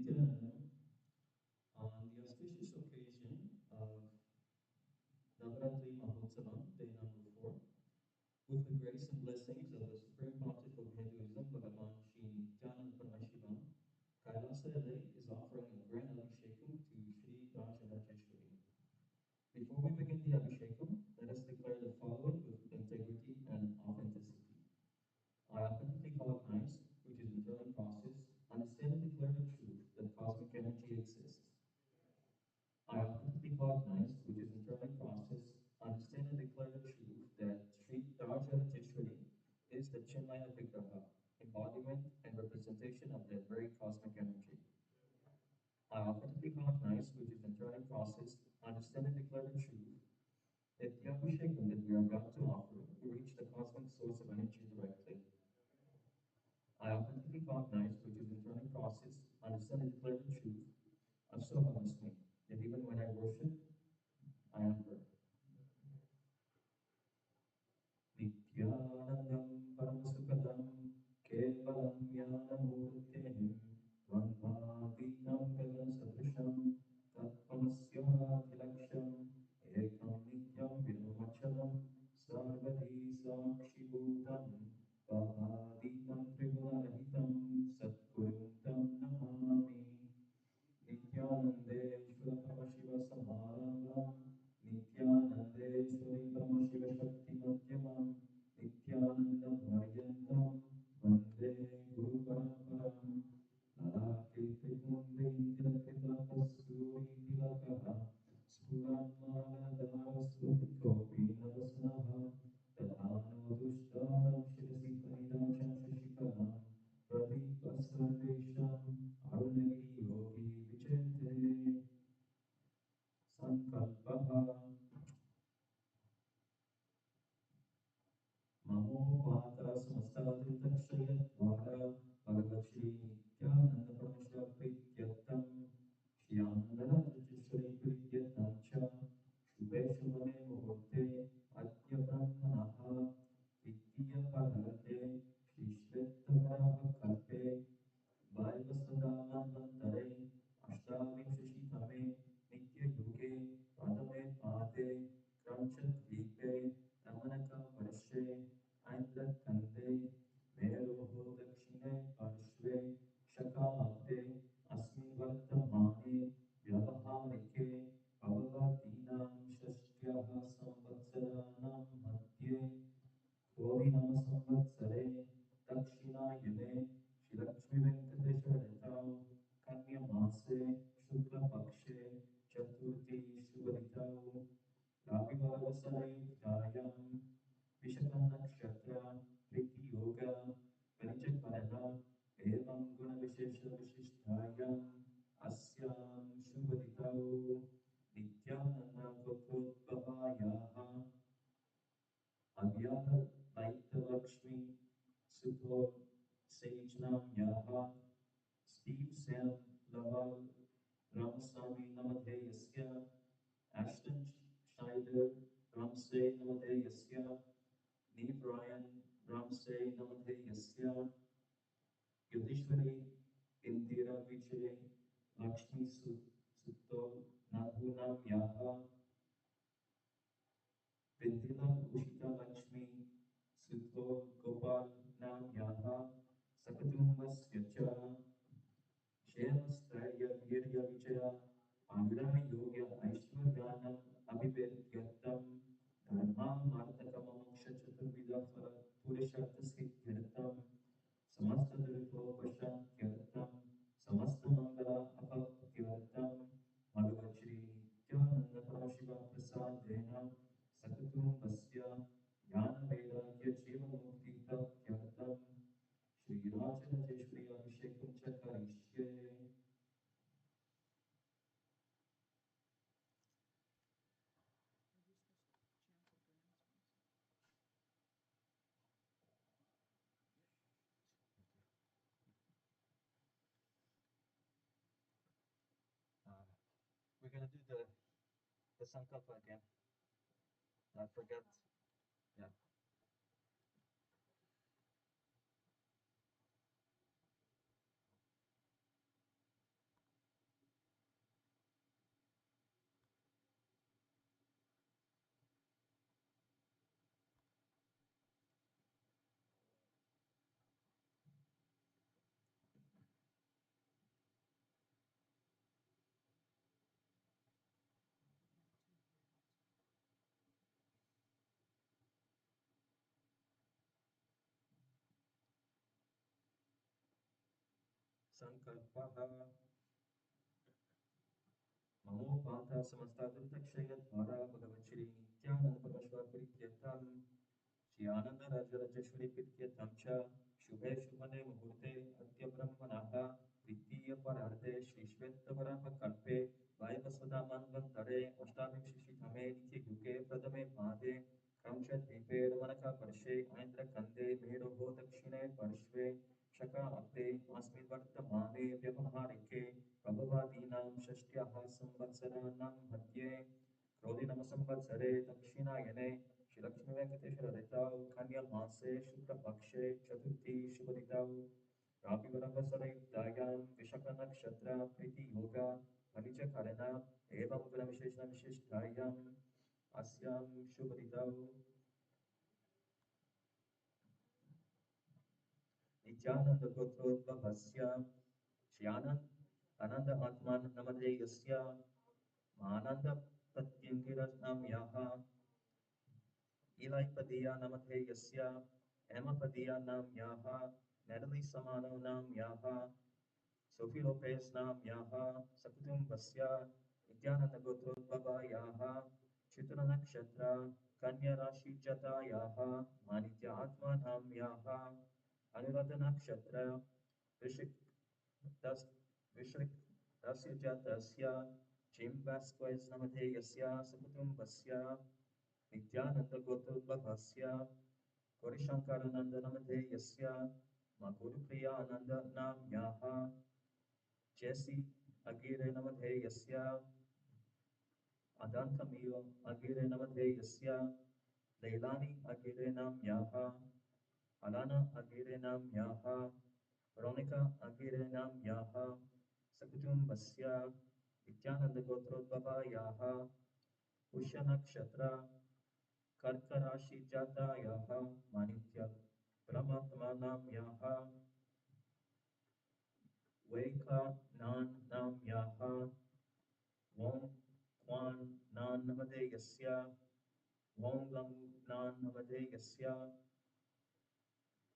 Nityanandam, on the auspicious occasion of Navaratri Mahotsavam, day number 4, with the grace and blessings of the Supreme Pontiff of Hinduism, Bhagavan Shri Nityananda Paramashivam, Kailasa LA is offering a grand Abhishekam to Shri Rajarajeshwari. Before we begin the Abhishekam, let us declare the following with integrity and authenticity. I authentically cognize, which is internal process, understand and declare the truth that cosmic energy exists. I authentically cognize, which is internal process, understand and declare the truth that Sri Rajarajeshwari is the Chinmaya Vigraha, embodiment and representation of that very cosmic energy. I authentically cognize, which is internal process, understand and declare the truth that the Abhishekam that we are about to offer will reach the cosmic source of energy directly. I authentically cognize, which is internal process, understand and declare the truth of Sohamasmi, that even when I worship, I am her. Nityanandam Paramasukadam Kevalam Jnanamurtihim Dvandvatītam Gagasadrisham Tattvamasyadhilaksham Ekam Nityam Vinamachalam Sarvadi Sakshibhutam Pahadītam Triguna-rahitam Satgurum Tam Namami Nityanandeshwara Paramashiva-samarambam Nityanandeshwari Paramashiva-shakti-madhyamam Nityananda-paryantam Vande Guru-paramparam Lalate Tripunde Tilakritakasturi Tilakaha Spuranmaladhara Sutikopi Navasanaha Tadhano Dushtaram Shirasi Paridacham Shashikaram Pradipasarvesham Arunagi Yogi Vichete Sankalpaha Mahovata Samastadritakshayattvara Bhagavat Shri Nityananda Paramashiva Prityatam Shri Anandaratrishri Prityatam Cha Shubhe Shubhane Muhurte Adya Brahmanaha Vidya Parhate Shri Shvetavaraha Kalpe Vaivasvadamantare Ashtavinsashitame Nitya Yuge Padame Pate Kramchatvipe Ramanaka Varshe Aindra Kande Meroho Dakshine Parshve Shakate Asmin Vartamane Vyavaharike Pavavatinam Shashtyaha Samvatsaranam Madhye Kodinam Samvatsare Dakshinayane Shri Lakshmi Venkateswaratau Kanya Mase Shukla Pakshe Chaturthi Shubhaditau Ravivavasarayuktayam Vishakam Nakshatra Priti Yoga Panichakarana Evam Guna Vishesha Vishishtayam Asyam Shubhaditau Nityananda Gopodbhavayaha Avyah Vaitavakshmi Suto Sejnam Yaha Steve Sam Laval Ramaswamy Namadheyasya Ashton Schneider Ramsey Namadheyasya Neve Ryan Ramsey Namadheyasya Yudhishwari Indira Vijay Lakshmi Sutto Nabhunam Yaha Vindila Ushita Lakshmi Sutto Gopal Nam Yaha Sakadumbasya Cha Kshemastarya Virya Vijaya Agami Yogya Aishwaryanam Abhivedyatam Dharma Martaka Mamoksha Chaturvida Phala Purushartha Siddhyartam Samasta Durito Pashantyartam Samasta Mangala Apaptyartam Bhagavat Shri Nityananda Parashiva Prasadena Sakatum Vasya Jnana Vairagya Jiva Mukti Pratyartam Shri Rajarajeshwari Abhishekam Chakarishye. We're gonna do the Sankalpa again. I forgot. Yeah. संकल्पः ममोपाथा समस्तादुरितक्षयद्वारा भगवच्छ्री Nityanand परमेश्वर प्रीत्यर्थम श्री आनंद राजराजेश्वरी प्रीत्यर्थम च शुभे शुभने मुहूर्ते अद्य ब्रह्मणः द्वितीय परार्धे श्री श्वेतवराह कल्पे वायवस्वता मन्वन्तरे अष्टाविंशतितमे नित्ययुगे प्रथमे पादे क्रमशद्वीपे रमणका वर्षे ऐन्द्रकन्दे मेरुः दक्षिणे पार्श्वे शका अब्दे अस्मिन् वर्तमाने व्यवहारिके प्रभवादीनां षष्ट्याः संवत्सराणां मध्ये क्रोधिनमसंवत्सरे दक्षिणायने श्रीलक्ष्मीवेङ्कटेश्वर ऋतौ कन्यामासे शुक्लपक्षे चतुर्थी शुभतिथौ रापिवरवसरयुक्तायां विशखनक्षत्र प्रीतियोग फलितकरण एवं गुणविशेषणविशिष्टायाम् अस्यां शुभतिथौ नित्यानन्दगोत्रोद्भवस्य श्रीयानन्द अनन्त आत्मानन्दमधेयस्य मानन्दप्रत्यङ्गिरनाम्याः इलैपदीया नामधेयस्य हेमपदीया नाम्याः नेरलिसमानो नाम्याः सोफी लोपेस् नाम्याः सकुटुम्बस्य नित्यानन्दगोत्रोद्भवायाः चित्रनक्षत्र कन्याराशिजातायाः मानित्य आत्मा नाम्याः अनुराधनक्षत्र वृश्चिक तस्य जातस्य जिम्बास्क्वैस् नामधेयस्य सकुटुम्बस्य नित्यानन्दगोत्रोद्भवस्य गौरीशङ्करानन्दनामधेयस्य मकुरुप्रियानन्दनाम्याः जेसि अगिरे नामधेयस्य अदान्तमिव अगिरे नामधेयस्य लैलानि अगिरे नाम्याः अलाना अगिरे नाम्याः वेरोनिका अगिरे नाम्याः सकुटुम्बस्य नित्यानन्दगोत्रोद्भवायाः पुष्यनक्षत्र कर्कराशिजातायाः मानित्य परमात्मानाम्याः वैखानान्नाम्याः वों क्वान् नान्नमधेयस्य वों लमु नान्नमधेयस्य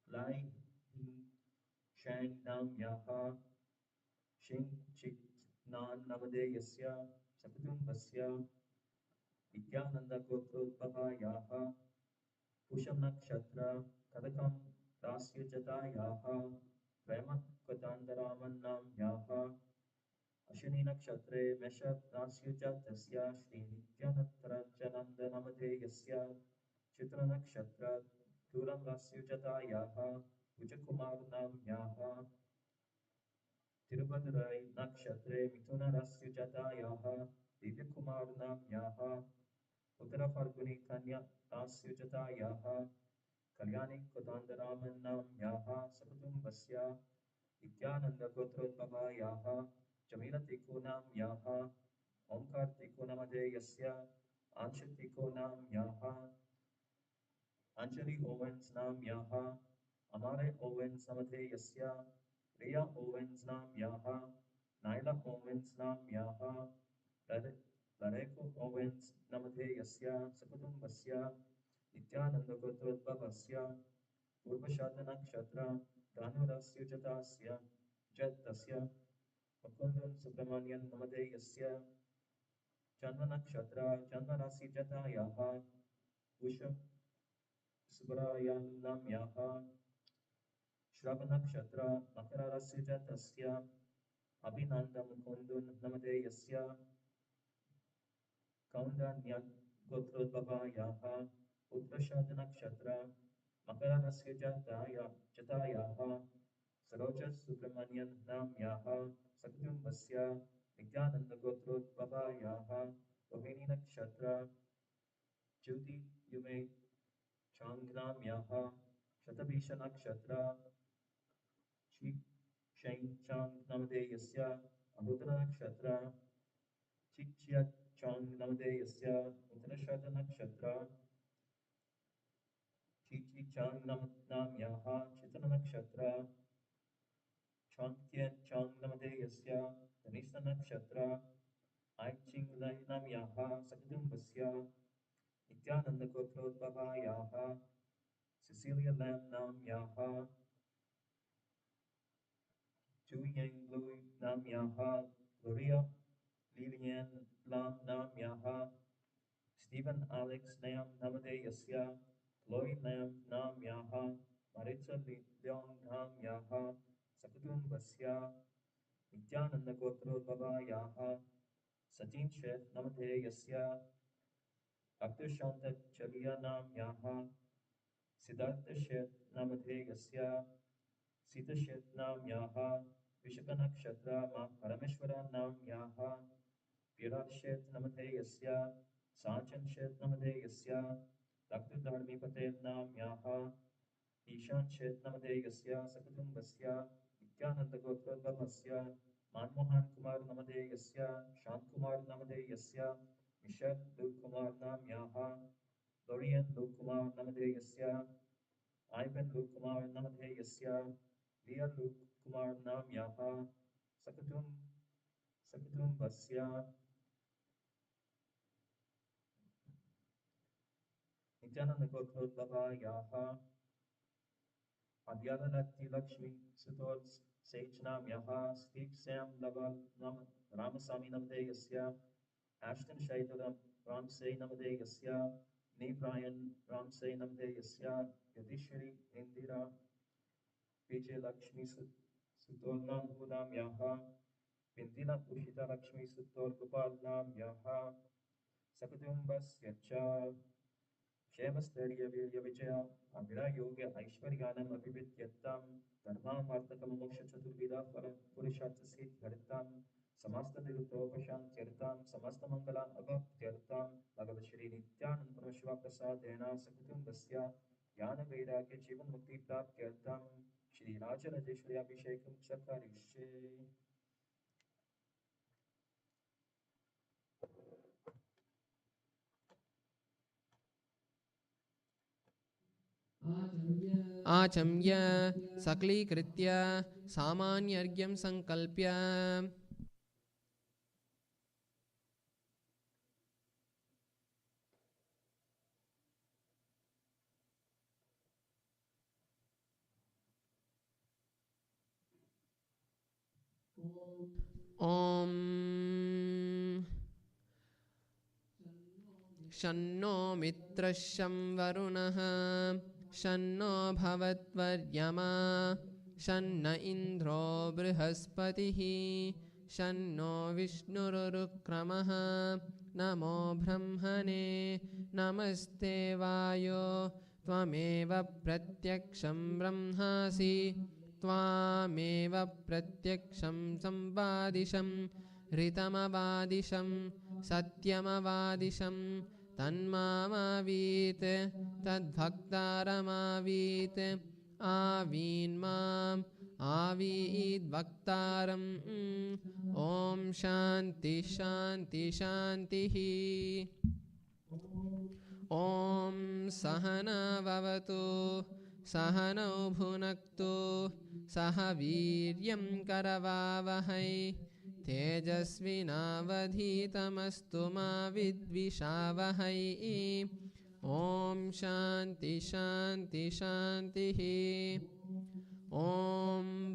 लाई हिं शैन् नाम्याः शिं चित् नान्नमधेयस्य सकुटुम्बस्य नित्यानन्दगोत्रोद्भवायाः पुषनक्षत्र कदकं रास्यजतायाः प्रेमकृतान्तरामन्नाम्याः अश्विनीनक्षत्रे मेषरास्युजातस्य श्रीनित्यानन्दरञ्जनन्दनामधेयस्य चित्रनक्षत्र तुलं रास्युजातायाः कुजकुमारनाम्याः तिरुवदुरै नक्षत्रे मिथुनरास्युजातायाः दिव्यकुमारनाम्याः उत्तरफल्गुनी कन्या रास्युजातायाः कल्याणी कृतान्तरामन्नाम्याः सकुटुम्बस्य नित्यानन्दगोत्रोद्भवायाः जमीलतिकोनाम्याः ओङ्कारतिकोनमधेयस्य आंशतिकोनाम्याः अंजलि ओवेन्स् नाम्याः अमारे ओवेन्स् नामधेयस्य रिया ओवेन्स् नाम्याः नाइला ओवेन्स् नाम्याः लरेको ओवेन्स् नामधेयस्य सकुटुम्बस्य नित्यानन्दगोत्रोद्भवस्य पूर्वषादनक्षत्र धानुरास्युजातस्य जातस्य मुकुन्दं सुब्रह्मण्यं नामधेयस्य जन्मनक्षत्र जन्मराशिजातायाः सुब्रायान्नाम्याः श्रवणनक्षत्र मकरराशिजातस्य अभिनन्दमुकुन्दं नामधेयस्य कौन्दान्यगोत्रोद्भवायाः उत्तरषादनक्षत्र मकरराशिजातायाः सरोजसुब्रह्मण्यं नाम्याः सकुटुम्बस्य नित्यानन्दगोत्रोद्भवायाः रोहिणीनक्षत्र ज्योतियुमे चाङ्ग्नाम्याः शतभिषनक्षत्र शैं चाङ्ग् नामधेयस्य अमृतनक्षत्र चिच्यचाङ्ग् नामधेयस्य उत्तरषादनक्षत्र चिचिचाङ्ग् नाम्याः चित्रनक्षत्र चाङ्ग्त्यचाङ्ग् नामधेयस्य धनिष्ठनक्षत्र ऐचिङ्ग् नाम्याः सकुटुम्बस्य नित्यानन्दगोत्रोद्भवायाः सिसिलिया नाम्याः Chu Yang Lui Nam Yaha, Gloria Lilian Lam Nam Yaha, Stephen Alex Nam Namade Yasya, Chloe Lam Nam Yaha, Maritza Leong Nam Yaha, Sakutum Basya, Nityananda Gotro Baba Yaha, Sachin Sheth Namade Yasya, Dr. Shanta Chalia Nam Yaha, Siddhartha Sheth Namade Yasya, Sita Sheth Nam Yaha, Vishakana Kshatra Ma Parameshwara Nam Yaha, Virat Namate Yasya, Sanchan Shet Namate Yasya, Dr. Dharmi Patel Nam Yaha, Ishan Shet Namate Yasya, Sakatum Basya, Nityananda Gotra Babasya, Manmohan Kumar Namate Yasya, Shant Kumar Namate Yasya, Michelle Luke Kumar Nam Yaha, Dorian Luke Kumar Namate Yasya, Ivan Luke Kumar Namate Yasya, Leah Luke Kumar Nam Yaha, Sakatum Basya, Nityananda Gotroddhava Yaha, Adhyadalakti Lakshmi Sutod Sejnam Yaha, Steve Sam Laval Ramasami Namade Yasya, Ashton Shaitaram Ramsay Namade Yasya, Neve Ryan Ramsay Namade Yasya, Yadishri Indira PJ Lakshmi Sutol Nam Hudam Yaha, Pindila Ushita Lakshmi Sutol Gopal Nam Yaha, Sakadumbas Yacha, क्षेमस्थैर्यवीर्यविजय अभिरायोग्य ऐश्वर्यानम् अभिविद्यत्तां धर्मामार्तकमोक्षचतुर्विधा पुरुषार्थसिद्ध्यर्थां समस्ततीर्थोपशान्त्यर्थां समस्तमङ्गलान् अवाप्त्यर्थां भगवश्रीनित्यानन्दपरमशिवप्रसादेन सकुटुम्बस्य ज्ञानवैराग्यजीवन्मुक्तिप्राप्त्यर्थां श्रीराजराजेश्वर्याभिषेकं च करिष्ये। आचम्य सकलीकृत्य सामान्यर्घ्यं संकल्प्य ॐ शन्नो मित्रः शं वरुणः शन्नो भवत्वर्यमा शन्न इन्द्रो बृहस्पतिः शन्नो विष्णुरुक्रमः नमो ब्रह्मणे नमस्ते वायो त्वमेव प्रत्यक्षं ब्रह्मासि त्वामेव प्रत्यक्षं संवादिशं ऋतमवादिशं सत्यमवादिशं तन्मामावीत् तद्भक्तारमावीत् आवीन्माम् आवीद्वक्तारम् ॐ शान्ति शान्ति शान्तिः। ॐ सहना भवतु सहनौ भुनक्तु सह वीर्यं करवावहै तेजस्विनावधीतमस्तु मा विद्विषावहै ॐ शान्ति शान्ति शान्तिः। ॐ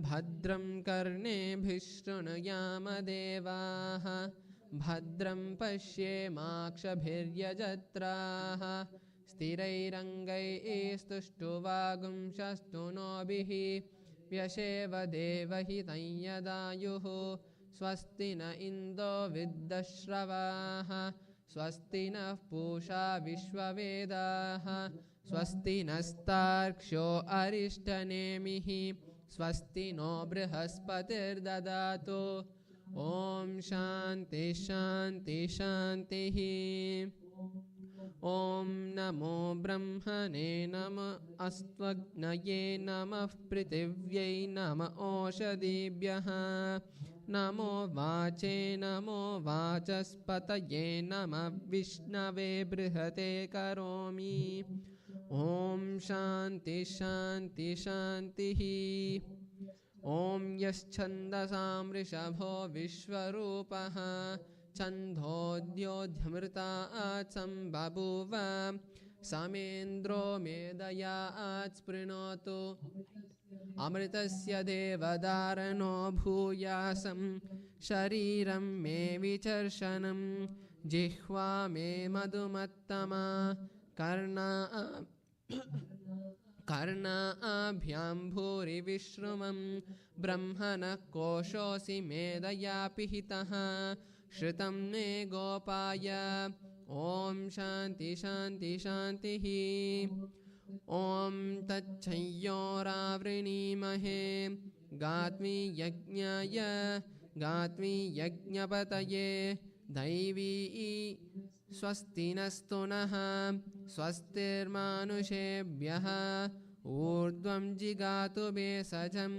भद्रं कर्णेभिः शृणुयामदेवाः भद्रं पश्येमाक्षभिर्यजत्राः स्थिरैरङ्गैस्तुष्टुवागुंशस्तुनोभिः व्यशेवदेवहितं यदायुः स्वस्ति न इन्दो विद्दश्रवाः स्वस्ति नः पूषा विश्ववेदाः स्वस्ति नस्तार्क्ष्यो अरिष्टनेमिः स्वस्ति नो बृहस्पतिर्ददातु ॐ शान्ति शान्ति शान्तिः। ॐ नमो ब्रह्मणे नमः अस्त्वग्नये नमः पृथिव्यै नमः ओषधीभ्यः नमो वाचे नमो वाचस्पतये नमः विष्णवे बृहते करोमि ॐ शान्ति शान्ति शान्तिः। ॐ यश्छन्दसां वृषभो विश्वरूपः छन्दोद्योध्यमृता सम्बभूव समेन्द्रो मेदयात् स्पृणोतु अमृतस्य देवदारणो भूयासं शरीरं मे विचर्षणं जिह्वा मे मधुमत्तमा कर्णाभ्यां भूरि विश्रुमं ब्रह्मणः कोशोऽसि मेदया पिहितः श्रुतं मे गोपाय ॐ शान्ति शान्ति शान्तिः ॐ तच्छंयोरावृणीमहे गात्मी यज्ञपतये दैवी स्वस्ति नस्तु नः स्वस्तिर्मानुषेभ्यः ऊर्ध्वं जिगातु भेषजं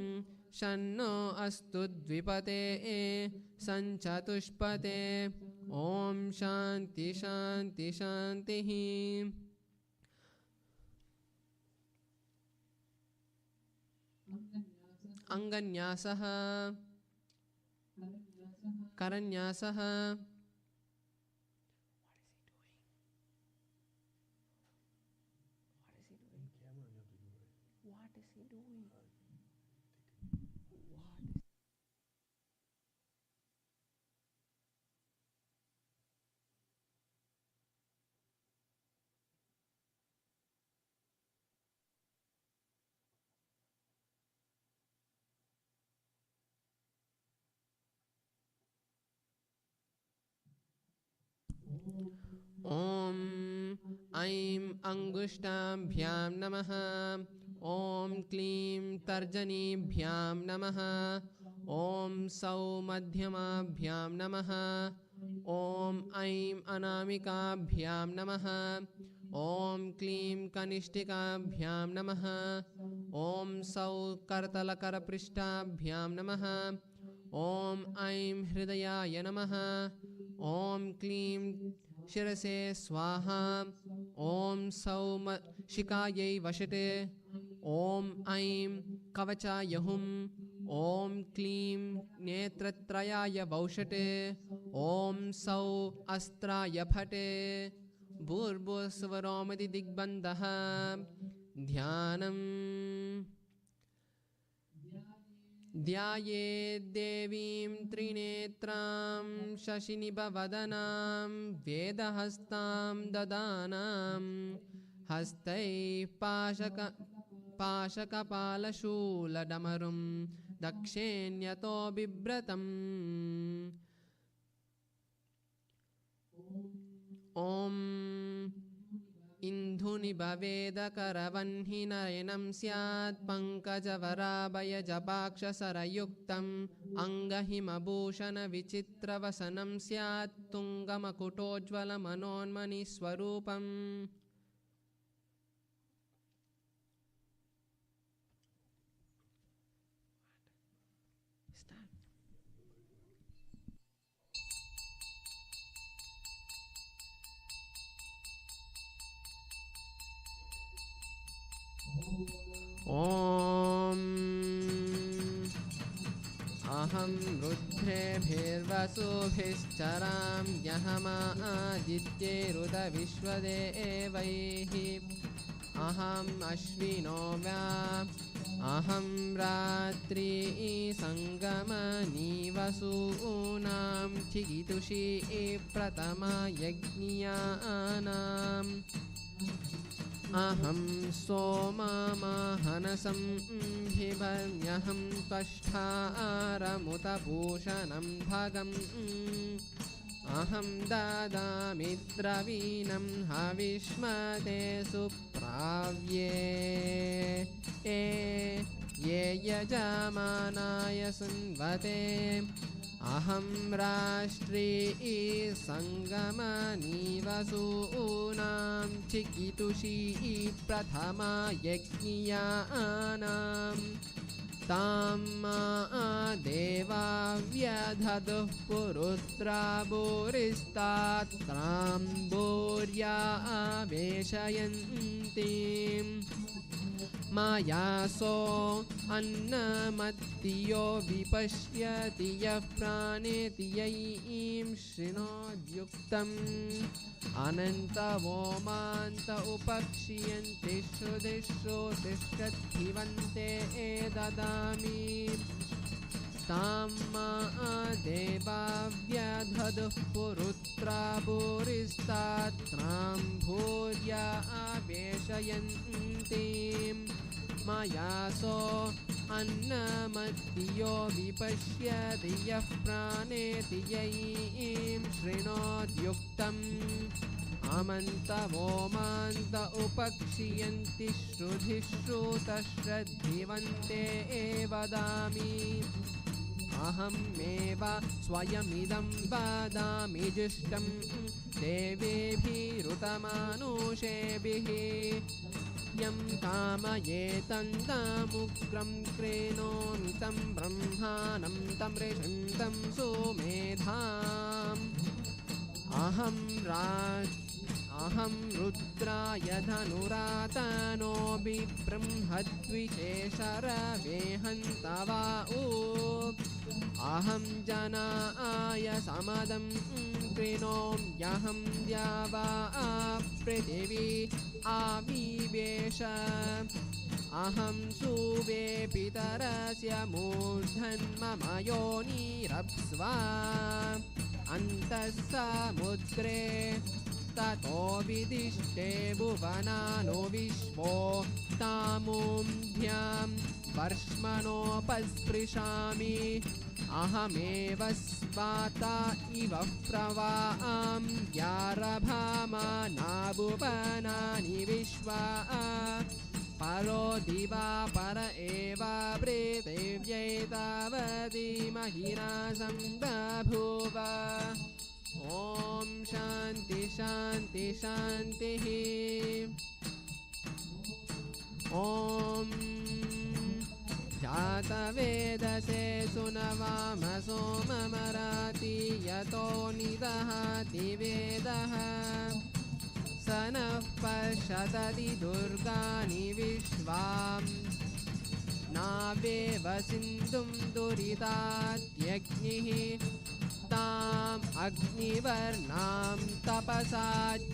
शन्नो अस्तु द्विपते सञ्चतुष्पते ॐ शान्ति शान्ति शान्तिः अङ्गन्यासः करन्यासः ॐ ऐं अङ्गुष्ठाभ्यां नमः ॐ क्लीं तर्जनीभ्यां नमः ॐ सौ मध्यमाभ्यां नमः ॐ ऐं अनामिकाभ्यां नमः ॐ क्लीं कनिष्ठिकाभ्यां नमः ॐ सौ करतलकरपृष्ठाभ्यां नमः ॐ ऐं हृदयाय नमः ॐ क्लीं शिरसे स्वाहा ॐ सौम शिकायै वषटे ॐ ऐं कवचाय हुं ॐ क्लीं नेत्रत्रयाय वौषटे ॐ सौ अस्त्राय फटे भूर्भुवस्सुवरोमति दिग्बन्धः ध्यानम् ध्यायेद्देवीं त्रिनेत्रां शशिनिभवदनां वेदहस्तां ददानां हस्तैः पाशकपालशूलडमरुं दक्षिण्यतो बिभ्रतम् ॐ इन्धुनिभवेदकरवह्निनयनं स्यात् पङ्कजवराभयजपाक्षसरयुक्तम् अङ्गहिमभूषणविचित्रवसनं स्यात् तुङ्गमकुटोज्ज्वलमनोन्मणिस्वरूपम् ॐ अहं रुद्रेभिर्वसुभिश्चरां यहमादित्यैरुदविश्वदेवैः अहम् अश्विनो व्या अहं रात्रि सङ्गमनीवसूनां चिकितुषी प्रथमा यज्ञियानाम् अहं सोममाहनसं बिभर्म्यहं त्वष्टारमुतभूषणं भगम् अहं ददामि द्रवीणं हविष्मते सुप्राव्ये ये यजमानाय सुन्वते अहं राष्ट्री सङ्गमनीवसूनां चिकितुषी प्रथमा यज्ञियानां तां देवाव्यधदुः पुरुत्रा भूरिस्तात्रां भूर्या वेशयन्तीं मायासो अन्नमत्तियो विपश्यति यः प्राणेति यैं शृणोद्युक्तम् अनन्तवो मान्त उपक्षीयन्ति श्रुतिषु तिष्ठद्धिवन्ते ददामि तां मा देवाव्यधदुः पुरुत्रा भूरिस्तात्रां भूर्या आवेशयन्तीं मायासो अन्नमत्तियो विपश्यति यः प्राणेति यैं शृणोद्युक्तम् अमन्तवो मान्त उपक्षीयन्ति श्रुतिश्रुतश्रद्धिवन्ते वदामि अहमेव स्वयमिदं वदामि जुष्टं देवेभिरुतमानुषेभिः यं कामयेतन्तमुग्रं क्रीणोमि तं ब्रह्माणं तं ऋषिं तं सुमेधाम् अहं रुद्राय धनुरातनो बिब्रह्मद्विशेषरवेहन्तवा अहं जनाय समदं कृणोम्यहं द्यावा पृथिवी आविवेश अहं सुवे पितरस्य मूर्धन्मम योनिरप्स्वा अन्तः समुद्रे ततो विदिष्टे भुवनानो विश्वो तामुं वर्ष्मणोपस्पृशामि अहमेव स्वाता इव प्रवां यारभामाना भुवनानि विश्वा परो दिवा पर एव पृथिव्यै महिना सम्बभूव ॐ शान्ति शान्ति शान्तिः ॐ जातवेदसे सुनवाम सोममराति यतो निदहति वेदः स नः पश्यति दुर्गाणि विश्वां नावेव सिन्धुं दुरितात्यग्निः ताम् अग्निवर्णां तपसा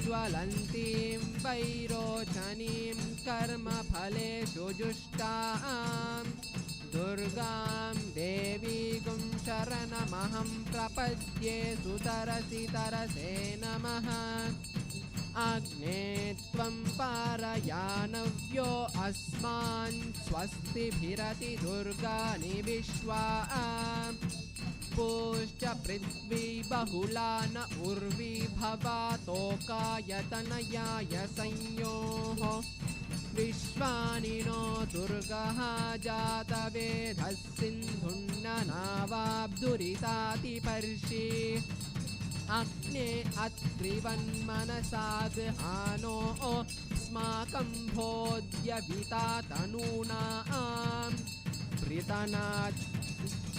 ज्वलन्तीं वैरोचनीं कर्मफलेषु जुष्टां दुर्गां देवीं शरणमहं प्रपद्ये सुतरसि तरसे नमः अग्ने त्वं पारयानव्यो अस्मान् स्वस्तिभिरति दुर्गाणि विश्वा पुश्च पृथ्वी बहुला न उर्वी भवातोकायतनयाय संयोः विश्वानि नो दुर्गः जातवेदः सिन्धुन्ननावाब्दुरितातिपर्षि अग्ने अत्रिवन्मनसाद्हानो अस्माकं भोज्यविता तनूनां पृतनात्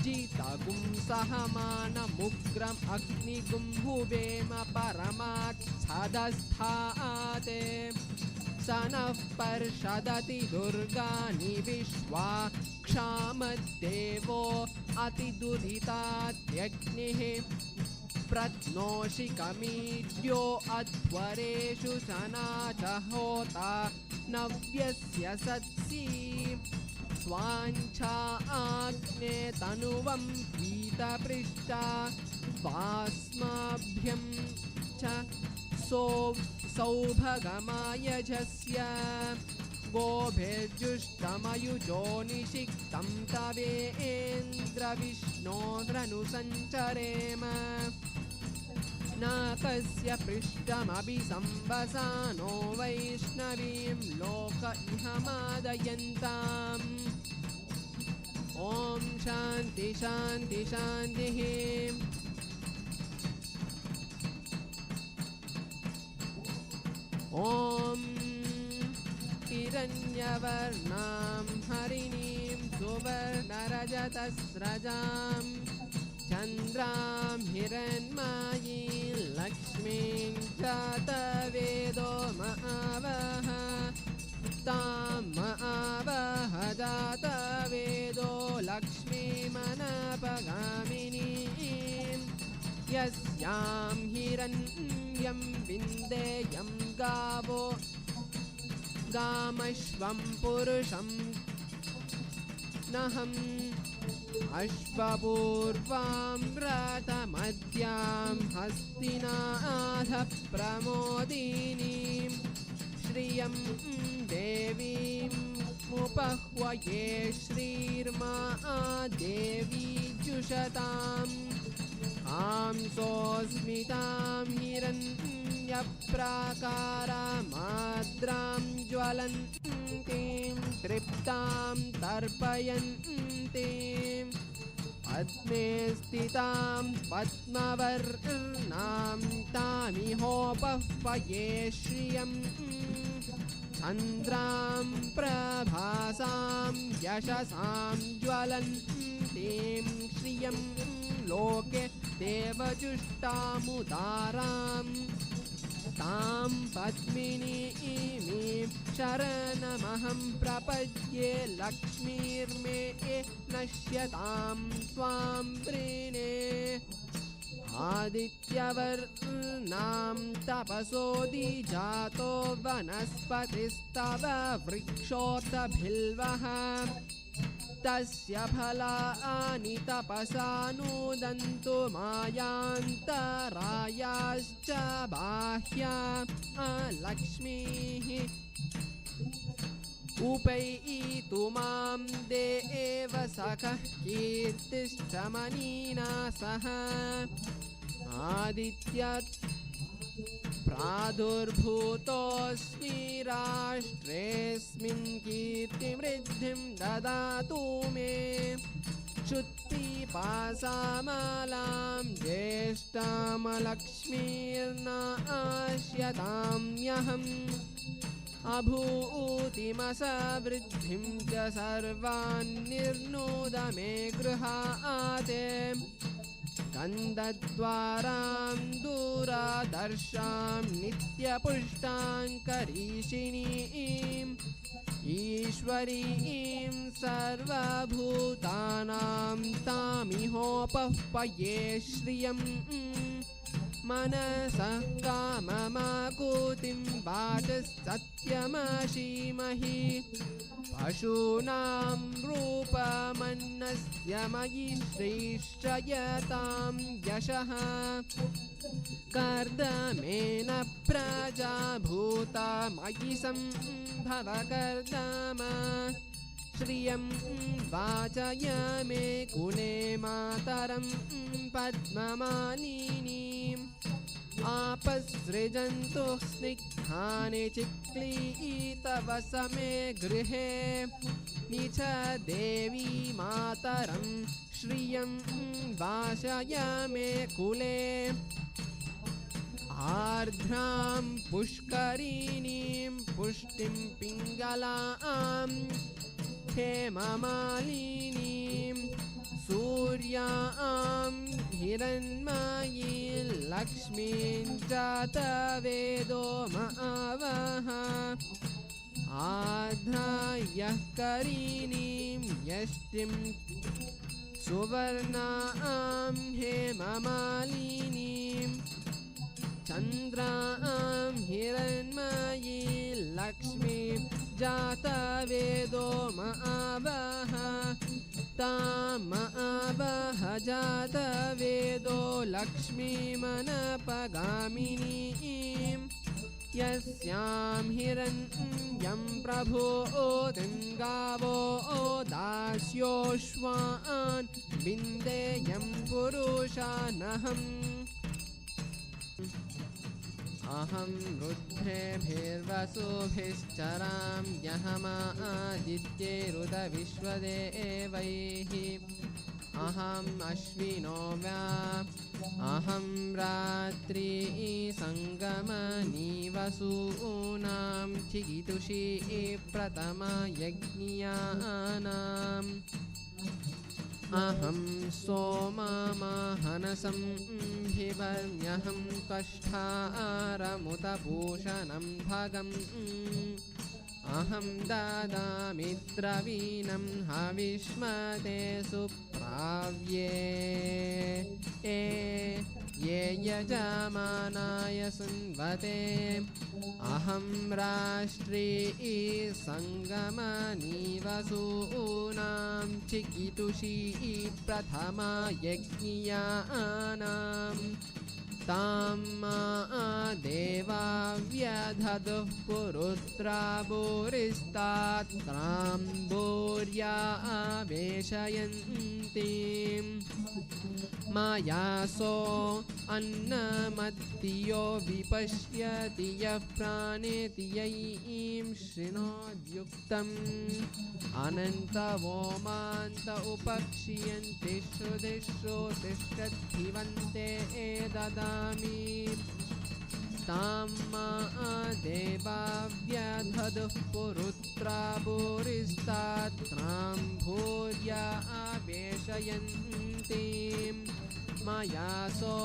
जितगुं सहमानमुग्रम् अग्निगुं हुवेम परमात् सदस्थात् स नः पर्षदति दुर्गाणि विश्वा क्षामद्देवो अतिदुरितात्यग्निः प्रत्नोषिकमीड्यो अध्वरेषु सनाच होता नव्यस्य सत्सि स्वाञ्छा आग्ने तनुवं पीतपृष्ठा वास्माभ्यं च सौभगमायजस्य गोभिर्जुष्टमयुजो निषिक्तं तवेन्द्रविष्णोन्द्रनुसञ्चरेम नाकस्य पृष्ठमभि संवसानो वैष्णवीं लोक इह मादयन्ताम् ॐ शान्ति शान्ति शान्तिः ॐ हिरण्यवर्णां हरिणीं सुवर्णरजतस्रजां चन्द्रां हिरण्मयीं लक्ष्मीं जातवेदो महावः तां महावः यां हिरण्यं विन्देयं गावो गामश्वं पुरुषं नहम् अश्वपूर्वां व्रतमद्यां हस्तिनाथ प्रमोदिनीं श्रियं देवीमुपह्वये श्रीर्मा देवी जुषताम् आंसोऽस्मितां हिरण्यप्राकारामाद्रां ज्वलन्तीं तृप्तां तर्पयन्तीं पद्मे स्थितां पद्मवर्णां तामिहोपह्वये श्रियं चन्द्रां प्रभासां यशसां ज्वलन्तीं श्रियं लोके देवजुष्टामुदारां तां पद्मिनीमीं शरणमहं प्रपद्ये लक्ष्मीर्मे नश्यतां त्वां वृणे आदित्यवर्णां तपसोदिजातो वनस्पतिस्तव वृक्षोऽथ बिल्वः तस्य फलानि तपसा नोदन्तु मायान्तरायाश्च बाह्या लक्ष्मीः उपैतु मां देव सखः कीर्तिश्च मनीना सह आदित्यात् प्रादुर्भूतोऽस्मि राष्ट्रेऽस्मिन् कीर्तिवृद्धिं ददातु मे श्रुतिपासामालां ज्येष्ठामलक्ष्मीर्नाश्यताम्यहम् अभूतिमसवृद्धिं च सर्वान् निर्नोद मे गृहाते स्कन्दद्वारां दूरादर्शां नित्यपुष्टां करीषिणीम् ईश्वरीं सर्वभूतानां तामिहोपह्वये श्रियं मनसः काममाकुतिं वाचस्सत्यमशीमहि पशूनां रूपमन्नस्य मयि श्रीश्रयतां यशः कर्दमेन प्रजा भूता मयि सम्भव कर्दम श्रियं वाचय मे कुले मातरं पद्ममालिनीम् आपसृजन्तु स्निग्धानि चिक्लीतवस मे गृहे निच देवी मातरं श्रियं वाचय मे कुले आर्द्रां पुष्करिणीं पुष्टिं पिङ्गलां हेममालिनीं सूर्यां हिरण्मयी लक्ष्मीं जातवेदो महावः आध्यायः करीणीं यष्टिं सुवर्णां हेममालिनीं चन्द्रां हिरण्मयी लक्ष्मीं जातवेदो महावः तामवः जातवेदो लक्ष्मीमनपगामिनीं यस्यां हिरण्यं प्रभोतिं गावो दास्योश्वान् विन्देयं पुरुषानहम् अहं रुद्रेभिर्वसुभिश्चरां यहमादित्यैरुत विश्वदेवैः अहम् अश्विनो व्या अहं रात्रि सङ्गमनीवसूनां चिकीतुषी प्रथमा यज्ञियानाम् अहं सोममहनसं भिवर्ण्यहं त्वष्टारमुतभूषणं भगम् अहं ददामि द्रवीणं हविष्मते सुप्राव्ये ये यजमानाय सुन्वते अहं राष्ट्री सङ्गमनीवसूनां चिकितुषी प्रथमा यज्ञियानां तां देवा व्यधदुः पुरुत्रा भूरिस्तात्रां भूर्या वेशयन्तीं मायासो अन्नमत्तियो विपश्यति यः प्राणेति यैं शृणोद्युक्तम् अनन्तवोमान्त उपक्षीयन्ति श्रुतिषु तिष्ठद्धिवन्ते ददामि तां देवा व्यधदुः पुरुत्रा भूरिस्तात्रां भूर्या वेशयन्तीं मायासो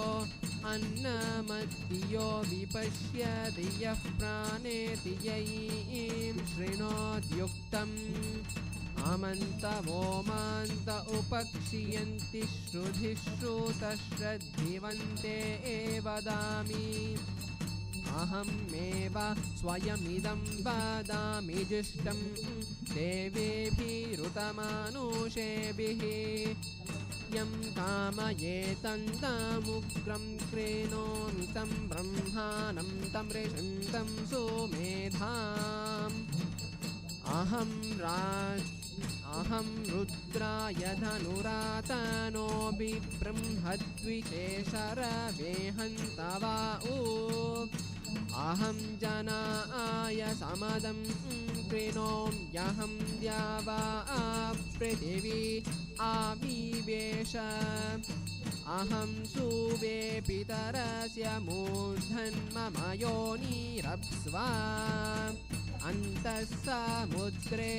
अन्नमत्तियो विपश्यति यः प्राणेति यैं शृणोद्युक्तम् अमन्तवोमान्त उपक्षीयन्ति श्रुतिश्रुतश्रद्धिवन्ते वदामि अहमेव स्वयमिदं वदामि जुष्टं देवेभिरुतमानुषेभिः यं कामयेतन्तमुग्रं क्रीणोमि तं ब्रह्माणं तं ऋषिं तं सुमेधाम् अहं रुद्राय धनुरातनो बिब्रह्मद्विशेषरवेहन्तवा अहं जनाय समदं कृणोम्यहं द्यावा पृथिवी आविवेश अहं सुवे पितरस्य मूर्धन्मम योनिरप्स्वा अन्तः समुद्रे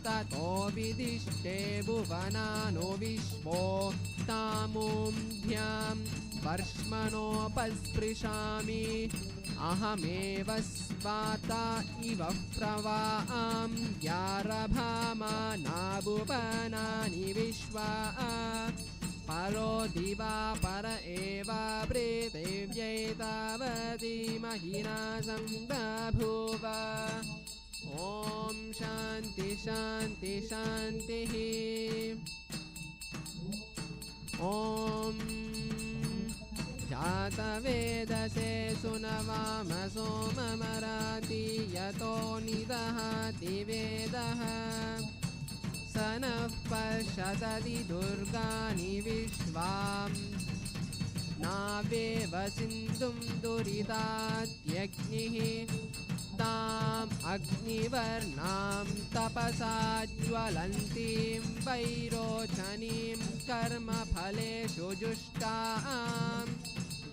ततो विदिष्टे भुवनानो विश्वो तामुं वर्ष्मणोपस्पृशामि अहमेव स्वाता इव प्रवां यारभामाना भुवनानि विश्वा परो दिवा पर एव पृथिव्यैतावती महिना सम्बभूव ॐ शान्ति शान्ति शान्तिः ॐ जातवेदसे सुनवाम सोममराति यतो निदहति वेदः स नः पश्यति दुर्गाणि विश्वां नावेव सिन्धुं दुरितात्यग्निः ताम् अग्निवर्णां तपसा ज्वलन्तीं वैरोचनीं कर्मफलेषु जुष्टां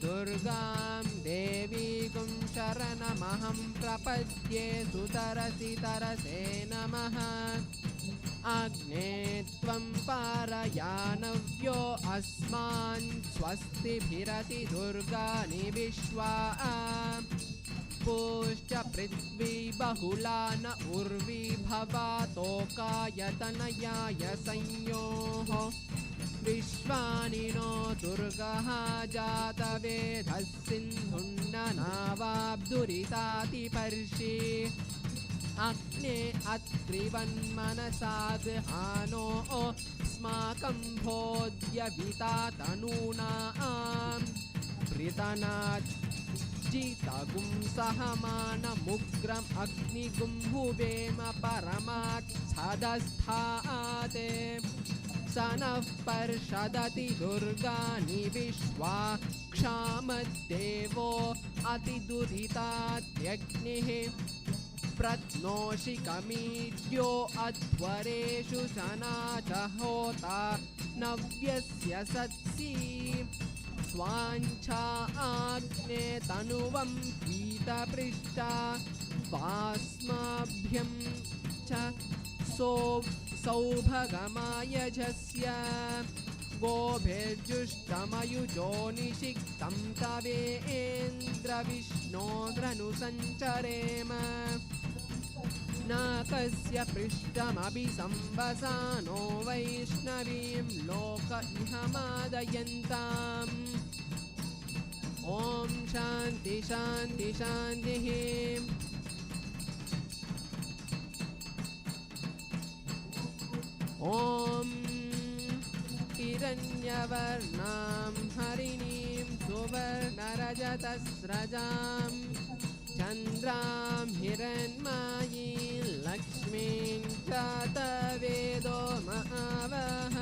दुर्गां देवीं शरणमहं प्रपद्ये सुतरसि तरसे नमः अग्ने त्वं पारयानव्यो अस्मान् स्वस्तिभिरति दुर्गाणि विश्वा पुश्च पृथ्वी बहुला न उर्वी भवातोकायतनयाय संयोः विश्वानि नो दुर्गः जातवेदः सिन्धुन्ननावाब्दुरितातिपर्षि अग्ने अत्रिवन्मनसाद्हानो अस्माकं भोज्यविता तनूनां पृतनात् जितगुं सहमानमुग्रम् अग्निगुं हुवेम परमात् सदस्थात् स नः पर्षदति दुर्गाणि विश्वा क्षामद्देवो अतिदुरितात्यग्निः प्रत्नोषिकमीड्यो अध्वरेषु सनाच होता नव्यस्य सत्सि स्वाञ्छा आग्ने तनुवं पीतपृष्ठा वास्माभ्यं च सौभगमायजस्य गोभिर्जुष्टमयुजो निषिक्तं तवेन्द्रविष्णोरनुसञ्चरेम नाकस्य पृष्ठमपि संवसानो वैष्णवीं लोक इह मादयन्ताम् ॐ शान्ति शान्ति शान्तिः। ॐ हिरण्यवर्णां हरिणीं सुवर्णरजतस्रजां चन्द्रां हिरण्मयीं लक्ष्मीं जातवेदो महावः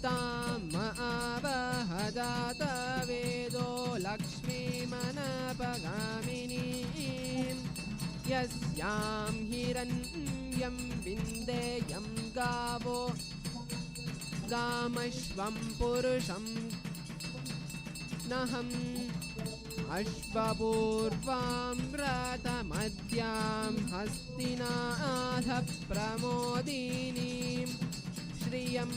तां महावः जातवेदो लक्ष्मीमनपगामिनीं यस्यां हिरण्यं विन्देयं गावो गामश्वं पुरुषं नहम् अश्वपूर्वां व्रतमद्यां हस्तिनाथ प्रमोदिनीं श्रियं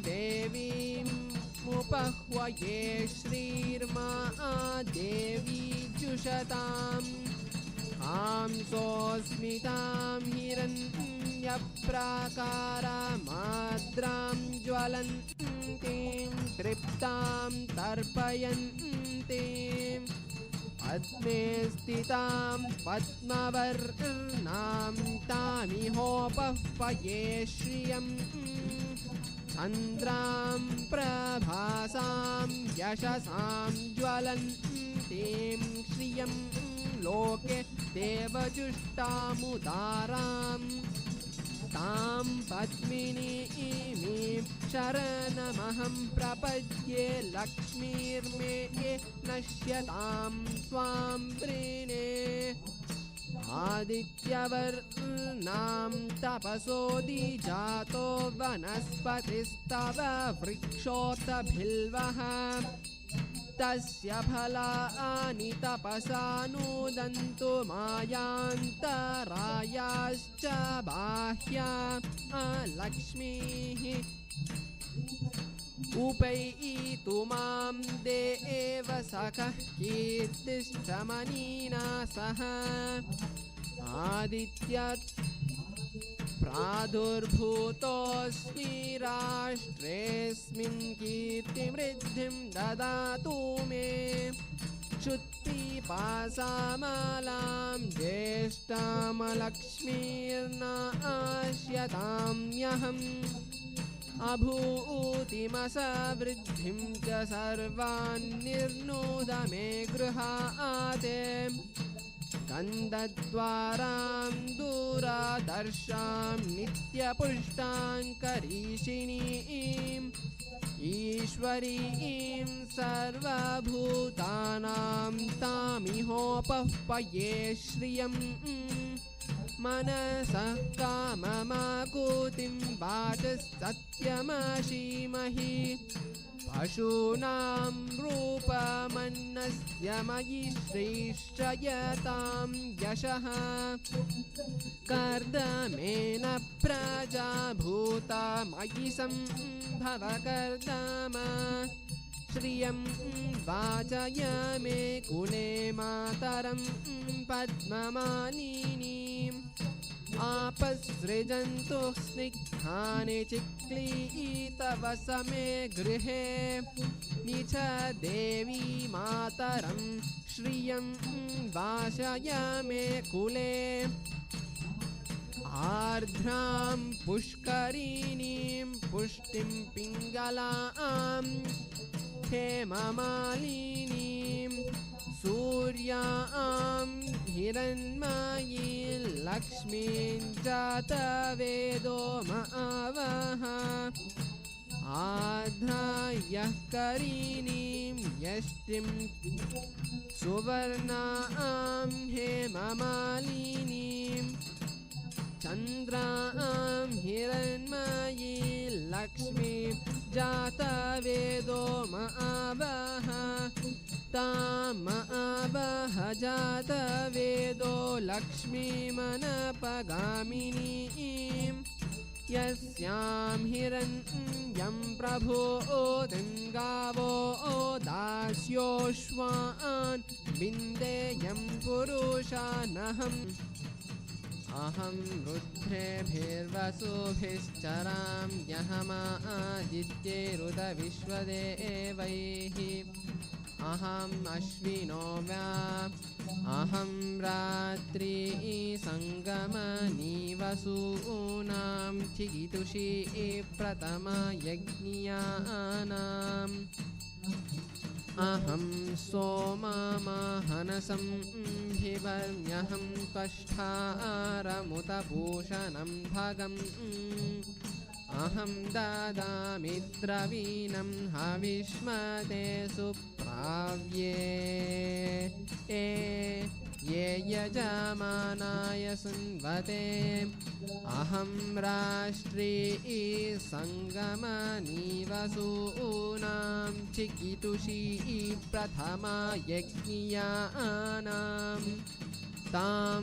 देवीमुपह्वये श्रीर्मा देवी जुषताम् आंसोऽस्मितां हिरण्यप्राकारमाद्रां ज्वलन्तीं तृप्तां तर्पयन्तीं पद्मे स्थितां पद्मवर्णां तामिहोपह्वये श्रियं चन्द्रां प्रभासां यशसां ज्वलन्तीं श्रियं लोके देवजुष्टामुदारां तां पद्मिनीमीं शरणमहं प्रपद्ये लक्ष्मीर्मे नश्यतां त्वां वृणे आदित्यवर्णां तपसोऽधिजातो वनस्पतिस्तव वृक्षोऽतभिल्वः तस्य फलानि तपसा नोदन्तु मायान्तरायाश्च बाह्या लक्ष्मीः उपैतु मां देव सखः कीर्तिश्च मनीना सह आदित्य प्रादुर्भूतोऽस्मि राष्ट्रेऽस्मिन् कीर्तिमृद्धिं ददातु मे क्षुत्पिपासामलां ज्येष्ठामलक्ष्मीर्नाश्यताम्यहम् अभूतिमसवृद्धिं च सर्वान् निर्णोद मे गृहाते गन्धद्वारां दूरादर्शां नित्यपुष्टां करीषिणीं ईश्वरीं सर्वभूतानां तामिहोपह्वये श्रियं मनसः काममाकुतिं वाचस्सत्यमशीमहि पशूनां रूपमन्नस्य मयि श्रीश्चयतां यशः कर्दमेन प्रजा भूता मयि सम्भव कर्दम श्रियं वाचय मे कुले मातरं पद्ममालिनीम् आपसृजन्तु स्निग्धानि चिक्लीतवस मे गृहे निच देवी मातरं श्रियं वाचय मे कुले आर्द्रां पुष्करिणीं पुष्टिं पिङ्गलां हेममालिनीं सूर्यां हिरण्मयीं लक्ष्मीं जातवेदो महावः आध्रायः करीणीं यष्टिं सुवर्णां हेममालिनीं चन्द्रां हिरण्मयीं लक्ष्मीं जातवेदो महावः तामवः जातवेदो लक्ष्मीमनपगामिनीं यस्यां हिरण्यं प्रभोदिं गावो दास्योश्वान् विन्देयं पुरुषानहम् अहं रुद्रेभिर्वसुभिश्चराम्यहमादित्यैरुत विश्वदेवैः अहम् अश्विनो व्या अहं रात्रि सङ्गमनि वसूनां चिकितुषी प्रथमा यज्ञानाम् अहं सोममहनसं भिवर्म्यहं त्वष्टारमुत पूषणं भगम् अहं ददामि द्रवीणं हविष्मते सुप्राव्ये ये यजमानाय सुन्वते अहं राष्ट्री सङ्गमनि वसूनां चिकितुषी प्रथमा यज्ञियानाम् तां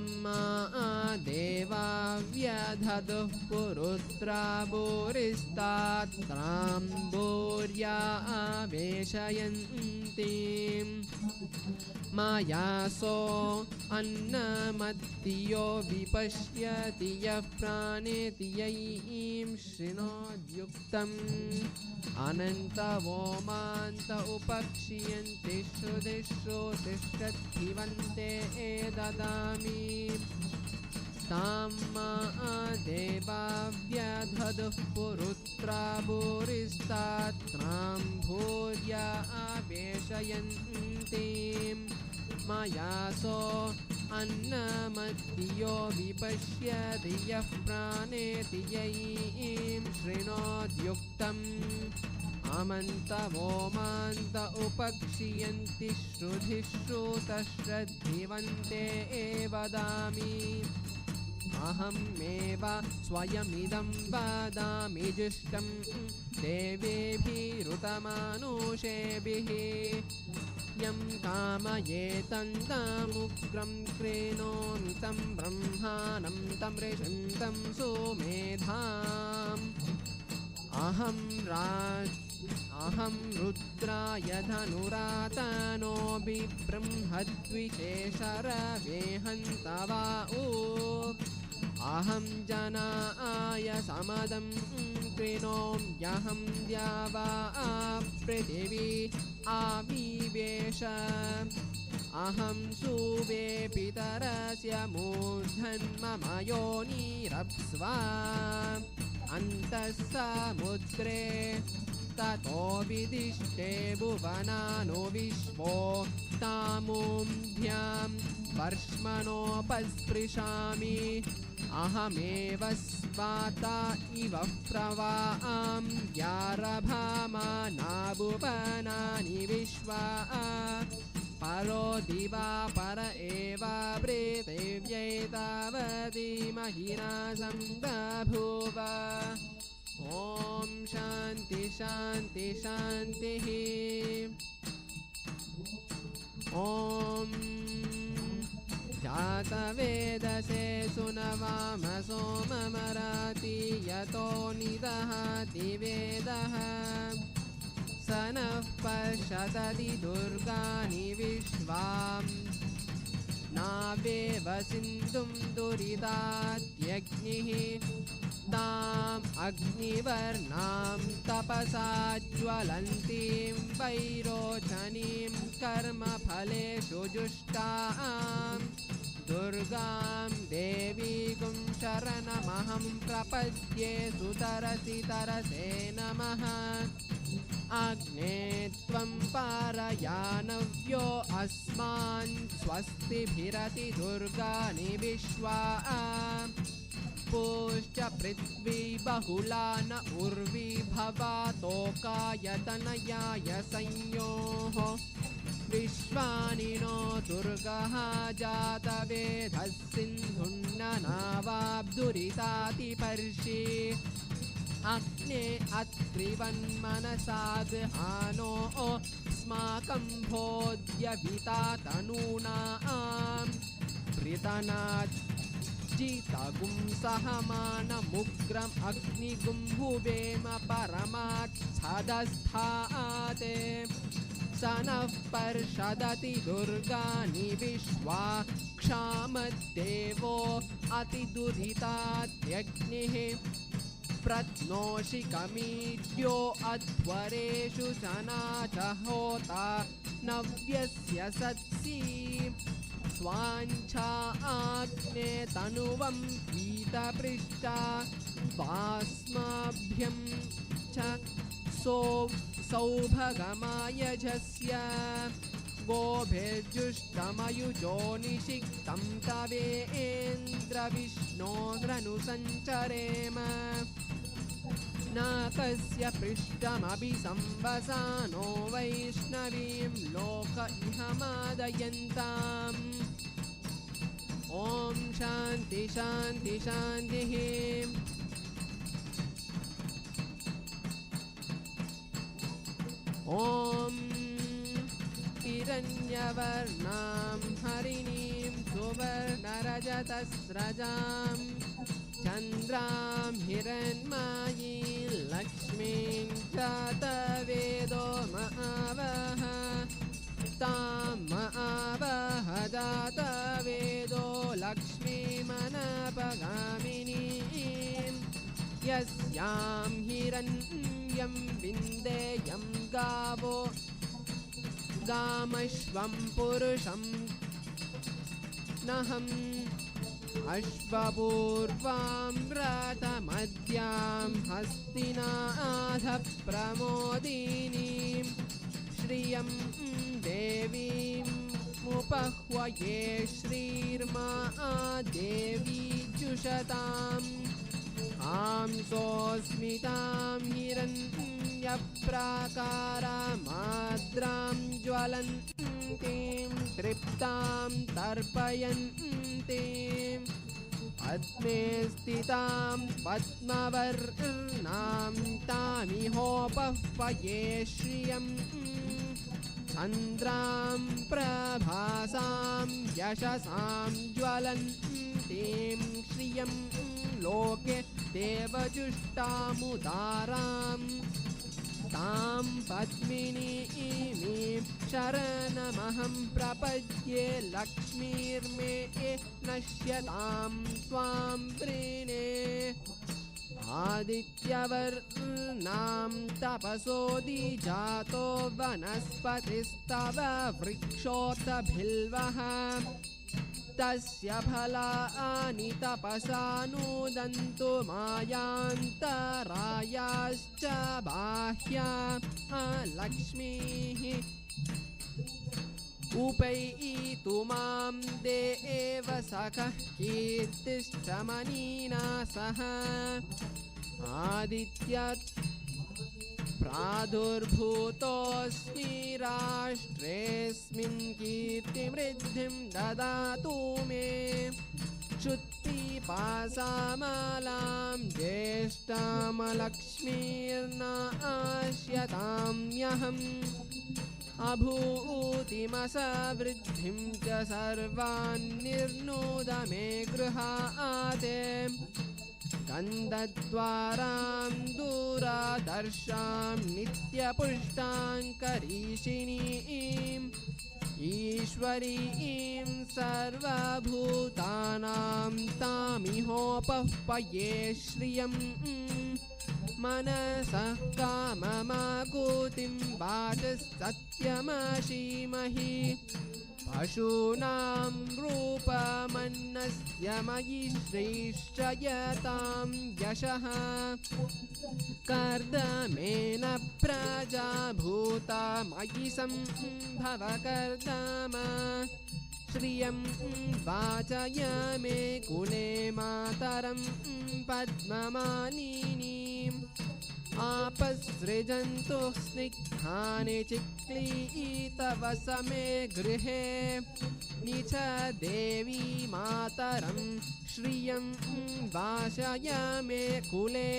देवा व्यधदुः पुरुत्रा भूरिस्तात्रां भूर्या वेशयन्तीम् मायासो अन्नमत्तियो विपश्यति यः प्राणेति यैं शृणोद्युक्तम् अनन्तवोमान्त उपक्षीयन्ति श्रुतिषु तिष्ठद्धिवन्ते ददामि तां देवा व्यधदुः पुरुत्रा भूरिस्तात्रां भूर्या वेशयन्तीम् मायासो अन्नमत्तियो विपश्यति यः प्राणेति यैं शृणोद्युक्तम् अमन्तवोमान्त उपक्षीयन्ति श्रुतिश्रुतश्रद्धिवन्ते वदामि अहमेव स्वयमिदं वदामि जुष्टं देवेभिरुतमानुषेभिः यं कामयेतन्तमुग्रं क्रीणोमि तं ब्रह्माणं तं ऋषिं तं सुमेधाम् अहं रुद्राय धनुरातनो बिब्रह्मद्विशेषरवेहन्तवा अहं जनाय समदं कृणोम्यहं द्यावा पृथिवी आविवेश अहं सुवे पितरस्य मूर्धन्मम योनिरप्स्वा अन्तः समुद्रे ततो विदिष्टे भुवनानो विश्वो तामुं वर्ष्मणोपस्पृशामि अहमेव स्वाता इव प्रवां यारभामाना भुवनानि विश्वा परो दिवा पर एव पृथिव्यै तावती महिना सम्बभूव ॐ शान्ति शान्ति शान्तिः ॐ जातवेदसे सुनवाम सोममराति यतो निदहति वेदः स नः पश्यति दुर्गाणि विश्वां नावेव सिन्धुं दुरितात्यग्निः ताम् अग्निवर्णां तपसा ज्वलन्तीं वैरोचनीं कर्मफलेषु जुष्टां दुर्गां देवीं शरणमहं प्रपद्ये सुतरसि तरसे नमः अग्ने त्वं पारयानव्यो अस्मान् स्वस्तिभिरति दुर्गाणि विश्वा पुश्च पृथ्वी बहुला न उर्वी भवातोकायतनयाय संयोः विश्वानि नो दुर्गः जातवेदः सिन्धुन्ननावाब्दुरितातिपर्षि अग्ने अत्रिवन्मनसाद्हानो अस्माकं भोज्यविता तनूनां पृतनात् जितगुं सहमानमुग्रम् अग्निगुं भुवेम परमाच्छदस्थात् स नः पर्षदति दुर्गाणि विश्वा क्षामद्देवो अतिदुरितात्यग्निः प्रत्नोषि कमीड्यो अध्वरेषु सना च होता नव्यस्य सत्सि स्वाञ्छा आग्ने तनुवं पीतपृष्ठा वास्माभ्यं च सौभगमायजस्य गोभिर्जुष्टमयुजो निषिक्तं तवेन्द्रविष्णोरनुसञ्चरेम नाकस्य पृष्ठमभि संवसानो वैष्णवीं लोक इहमादयन्ताम् ॐ शान्ति शान्ति शान्तिः ॐ हिरण्यवर्णां हरिणीं सुवर्णरजतस्रजां चन्द्रां हिरण्मयीं लक्ष्मीं जातवेदो महावः तां महावः जातवेदो लक्ष्मीमनपगामिनीं यस्यां हिरण्यं विन्देयं गावो गामश्वं पुरुषं नहम् अश्वपूर्वां व्रतमद्यां हस्तिनाथ प्रमोदिनीं श्रियं देवीमुपह्वये श्रीर्मा देवी जुषताम् आंसोऽस्मितां हिरण्यप्राकारमाद्रां ज्वलन्तीं तृप्तां तर्पयन्तीं पद्मे स्थितां पद्मवर्णां तामिहोपह्वये श्रियं चन्द्रां प्रभासां यशसां ज्वलन्तीं श्रियं लोके देवजुष्टामुदारां तां पद्मिनीं शरणमहं प्रपद्ये लक्ष्मीर्मे नश्यतां त्वां वृणे आदित्यवर्णां तपसोऽधिजातो वनस्पतिस्तव वृक्षोऽतभिल्वः तस्य फलानि तपसा नोदन्तु मायान्तरायाश्च बाह्या लक्ष्मीः उपैतु मां देव सखः कीर्तिश्च मनीना सह आदित्य प्रादुर्भूतोऽस्मि राष्ट्रेऽस्मिन् कीर्तिमृद्धिं ददातु मे क्षुत्पिपासामलां ज्येष्ठामलक्ष्मीर्नाश्यताम्यहम् अभूतिमसवृद्धिं च सर्वान्निर्नोद मे गृहाते गन्धद्वारां दूरादर्शां नित्यपुष्टाङ्करीषिणीं ईश्वरीं सर्वभूतानां तामिहोपह्वये श्रियं मनसः काममाकुतिं वाचस्सत्यमशीमहि पशूनां रूपमन्नस्य मयि श्रेष्ठयतां यशः कर्दमेन प्रजाभूता मयि सम्भव कर्दम श्रियं वाचय मे कुले मातरं पद्ममालिनीम् आपसृजन्तु स्निग्धानि चिक्लीतवस मे गृहे निच देवी मातरं श्रियं वाचय मे कुले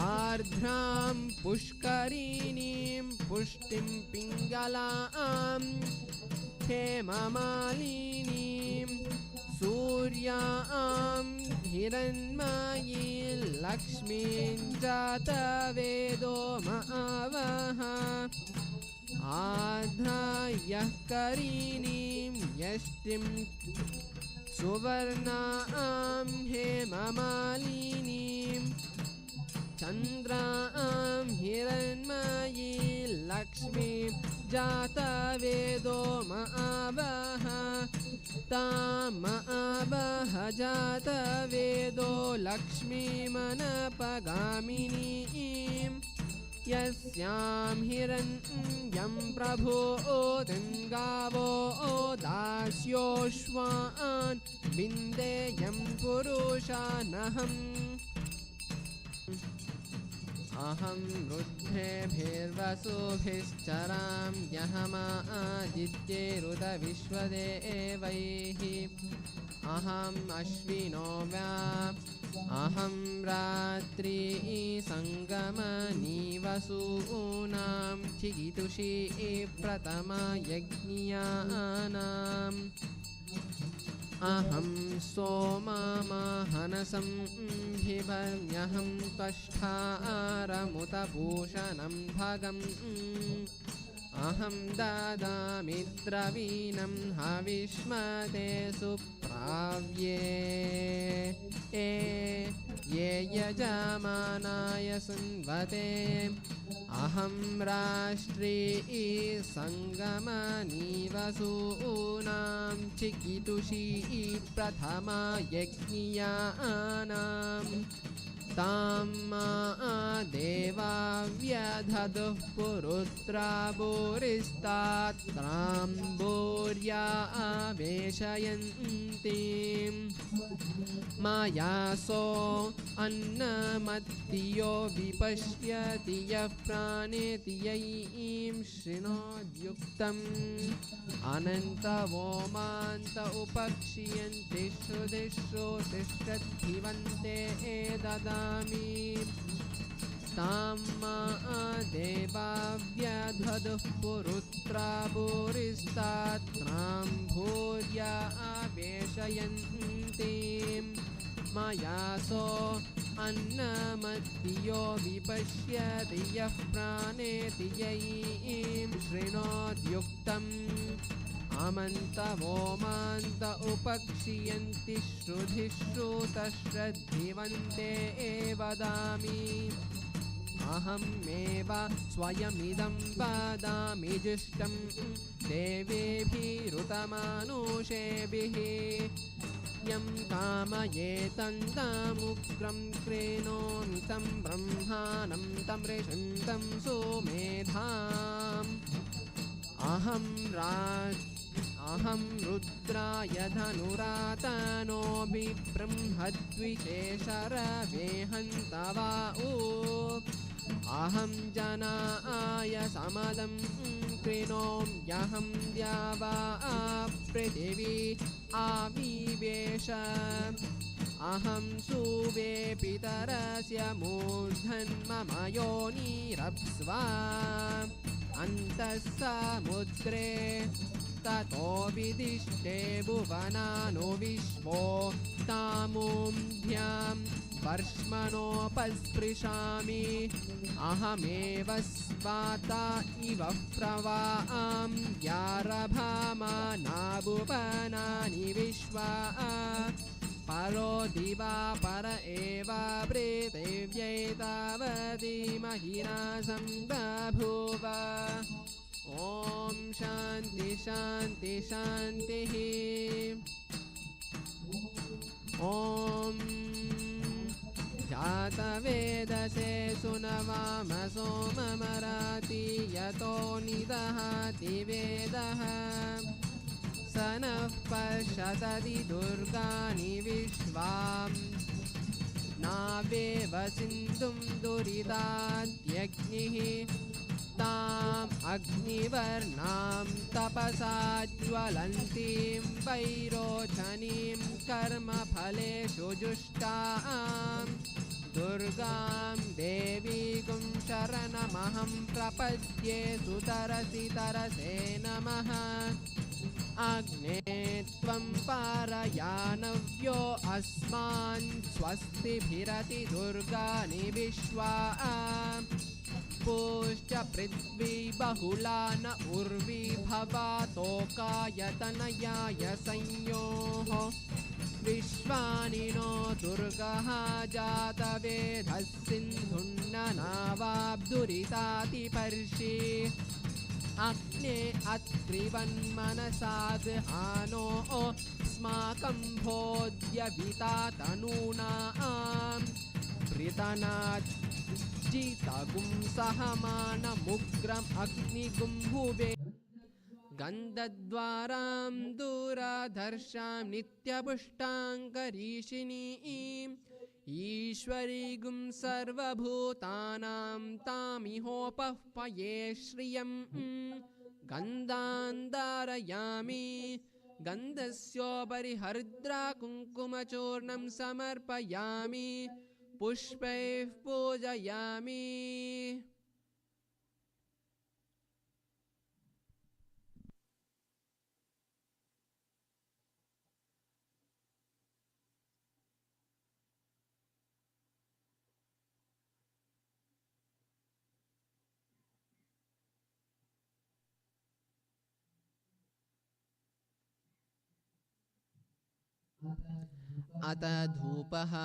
आर्द्रां पुष्करिणीं पुष्टिं पिङ्गलां हेममालिनीं सूर्यां हिरण्मयीं लक्ष्मीं जातवेदो महावः आध्रायः करीणीं यष्टिं सुवर्णां हेममालिनीं चन्द्रां हिरण्मयी लक्ष्मीं जातवेदो महाबः तामहबः जातवेदो लक्ष्मीमनपगामिनीं यस्यां हिरण्यं प्रभोतिं गावो दास्योश्वान् विन्देयं पुरुषानहम् अहं रुद्रेभिर्वसुभिश्चरां यहमादित्यैरुत विश्वदेवैः अहम् अश्विनो अहं रात्रि सङ्गमनि वसूनां चिकितुषी प्रथमा यज्ञियानाम् अहं सोममहनसं बिभर्म्यहं त्वष्टारमुतभूषणं भगम् अहं ददामि द्रवीणं हविष्मते सुप्राव्ये ये यजमानाय सुन्वते अहं राष्ट्री सङ्गमनि वसूनां चिकितुषी प्रथमा यज्ञियानाम् तां देवा व्यधदुः पुरुत्रा भूरिस्तात्रां भूर्या वेशयन्तीं मायासो अन्नमत्तियो विपश्यति यः प्राणेति यैं शृणोद्युक्तम् अनन्तवोमान्त उपक्षीयन्ति श्रुतिषु तिष्ठद्धिवन्ते ददामि तां देवा व्यधदुः पुरुत्रा भूरिस्तात्रां भूर्या वेशयन्तीं मायासो अन्नमत्तियो विपश्यति यः प्राणेति यैं शृणोद्युक्तम् अमन्तवोमान्त उपक्षीयन्ति श्रुतिश्रुतश्रद्धिवन्ते वदामि अहमेव स्वयमिदं वदामि जुष्टं देवेभिरुतमानुषेभिः यं कामयेतन्तमुग्रं क्रीणोमि तं ब्रह्माणं तं ऋषिं तं सुमेधाम् अहं रुद्राय धनुरातनो बिब्रह्मद्विशेषरवेहन्तवा अहं जनाय समदं कृणोम्यहं द्यावा पृथिवी आविवेश अहं सुवे पितरस्य मूर्धन्मम योनिरप्स्वा अन्तः समुद्रे ततो विदिष्टे भुवनानो विश्वो तामुं वर्ष्मणोपस्पृशामि अहमेव स्वाता इव प्रवां यारभामाना भुवनानि विश्वा परो दिवा पर एव पृथिव्यै तावती महिना सम्बभूव ॐ शान्ति शान्ति शान्तिः ॐ जातवेदसे सुनवाम सोममराति यतो निदहति वेदः स नः पश्यति दुर्गाणि विश्वां नावेव सिन्धुं दुरिताद्यग्निः ताम् अग्निवर्णां तपसा ज्वलन्तीं वैरोचनीं कर्मफलेषु जुष्टां दुर्गां देवीं शरणमहं प्रपद्ये सुतरसि तरसे नमः अग्ने त्वं पारयानव्यो अस्मान् स्वस्तिभिरति दुर्गाणि विश्वा पुश्च पृथ्वी बहुला न उर्वी भवातोकायतनयाय संयोः विश्व विश्वानिनो दुर्गः जातवेदः सिन्धुन्ननावाब्दुरितातिपर्षि अग्ने अत्रिवन्मनसाद् हानो अस्माकं भोज्यविता तनूनां प्रीतनात् जितगुं सहमानमुग्रम् अग्निगुम्भुवे गन्धद्वारां दूराधर्षां नित्यपुष्टाङ्करीषिणीं ईश्वरीगुं सर्वभूतानां तामिहोपः पये श्रियं गन्धान्धारयामि गन्धस्योपरि हरिद्रा कुङ्कुमचूर्णं समर्पयामि पुष्पैः पूजयामि अत धूपः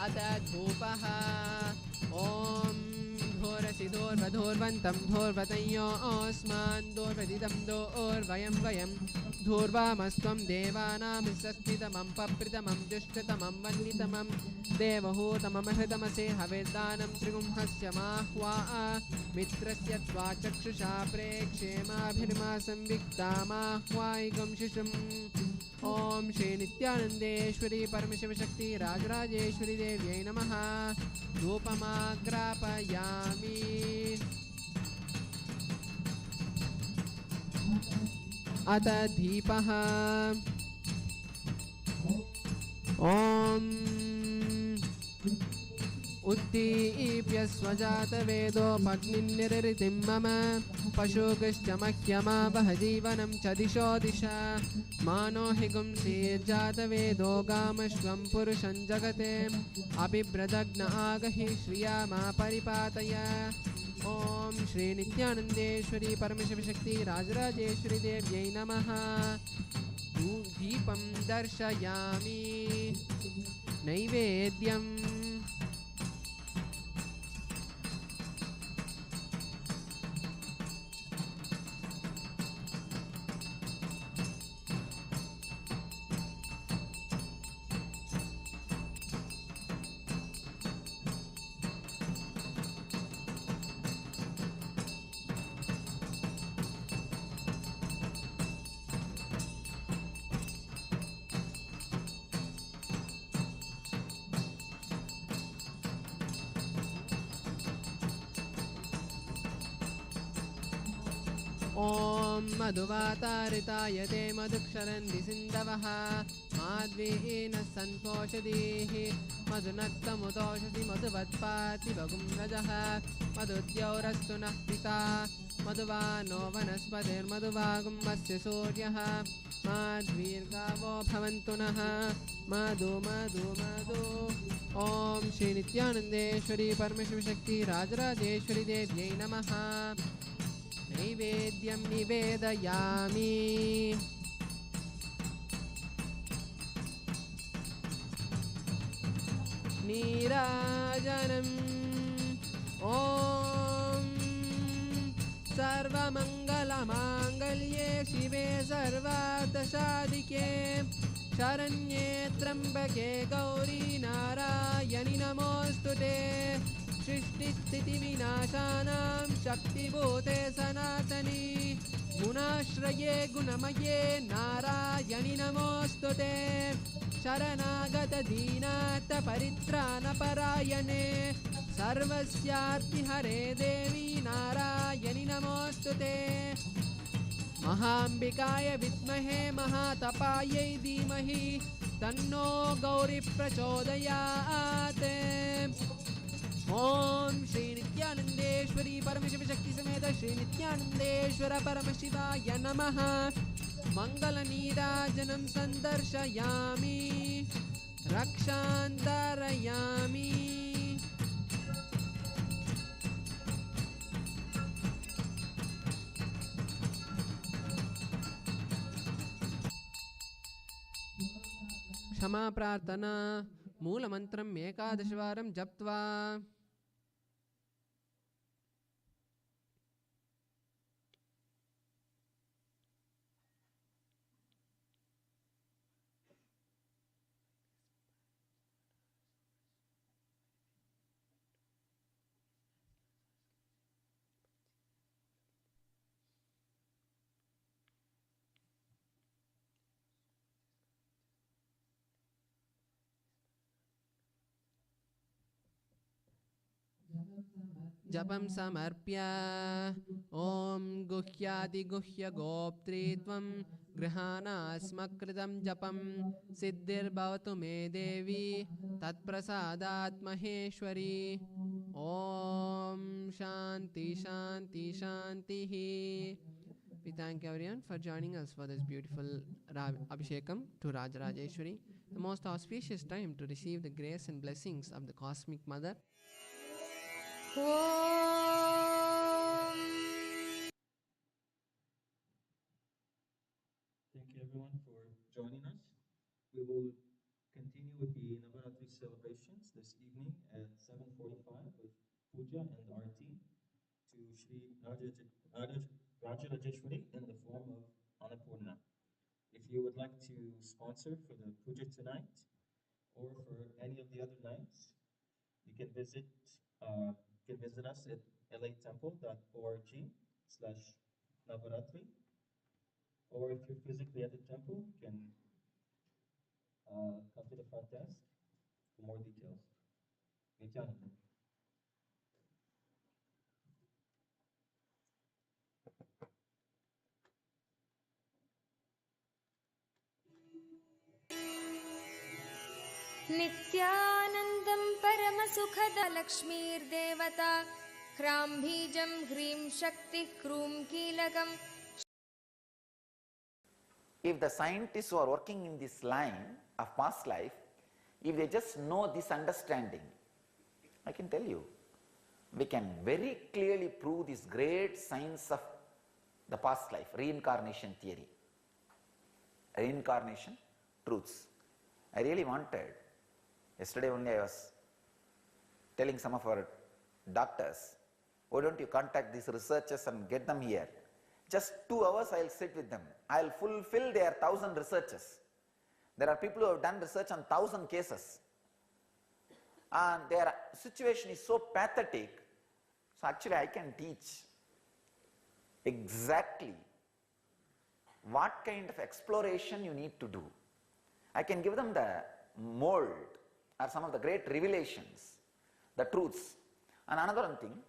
अत धूपः ॐ धोरसि धोर्वधोर्वन्तं धोर्वतयो अस्मान् धोर्वदिदं दोर्वयं वयं धूर्वामस्त्वं देवानां सस्मितमं पप्रितमं दुष्टतमं वन्दितमं देवहूतममहृतमसे हविर्दानं त्रिगुंहस्य माह्वा मित्रस्य त्वा चक्षुषा प्रेक्षेमाभिर्मा संविक्तामाह्वायिकं शिशुम् ओम श्री नित्यानंदेश्वरी परमशिवशक्ति राजराजेश्वरी देव्यै नमः धूपमाग्रापयामि अत दीपः ओम उत्तीप्य स्वजातवेदोपग्निर्निरृतिं मम पशुगश्च मह्यमा वह जीवनं च दिशो दिशा मानो हि गुंसीर्जातवेदो गामश्वं पुरुषं जगते अभिब्रदग्न आगहि श्रिया मा परिपातय ओम श्री नित्यानंदेश्वरी परमशिवशक्ति राजराजेश्वरी देव्यै नमः दीपं दर्शयामि नैवेद्यम् ओम मधुवातारिताय ते मधुक्षरन्ति सिन्धवः माध्वीन सन्तोषधीः मधुनक्तमुतोषधि मधुवत्पाति भगुं रजः मधुद्यौरस्तु नः पिता मधुवानो वनस्पतिर्मधुवागुं वस्य सूर्यः माध्वीर्गावो भवन्तु नः मधु मधु मधु ओम श्री नित्यानंदेश्वरी परमशिवशक्ति राजराजेश्वरी देव्यै नमः नैवेद्यं निवेदयामि नीराजनम् ॐ सर्वमङ्गलमाङ्गल्ये शिवे सर्वार्थसाधिके शरण्ये त्र्यम्बके गौरी नारायणि नमोऽस्तुते सृष्टिस्थितिविनाशानां शक्तिभूते सनातनी गुणाश्रये गुणमये नारायणि नमोऽस्तुते शरणागतदीनार्तपरित्राणपरायणे सर्वस्यार्तिहरे देवी नारायणि नमोऽस्तुते महाम्बिकाय विद्महे महातपायै धीमहि तन्नो गौरी प्रचोदयात् ॐ श्री नित्यानन्देश्वरी परमशिवशक्ति समेत श्री नित्यानन्देश्वर परमशिवाय नमः मङ्गलनीराजनं सन्दर्शयामि रक्षान्तरयामि क्षमा प्रार्थना मूलमन्त्रम् एकादशवारं जप्त्वा जपं समर्प्य ॐ गुह्यादिगुह्यगोप्त्रीत्वं गृहाणास्मकृतं जपं सिद्धिर्भवतु मे देवी तत्प्रसादात् महेश्वरी ॐ शान्ति शान्ति शान्तिः. We thank everyone for joining us for this beautiful Abhishekam to Rajarajeshwari, the most auspicious time to receive the grace and blessings of the Cosmic Mother. Thank you everyone for joining us. We will continue with the Navaratri celebrations this evening at 7:45 with Puja and Arti to Shri Rajarajeshwari in the form of Annapurna. If you would like to sponsor for the Puja tonight or for any of the other nights, you can visit us at latemple.org/Navaratri. Or if you're physically at the temple, you can come to the front desk for more details. Nityananda. नित्यानन्दं परमसुखदलक्ष्मीर्देवता ह्रां बीजं ह्रीं शक्तिः क्रूं कीलकम्. If the scientists who are working in this line of past life, if they just know this understanding, I can tell you, we can very clearly prove this great science of the past life, reincarnation theory, reincarnation truths. I really wanted, yesterday only I was telling some of our doctors, why don't you contact these researchers and get them here? Just 2 hours I will sit with them. I will fulfill their 1,000 researches. There are people who have done research on 1,000 cases. And their situation is so pathetic. So actually I can teach exactly what kind of exploration you need to do. I can give them the mold or some of the great revelations, the truths. And another one thing,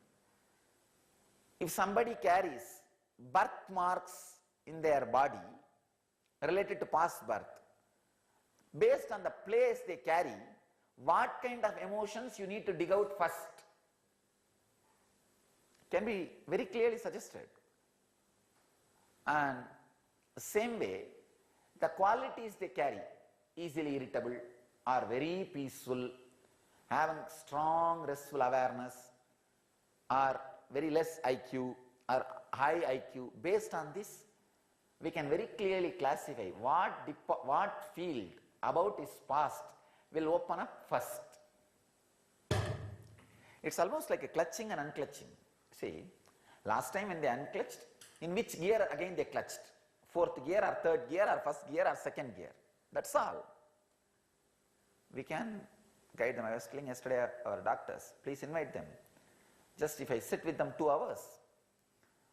if somebody carries birthmarks in their body related to past birth, based on the place they carry, what kind of emotions you need to dig out first can be very clearly suggested. And the same way, the qualities they carry, easily irritable or very peaceful, having strong restful awareness, or very less IQ or high IQ, based on this, we can very clearly classify what field about his past will open up first. It's almost like a clutching and unclutching. See, last time when they unclutched, in which gear again they clutched? Fourth gear or third gear or first gear or second gear. That's all. We can guide them. I was telling yesterday our doctors, please invite them. Just if I sit with them 2 hours,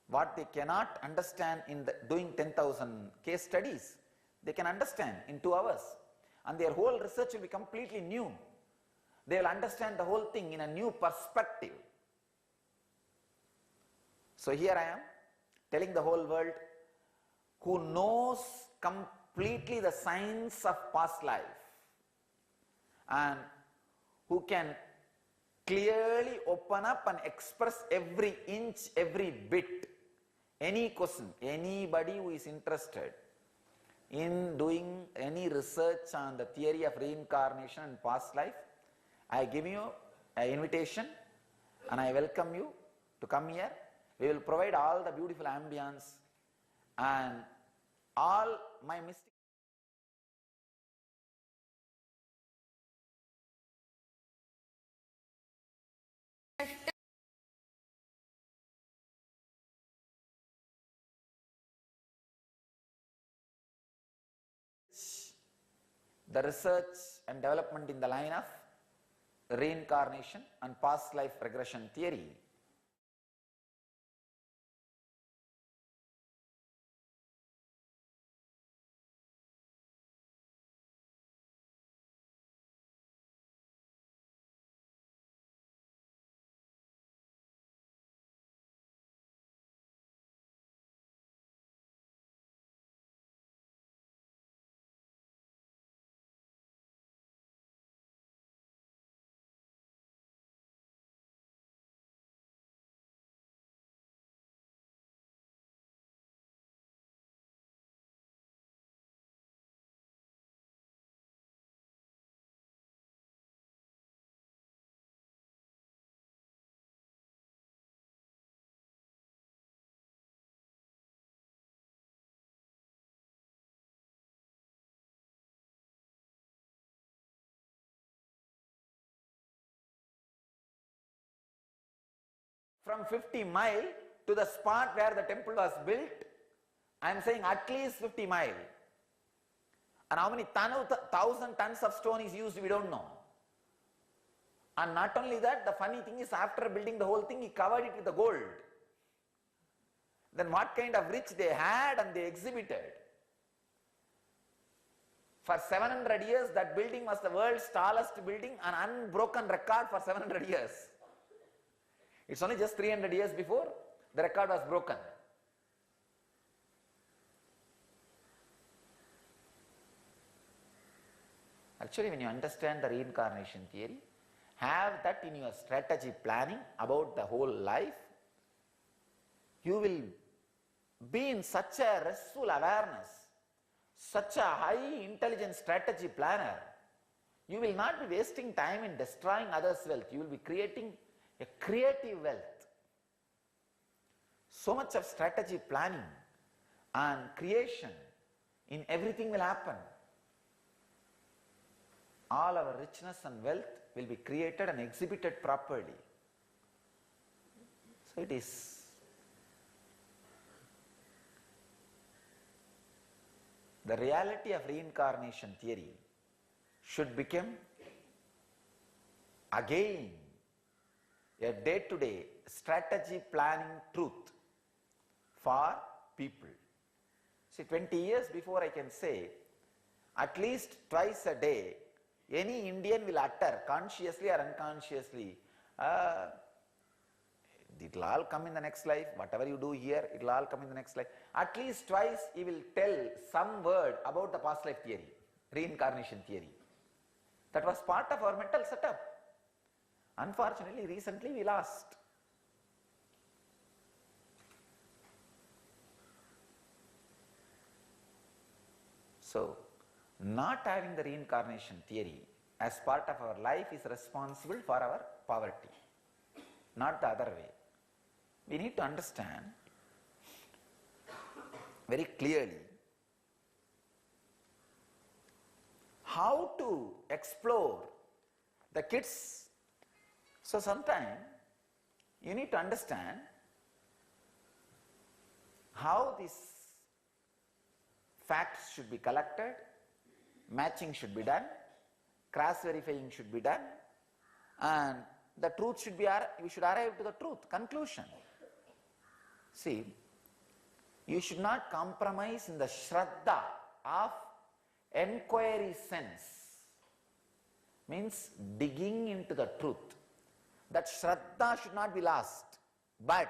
what they cannot understand in doing 10,000 case studies, they can understand in 2 hours. And their whole research will be completely new. They will understand the whole thing in a new perspective. So here I am telling the whole world who knows completely the science of past life and who can clearly open up and express every inch, every bit. Any question, anybody who is interested in doing any research on the theory of reincarnation and past life, I give you an invitation and I welcome you to come here. We will provide all the beautiful ambience and all my mistakes. The research and development in the line of reincarnation and past life regression theory. From 50 mile to the spot where the temple was built, I am saying at least 50 mile. And how many 1,000 tons of stone is used, we don't know. And not only that, the funny thing is after building the whole thing, he covered it with the gold. Then what kind of rich they had and they exhibited. For 700 years, that building was the world's tallest building, an unbroken record for 700 years. It's only just 300 years before the record was broken. Actually, when you understand the reincarnation theory, have that in your strategy planning about the whole life, you will be in such a restful awareness, such a high intelligent strategy planner. You will not be wasting time in destroying others' wealth. You will be creating a creative wealth. So much of strategy planning and creation in everything will happen. All our richness and wealth will be created and exhibited properly. So it is the reality of reincarnation theory should become again a day-to-day strategy planning truth for people. See, 20 years before I can say, at least twice a day, any Indian will utter, consciously or unconsciously, it will all come in the next life, whatever you do here, it will all come in the next life. At least twice he will tell some word about the past life theory, reincarnation theory. That was part of our mental setup. Unfortunately, recently we lost. So, not having the reincarnation theory as part of our life is responsible for our poverty, not the other way. We need to understand very clearly how to explore the kids So sometimes you need to understand how these facts should be collected, matching should be done, cross-verifying should be done, and the truth should be, you should arrive to the truth, conclusion. See, you should not compromise in the shraddha of enquiry sense, means digging into the truth. That shraddha should not be lost, but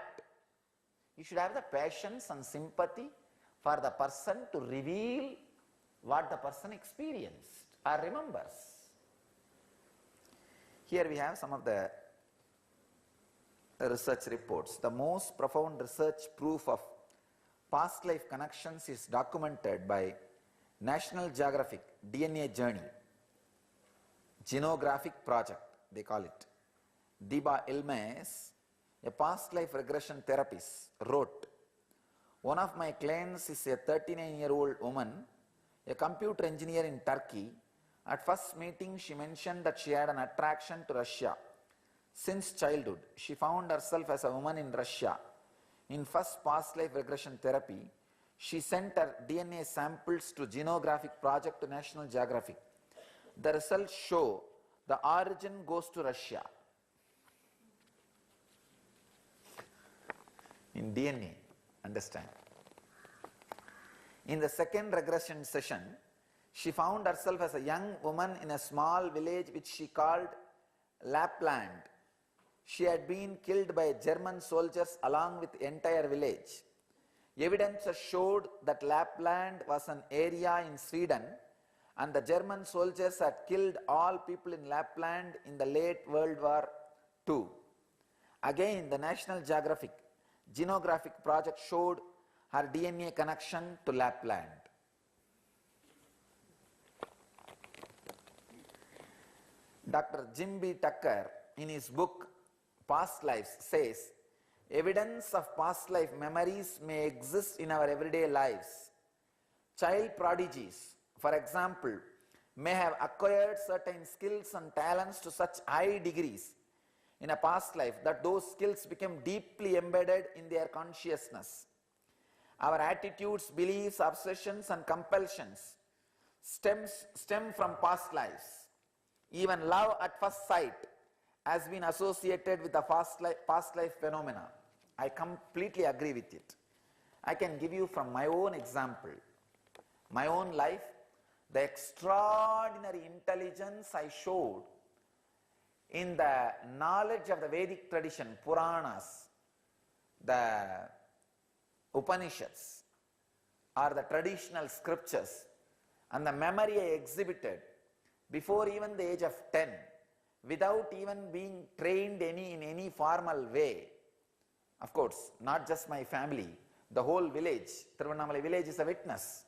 you should have the patience and sympathy for the person to reveal what the person experienced or remembers. Here we have some of the research reports. The most profound research proof of past life connections is documented by National Geographic DNA Journey, Genographic Project, they call it. Diba Ilmes, a past life regression therapist, wrote, "One of my clients is a 39-year-old woman, a computer engineer in Turkey. At first meeting, she mentioned that she had an attraction to Russia. Since childhood, she found herself as a woman in Russia. In first past life regression therapy, she sent her DNA samples to Genographic Project to National Geographic. The results show the origin goes to Russia." In DNA, understand. In the second regression session, she found herself as a young woman in a small village which she called Lapland. She had been killed by German soldiers along with the entire village. Evidence showed that Lapland was an area in Sweden, and the German soldiers had killed all people in Lapland in the late World War II. Again, the National Geographic Genographic Project showed her DNA connection to Lapland. Dr. Jim B. Tucker, in his book Past Lives, says, "Evidence of past life memories may exist in our everyday lives. Child prodigies, for example, may have acquired certain skills and talents to such high degrees in a past life that those skills became deeply embedded in their consciousness. Our attitudes, beliefs, obsessions, and compulsions stem from past lives. Even love at first sight has been associated with the past life phenomena." I completely agree with it. I can give you from my own example, my own life, the extraordinary intelligence I showed in the knowledge of the Vedic tradition, Puranas, the Upanishads, or the traditional scriptures, and the memory I exhibited before even the age of 10, without even being trained in any formal way. Of course, not just my family, the whole village, Tiruvannamalai village is a witness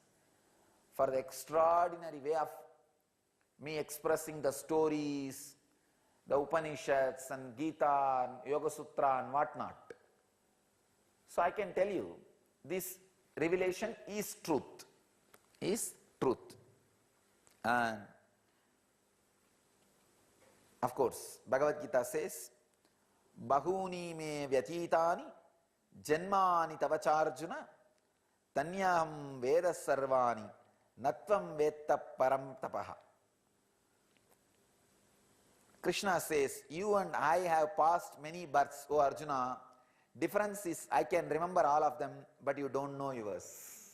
for the extraordinary way of me expressing the stories, the Upanishads and Gita and Yoga Sutra and whatnot. So I can tell you, this revelation is truth, And of course, Bhagavad Gita says, "Bahuni me vyatitani janmani tavacharjuna tanyaham veda sarvani natvam vetta param tapaha." Krishna says, "You and I have passed many births, O Arjuna. Difference is I can remember all of them, but you don't know yours."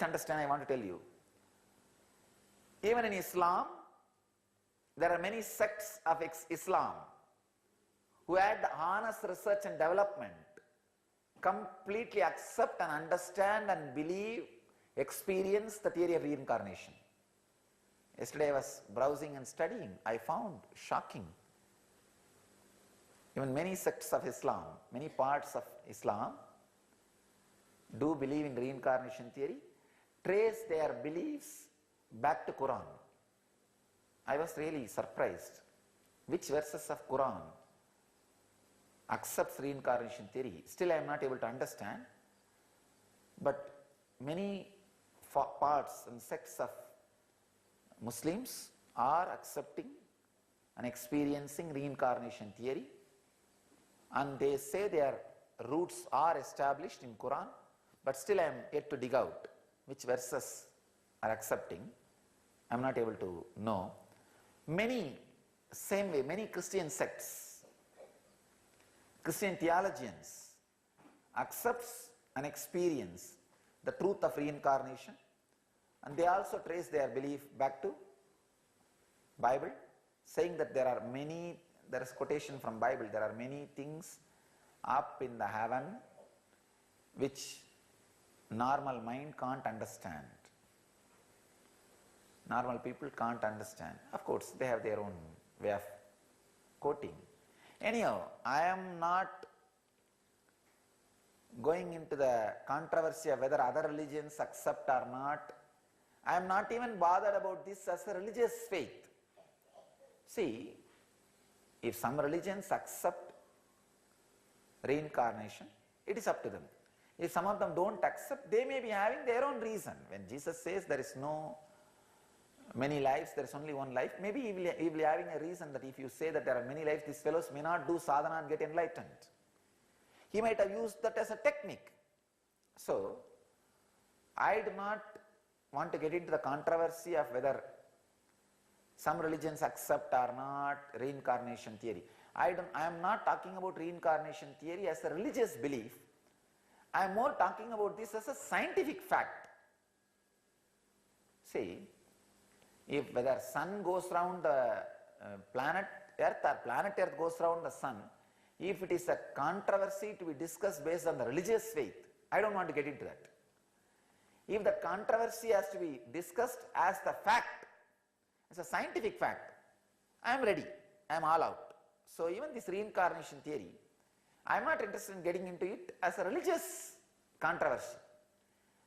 Understand, I want to tell you. Even in Islam, there are many sects of Islam who had the honest research and development, completely accept and understand and believe, experience the theory of reincarnation. Yesterday I was browsing and studying. I found shocking. Even many sects of Islam, many parts of Islam do believe in reincarnation theory, trace their beliefs back to Quran. I was really surprised. Which verses of Quran accepts reincarnation theory? Still I am not able to understand. But many parts and sects of Muslims are accepting and experiencing reincarnation theory, and they say their roots are established in Quran, but still I am yet to dig out which verses are accepting. I am not able to know. Many, same way, many Christian sects, Christian theologians accepts and experience the truth of reincarnation, and they also trace their belief back to Bible, saying that there are many, there is quotation from Bible, there are many things up in the heaven which normal mind can't understand. Normal people can't understand. Of course, they have their own way of quoting. Anyhow, I am not going into the controversy of whether other religions accept or not. I am not even bothered about this as a religious faith. See, if some religions accept reincarnation, it is up to them. If some of them don't accept, they may be having their own reason. When Jesus says there is no many lives, there is only one life, maybe he will be having a reason that if you say that there are many lives, these fellows may not do sadhana and get enlightened. He might have used that as a technique. So, I do not want to get into the controversy of whether some religions accept or not reincarnation theory. I am not talking about reincarnation theory as a religious belief. I am more talking about this as a scientific fact. See, if whether sun goes round the planet Earth or planet Earth goes round the sun, if it is a controversy to be discussed based on the religious faith, I don't want to get into that. If the controversy has to be discussed as the fact, as a scientific fact, I am ready, I am all out. So even this reincarnation theory, I am not interested in getting into it as a religious controversy.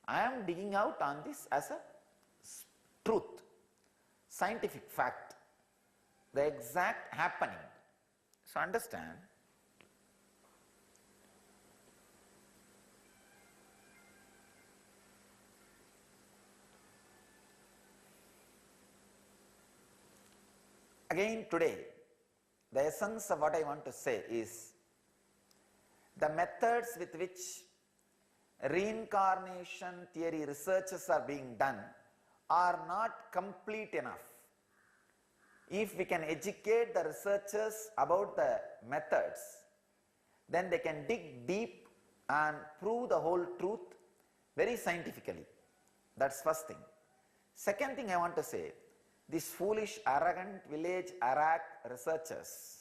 I am digging out on this as a truth, scientific fact, the exact happening. So understand, again today, the essence of what I want to say is the methods with which reincarnation theory researches are being done are not complete enough. If we can educate the researchers about the methods, then they can dig deep and prove the whole truth very scientifically. That's first thing. Second thing I want to say, these foolish, arrogant village Iraq researchers,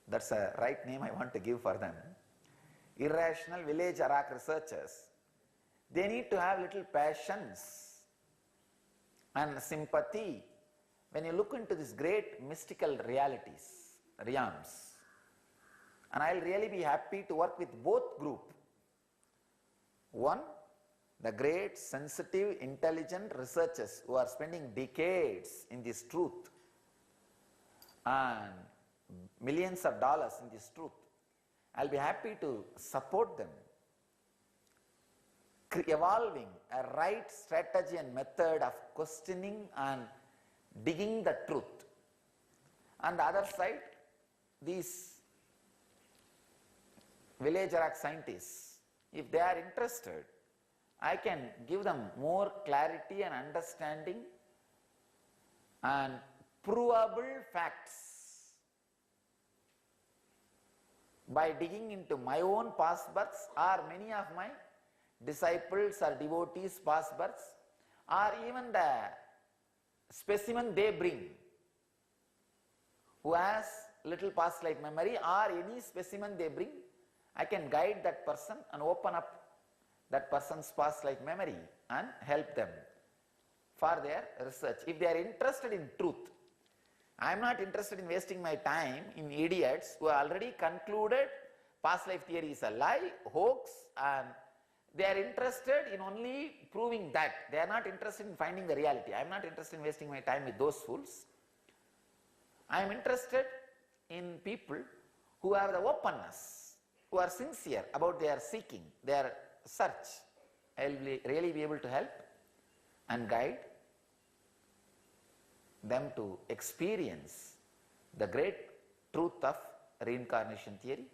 that's a right name I want to give for them, irrational village Iraq researchers, they need to have little patience and sympathy when you look into these great mystical realities, realms. And I'll really be happy to work with both group. One, the great, sensitive, intelligent researchers who are spending decades in this truth and millions of dollars in this truth. I'll be happy to support them, evolving a right strategy and method of questioning and digging the truth. On the other side, these village Iraq scientists, if they are interested, I can give them more clarity and understanding and provable facts by digging into my own past births or many of my disciples or devotees' past births, or even the specimen they bring who has little past life memory, or any specimen they bring, I can guide that person and open up that person's past life memory and help them for their research. If they are interested in truth, I am not interested in wasting my time in idiots who have already concluded past life theory is a lie, hoax, and they are interested in only proving that. They are not interested in finding the reality. I am not interested in wasting my time with those fools. I am interested in people who have the openness, who are sincere about their seeking, their search. I will really be able to help and guide them to experience the great truth of reincarnation theory?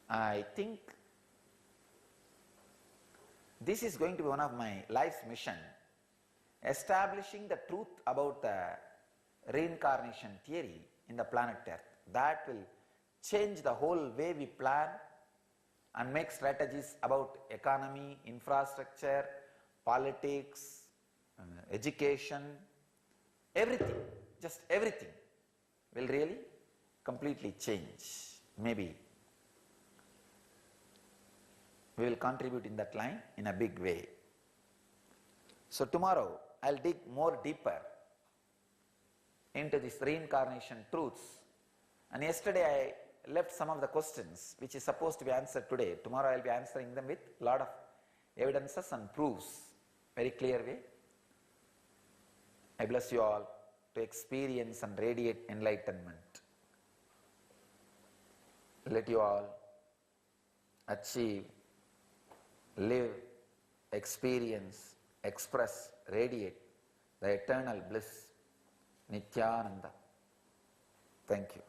I think this is going to be one of my life's mission, establishing the truth about the reincarnation theory in the planet Earth. That will change the whole way we plan and make strategies about economy, infrastructure, politics, education, everything, just everything will really completely change. Maybe we will contribute in that line in a big way. So tomorrow I'll dig more deeper into this reincarnation truths. And yesterday I left some of the questions which is supposed to be answered today. Tomorrow I'll be answering them with a lot of evidences and proofs, very clear way. I bless you all to experience and radiate enlightenment. Let you all achieve, live, experience, express, radiate the eternal bliss, Nityananda. Thank you.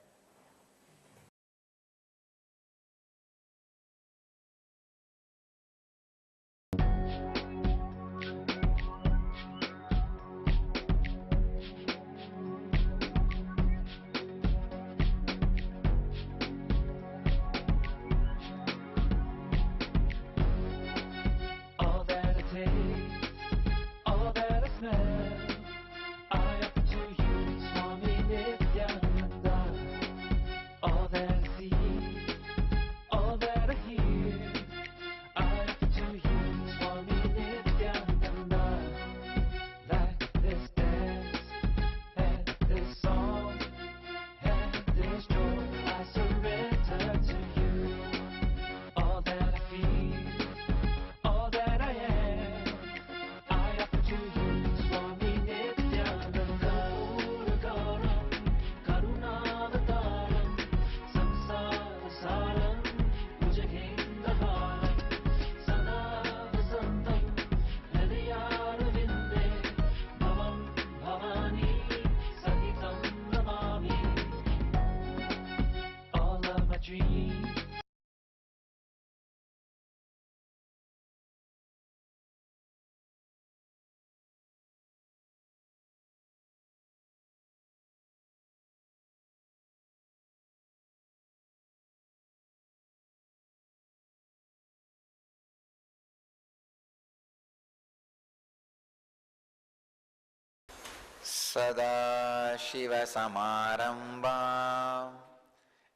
Sadashivasamarambham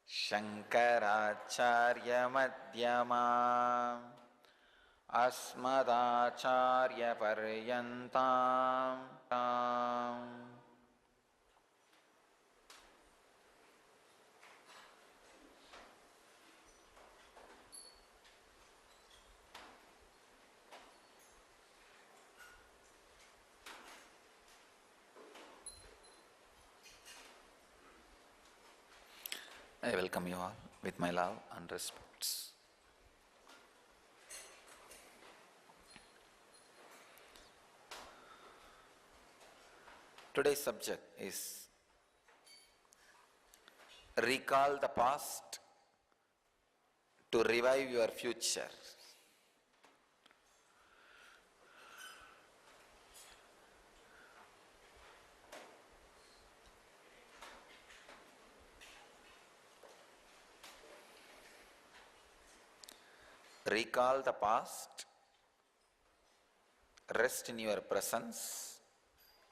Shankaracharya-madhyamam Asmadacharya-paryantam. I welcome you all with my love and respects. Today's subject is recall the past to revive your future. Recall the past, rest in your presence,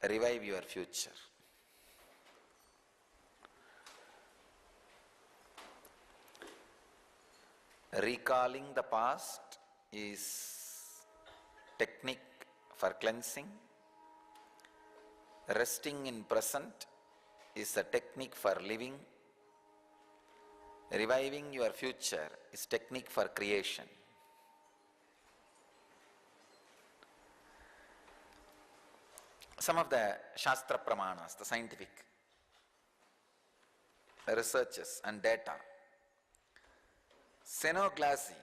revive your future. Recalling the past is technique for cleansing. Resting in present is a technique for living. Reviving your future is technique for creation. Some of the Shastra Pramanas, the scientific researches and data. Xenoglasy.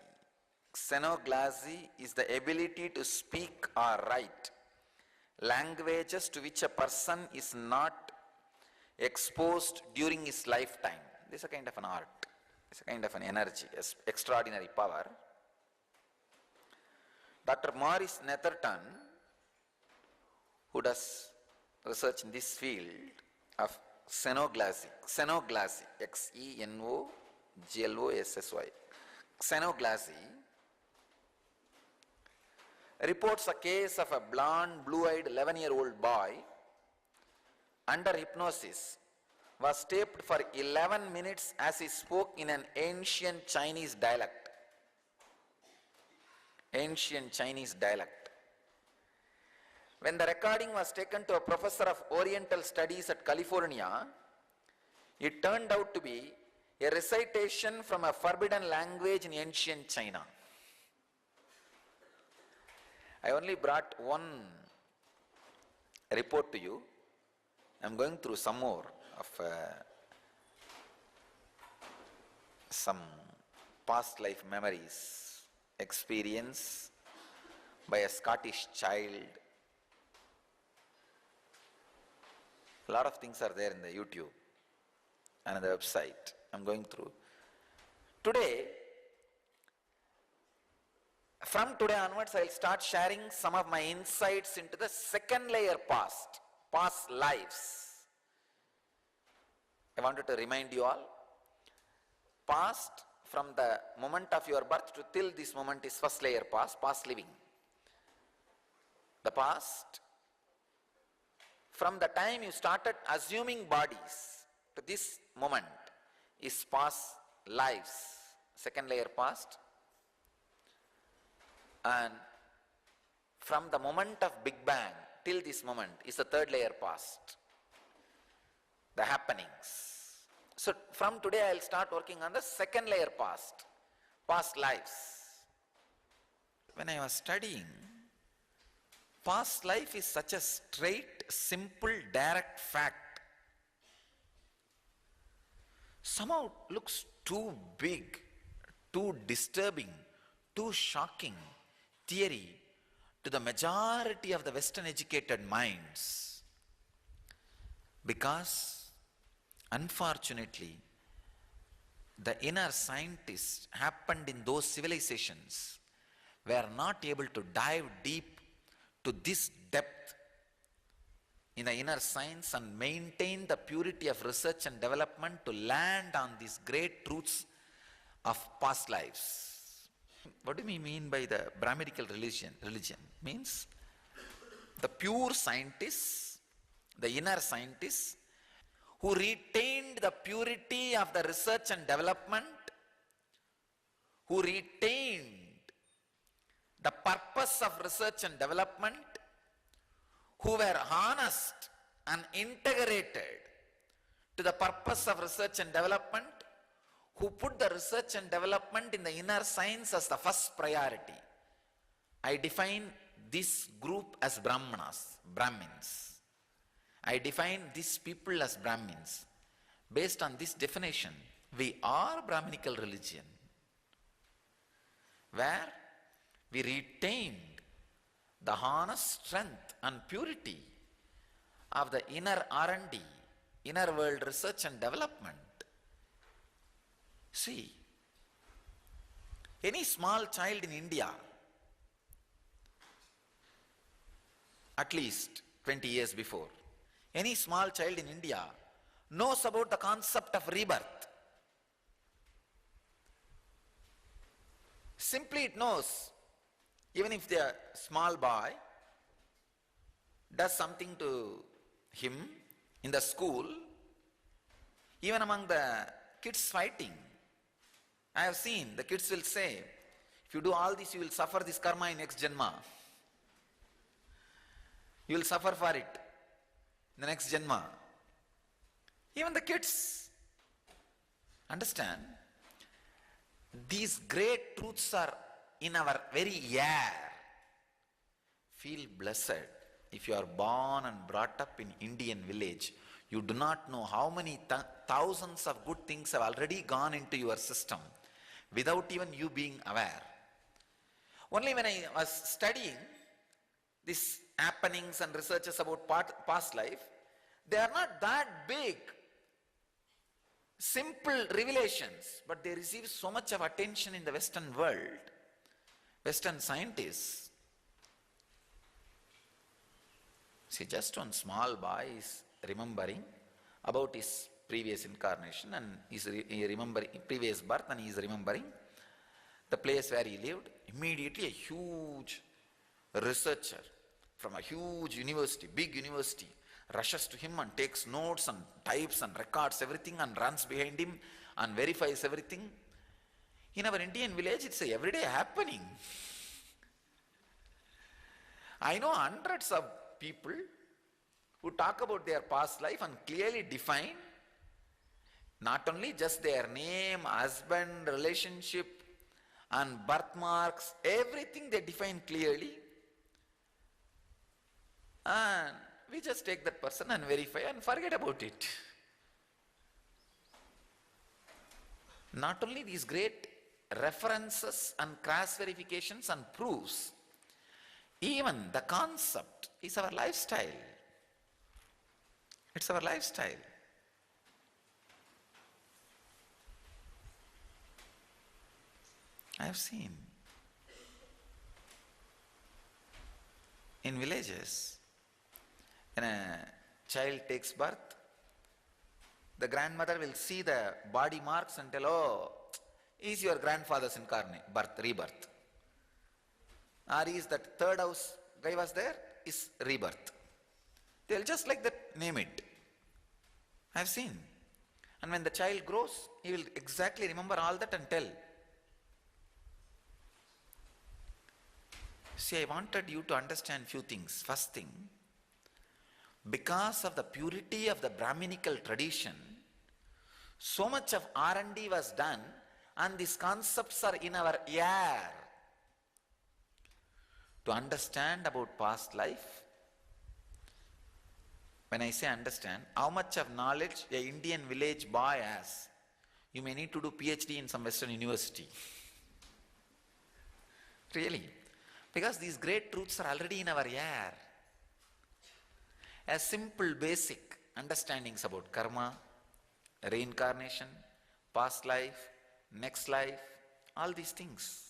Xenoglasy is the ability to speak or write languages to which a person is not exposed during his lifetime. This is a kind of an art. It's a kind of an energy, extraordinary power. Dr. Maurice Netherton, who does research in this field of xenoglossy, Xenoglossy, xenoglossy, reports a case of a blonde, blue-eyed 11-year-old boy under hypnosis was taped for 11 minutes as he spoke in an ancient Chinese dialect. Ancient Chinese dialect. When the recording was taken to a professor of Oriental Studies at California, it turned out to be a recitation from a forbidden language in ancient China. I only brought one report to you. I'm going through some more of some past life memories, experience by a Scottish child. A lot of things are there in the YouTube and on the website. I'm going through. From today onwards, I'll start sharing some of my insights into the second layer past lives. I wanted to remind you all, past from the moment of your birth to till this moment is first layer past living. The past, from the time you started assuming bodies to this moment, is past lives, second layer past. And from the moment of Big Bang till this moment is the third layer past, the happenings. So from today I'll start working on the second layer past lives. When I was studying, past life is such a straight, simple, direct fact. Somehow looks too big, too disturbing, too shocking theory to the majority of the Western educated minds, because unfortunately the inner scientists happened in those civilizations were not able to dive deep to this depth in the inner science and maintain the purity of research and development to land on these great truths of past lives. What do we mean by the Brahminical religion? Means the pure scientists, the inner scientists, who retained the purity of the research and development, who retained the purpose of research and development, who were honest and integrated to the purpose of research and development, who put the research and development in the inner science as the first priority. I define this group as Brahmins. I define these people as Brahmins. Based on this definition, we are Brahminical religion, where we retained the honest strength and purity of the inner R&D, inner world research and development. See, any small child in India, at least 20 years before, any small child in India knows about the concept of rebirth. Simply it knows, even if the small boy does something to him in the school, even among the kids fighting, I have seen the kids will say, if you do all this, you will suffer this karma in next janma. You will suffer for it in the next janma. Even the kids understand these great truths are in our very air. Feel blessed if you are born and brought up in Indian village. You do not know how many thousands of good things have already gone into your system without even you being aware. Only when I was studying this happenings and researches about past life, they are not that big, simple revelations, but they receive so much of attention in the Western world, Western scientists. See, just one small boy is remembering about his previous incarnation and is remembering previous birth, and he is remembering the place where he lived. Immediately a huge researcher from a huge university, big university, rushes to him and takes notes and types and records everything and runs behind him and verifies everything. In our Indian village, it's a everyday happening. I know hundreds of people who talk about their past life and clearly define not only just their name, husband, relationship, and birthmarks, everything they define clearly. And we just take that person and verify and forget about it. Not only these great references and cross verifications and proofs, even the concept is our lifestyle. It's our lifestyle. I have seen in villages, when a child takes birth, the grandmother will see the body marks and tell, oh, is your grandfather's rebirth. Or is that third house guy was there, is rebirth. They'll just like that name it. I've seen. And when the child grows, he will exactly remember all that and tell. See, I wanted you to understand few things. First thing, because of the purity of the Brahminical tradition, so much of R&D was done and these concepts are in our air. To understand about past life, when I say understand, how much of knowledge an Indian village boy has, you may need to do PhD in some Western university. Really. Because these great truths are already in our air. As simple basic understandings about karma, reincarnation, past life, next life, all these things.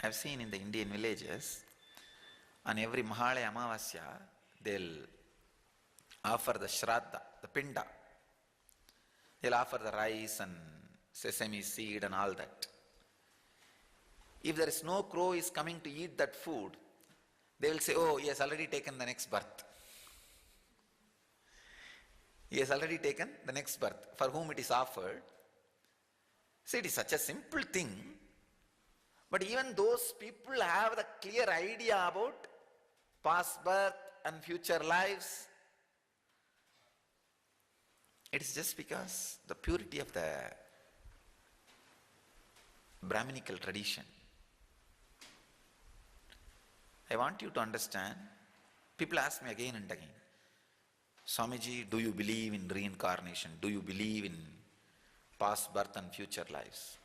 I've seen in the Indian villages, on every Mahalaya Amavasya, they'll offer the Shraddha, the Pinda. They'll offer the rice and sesame seed and all that. If there is no crow is coming to eat that food, they will say, oh, he has already taken the next birth. He has already taken the next birth, for whom it is offered. See, it is such a simple thing, but even those people have the clear idea about past birth and future lives. It is just because the purity of the Brahminical tradition. I want you to understand, people ask me again and again, Swamiji, do you believe in reincarnation? Do you believe in past birth and future lives?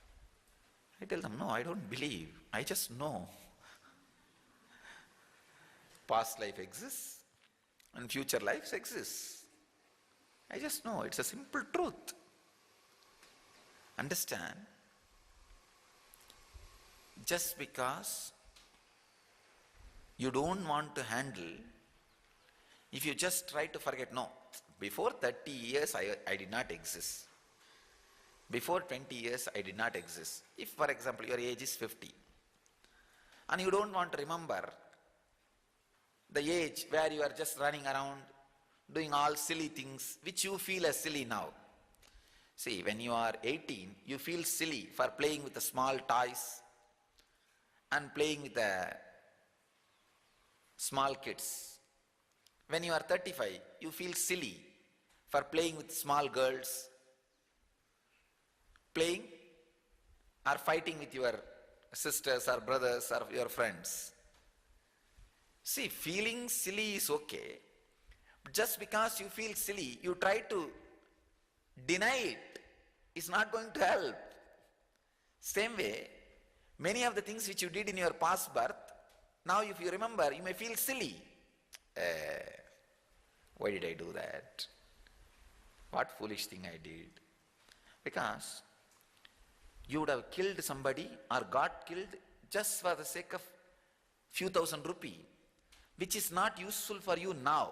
I tell them, no, I don't believe. I just know. Past life exists and future lives exist. I just know, it's a simple truth. Understand? Just because you don't want to handle, if you just try to forget, no, before 30 years I did not exist. Before 20 years I did not exist. If, for example, your age is 50 and you don't want to remember the age where you are just running around doing all silly things which you feel as silly now. See, when you are 18, you feel silly for playing with the small toys and playing with the small kids. When you are 35, you feel silly for playing with small girls, playing or fighting with your sisters or brothers or your friends. See, feeling silly is okay. Just because you feel silly, you try to deny it is not going to help. Same way, many of the things which you did in your past birth, now if you remember, you may feel silly. Why did I do that? What foolish thing I did? Because you would have killed somebody or got killed just for the sake of few thousand rupee, which is not useful for you now.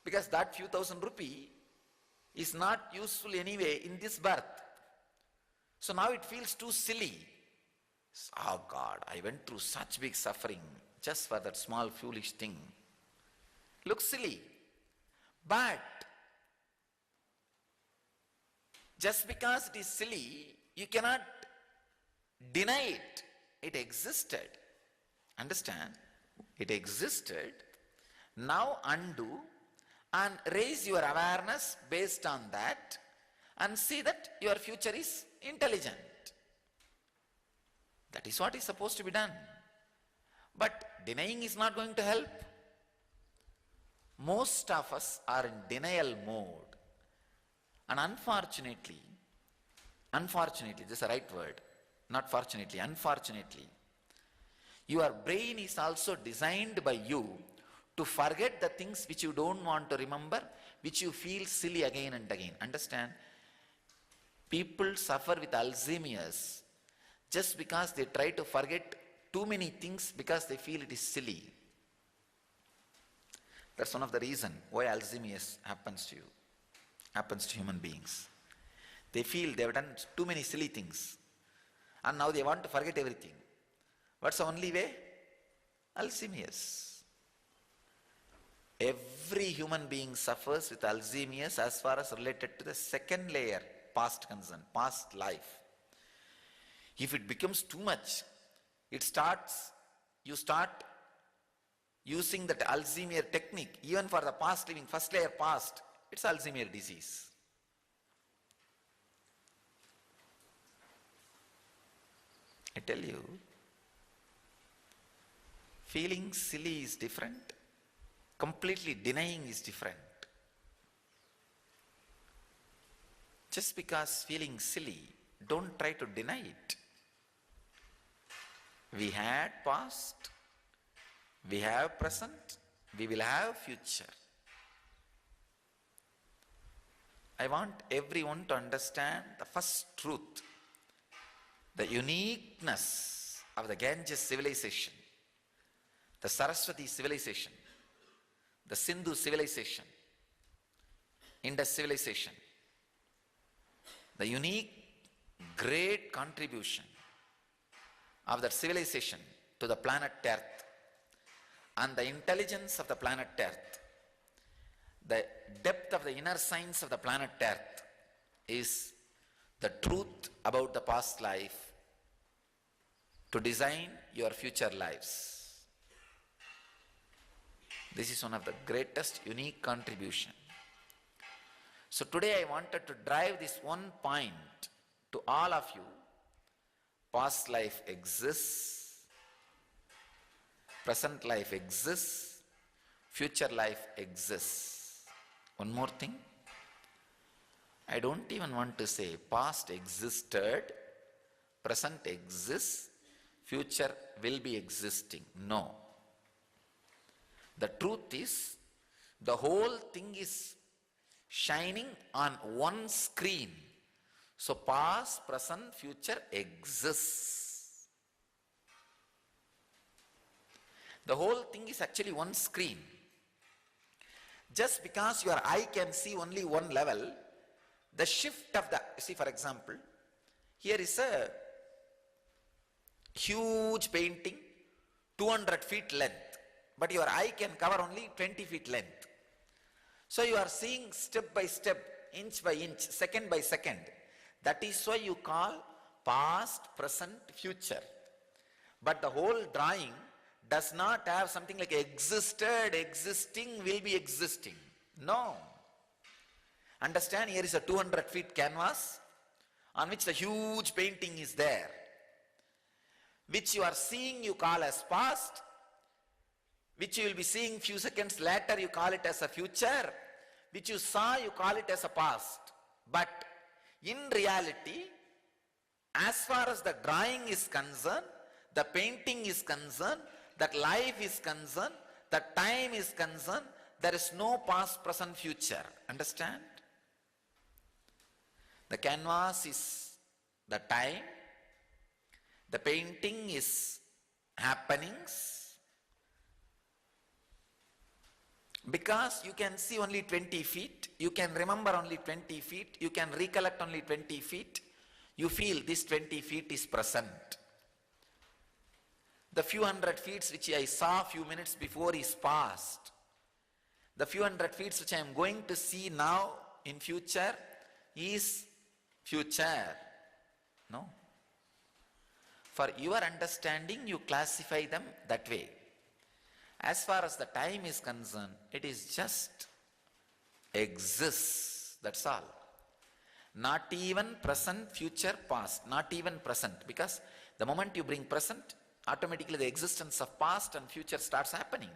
Because that few thousand rupee is not useful anyway in this birth. So now it feels too silly. Oh God, I went through such big suffering just for that small foolish thing. Looks silly. But just because it is silly, you cannot deny it. It existed. Understand? It existed. Now undo and raise your awareness based on that and see that your future is intelligent. That is what is supposed to be done. But denying is not going to help. Most of us are in denial mode. And unfortunately, this is the right word, not fortunately, unfortunately, your brain is also designed by you to forget the things which you don't want to remember, which you feel silly again and again. Understand? People suffer with Alzheimer's just because they try to forget too many things because they feel it is silly. That's one of the reasons why Alzheimer's happens to you, happens to human beings. They feel they have done too many silly things and now they want to forget everything. What's the only way? Alzheimer's. Every human being suffers with Alzheimer's as far as related to the second layer, past concern, past life. If it becomes too much, you start using that Alzheimer's technique, even for the past living, first layer past, it's Alzheimer's disease. I tell you, feeling silly is different. Completely denying is different. Just because feeling silly, don't try to deny it. We had past, we have present, we will have future. I want everyone to understand the first truth, the uniqueness of the Ganges civilization, the Saraswati civilization, the Sindhu civilization, Indus civilization, the unique great contribution of that civilization to the planet Earth and the intelligence of the planet Earth, the depth of the inner science of the planet Earth is the truth about the past life to design your future lives. This is one of the greatest unique contribution. So today I wanted to drive this one point to all of you. Past life exists, present life exists, future life exists. One more thing, I don't even want to say past existed, present exists, future will be existing. No. The truth is, the whole thing is shining on one screen. So past, present, future exists. The whole thing is actually one screen. Just because your eye can see only one level, the shift of the, see for example, here is a huge painting, 200 feet length, but your eye can cover only 20 feet length. So you are seeing step by step, inch by inch, second by second. That is why you call past, present, future. But the whole drawing does not have something like existed, existing, will be existing. No. Understand, here is a 200 feet canvas on which the huge painting is there. Which you are seeing, you call as past. Which you will be seeing few seconds later, you call it as a future. which you saw, you call it as a past. But in reality, as far as the drawing is concerned, the painting is concerned, that life is concerned, the time is concerned, there is no past, present, future. Understand? The canvas is the time, the painting is happenings, because you can see only 20 feet, you can remember only 20 feet, you can recollect only 20 feet, you feel this 20 feet is present. The few hundred feet which I saw few minutes before is past. The few hundred feet which I am going to see now in future is future. No. For your understanding, you classify them that way. As far as the time is concerned, it is just exists, that's all. Not even present, future, past, not even present, because the moment you bring present, automatically the existence of past and future starts happening.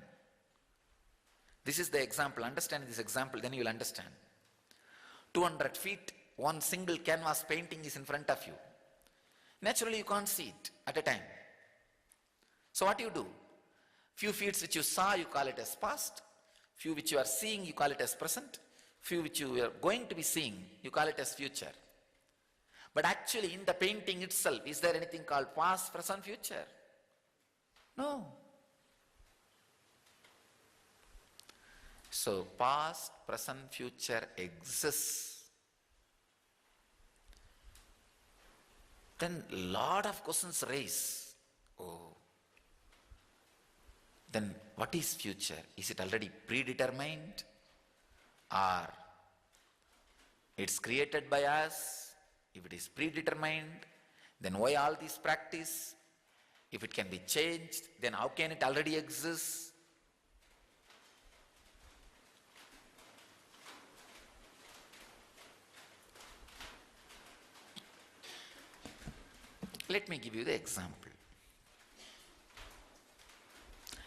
This is the example. Understand this example, then you will understand. 200 feet, one single canvas painting is in front of you. Naturally, you can't see it at a time. So what do you do? Few feet which you saw, you call it as past. Few which you are seeing, you call it as present. Few which you are going to be seeing, you call it as future. But actually, in the painting itself, is there anything called past, present, future? No. So, past, present, future exists. Then lot of questions raise. Oh. Then what is future? Is it already predetermined? Or it's created by us? If it is predetermined, then why all this practice? If it can be changed, then how can it already exist? Let me give you the example.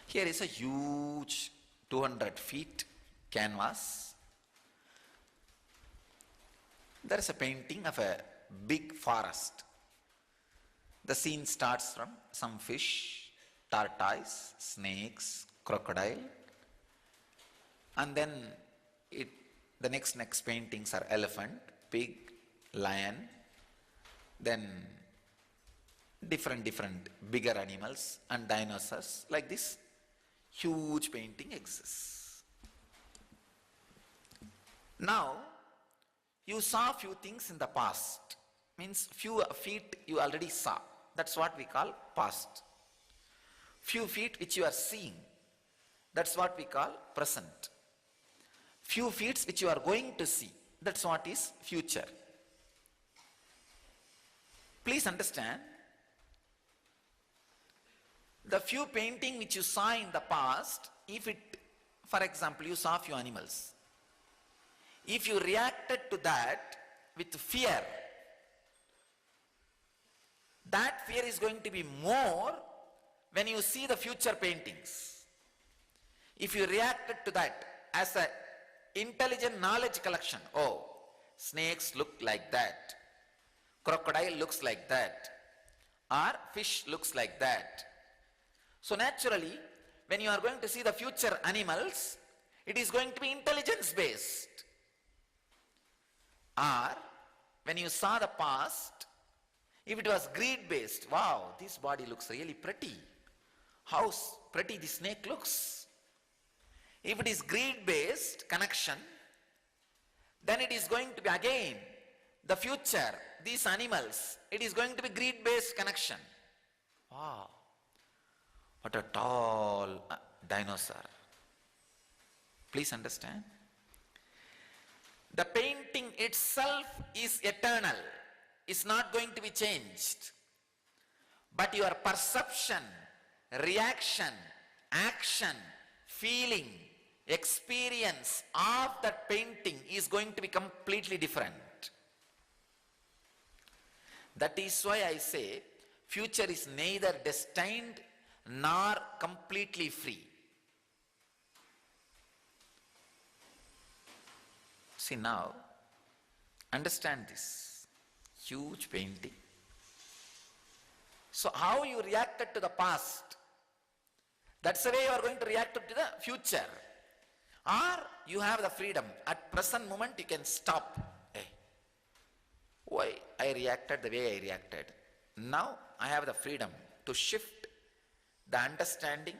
Here is a huge 200 feet canvas. There is a painting of a big forest. The scene starts from some fish, tortoise, snakes, crocodile, and then the next paintings are elephant, pig, lion, then different bigger animals and dinosaurs. Like this huge painting exists. Now you saw few things in the past, means few feet you already saw, that's what we call past. Few feet which you are seeing, that's what we call present. Few feet which you are going to see, that's what is future. Please understand, the few painting which you saw in the past, if it, for example, you saw few animals, if you reacted to that with fear, that fear is going to be more when you see the future paintings. If you reacted to that as an intelligent knowledge collection, oh, snakes look like that, crocodile looks like that, or fish looks like that. So naturally, when you are going to see the future animals, it is going to be intelligence based. Or when you saw the past, if it was greed based, wow, this body looks really pretty. How pretty the snake looks. If it is greed based connection, then it is going to be again the future, these animals, it is going to be greed based connection. Wow, what a tall dinosaur. Please understand. The painting itself is eternal, is not going to be changed. But your perception, reaction, action, feeling, experience of that painting is going to be completely different. That is why I say future is neither destined nor completely free. See now, understand this huge painting. So how you reacted to the past, that's the way you are going to react to the future. Or you have the freedom. At present moment you can stop. Hey, why I reacted the way I reacted? Now I have the freedom to shift the understanding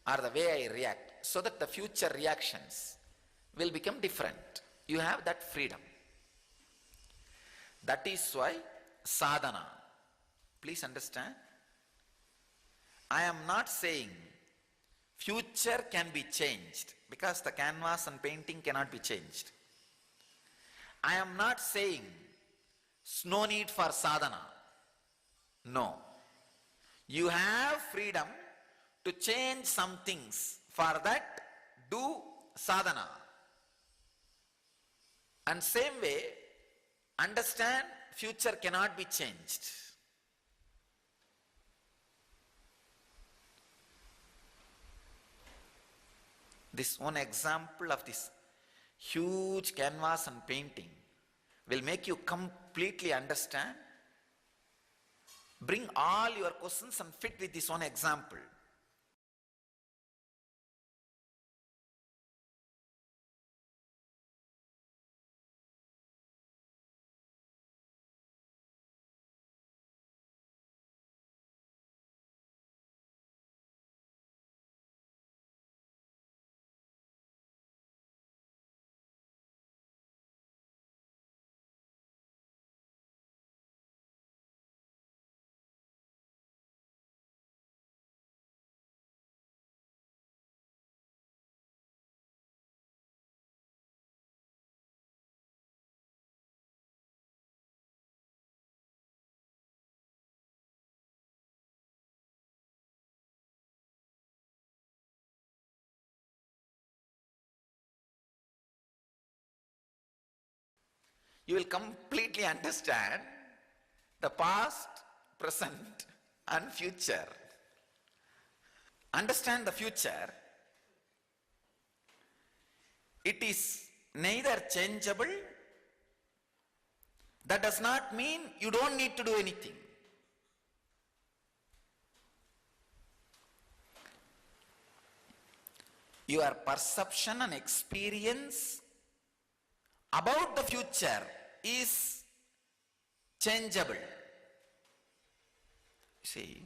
or the way I react so that the future reactions will become different. You have that freedom. That is why sadhana. Please understand. I am not saying future can be changed because the canvas and painting cannot be changed. I am not saying no need for sadhana. No. You have freedom to change some things. For that, do sadhana. And same way, understand future cannot be changed. This one example of this huge canvas and painting will make you completely understand. Bring all your questions and fit with this one example. You will completely understand the past, present and future. Understand the future. It is neither changeable. That does not mean you don't need to do anything. Your perception and experience about the future is changeable. See,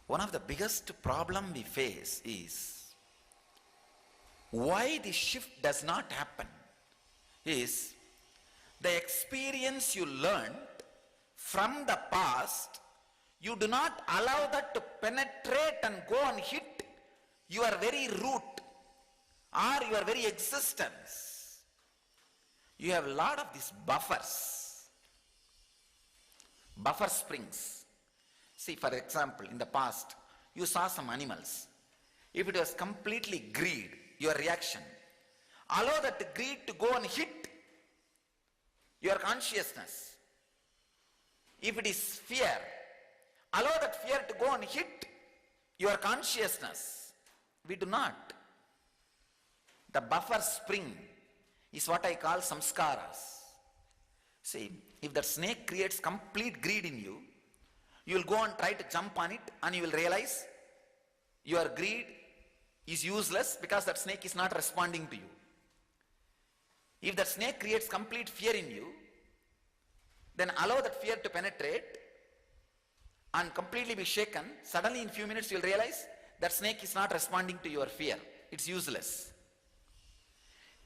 one of the biggest problem we face is why the shift does not happen is the experience you learned from the past, you do not allow that to penetrate and go and hit your very root or your very existence. You have a lot of these buffers, buffer springs. See, for example, in the past, you saw some animals. If it was completely greed, your reaction, allow that greed to go and hit your consciousness. If it is fear, allow that fear to go and hit your consciousness. We do not. The buffer spring is what I call samskaras. See, if that snake creates complete greed in you, you will go and try to jump on it and you will realize your greed is useless because that snake is not responding to you. If that snake creates complete fear in you, then allow that fear to penetrate and completely be shaken. Suddenly in few minutes you will realize that snake is not responding to your fear. It's useless.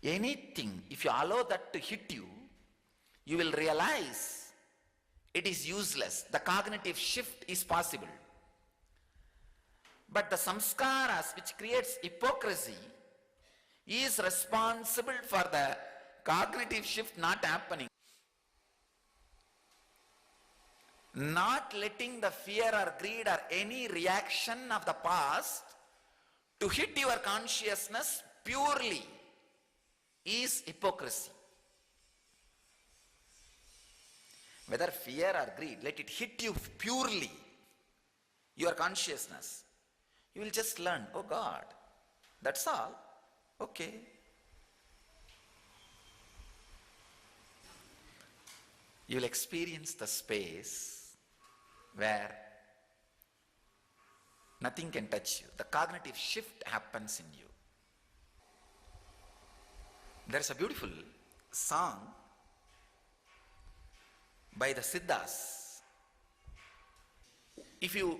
Anything, if you allow that to hit you, you will realize it is useless. The cognitive shift is possible. But the samskaras which creates hypocrisy is responsible for the cognitive shift not happening. Not letting the fear or greed or any reaction of the past to hit your consciousness purely is hypocrisy. Whether fear or greed, let it hit you purely, your consciousness. You will just learn, oh God, that's all. Okay. you will experience the space where nothing can touch you. The cognitive shift happens in you. There's a beautiful song by the Siddhas. If you,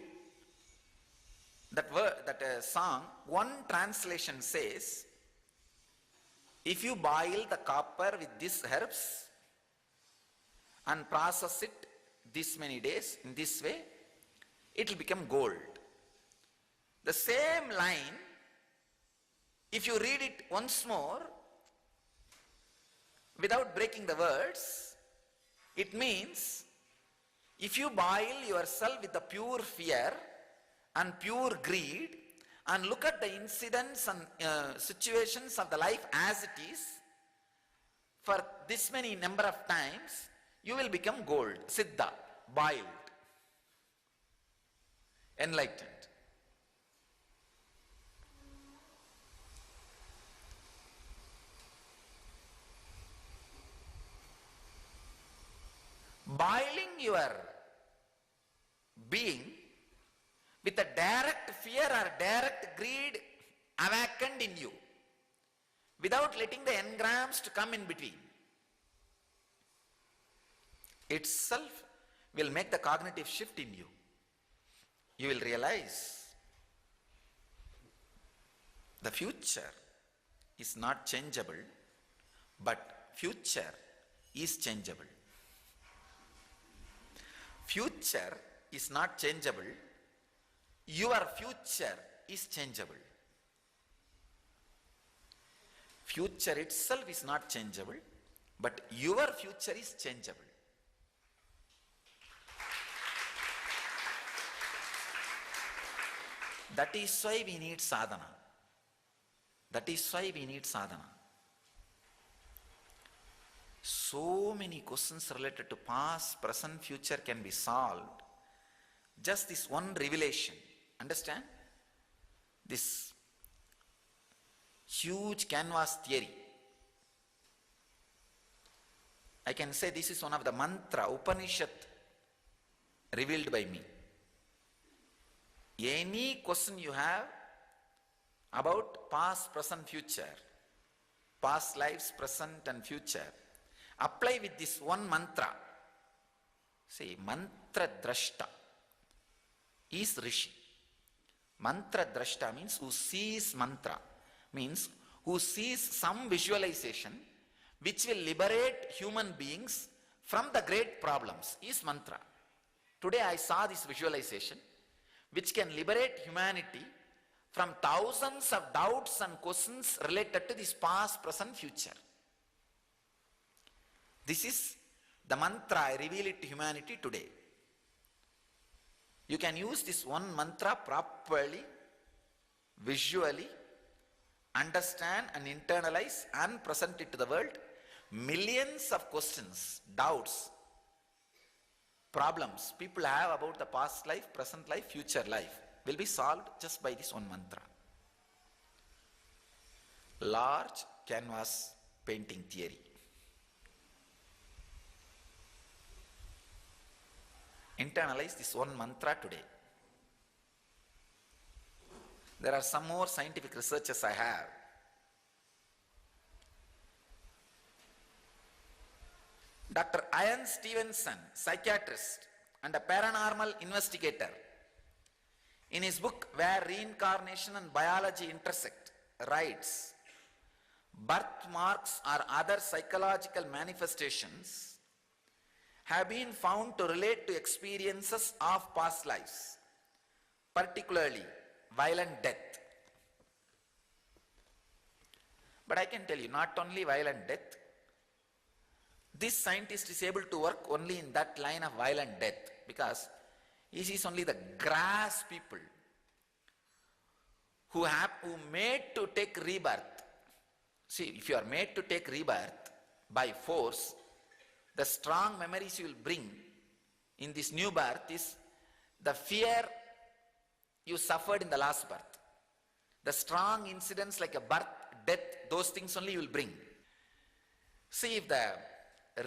that song, one translation says, if you boil the copper with these herbs and process it this many days in this way, it will become gold. The same line, if you read it once more, without breaking the words, it means if you boil yourself with the pure fear and pure greed and look at the incidents and situations of the life as it is, for this many number of times, you will become gold, siddha, boiled, enlightened. Boiling your being with a direct fear or direct greed awakened in you, without letting the engrams to come in between, itself will make the cognitive shift in you. You will realize the future is not changeable, but future is changeable. Future is not changeable, your future is changeable. Future itself is not changeable, but your future is changeable. That is why we need sadhana. That is why we need sadhana. So many questions related to past, present, future can be solved. Just this one revelation. Understand? This huge canvas theory. I can say this is one of the mantra, Upanishad revealed by me. Any question you have about past, present, future, past lives, present and future, apply with this one mantra. See, mantra drashta is Rishi. Mantra drashta means who sees mantra, means who sees some visualization which will liberate human beings from the great problems, is mantra. Today I saw this visualization which can liberate humanity from thousands of doubts and questions related to this past, present, future. This is the mantra I reveal it to humanity today. You can use this one mantra properly, visually, understand and internalize and present it to the world. Millions of questions, doubts, problems people have about the past life, present life, future life will be solved just by this one mantra. Large canvas painting theory. Internalize this one mantra today. There are some more scientific researches I have. Dr. Ian Stevenson, psychiatrist and a paranormal investigator, in his book Where Reincarnation and Biology Intersect, writes, birthmarks or other psychological manifestations have been found to relate to experiences of past lives, particularly violent death. But I can tell you, not only violent death, this scientist is able to work only in that line of violent death because he sees only the grass people who made to take rebirth. See, if you are made to take rebirth by force, the strong memories you will bring in this new birth is the fear you suffered in the last birth. The strong incidents like a birth, death, those things only you will bring. See, if the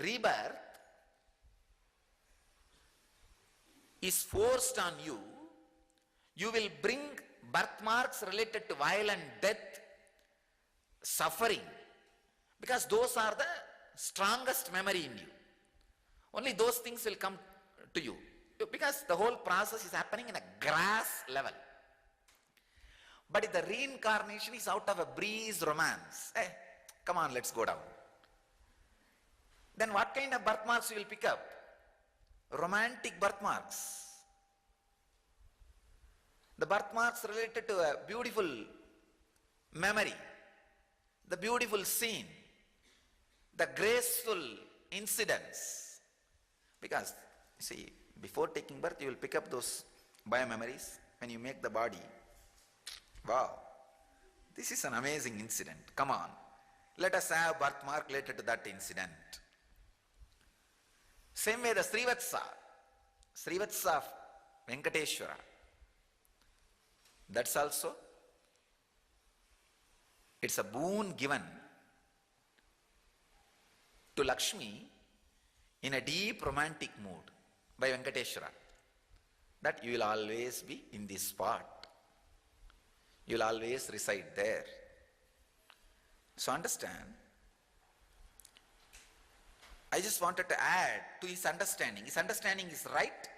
rebirth is forced on you, you will bring birthmarks related to violent death, suffering, because those are the strongest memory in you. Only those things will come to you, because the whole process is happening in a grass level. But if the reincarnation is out of a breeze romance, hey, come on, let's go down. Then what kind of birthmarks you will pick up? Romantic birthmarks. The birthmarks related to a beautiful memory, the beautiful scene, the graceful incidents. Because, see, before taking birth, you will pick up those biomemories. When you make the body, wow, this is an amazing incident. Come on, let us have birthmark related to that incident. Same way the Srivatsa of Venkateshwara, that's also, it's a boon given to Lakshmi in a deep romantic mood by Venkateshwara, that you will always be in this spot. You will always reside there. So understand, I just wanted to add to his understanding. His understanding is right.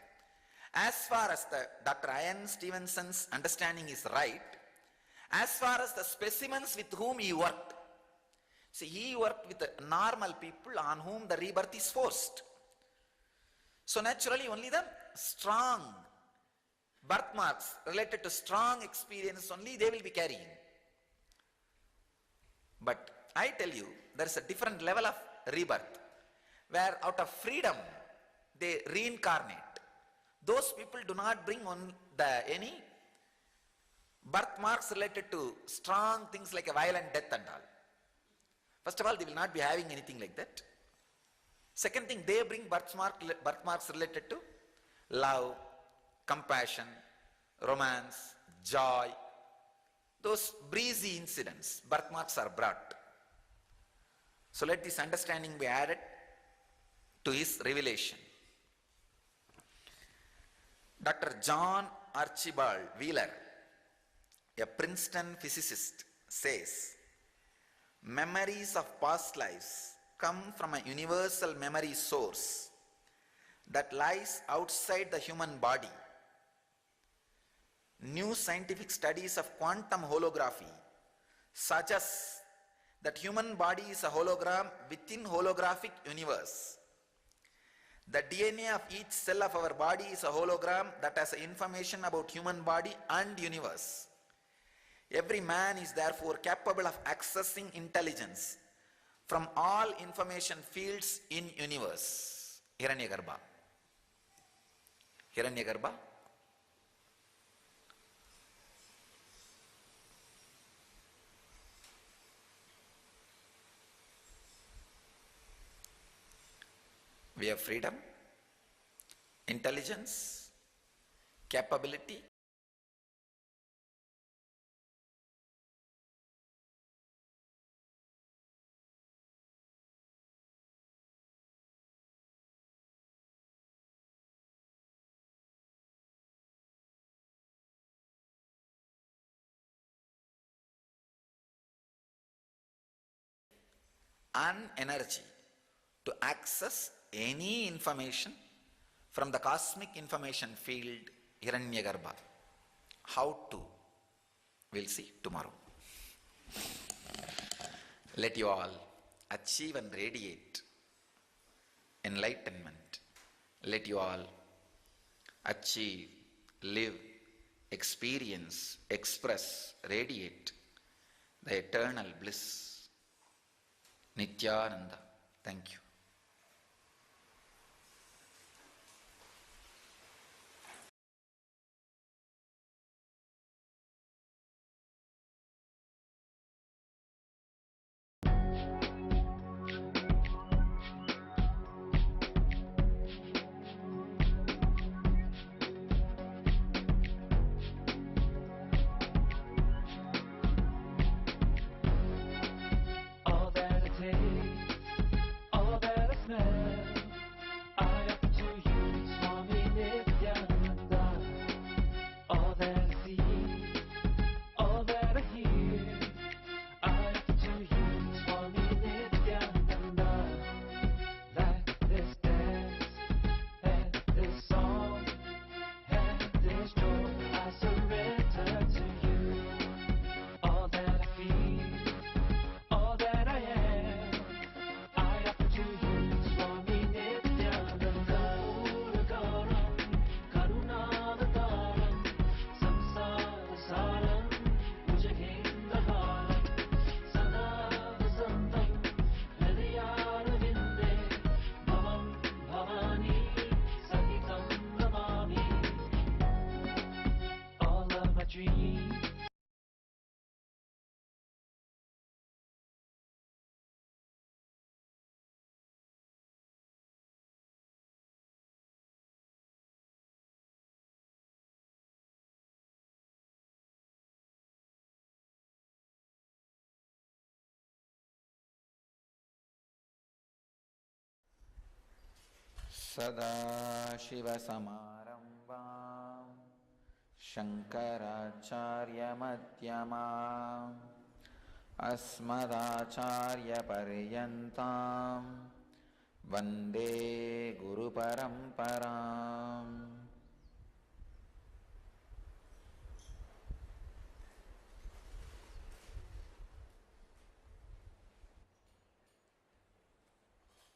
As far as the Dr. Ian Stevenson's understanding is right, as far as the specimens with whom he worked, see, he worked with the normal people on whom the rebirth is forced. So naturally only the strong birthmarks related to strong experience only they will be carrying. But I tell you, there is a different level of rebirth, where out of freedom they reincarnate. Those people do not bring on any birthmarks related to strong things like a violent death and all. First of all, they will not be having anything like that. Second thing, they bring birthmarks related to love, compassion, romance, joy. Those breezy incidents, birthmarks are brought. So let this understanding be added to his revelation. Dr. John Archibald Wheeler, a Princeton physicist, says, memories of past lives come from a universal memory source that lies outside the human body. New scientific studies of quantum holography suggest that human body is a hologram within holographic universe. The DNA of each cell of our body is a hologram that has information about human body and universe. Every man is therefore capable of accessing intelligence from all information fields in universe. Hiranyagarbha. Hiranyagarbha. We have freedom, intelligence, capability, and energy to access any information from the cosmic information field Hiranyagarbha. How to? We'll see tomorrow. Let you all achieve and radiate enlightenment. Let you all achieve, live, experience, express, radiate the eternal bliss. Nityananda. Thank you. All that it takes, all that Sadashivasamaramvam Shankaracharyamadhyamam Asmadacharyaparyantam Vande Guru Paramparam.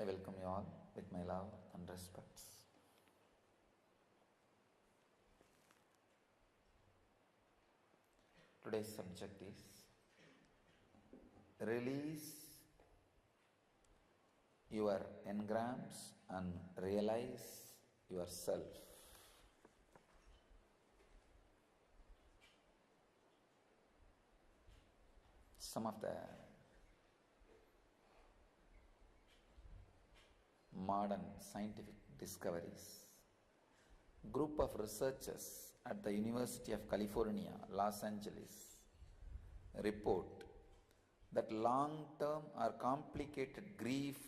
I welcome you all with my love and respects. Today's subject is release your engrams and realize yourself. Some of the modern scientific discoveries. Group of researchers at the University of California, Los Angeles, report that long-term or complicated grief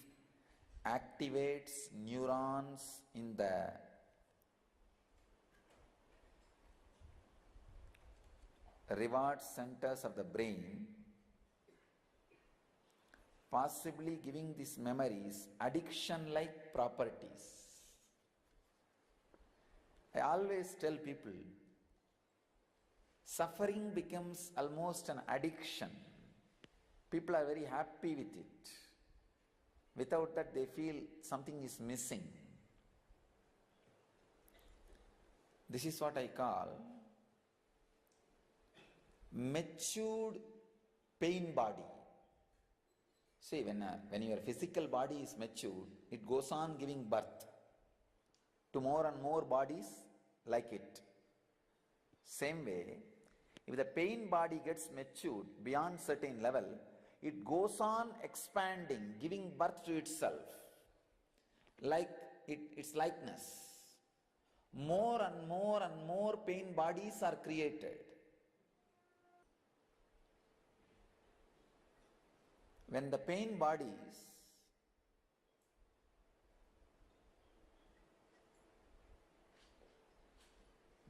activates neurons in the reward centers of the brain, possibly giving these memories addiction-like properties. I always tell people, suffering becomes almost an addiction. People are very happy with it. Without that, they feel something is missing. This is what I call matured pain body. See, when your physical body is matured, it goes on giving birth to more and more bodies like it. Same way, if the pain body gets matured beyond certain level, it goes on expanding, giving birth to itself, like its likeness. More and more and more pain bodies are created. When the pain bodies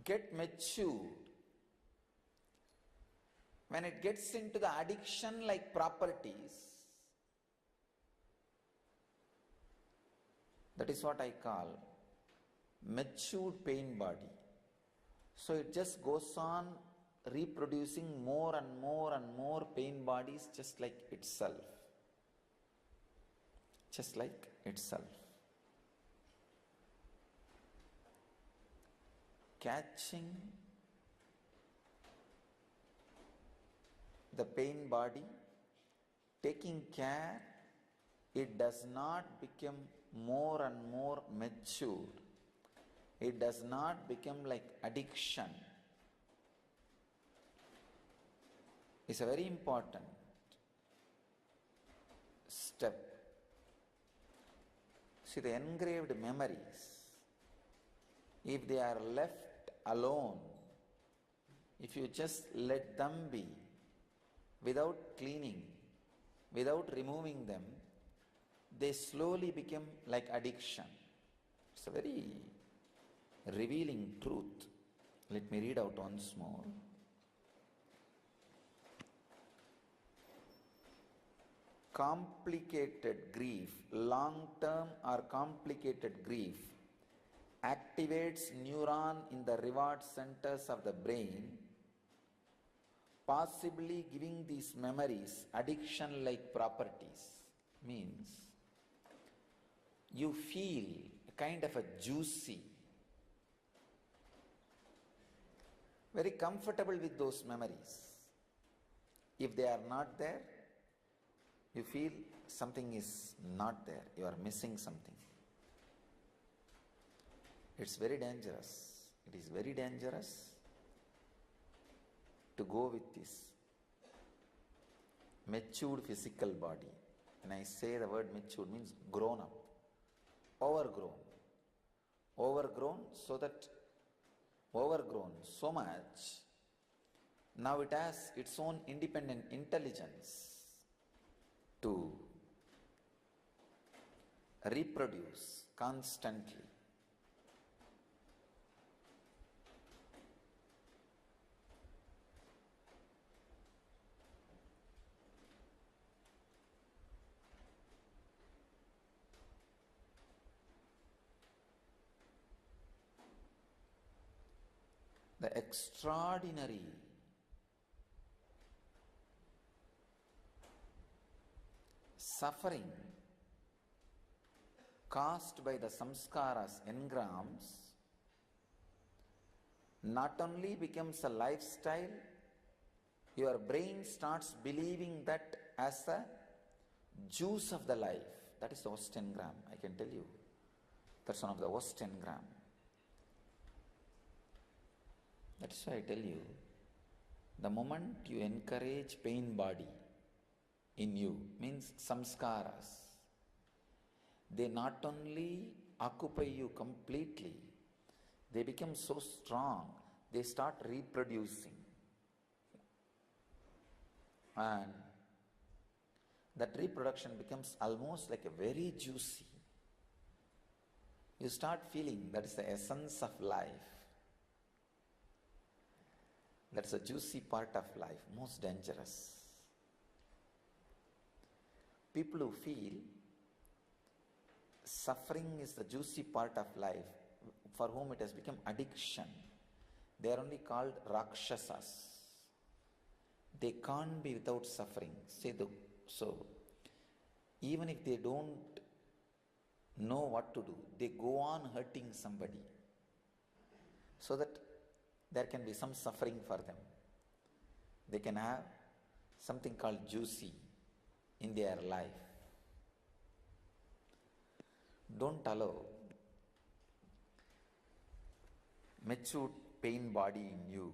get matured, when it gets into the addiction-like properties, that is what I call matured pain body. So it just goes on reproducing more and more and more pain bodies just like itself. Just like itself. Catching the pain body, taking care, it does not become more and more mature. It does not become like addiction. It's a very important step. See, the engraved memories, if they are left alone, if you just let them be, without cleaning, without removing them, they slowly become like addiction. It's a very revealing truth. Let me read out once more. Complicated grief, long-term or complicated grief, activates neuron in the reward centers of the brain, possibly giving these memories addiction-like properties. Means you feel kind of a juicy, very comfortable with those memories. If they are not there, you feel something is not there, you are missing something. It's very dangerous. It is very dangerous to go with this matured physical body. When I say the word matured, means grown up, overgrown. Overgrown so much, now it has its own independent intelligence to reproduce constantly. the extraordinary suffering caused by the samskaras, engrams, not only becomes a lifestyle, your brain starts believing that as a juice of the life. That is the worst engram, I can tell you. That's one of the worst engram. That is why I tell you, the moment you encourage pain body in you, means samskaras, they not only occupy you completely, they become so strong, they start reproducing. And that reproduction becomes almost like a very juicy. You start feeling that is the essence of life. That's a juicy part of life, most dangerous. People who feel suffering is the juicy part of life, for whom it has become addiction, they are only called rakshasas. They can't be without suffering. So, even if they don't know what to do, they go on hurting somebody so that there can be some suffering for them. They can have something called juicy in their life. Don't allow matured pain body in you.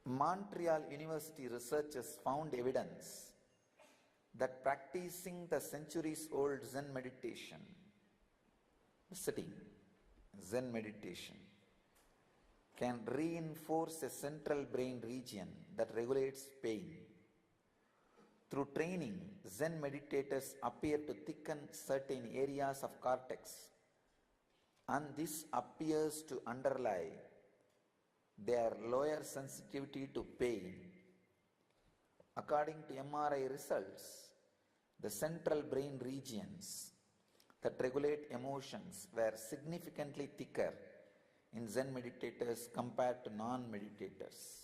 Montreal University researchers found evidence that practicing the centuries-old Zen meditation, sitting, Zen meditation, can reinforce a central brain region that regulates pain. Through training, Zen meditators appear to thicken certain areas of cortex, and this appears to underlie their lower sensitivity to pain. According to MRI results, the central brain regions that regulate emotions were significantly thicker in Zen meditators compared to non-meditators.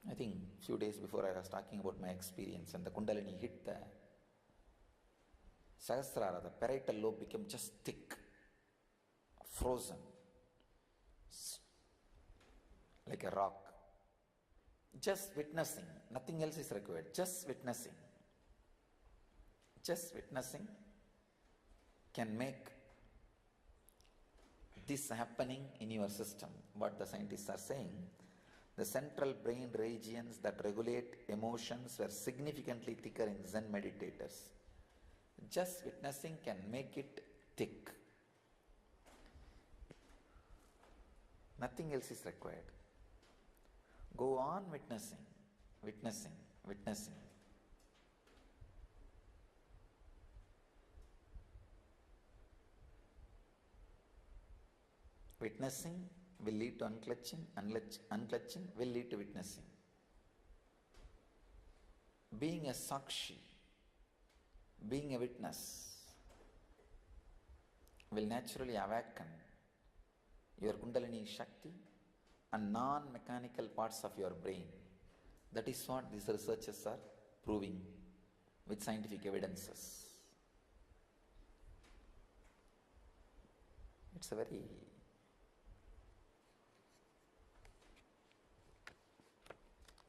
I think a few days before I was talking about my experience, and the Kundalini hit the Sahasrara, the parietal lobe became just thick, frozen, like a rock. Just witnessing, nothing else is required, just witnessing. Just witnessing can make this happening in your system. What the scientists are saying, the central brain regions that regulate emotions were significantly thicker in Zen meditators. Just witnessing can make it thick. Nothing else is required. Go on witnessing, witnessing, witnessing. Witnessing will lead to unclutching, unclutching will lead to witnessing. Being a sakshi, being a witness, will naturally awaken your Kundalini Shakti and non-mechanical parts of your brain. That is what these researchers are proving with scientific evidences. It's a very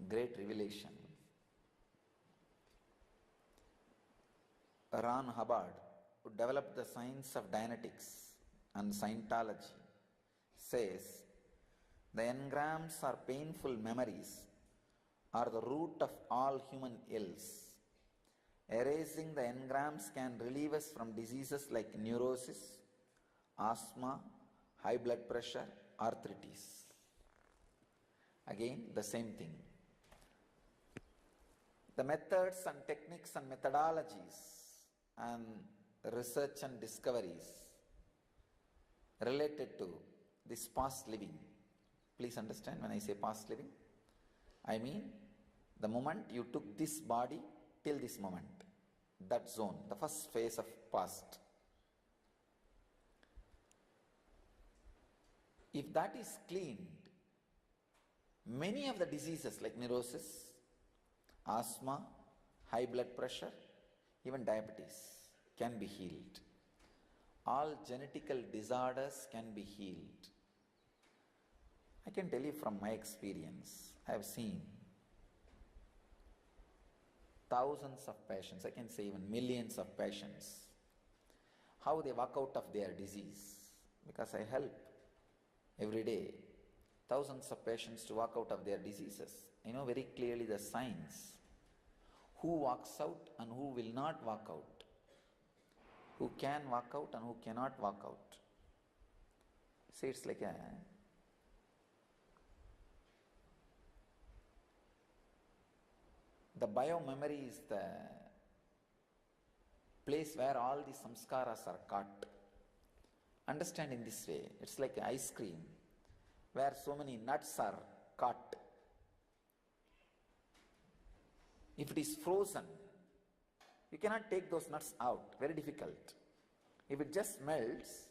great revelation. Ron Hubbard, who developed the science of Dianetics and Scientology, says the engrams or painful memories are the root of all human ills. Erasing the engrams can relieve us from diseases like neurosis, asthma, high blood pressure, arthritis. Again, the same thing. The methods and techniques and methodologies and research and discoveries related to this past living. Please understand when I say past living, I mean the moment you took this body till this moment, that zone, the first phase of past. If that is cleaned, many of the diseases like neurosis, asthma, high blood pressure, even diabetes can be healed. All genetical disorders can be healed. I can tell you from my experience, I have seen thousands of patients, I can say even millions of patients, how they walk out of their disease, because I help every day thousands of patients to walk out of their diseases. I know very clearly the signs, who walks out and who will not walk out, who can walk out and who cannot walk out. See, it's like the bio-memory is the place where all the samskaras are caught. Understand in this way, it's like ice cream where so many nuts are caught. If it is frozen, you cannot take those nuts out, very difficult. If it just melts,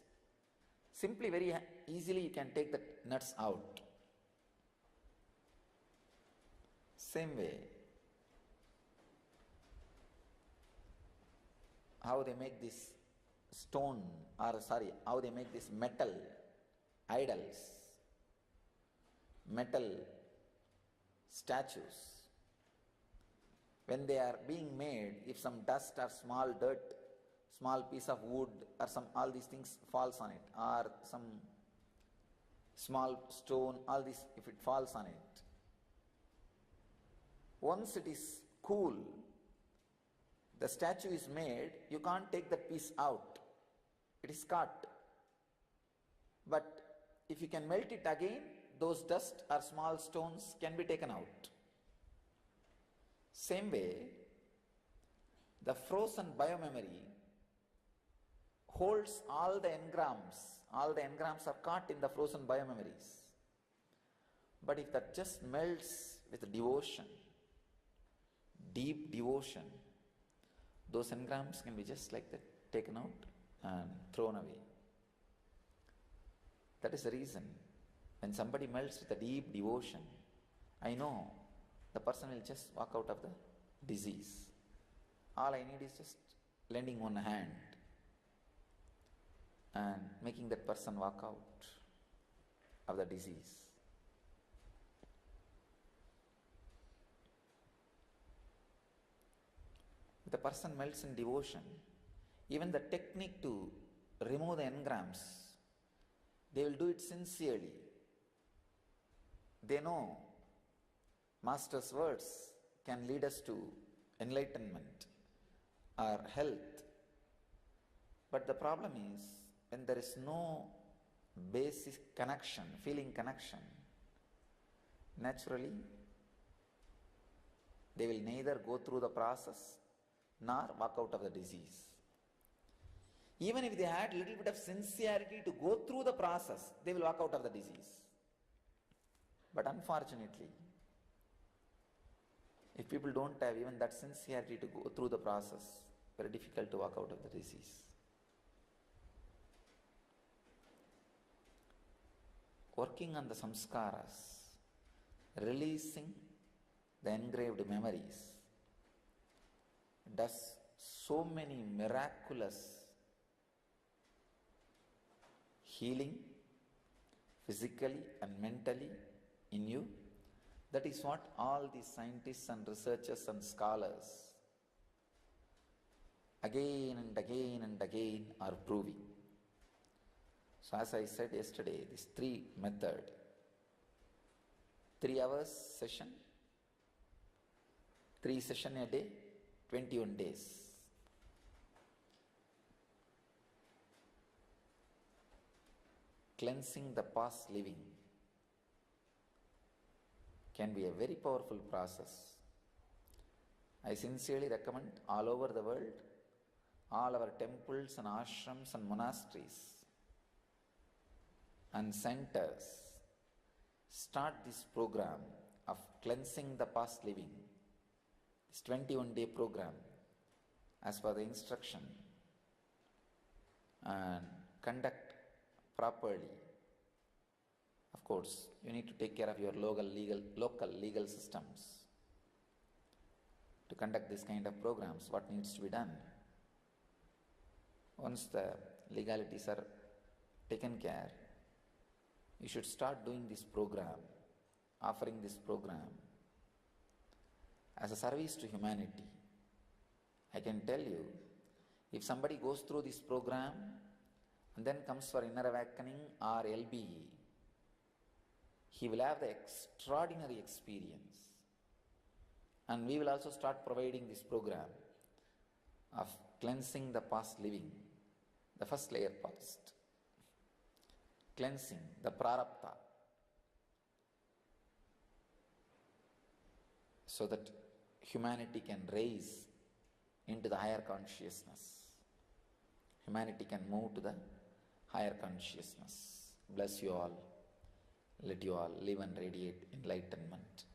simply very easily you can take the nuts out. Same way, how they make this how they make this metal idols, metal statues. When they are being made, if some dust or small dirt, small piece of wood or all these things falls on it, or some small stone, all this, if it falls on it, once it is cool, the statue is made, you can't take that piece out. It is cut. But if you can melt it again, those dust or small stones can be taken out. Same way, the frozen biomemory holds all the engrams. All the engrams are caught in the frozen biomemories. But if that just melts with devotion, deep devotion, those engrams can be just like that, taken out and thrown away. That is the reason. When somebody melts with a deep devotion, I know the person will just walk out of the disease. All I need is just lending one hand and making that person walk out of the disease. If the person melts in devotion, even the technique to remove the engrams, they will do it sincerely. They know Master's words can lead us to enlightenment or health. But the problem is, when there is no basic connection, feeling connection, naturally they will neither go through the process nor walk out of the disease. Even if they had a little bit of sincerity to go through the process, they will walk out of the disease. But unfortunately, if people don't have even that sincerity to go through the process, very difficult to walk out of the disease. Working on the samskaras, releasing the engraved memories, does so many miraculous healing physically and mentally in you. That is what all these scientists and researchers and scholars again and again and again are proving. So as I said yesterday, this 3 method, 3 hours session, 3 session a day, 21 days. Cleansing the past living can be a very powerful process. I sincerely recommend all over the world, all our temples and ashrams and monasteries and centers start this program of cleansing the past living, this 21-day program as per the instruction, and conduct properly. Of course, you need to take care of your local legal systems to conduct this kind of programs. What needs to be done? Once the legalities are taken care, you should start doing this program, offering this program as a service to humanity. I can tell you, if somebody goes through this program and then comes for inner awakening or LBE, he will have the extraordinary experience. And we will also start providing this program of cleansing the past living, the first layer past, cleansing the prarabdha, so that humanity can raise into the higher consciousness. Humanity can move to the higher consciousness. Bless you all. Let you all live and radiate enlightenment.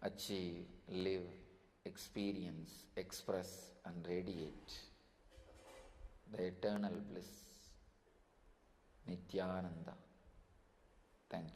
Achieve, live, experience, express and radiate the eternal bliss. Nityananda. Thank you.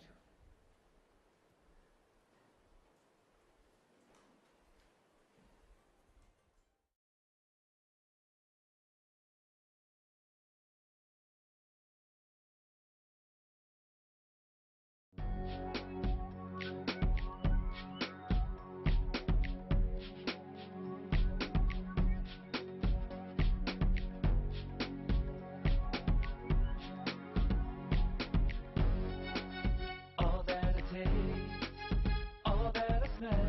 All that I taste, all that I smell,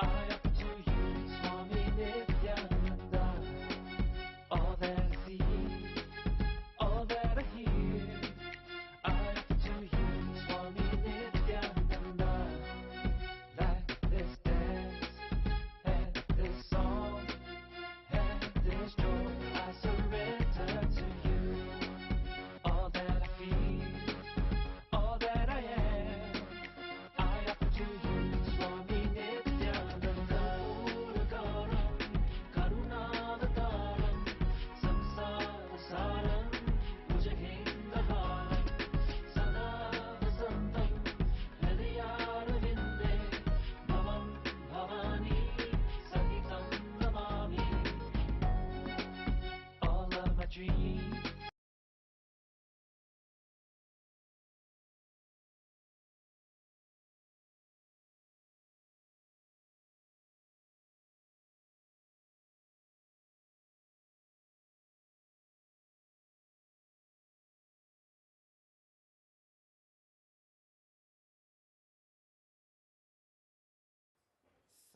I offer to you, Swami Nityananda. All that I see, all that I hear, I offer to you, Swami Nityananda. Like this dance, and this song, and this joy, I surrender to you. All that I feel, all that I am, I offer to you, Swami Nityananda. Puragaram, Karunavataram, Samsara Saram, Bhujagendaharam, Sada Vasantam, Hridayarvinde, Bhavam Bhavani, Sahitam Namami. All of my dreams,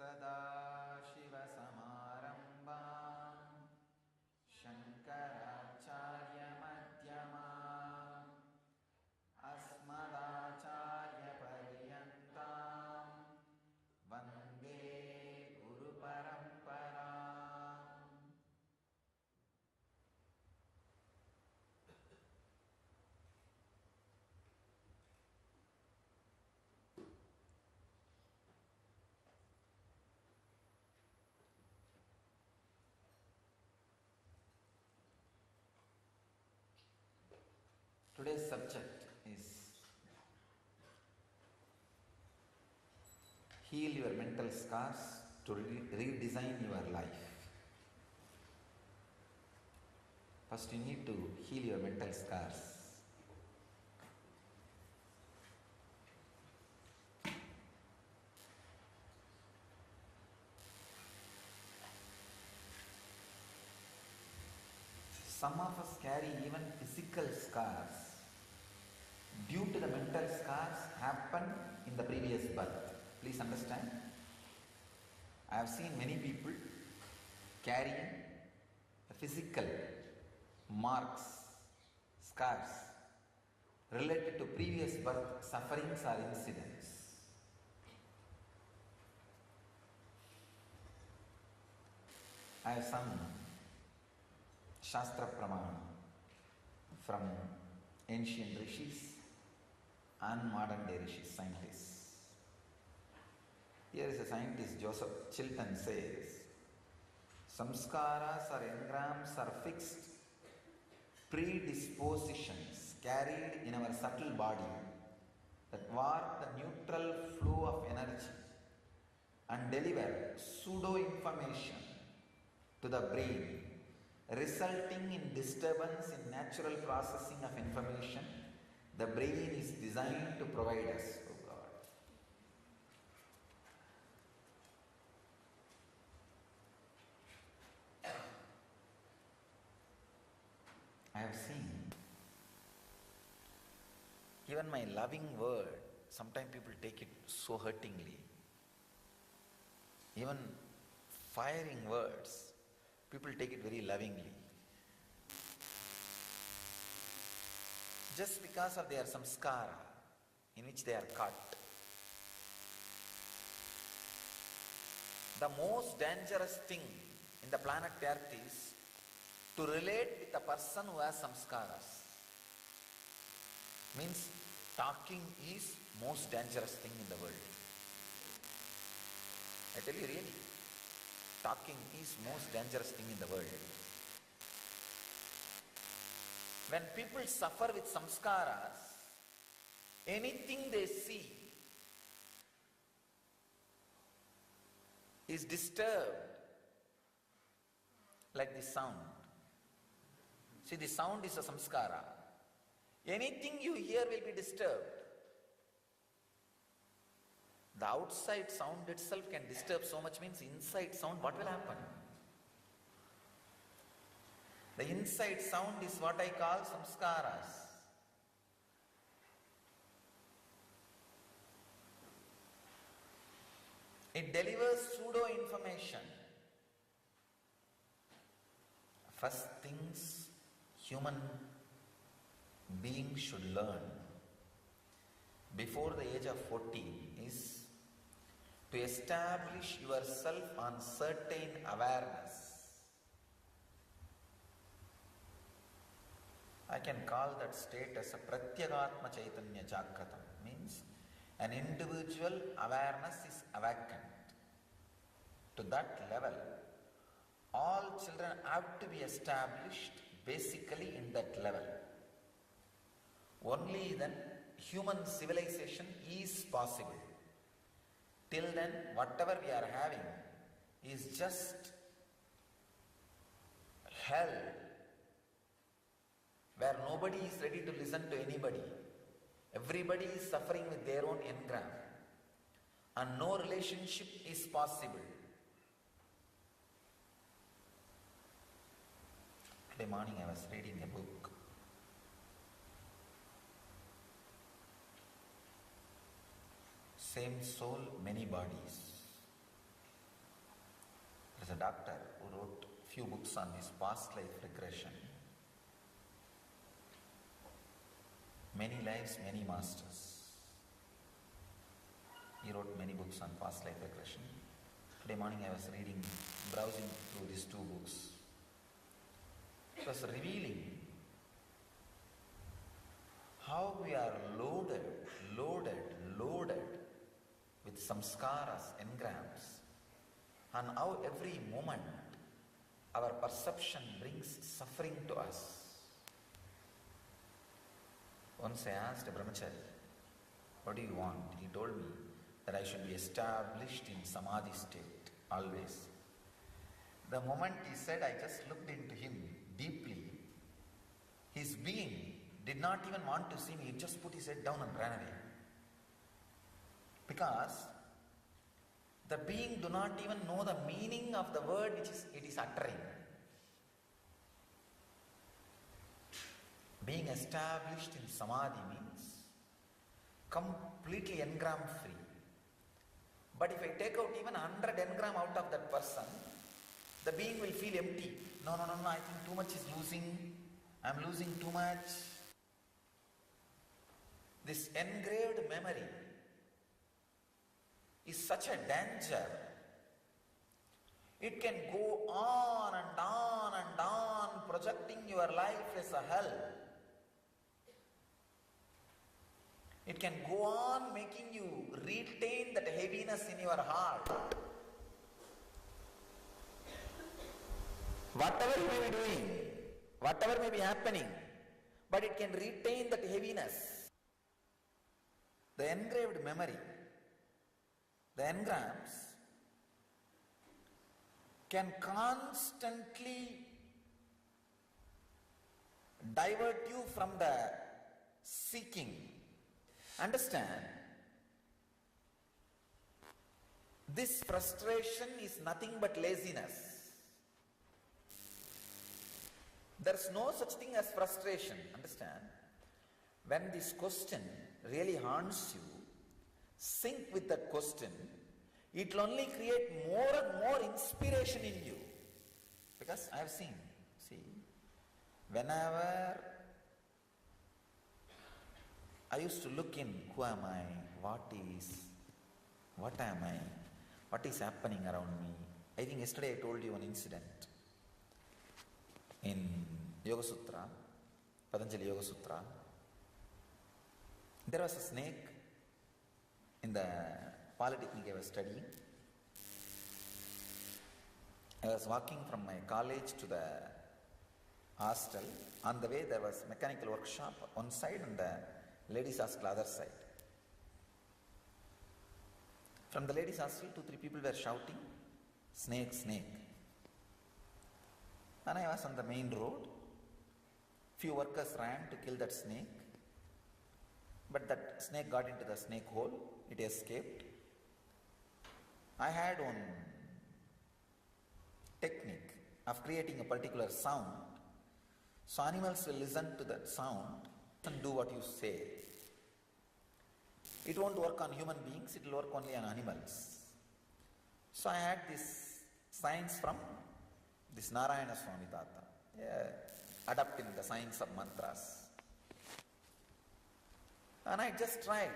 Sadashivasamarambam Shankaracharya-madhyamam Asmadacharya-paryantam Vande Guru-paramparam. Today's subject is heal your mental scars to redesign your life. First, you need to heal your mental scars. Some of us carry even physical scars due to the mental scars happened in the previous birth. Please understand. I have seen many people carrying the physical marks, scars related to previous birth sufferings or incidents. I have some Shastra Pramana from ancient rishis and modern day rishis, scientists. Here is a scientist, Joseph Chilton, says, samskaras or engrams are fixed predispositions carried in our subtle body that warp the neutral flow of energy and deliver pseudo-information to the brain, resulting in disturbance in natural processing of information the brain is designed to provide us. Oh God. I have seen even my loving word, sometimes people take it so hurtingly. Even firing words, people take it very lovingly. Just because of their samskara in which they are caught. The most dangerous thing in the planet Earth is to relate with a person who has samskaras. Means talking is most dangerous thing in the world. I tell you really, talking is most dangerous thing in the world. When people suffer with samskaras, anything they see is disturbed, like the sound. See, the sound is a samskara. Anything you hear will be disturbed. The outside sound itself can disturb so much, means inside sound, what will happen? The inside sound is what I call samskaras. It delivers pseudo-information. First things human being should learn before the age of 14 is to establish yourself on certain awareness. I can call that state as a Pratyagatma Chaitanya Jagratam, means an individual awareness is awakened. To that level, all children have to be established basically in that level. Only then human civilization is possible. Till then, whatever we are having is just hell, where nobody is ready to listen to anybody. Everybody is suffering with their own engram, and no relationship is possible. Today morning I was reading a book. Same soul, many bodies. There is a doctor who wrote few books on his past life regression. Many lives, many masters. He wrote many books on past life regression. Today morning I was browsing through these two books. It was revealing how we are loaded with samskaras, engrams, and how every moment our perception brings suffering to us. Once I asked a brahmachari, what do you want? He told me that I should be established in samadhi state, always. The moment he said, I just looked into him deeply. His being did not even want to see me. He just put his head down and ran away. Because the being do not even know the meaning of the word which it is uttering. Being established in samadhi means completely engram free. But if I take out even 100 engram out of that person, the being will feel empty. No, I think too much is losing. I am losing too much. This engraved memory is such a danger. It can go on and on and on, projecting your life as a hell. It can go on making you retain that heaviness in your heart. Whatever you may be doing, whatever may be happening, but it can retain that heaviness. The engraved memory, the engrams, can constantly divert you from the seeking. Understand, this frustration is nothing but laziness. There's no such thing as frustration. Understand? When this question really haunts you, sync with that question. It will only create more and more inspiration in you. Because I have seen, whenever I used to look in, who am I, what am I, what is happening around me. I think yesterday I told you an incident. In Yoga Sutra, Patanjali Yoga Sutra, there was a snake in the polytechnic I was studying. I was walking from my college to the hostel. On the way there was mechanical workshop one side and the ladies' hostel other side. From the ladies' hostel, 2-3 people were shouting, "Snake, snake." And I was on the main road. Few workers ran to kill that snake. But that snake got into the snake hole. It escaped. I had one technique of creating a particular sound. So animals will listen to that sound and do what you say. It won't work on human beings, it will work only on animals. So I had this science from this Narayana Swami Tata, adapting the science of mantras. And I just tried.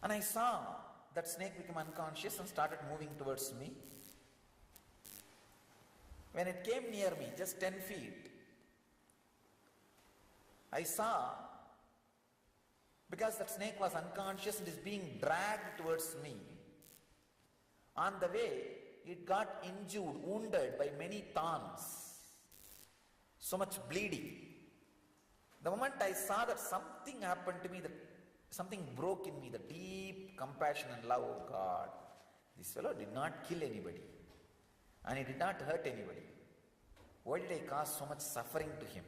And I saw that snake become unconscious and started moving towards me. When it came near me, just 10 feet, I saw, because that snake was unconscious and is being dragged towards me, on the way, it got injured, wounded by many thorns. So much bleeding. The moment I saw that something happened to me, that something broke in me, the deep compassion and love of God. This fellow did not kill anybody. And he did not hurt anybody. Why did I cause so much suffering to him?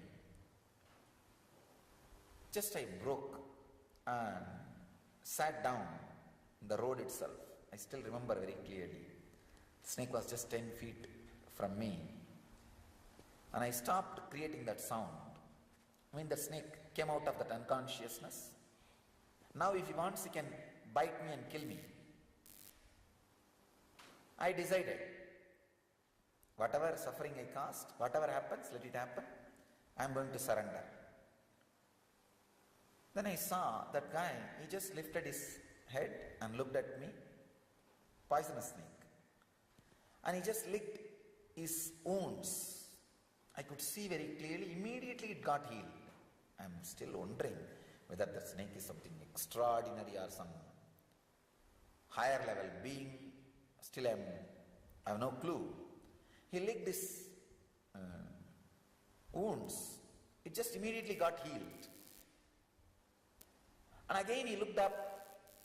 Just I broke and sat down in the road itself. I still remember very clearly. The snake was just 10 feet from me. And I stopped creating that sound. The snake came out of that unconsciousness. Now if he wants, he can bite me and kill me. I decided, whatever suffering I caused, whatever happens, let it happen. I am going to surrender. Then I saw that guy, he just lifted his head and looked at me, poisonous snake. And he just licked his wounds. I could see very clearly, immediately it got healed. I am still wondering whether the snake is something extraordinary or some higher level being. Still I have no clue. He licked his wounds. It just immediately got healed. And again he looked up,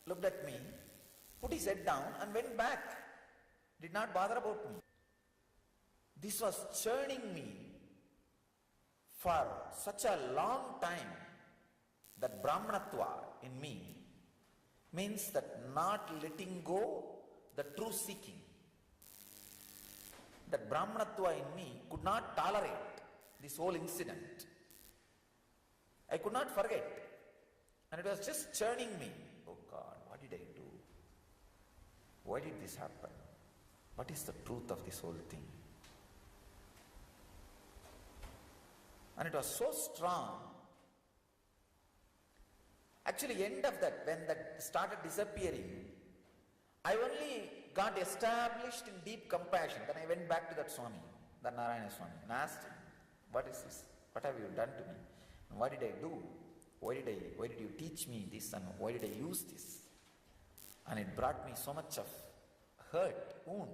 looked at me, put his head down and went back. Did not bother about me. This was churning me for such a long time. That Brahmanatva in me means that not letting go the true seeking. That Brahmanatva in me could not tolerate this whole incident. I could not forget. And it was just churning me. Oh God, what did I do? Why did this happen? What is the truth of this whole thing? And it was so strong. Actually, end of that, when that started disappearing, I only got established in deep compassion. Then I went back to that Swami, that Narayana Swami, and asked him, what is this? What have you done to me? And what did I do? Why did you teach me this and why did I use this? And it brought me so much of hurt, wound.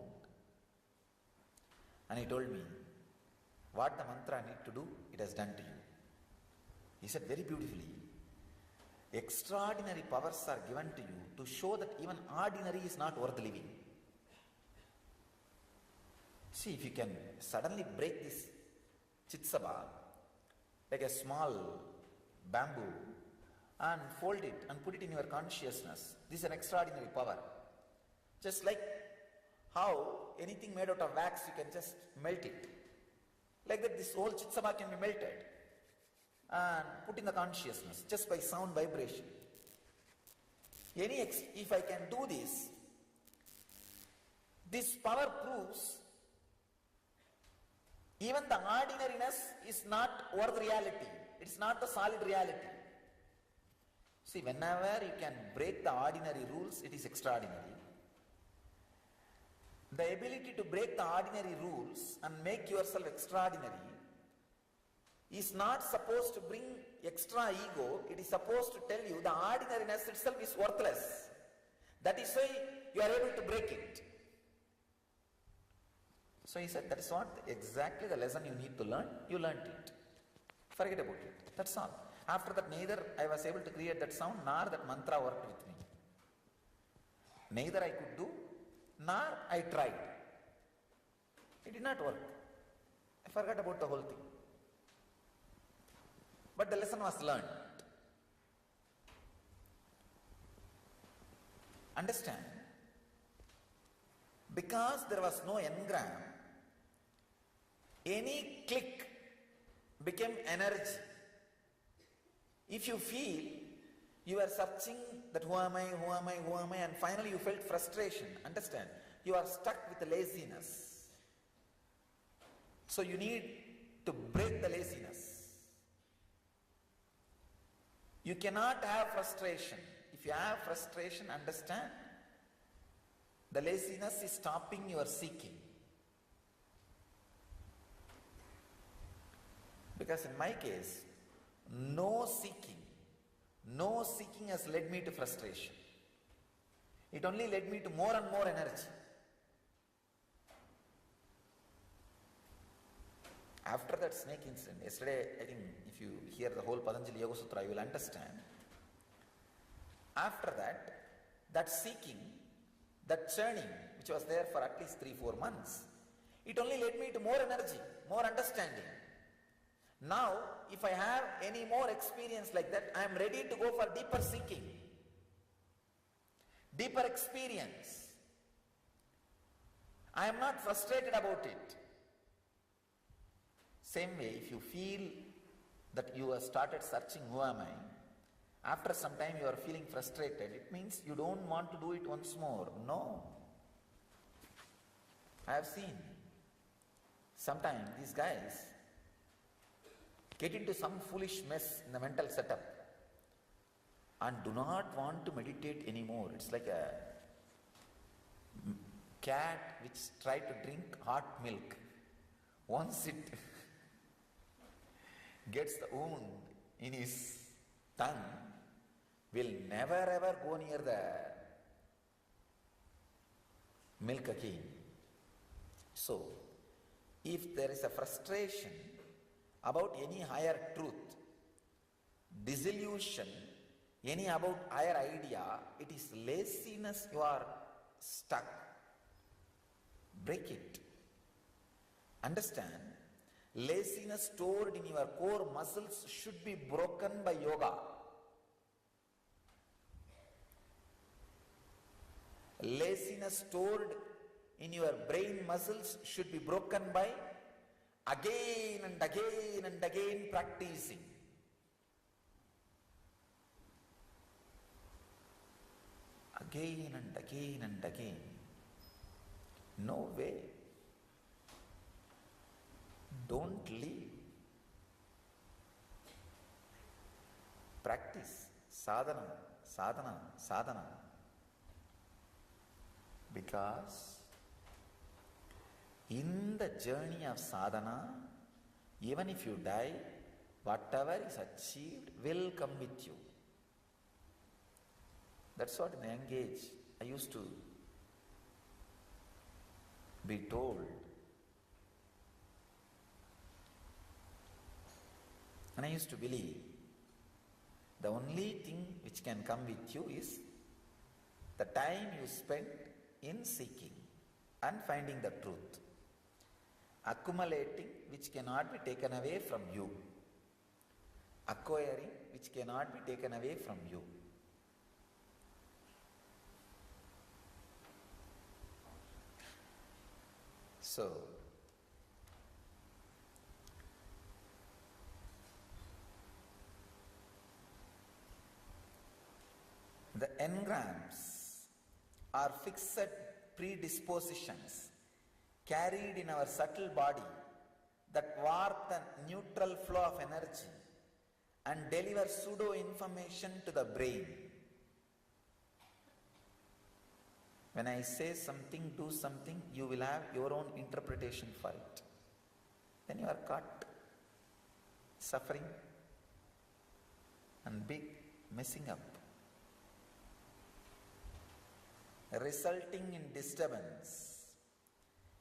And he told me, what the mantra need to do, it has done to you. He said very beautifully, extraordinary powers are given to you to show that even ordinary is not worth living. See, if you can suddenly break this chitsaba like a small bamboo and fold it and put it in your consciousness, this is an extraordinary power. Just like how anything made out of wax, you can just melt it. Like that, this whole chitsaba can be melted and put in the consciousness just by sound vibration. If I can do this power proves even the ordinariness is not worth reality. It's not the solid reality. See, whenever you can break the ordinary rules, it is extraordinary. The ability to break the ordinary rules and make yourself extraordinary is not supposed to bring extra ego. It is supposed to tell you the ordinariness itself is worthless. That is why you are able to break it. So he said, that is what exactly the lesson you need to learn. You learnt it. Forget about it. That's all. After that, neither I was able to create that sound, nor that mantra worked with me. Neither I could do, nor I tried. It did not work. I forgot about the whole thing. But the lesson was learned. Understand? Because there was no engram, any click became energy. If you feel you are searching that who am I, and finally you felt frustration, understand, you are stuck with laziness. So you need to break the laziness. You cannot have frustration. If you have frustration, understand, the laziness is stopping your seeking. Because in my case, no seeking has led me to frustration. It only led me to more and more energy. After that snake incident, yesterday, I think if you hear the whole Patanjali Yoga Sutra, you will understand. After that, that seeking, that churning, which was there for at least 3-4 months, it only led me to more energy, more understanding. Now, if I have any more experience like that, I am ready to go for deeper seeking, deeper experience. I am not frustrated about it. Same way, if you feel that you have started searching who am I, after some time you are feeling frustrated, it means you don't want to do it once more. No. I have seen sometimes these guys get into some foolish mess in the mental setup and do not want to meditate anymore. It's like a cat which tried to drink hot milk. Once it gets the wound in his tongue, will never ever go near the milk again. So, if there is a frustration about any higher truth, disillusion, any about higher idea, it is laziness you are stuck. Break it. Understand, laziness stored in your core muscles should be broken by yoga. Laziness stored in your brain muscles should be broken by again and again and again practicing. Again and again and again. No way. Don't leave. Practice. Sadhana, sadhana, sadhana. Because in the journey of sadhana, even if you die, whatever is achieved will come with you. That's what in the young age I used to be told. used to believe the only thing which can come with you is the time you spend in seeking and finding the truth, accumulating which cannot be taken away from you, acquiring which cannot be taken away from you. So, the engrams are fixed predispositions carried in our subtle body that warp the neutral flow of energy and deliver pseudo information to the brain. When I say something, do something, you will have your own interpretation for it. Then you are caught suffering and big messing up, resulting in disturbance.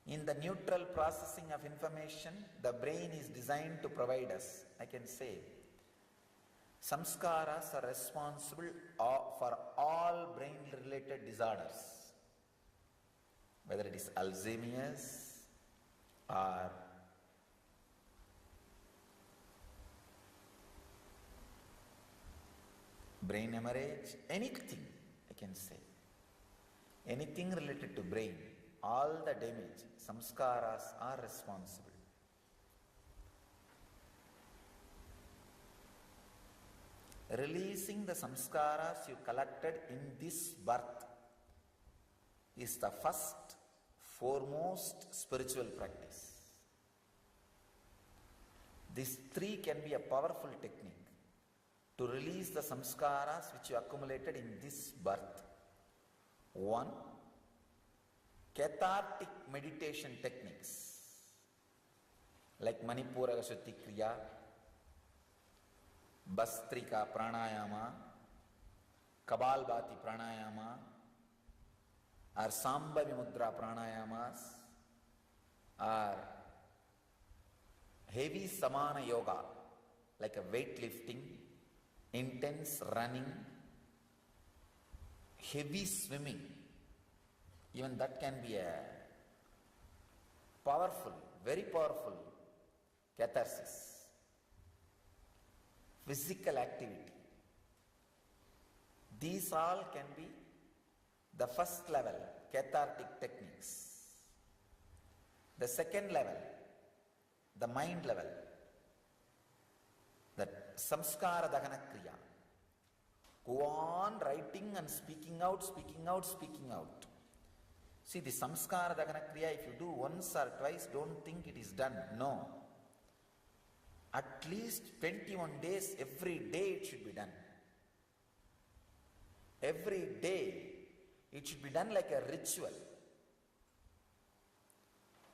In the neutral processing of information, the brain is designed to provide us, I can say, samskaras are responsible for all brain-related disorders, whether it is Alzheimer's or brain hemorrhage, anything I can say. Anything related to brain, all the damage, samskaras are responsible. Releasing the samskaras you collected in this birth is the first, foremost spiritual practice. These three can be a powerful technique to release the samskaras which you accumulated in this birth. One, cathartic meditation techniques like Manipura Shuddhi Kriya, Bastrika Pranayama, Kabalbhati Pranayama, or Sambhavi Mudra Pranayamas, or heavy Samana Yoga like a weightlifting, intense running, heavy swimming. Even that can be a powerful, very powerful catharsis. Physical activity. These all can be the first level, cathartic techniques. The second level, the mind level, that samskara dahana kriya. Go on writing and speaking out, speaking out, speaking out. See, the samskara dahana kriya, if you do once or twice, don't think it is done. No. At least 21 days, every day it should be done. Every day, it should be done like a ritual.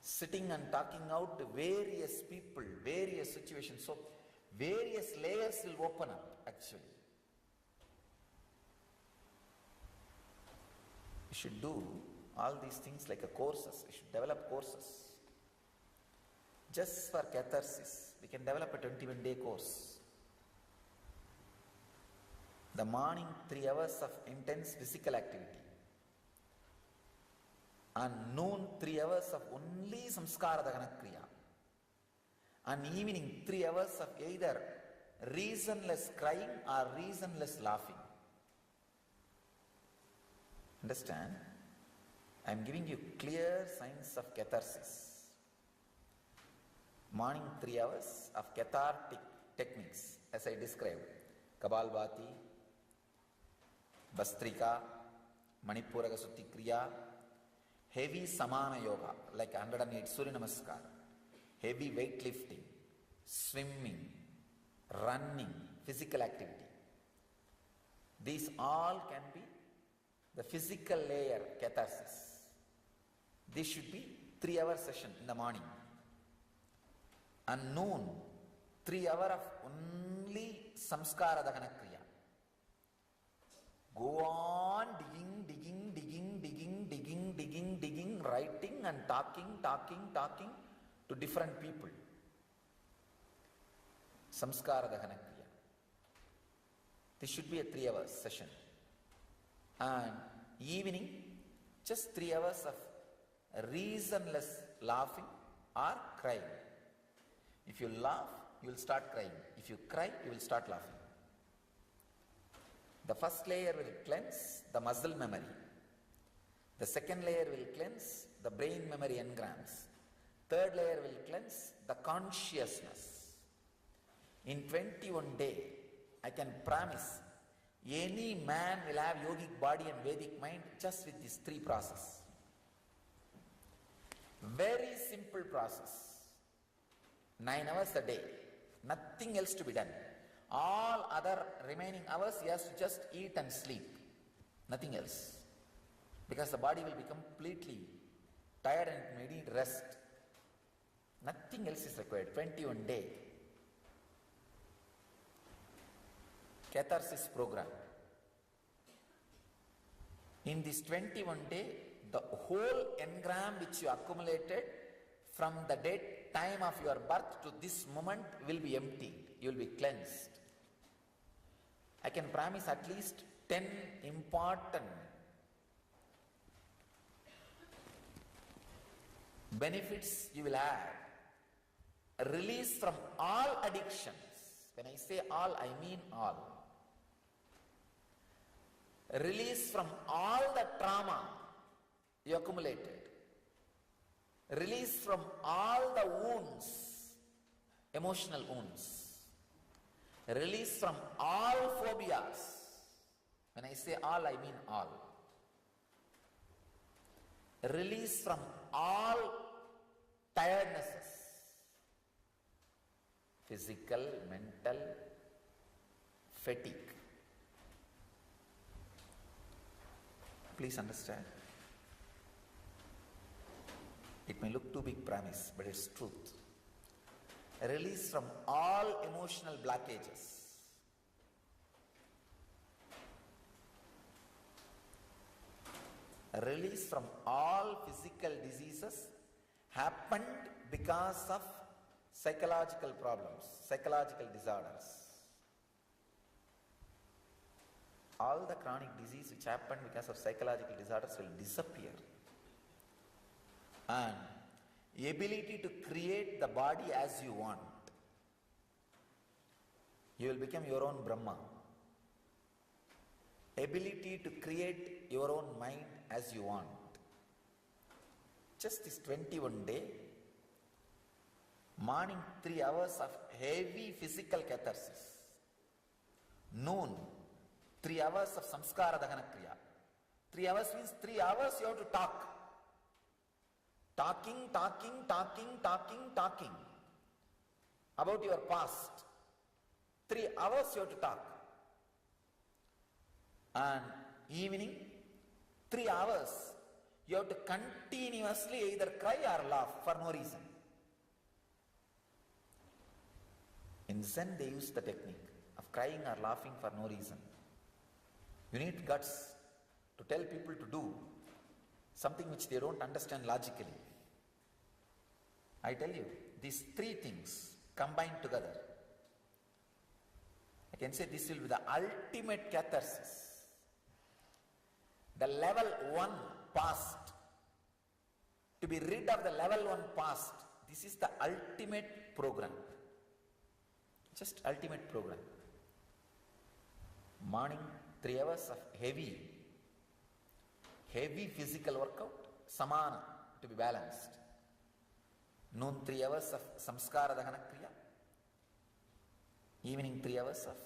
Sitting and talking out to various people, various situations. So, various layers will open up actually. You should do all these things like a courses. You should develop courses. Just for catharsis, we can develop a 21-day course. The morning 3 hours of intense physical activity. And noon 3 hours of only samskara dahana kriya. And evening 3 hours of either reasonless crying or reasonless laughing. Understand? I am giving you clear signs of catharsis. Morning 3 hours of cathartic techniques, as I described. Kabalbhati, Bastrika, Manipura Shuddhi Kriya, heavy Samana Yoga, like 108 Surya Namaskar, heavy weightlifting, swimming, running, physical activity. These all can be the physical layer catharsis. This should be 3-hour session in the morning. And noon, 3 hours of only samskara dahana kriya. Go on digging, writing and talking to different people. Samskara Dahana Kriya. This should be a 3 hours session. And evening, just 3 hours of reasonless laughing or crying. If you laugh, you will start crying. If you cry, you will start laughing. The first layer will cleanse the muscle memory. The second layer will cleanse the brain memory engrams. Third layer will cleanse the consciousness. In 21 days, I can promise any man will have yogic body and Vedic mind just with these 3 processes. Very simple process. 9 hours a day. Nothing else to be done. All other remaining hours he has to just eat and sleep. Nothing else. Because the body will be completely tired and may need rest. Nothing else is required. 21 days. Catharsis program. In this 21 days, the whole engram which you accumulated from the date time of your birth to this moment will be emptied. You will be cleansed. I can promise at least 10 important benefits you will have. Release from all addictions. When I say all, I mean all. Release from all the trauma you accumulated. Release from all the wounds, emotional wounds. Release from all phobias. When I say all, I mean all. Release from all tirednesses. Physical, mental, fatigue. Please understand. It may look too big promise, but it's truth. Release from all emotional blockages. Release from all physical diseases happened because of psychological problems, psychological disorders. All the chronic disease which happened because of psychological disorders will disappear. And ability to create the body as you want. You will become your own Brahma. Ability to create your own mind as you want. Just this 21 day, morning 3 hours of heavy physical catharsis. Noon, 3 hours of samskara dahana kriya. 3 hours means 3 hours you have to talk. Talking about your past. 3 hours you have to talk. And evening, 3 hours you have to continuously either cry or laugh for no reason. In Zen they use the technique of crying or laughing for no reason. You need guts to tell people to do something which they don't understand logically. I tell you, these 3 things combined together, I can say this will be the ultimate catharsis. The level 1 past. To be rid of the level 1 past, this is the ultimate program. Just ultimate program. Morning 3 hours of heavy physical workout, samana, to be balanced. Noon 3 hours of samskara dahana kriya. Evening 3 hours of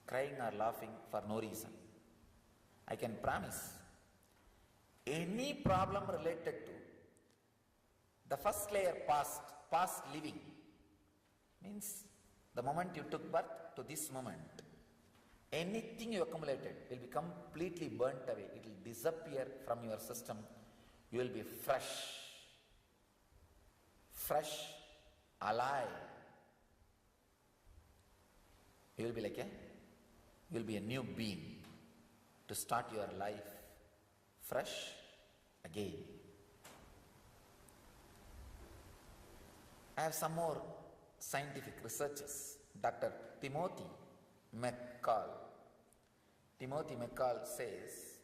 crying or laughing for no reason. I can promise any problem related to the first layer past living, means the moment you took birth to this moment, anything you accumulated will be completely burnt away. It will disappear from your system. You will be fresh, alive. You will be a new being to start your life fresh again. I have some more scientific researches, Dr. Timothy McCall. Timothy McCall says,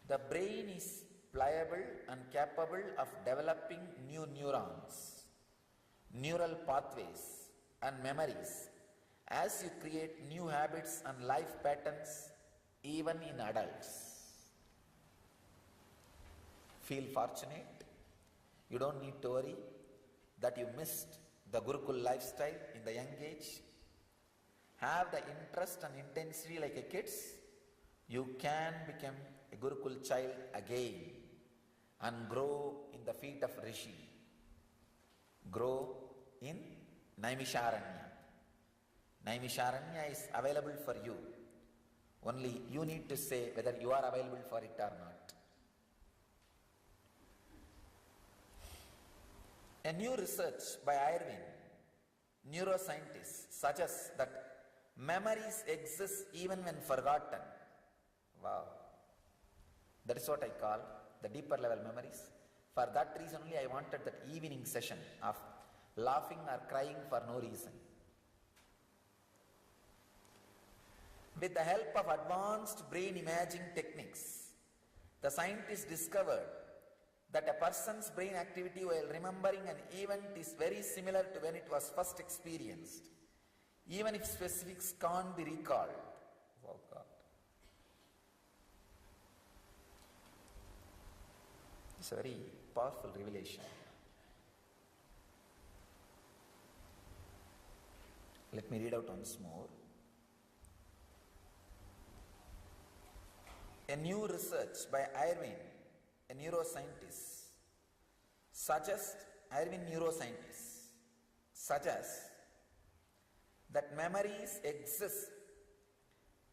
the brain is pliable and capable of developing new neurons, neural pathways and memories as you create new habits and life patterns even in adults. Feel fortunate. You don't need to worry that you missed the Gurukul lifestyle in the young age. Have the interest and intensity like a kid's. You can become a Gurukul child again and grow in the feet of Rishi. Grow in Naimisharanya. Naimisharanya is available for you. Only you need to say whether you are available for it or not. A new research by Irving, neuroscientists, suggests that memories exist even when forgotten. Wow. That is what I call the deeper level memories. For that reason only I wanted that evening session of laughing or crying for no reason. With the help of advanced brain imaging techniques, the scientists discovered that a person's brain activity while remembering an event is very similar to when it was first experienced, even if specifics can't be recalled. Oh God. It's a very powerful revelation. Let me read out once more. A new research by Irving, a neuroscientist, suggests that memories exist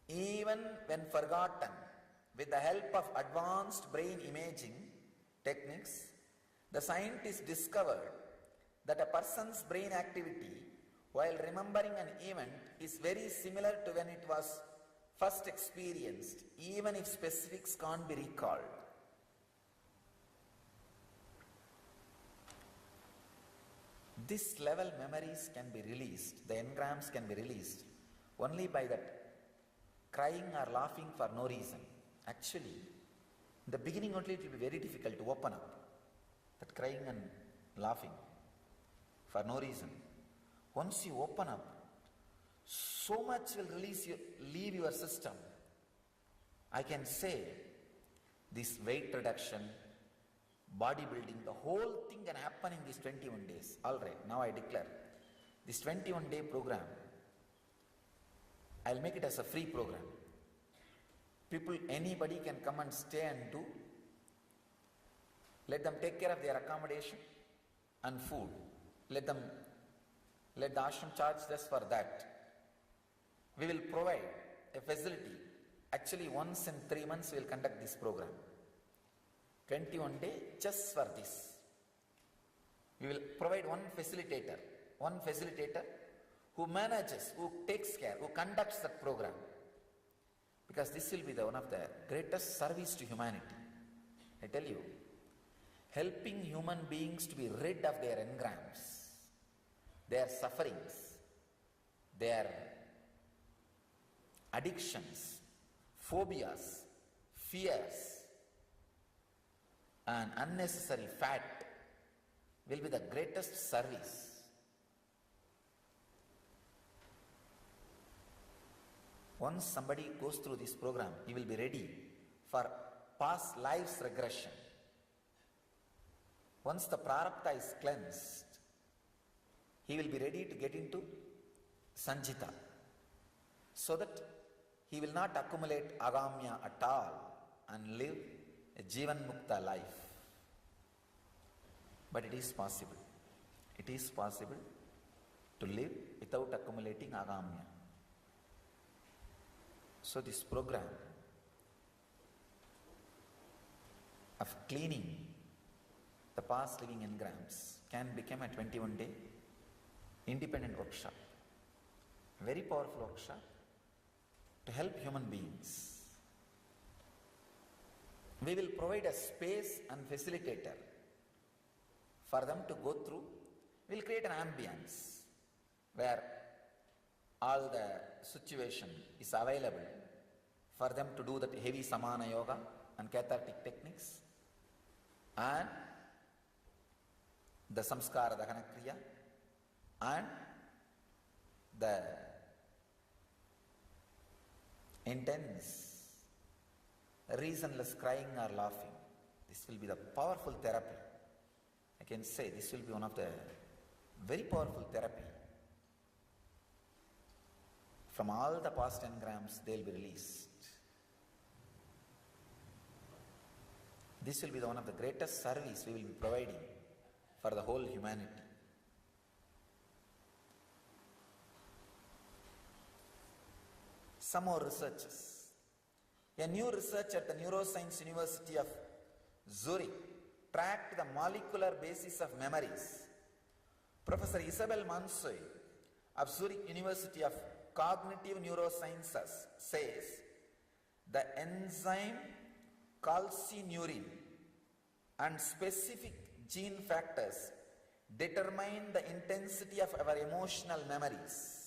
even when forgotten. With the help of advanced brain imaging techniques, the scientists discovered that a person's brain activity while remembering an event is very similar to when it was first experienced, even if specifics can't be recalled. This level memories can be released, the engrams can be released only by that crying or laughing for no reason. Actually, in the beginning only it will be very difficult to open up that crying and laughing for no reason. Once you open up, so much will leave your system. I can say this weight reduction, bodybuilding, the whole thing can happen in these 21 days. All right, now I declare this 21-day program, I'll make it as a free program. People, anybody can come and stay and do. Let them take care of their accommodation and food. Let the ashram charge just for that. We will provide a facility. Actually, once in 3 months we will conduct this program. 21 day just for this. We will provide one facilitator who manages, who takes care, who conducts that program. Because this will be one of the greatest service to humanity. I tell you, helping human beings to be rid of their engrams, their sufferings, their addictions, phobias, fears, and unnecessary fat will be the greatest service. Once somebody goes through this program, he will be ready for past life's regression. Once the prarabdha is cleansed, he will be ready to get into sanjita, so that he will not accumulate agamya at all and live a jivan mukta life. But it is possible. It is possible to live without accumulating agamya. So this program of cleaning the past living engrams can become a 21-day independent workshop. Very powerful workshop to help human beings. We will provide a space and facilitator for them to go through We'll create an ambience where all the situation is available for them to do that heavy samana yoga and cathartic techniques and the samskara dahana kriya and the intense reasonless crying or laughing. This will be the powerful therapy. I can say this will be one of the very powerful therapy. From all the past engrams, they will be released. This will be one of the greatest service we will be providing for the whole humanity. Some more researches. A new research at the Neuroscience University of Zurich tracked the molecular basis of memories. Professor Isabel Mansoy of Zurich University of Cognitive Neurosciences says the enzyme calcineurin and specific gene factors determine the intensity of our emotional memories.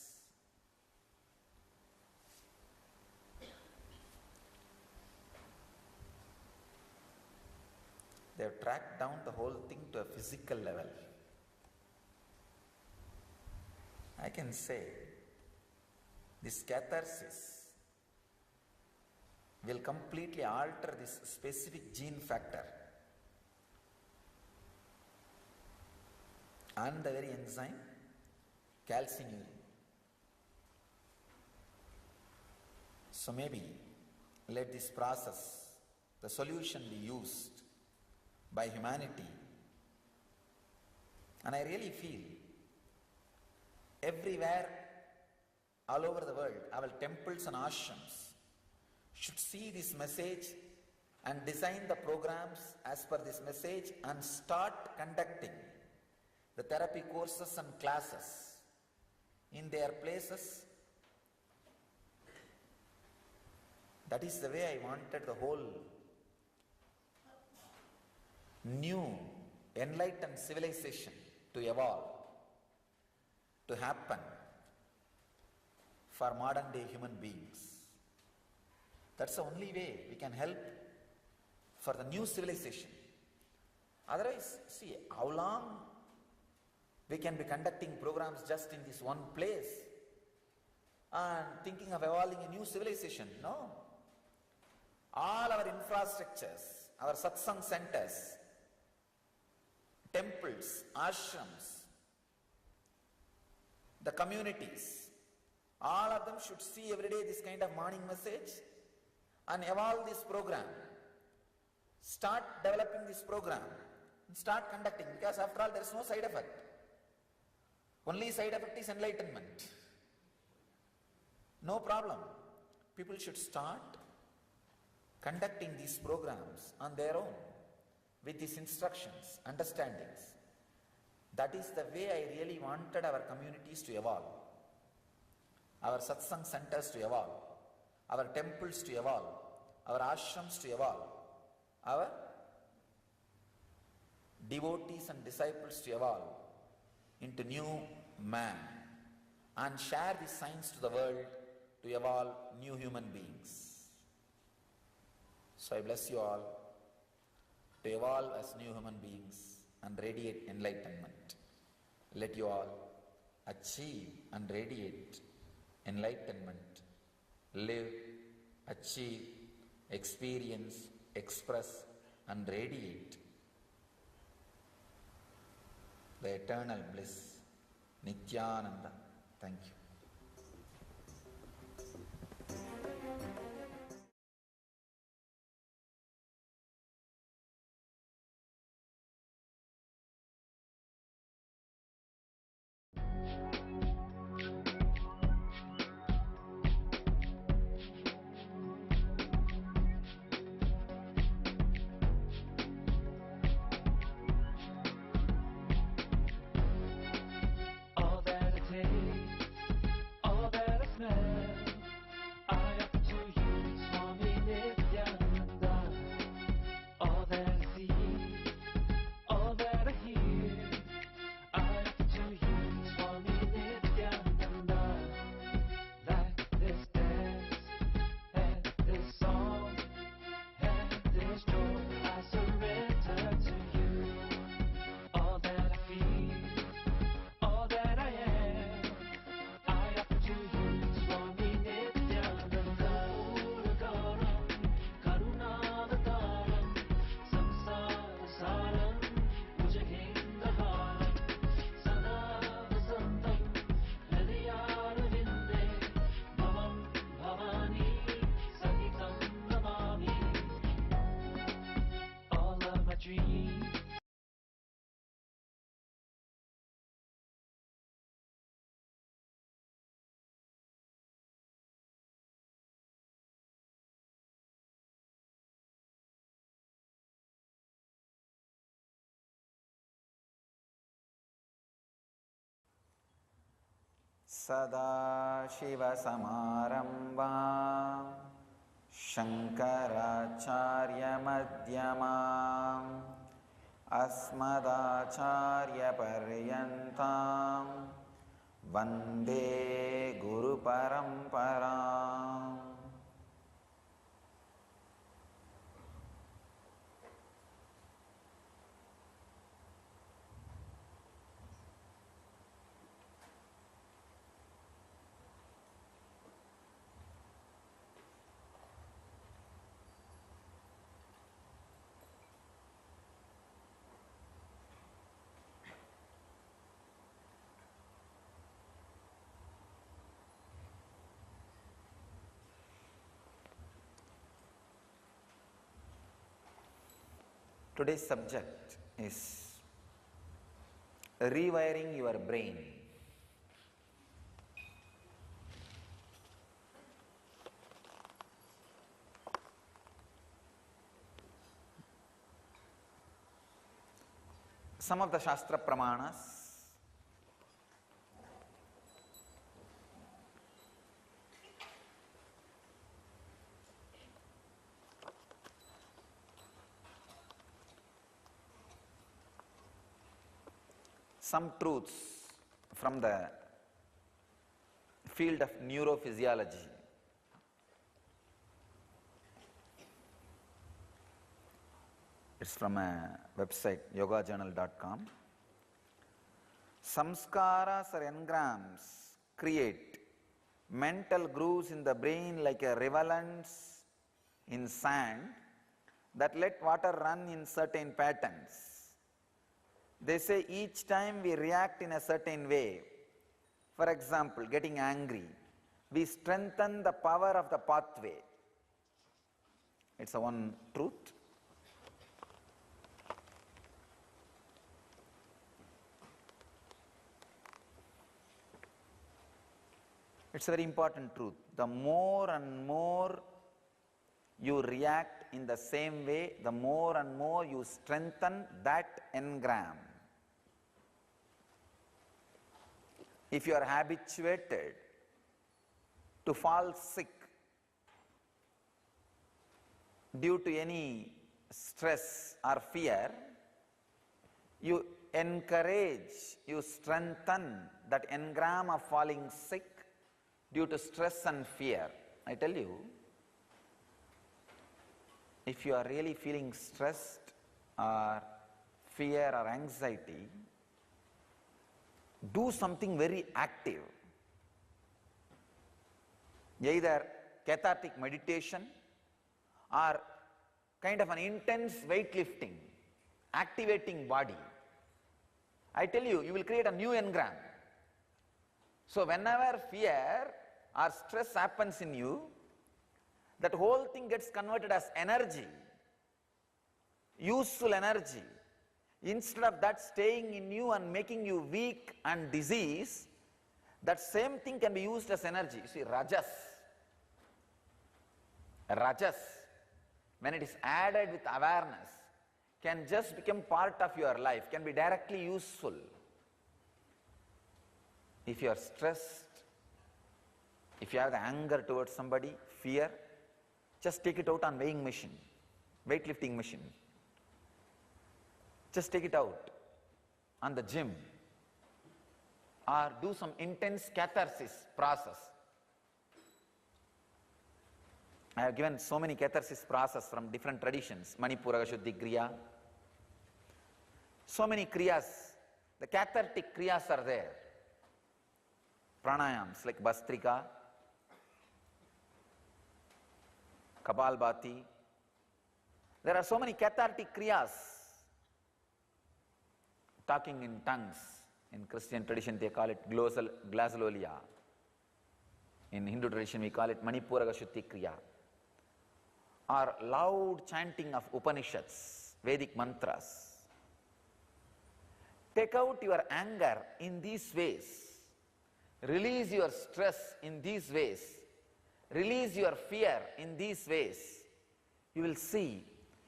They have tracked down the whole thing to a physical level. I can say this catharsis will completely alter this specific gene factor and the very enzyme calcineurin. So maybe let this process, the solution be used by humanity. And I really feel everywhere, all over the world, our temples and ashrams should see this message and design the programs as per this message and start conducting the therapy courses and classes in their places. That is the way I wanted the whole new enlightened civilization to evolve, to happen for modern day human beings. That's the only way we can help for the new civilization. Otherwise, see how long we can be conducting programs just in this one place and thinking of evolving a new civilization. No. All our infrastructures, our satsang centers, temples, ashrams, the communities, all of them should see every day this kind of morning message and evolve this program. Start developing this program and start conducting, because after all there is no side effect. Only side effect is enlightenment. No problem. People should start conducting these programs on their own with these instructions, understandings. That is the way I really wanted our communities to evolve, our satsang centers to evolve, our temples to evolve, our ashrams to evolve, our devotees and disciples to evolve into new man and share this science to the world to evolve new human beings. So I bless you all to evolve as new human beings and radiate enlightenment. Let you all achieve and radiate enlightenment, live, achieve, experience, express and radiate the eternal bliss, Nityananda. Thank you. All that it takes सदाशिवसमारम्भां शङ्कराचार्यमध्यमाम् अस्मदाचार्यपर्यन्तां वन्दे गुरुपरम्पराम्. Today's subject is rewiring your brain. Some of the Shastra Pramanas some truths from the field of neurophysiology. It's from a website, yogajournal.com. Samskaras or engrams create mental grooves in the brain like a riverlands in sand that let water run in certain patterns. They say each time we react in a certain way, for example, getting angry, we strengthen the power of the pathway. It's a one truth. It's a very important truth. The more and more you react in the same way, the more and more you strengthen that engram. If you are habituated to fall sick due to any stress or fear, you encourage, you strengthen that engram of falling sick due to stress and fear. I tell you, if you are really feeling stressed or fear or anxiety, do something very active. Either cathartic meditation or kind of an intense weightlifting, activating body. I tell you, you will create a new engram. So whenever fear or stress happens in you, that whole thing gets converted as energy, useful energy. Instead of that staying in you and making you weak and disease, that same thing can be used as energy. You see, rajas, when it is added with awareness, can just become part of your life, can be directly useful. If you are stressed, if you have the anger towards somebody, fear, just take it out on weighing machine, weightlifting machine. Just take it out on the gym or do some intense catharsis process. I have given so many catharsis process from different traditions, Manipura, Shuddhi, Kriya. So many kriyas, the cathartic kriyas are there. Pranayams like Bastrika, Kapalbhati. There are so many cathartic kriyas. Talking in tongues. In Christian tradition they call it glazololia. In Hindu tradition we call it Manipura Shuddhi Kriya. Or loud chanting of Upanishads, Vedic mantras. Take out your anger in these ways. Release your stress in these ways. Release your fear in these ways. You will see,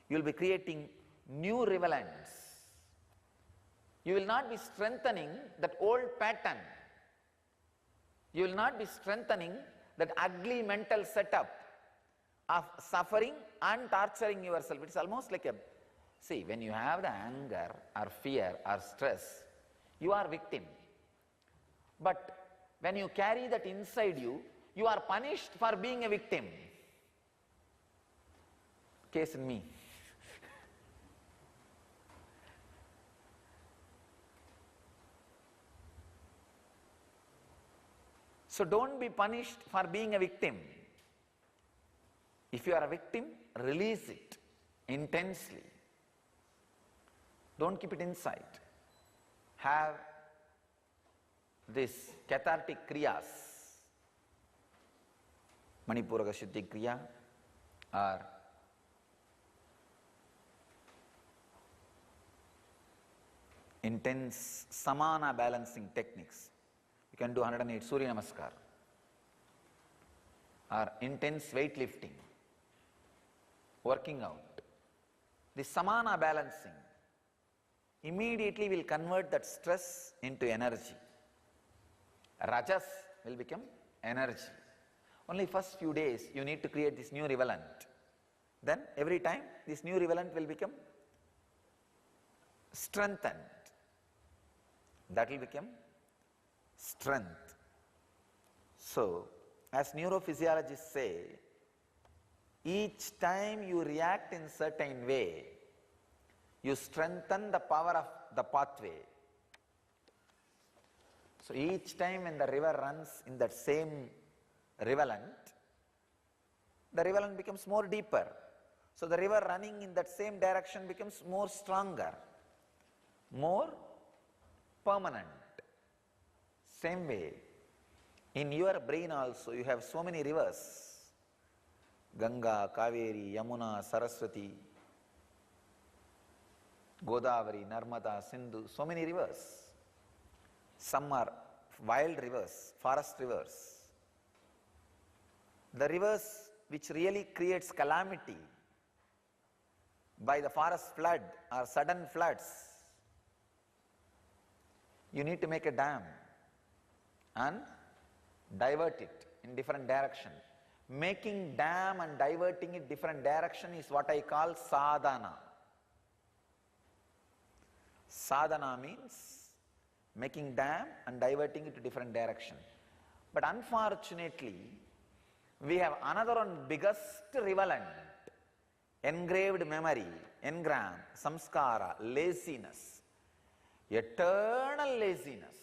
you will be creating new riverlands. You will not be strengthening that old pattern. You will not be strengthening that ugly mental setup of suffering and torturing yourself. It's almost like a, see, when you have the anger or fear or stress, you are victim. But when you carry that inside you, you are punished for being a victim. Case in me. So don't be punished for being a victim. If you are a victim, release it intensely. Don't keep it inside. Have this cathartic kriyas, Manipuraka Shuddhi Kriya or intense samana balancing techniques. You can do 108 Surya Namaskar or intense weightlifting, working out. The samana balancing immediately will convert that stress into energy. Rajas will become energy. Only first few days you need to create this new rivalent. Then every time this new rivalent will become strengthened. That will become strength. So, as neurophysiologists say, each time you react in certain way, you strengthen the power of the pathway. So each time when the river runs in that same rivalent, the rivalent becomes more deeper. So the river running in that same direction becomes more stronger, more permanent. Same way, in your brain also you have so many rivers. Ganga, Kaveri, Yamuna, Saraswati, Godavari, Narmada, Sindhu, so many rivers. Some are wild rivers, forest rivers. The rivers which really creates calamity by the forest flood or sudden floods, you need to make a dam and divert it in different direction. Making dam and diverting it different direction is what I call sadhana. Sadhana means making dam and diverting it to different direction. But unfortunately, we have another one biggest rivalent, engraved memory, engram, samskara, laziness, eternal laziness.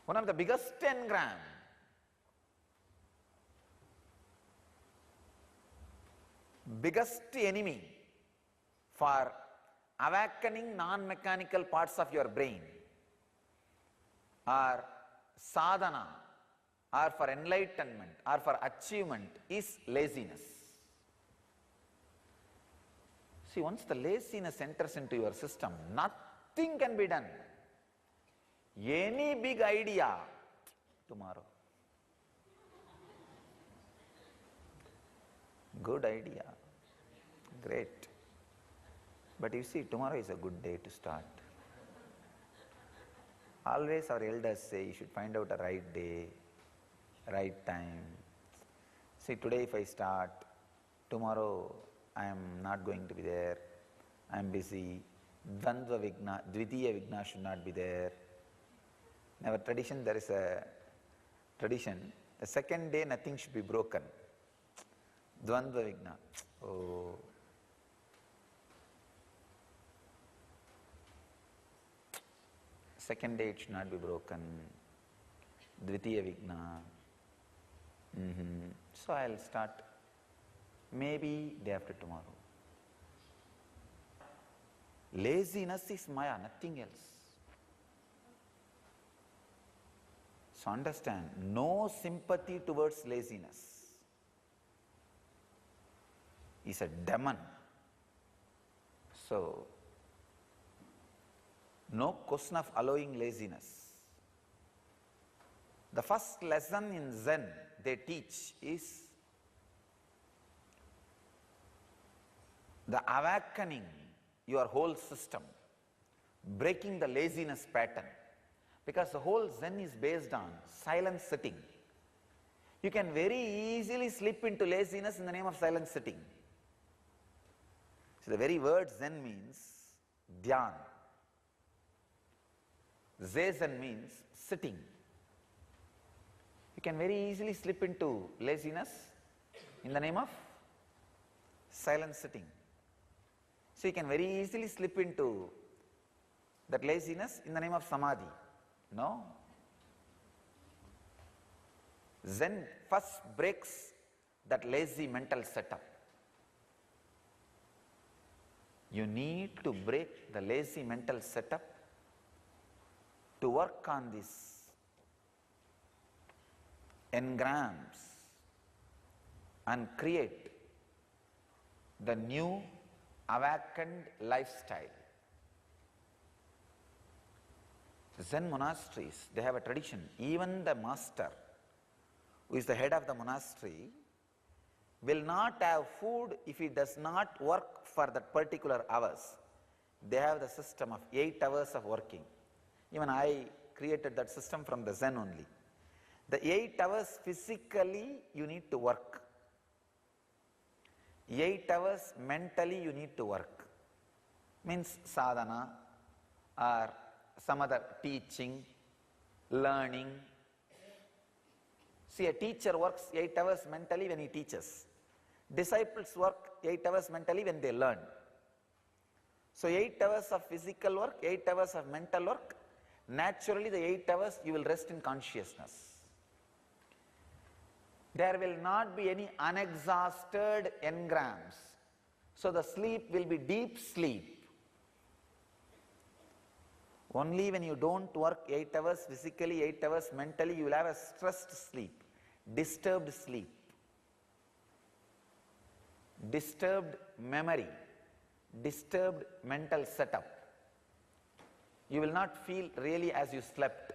One of the biggest engram. Biggest enemy for awakening non-mechanical parts of your brain or sadhana or for enlightenment or for achievement is laziness. See, once the laziness enters into your system, nothing can be done. Any big idea, tomorrow. Good idea, great. But you see, tomorrow is a good day to start. Always our elders say you should find out a right day, right time. See, today if I start, tomorrow I am not going to be there, I am busy. Dvandva Vigna, Dvitiya Vigna should not be there. In our tradition, there is a tradition, the second day nothing should be broken. Dvandva Vigna. Oh. Second day it should not be broken. Dvitiya Vigna. So I'll start maybe day after tomorrow. Laziness is Maya, nothing else. So understand, no sympathy towards laziness is a demon. So, no question of allowing laziness. The first lesson in Zen they teach is the awakening your whole system. breaking the laziness pattern, because the whole Zen is based on silent sitting. You can very easily slip into laziness in the name of silent sitting. So the very word Zen means dhyan. Zazen means sitting. You can very easily slip into laziness in the name of silent sitting. So you can very easily slip into that laziness in the name of samadhi. No. Zen first breaks that lazy mental setup. You need to break the lazy mental setup to work on these engrams and create the new awakened lifestyle. Zen monasteries, they have a tradition. Even the master, who is the head of the monastery, will not have food if he does not work for that particular hours. They have the system of 8 hours of working. Even I created that system from the Zen only. The 8 hours physically you need to work. 8 hours mentally you need to work. Means sadhana or some other teaching, learning. See, a teacher works 8 hours mentally when he teaches. Disciples work 8 hours mentally when they learn. So 8 hours of physical work, 8 hours of mental work. Naturally the 8 hours you will rest in consciousness. There will not be any unexhausted engrams. So the sleep will be deep sleep. Only when you don't work 8 hours physically, 8 hours mentally, you will have a stressed sleep, disturbed sleep, disturbed memory, disturbed mental setup. You will not feel really as you slept.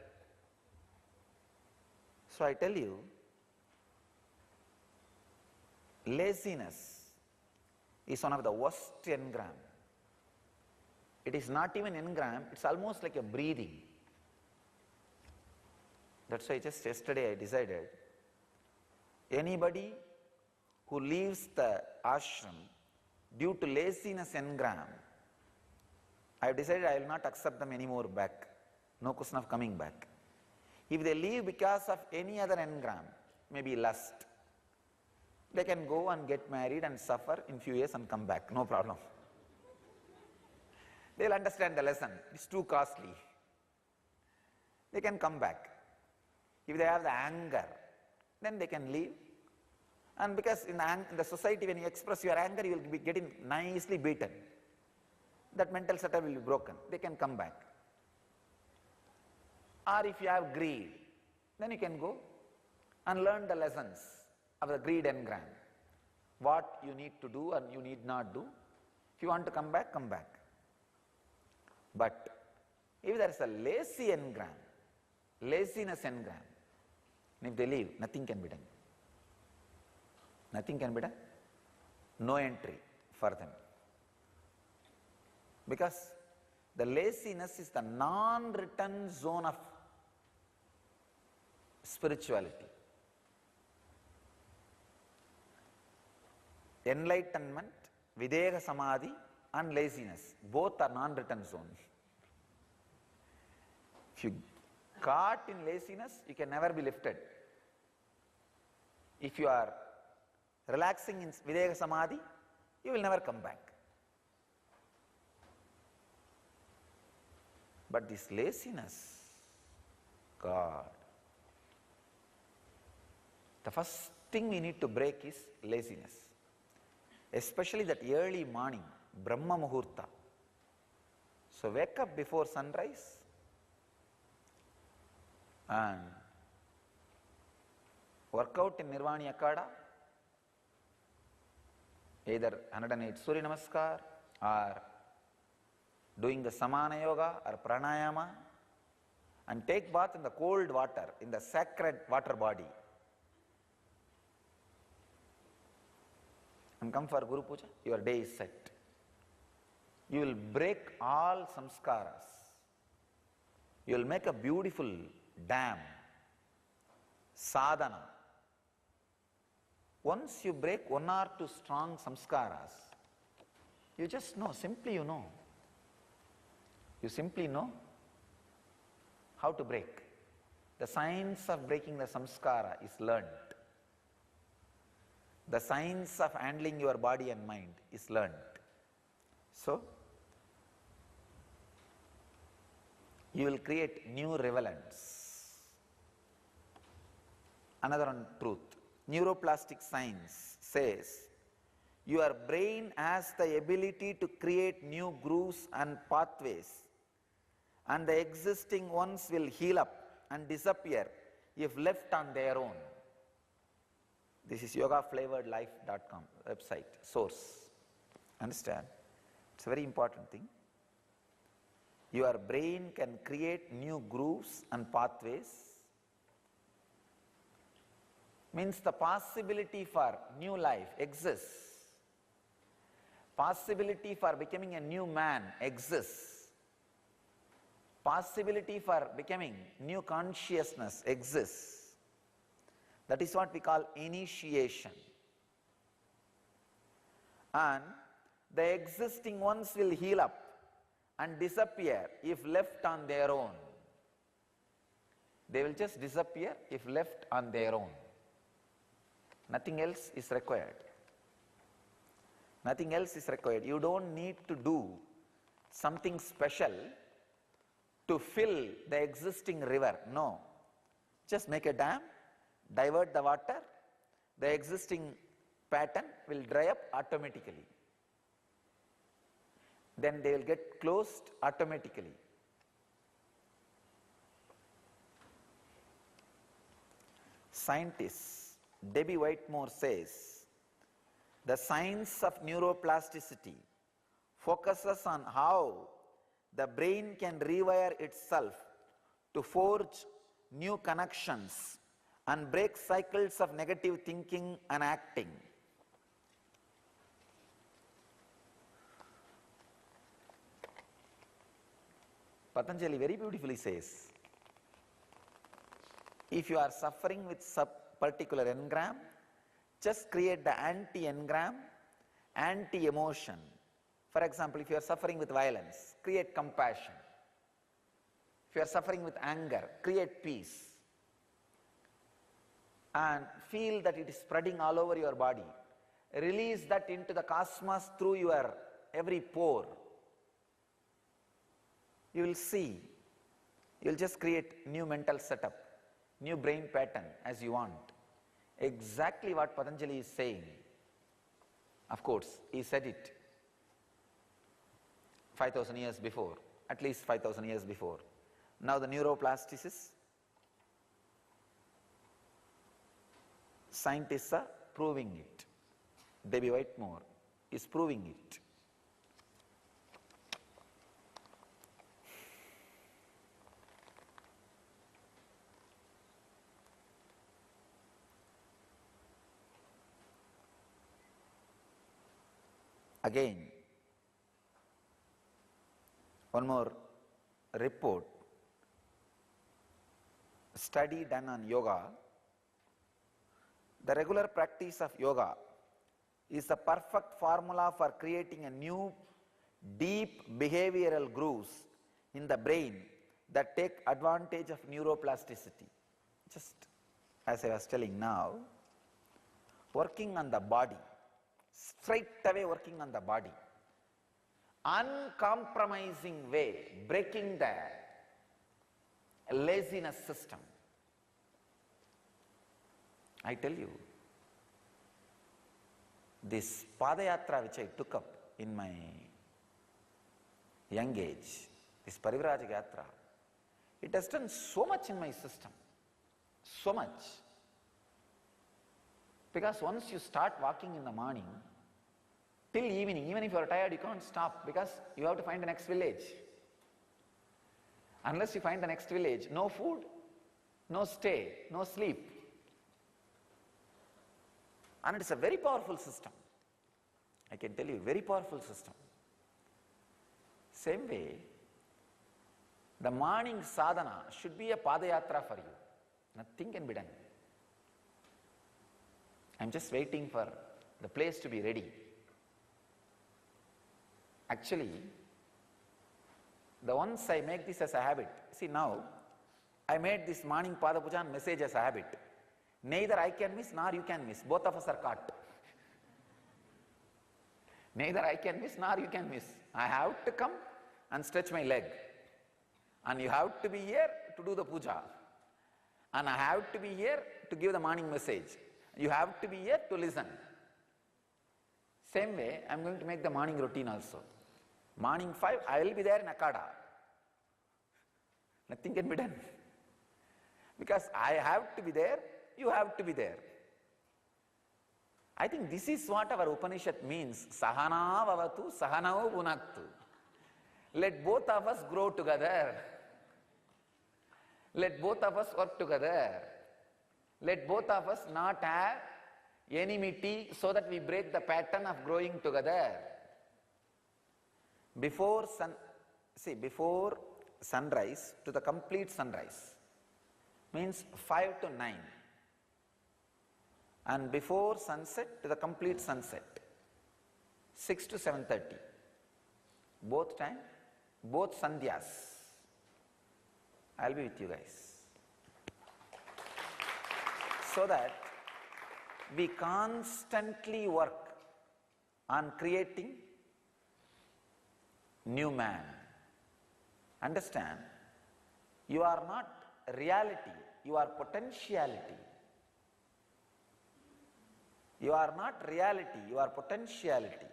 So I tell you, laziness is one of the worst engram. It is not even engram, it's almost like a breathing. That's why just yesterday I decided, anybody who leaves the ashram due to laziness engram, I have decided I will not accept them anymore back. No question of coming back. If they leave because of any other engram, maybe lust, they can go and get married and suffer in few years and come back, no problem. They will understand the lesson, it's too costly. They can come back. If they have the anger, then they can leave. And because in the society, when you express your anger, you will be getting nicely beaten. That mental setup will be broken. They can come back. Or if you have greed, then you can go and learn the lessons of the greed engram. What you need to do and you need not do. If you want to come back, come back. But if there is a lazy engram, laziness engram, if they leave, nothing can be done. Nothing can be done. No entry for them. Because the laziness is the non-written zone of spirituality. Enlightenment, Videka Samadhi and laziness, both are non-written zones. If you caught in laziness, you can never be lifted. If you are relaxing in Videka Samadhi, you will never come back. But this laziness, God, the first thing we need to break is laziness. Especially that early morning, Brahma Muhurta. So wake up before sunrise and work out in Nirvani Akada, either 108 Surya Namaskar or doing the Samana Yoga or Pranayama, and take bath in the cold water, in the sacred water body. And come for Guru Puja, your day is set. You will break all samskaras. You will make a beautiful dam, sadhana. Once you break one or two strong samskaras, you just know, simply you know. You simply know how to break. The science of breaking the samskara is learned. The science of handling your body and mind is learned. So, you will create new relevance. Another one truth. Neuroplastic science says your brain has the ability to create new grooves and pathways, and the existing ones will heal up and disappear if left on their own. This is yogaflavoredlife.com website, source. Understand? It's a very important thing. Your brain can create new grooves and pathways. Means the possibility for new life exists. Possibility for becoming a new man exists. Possibility for becoming new consciousness exists. That is what we call initiation. And the existing ones will heal up and disappear if left on their own. They will just disappear if left on their own. Nothing else is required. Nothing else is required. You don't need to do something special to fill the existing river. No. Just make a dam, divert the water, the existing pattern will dry up automatically. Then they will get closed automatically. Scientists, Debbie Whitmore says, the science of neuroplasticity focuses on how the brain can rewire itself to forge new connections and break cycles of negative thinking and acting. Patanjali very beautifully says, if you are suffering with particular engram, just create the anti-engram, anti-emotion. For example, if you are suffering with violence, create compassion. If you are suffering with anger, create peace. And feel that it is spreading all over your body. Release that into the cosmos through your every pore. You will see, you will just create new mental setup, new brain pattern as you want. Exactly what Patanjali is saying. Of course, he said it 5,000 years before, at least 5,000 years before. Now the neuroplasticists, scientists are proving it. Debbie Whitmore is proving it. Again, one more report, study done on yoga. The regular practice of yoga is the perfect formula for creating a new deep behavioral grooves in the brain that take advantage of neuroplasticity. Just as I was telling now, working on the body, straight away working on the body, uncompromising way, breaking the laziness system. I tell you, this Padayatra which I took up in my young age, this Parivrajaka Yatra, it has done so much in my system, so much. Because once you start walking in the morning, till evening, even if you are tired, you can't stop because you have to find the next village. Unless you find the next village, no food, no stay, no sleep. And it's a very powerful system. I can tell you, very powerful system. Same way, The morning sadhana should be a padayatra for you. Nothing can be done. I'm just waiting for the place to be ready. Actually, once I make this as a habit, see now, I made this morning Pada Puja message as a habit. Neither I can miss nor you can miss. Both of us are caught. Neither I can miss nor you can miss. I have to come and stretch my leg. And you have to be here to do the puja. And I have to be here to give the morning message. You have to be here to listen. Same way, I am going to make the morning routine also. Morning 5, I will be there in Akada. Nothing can be done. Because I have to be there, you have to be there. I think this is what our Upanishad means. Sahana vavatu, sahanao bhunaktu. Let both of us grow together. Let both of us work together. Let both of us not have enmity so that we break the pattern of growing together. Before sunrise to the complete sunrise means 5 to 9. And before sunset to the complete sunset, 6 to 7:30. Both time, both sandhyas. I'll be with you guys. So that we constantly work on creating new man. Understand, you are not reality, you are potentiality. You are not reality, you are potentiality.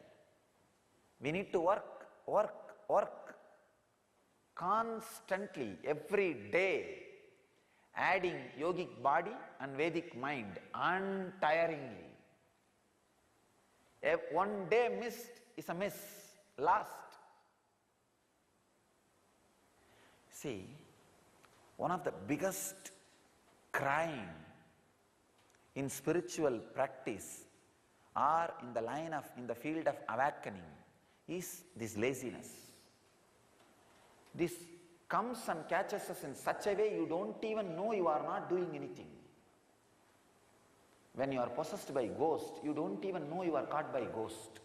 We need to work constantly, every day, adding yogic body and Vedic mind untiringly. If one day missed is a miss, lost. See, one of the biggest crime in spiritual practice or in the field of awakening is this laziness. This comes and catches us in such a way you don't even know you are not doing anything. When you are possessed by ghost, you don't even know you are caught by ghost.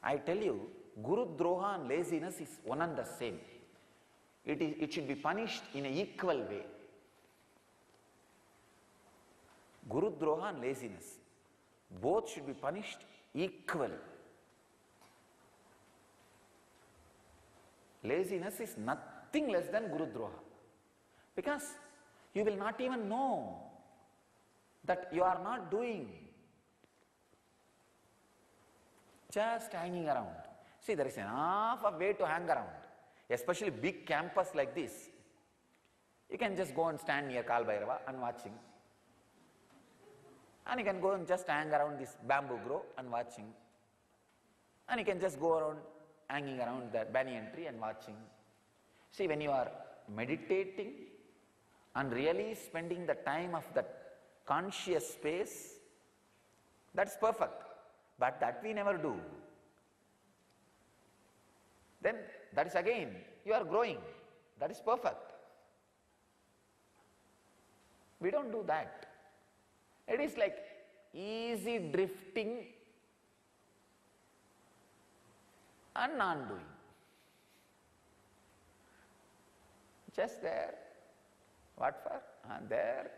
I tell you, Guru Droha and laziness is one and the same. It should be punished in an equal way. Guru Droha and laziness, both should be punished equally. Laziness is nothing less than Guru Droha, because you will not even know that you are not doing, just hanging around. See, there is enough of way to hang around, especially big campus like this. You can just go and stand near Kal Bhairava and watching. And you can go and just hang around this bamboo grove and watching. And you can just go around hanging around the banyan tree and watching. See, when you are meditating and really spending the time of that conscious space, that's perfect. But that we never do. Then that is again, you are growing. That is perfect. We don't do that. It is like easy drifting and non-doing. Just there. What for? And there.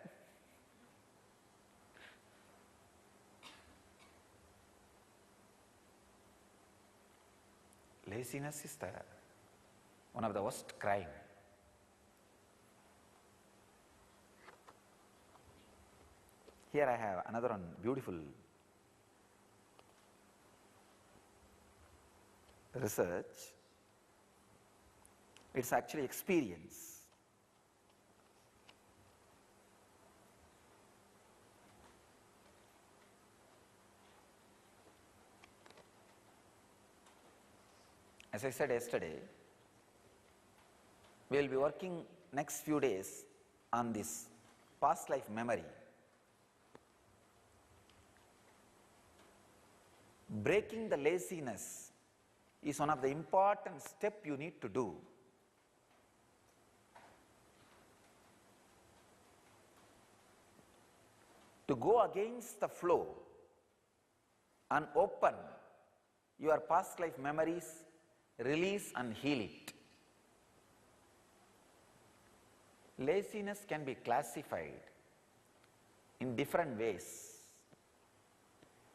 Laziness is one of the worst crime. Here I have another one, beautiful research. It's actually experience. As I said yesterday, we will be working next few days on this past life memory. Breaking the laziness is one of the important steps you need to do. to go against the flow and open your past life memories, release and heal it. Laziness can be classified in different ways.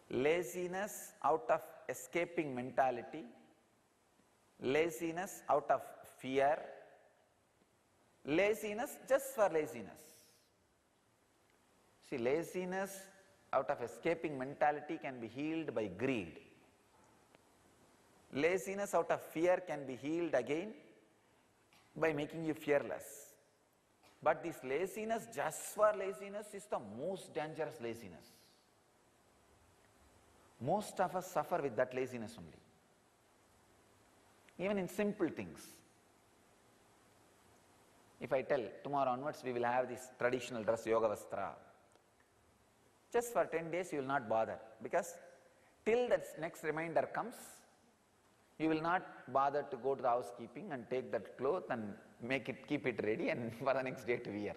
Laziness out of escaping mentality, laziness out of fear, laziness just for laziness. See, laziness out of escaping mentality can be healed by greed. Laziness out of fear can be healed again by making you fearless. But this laziness just for laziness is the most dangerous laziness. Most of us suffer with that laziness only. Even in simple things. If I tell tomorrow onwards we will have this traditional dress, yoga vastra, just for 10 days you will not bother, because till that next reminder comes, you will not bother to go to the housekeeping and take that cloth and keep it ready and for the next day to wear.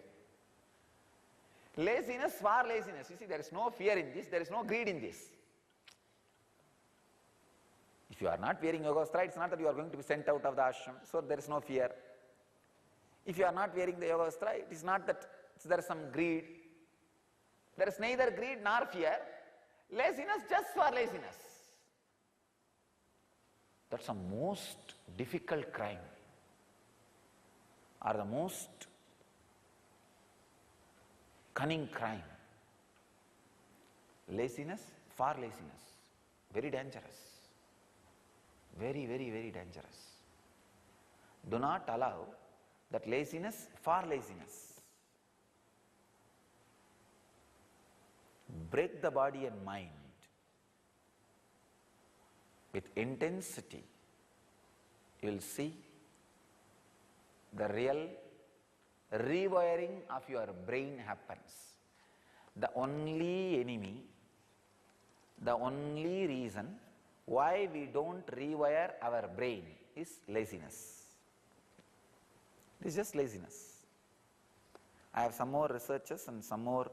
Laziness for laziness. You see, there is no fear in this, there is no greed in this. If you are not wearing yoga vastra, it's not that you are going to be sent out of the ashram, so there is no fear. If you are not wearing the yoga vastra, it is not that there is some greed. There is neither greed nor fear. Laziness just for laziness. That's the most difficult crime, or the most cunning crime. Laziness for laziness. Very dangerous. Very, very, very dangerous. Do not allow that laziness for laziness. Break the body and mind with intensity. You will see the real rewiring of your brain happens. The only enemy, the only reason why we don't rewire our brain is laziness. It is just laziness. I have some more researches and some more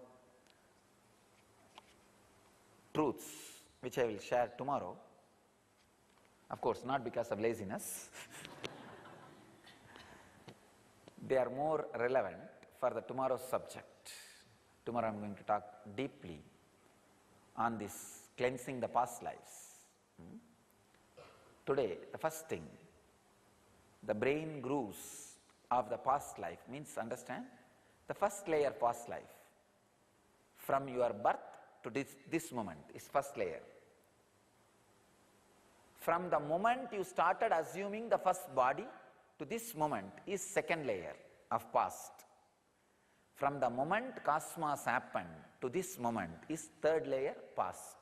truths which I will share tomorrow. Of course, not because of laziness. They are more relevant for the tomorrow's subject. Tomorrow I am going to talk deeply on this cleansing the past lives. Today, the first thing, the brain grooves of the past life means, understand, the first layer past life. From your birth to this moment is first layer. From the moment you started assuming the first body to this moment is second layer of past. From the moment cosmos happened to this moment is third layer past.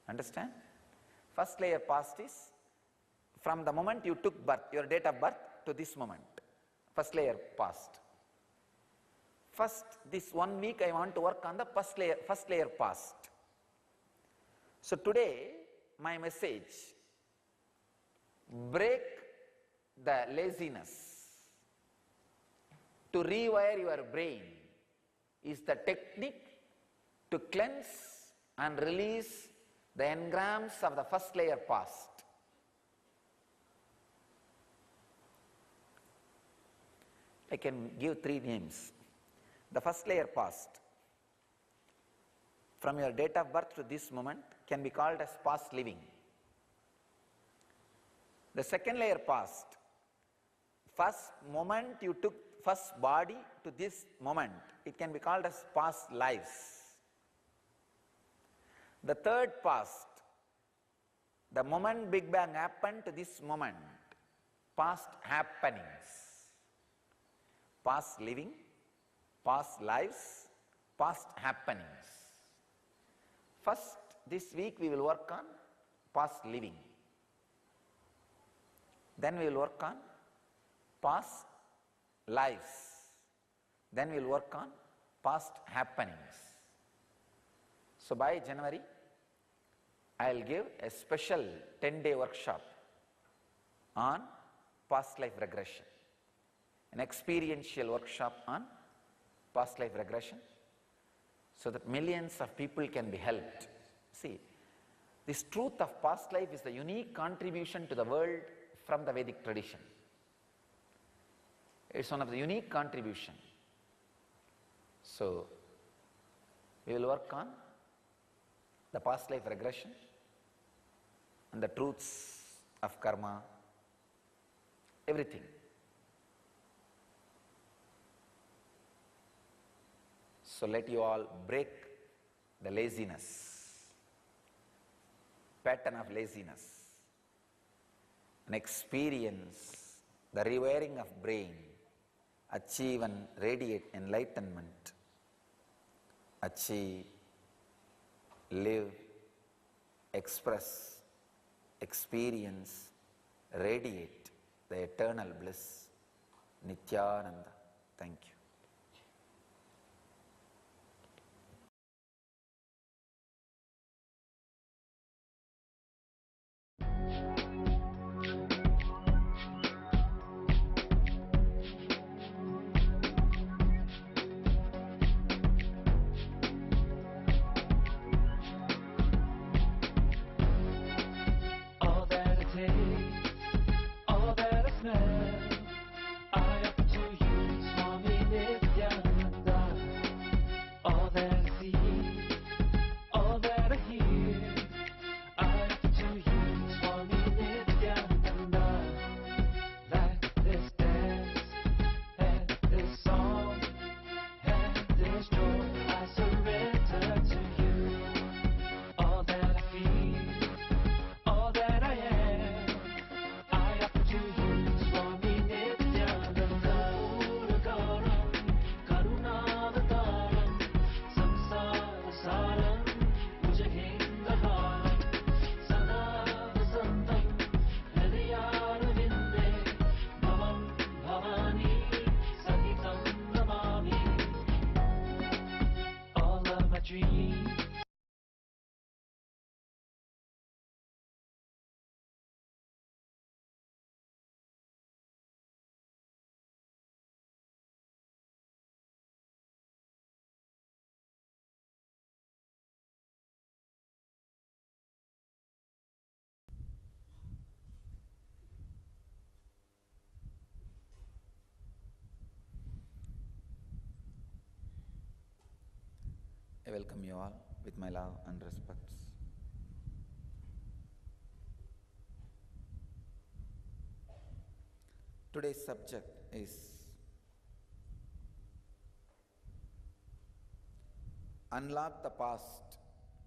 Understand? First layer past is from the moment you took birth, your date of birth, to this moment. First layer past. First, this 1 week I want to work on the first layer past. So today, my message, break the laziness to rewire your brain, is the technique to cleanse and release the engrams of the first layer past. I can give 3 names. The first layer past, from your date of birth to this moment, can be called as past living. The second layer past, first moment you took first body to this moment, it can be called as past lives. The third past, the moment Big Bang happened to this moment, past happenings. Past living, past lives, past happenings. First, this week we will work on past living. Then we will work on past lives. Then we will work on past happenings. So by January, I will give a special 10-day workshop on past life regression. An experiential workshop on past life regression. so that millions of people can be helped. See, this truth of past life is the unique contribution to the world from the Vedic tradition. It's one of the unique contribution. So, we will work on the past life regression and the truths of karma, everything. So let you all break the laziness, pattern of laziness, and experience the rewiring of brain, achieve and radiate enlightenment, achieve, live, express, experience, radiate the eternal bliss, Nityananda. Thank you. All that I taste, all that I smell, I offer to you, Swami Nityananda. All that I see, all that I hear, I offer to you, Swami Nityananda. Like this dance, and this song, and this joy, I surrender to you. All that I feel, all that I am, I offer to you, Swami Nityananda. Puragaram, Karunavataram, Samsara Saram, Bhujagendaharam, Sada Vasantam, Hridayarvinde, Bhavam Bhavani, Sahitam Namami. All of my dreams, I welcome you all with my love and respects. Today's subject is unlock the past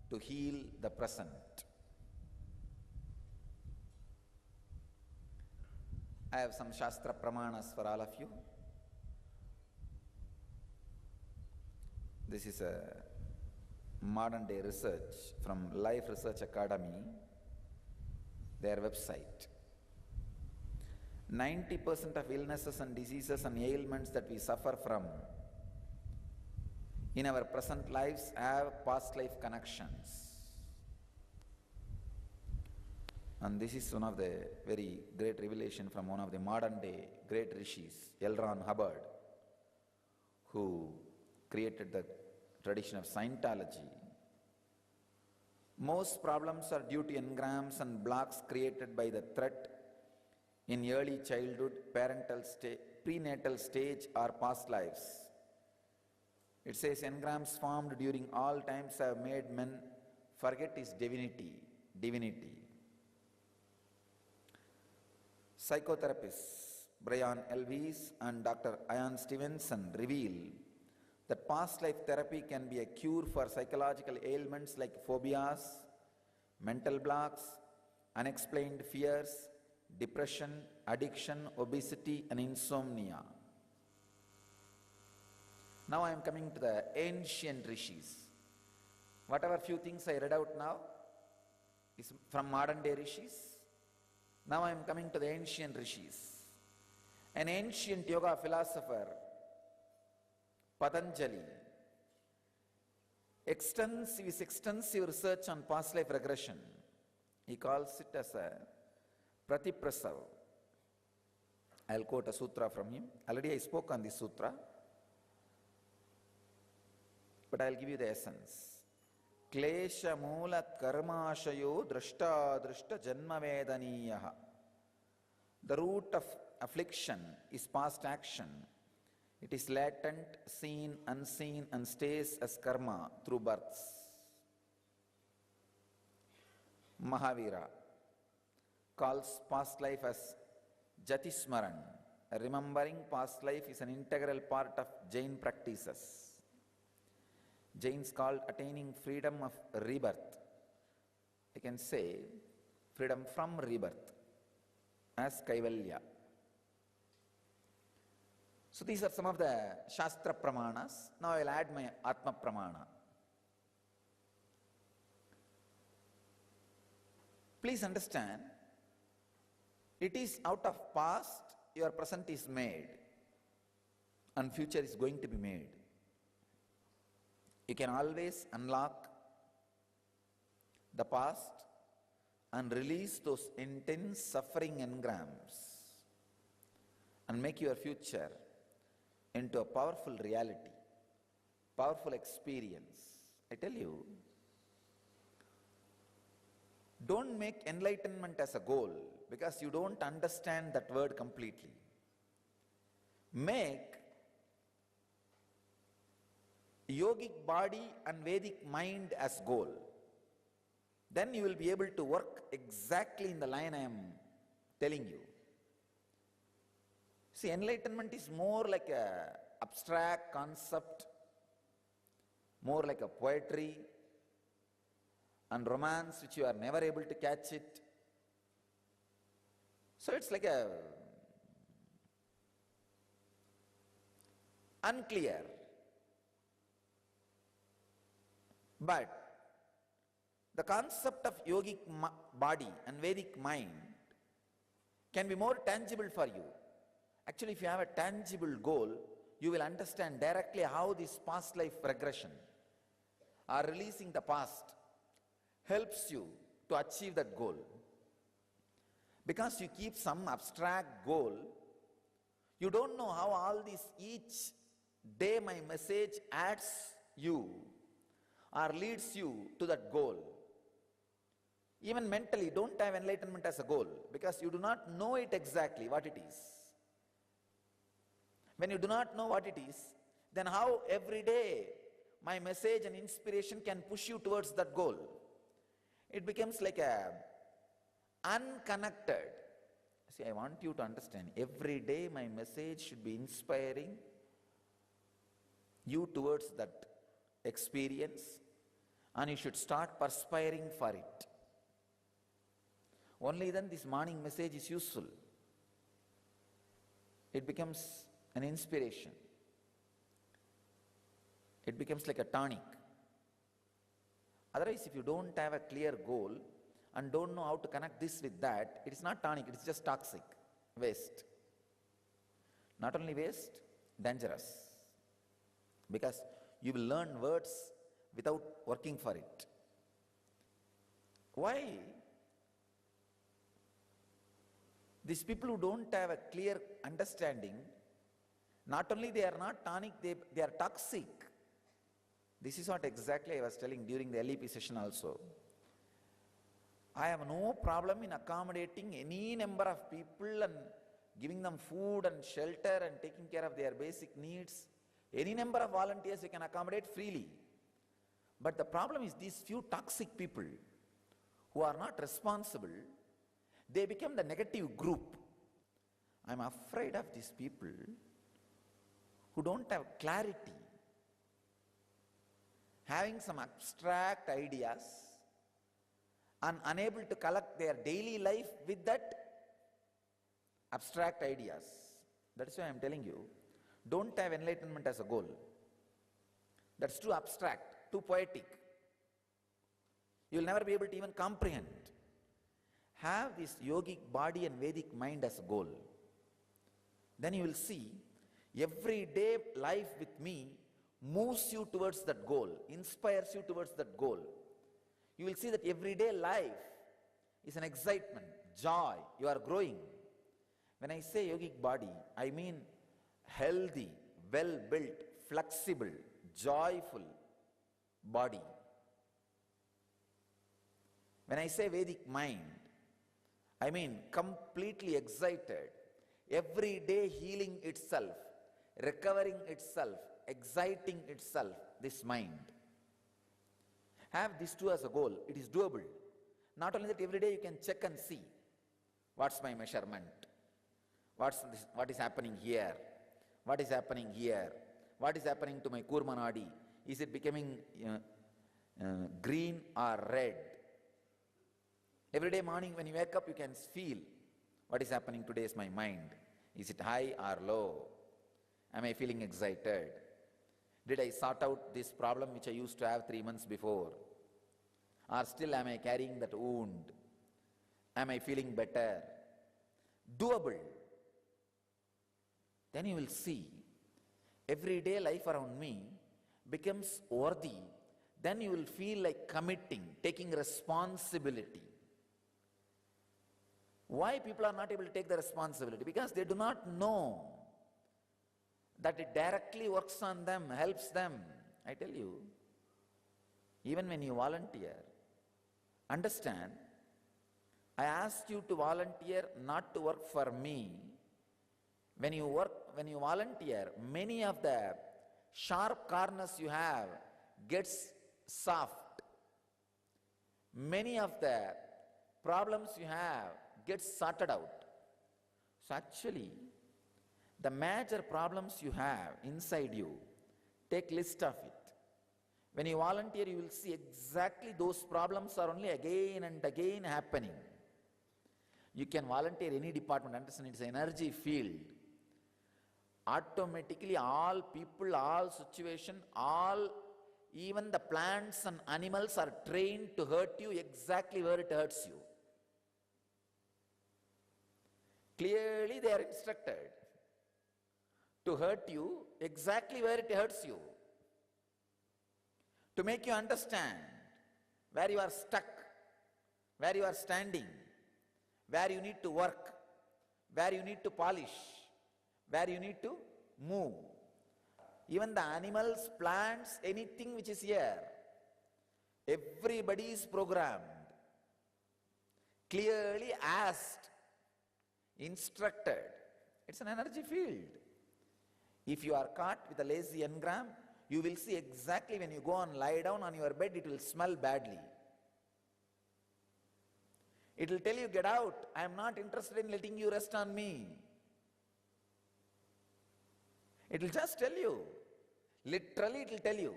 to heal the present. I have some Shastra Pramanas for all of you. This is a modern day research from Life Research Academy, their website. 90% of illnesses and diseases and ailments that we suffer from in our present lives have past life connections. And this is one of the very great revelation from one of the modern day great rishis, L. Ron Hubbard, who created the tradition of Scientology. Most problems are due to engrams and blocks created by the threat in early childhood, prenatal stage or past lives. It says engrams formed during all times have made men forget his divinity. Psychotherapists Brian Elvis and Dr. Ian Stevenson reveal that past life therapy can be a cure for psychological ailments like phobias, mental blocks, unexplained fears, depression, addiction, obesity, and insomnia. Now I am coming to the ancient rishis. Whatever few things I read out now is from modern day rishis. Now I am coming to the ancient rishis. An ancient yoga philosopher, Patanjali, extensive research on past life regression. He calls it as a Pratiprasav. I'll quote a sutra from him. Already I spoke on this sutra. but I'll give you the essence. Klesha moolat karmashayo drashta drashta janma vedaniyaha. The root of affliction is past action. It is latent, seen, unseen, and stays as karma through births. Mahavira calls past life as Jatismaran. Remembering past life is an integral part of Jain practices. Jains called attaining freedom of rebirth. I can say freedom from rebirth as Kaivalya. So these are some of the Shastra Pramanas. Now I will add my Atma Pramana. Please understand, it is out of past your present is made and future is going to be made. You can always unlock the past and release those intense suffering engrams and make your future into a powerful reality, powerful experience. I tell you, don't make enlightenment as a goal because you don't understand that word completely. Make yogic body and Vedic mind as goal. Then you will be able to work exactly in the line I am telling you. See, enlightenment is more like an abstract concept, more like a poetry and romance which you are never able to catch it. So it's like a unclear. But the concept of yogic body and Vedic mind can be more tangible for you. Actually, if you have a tangible goal, you will understand directly how this past life regression or releasing the past helps you to achieve that goal. Because you keep some abstract goal, you don't know how all this each day my message adds you or leads you to that goal. Even mentally, don't have enlightenment as a goal because you do not know it exactly what it is. When you do not know what it is, then how every day my message and inspiration can push you towards that goal? It becomes like a unconnected. See, I want you to understand, every day my message should be inspiring you towards that experience and you should start perspiring for it. Only then this morning message is useful. It becomes an inspiration. It becomes like a tonic. Otherwise, if you don't have a clear goal and don't know how to connect this with that, it is not tonic, it is just toxic, waste. Not only waste, dangerous. Because you will learn words without working for it. Why? These people who don't have a clear understanding, not only they are not tonic, they are toxic. This is what exactly I was telling during the LEP session also. I have no problem in accommodating any number of people and giving them food and shelter and taking care of their basic needs. Any number of volunteers you can accommodate freely. But the problem is these few toxic people who are not responsible, they become the negative group. I'm afraid of these people who don't have clarity, having some abstract ideas and unable to collect their daily life with that abstract ideas. That's why I'm telling you, don't have enlightenment as a goal. That's too abstract, too poetic. You'll never be able to even comprehend. Have this yogic body and Vedic mind as a goal. Then you will see everyday life with me moves you towards that goal, inspires you towards that goal. You will see that everyday life is an excitement, joy, you are growing. When I say yogic body, I mean healthy, well-built, flexible, joyful, body. When I say Vedic mind, I mean completely excited, every day healing itself, recovering itself, exciting itself, this mind. Have these two as a goal. It is doable. Not only that, every day you can check and see what's my measurement, what is happening here, what is happening here, what is happening to my Kurmanadi. Is it becoming green or red? Every day morning when you wake up, you can feel what is happening today is my mind. Is it high or low? Am I feeling excited? Did I sort out this problem which I used to have 3 months before? Or still am I carrying that wound? Am I feeling better? Doable. Then you will see everyday life around me becomes worthy. Then you will feel like committing, taking responsibility. Why people are not able to take the responsibility? Because they do not know that it directly works on them, helps them. I tell you, even when you volunteer, understand, I asked you to volunteer not to work for me. When you volunteer, many of the sharp corners you have gets soft. Many of the problems you have gets sorted out. So actually, the major problems you have inside you, take list of it. When you volunteer, you will see exactly those problems are only again and again happening. You can volunteer any department, understand it's an energy field. Automatically all people, all situation, even the plants and animals are trained to hurt you exactly where it hurts you. Clearly they are instructed to hurt you exactly where it hurts you. To make you understand where you are stuck, where you are standing, where you need to work, where you need to polish, where you need to move. Even the animals, plants, anything which is here, everybody is programmed, clearly asked, instructed. It's an energy field. If you are caught with a lazy engram, you will see exactly when you go and lie down on your bed, it will smell badly. It will tell you, get out, I am not interested in letting you rest on me. It will just tell you, literally it will tell you.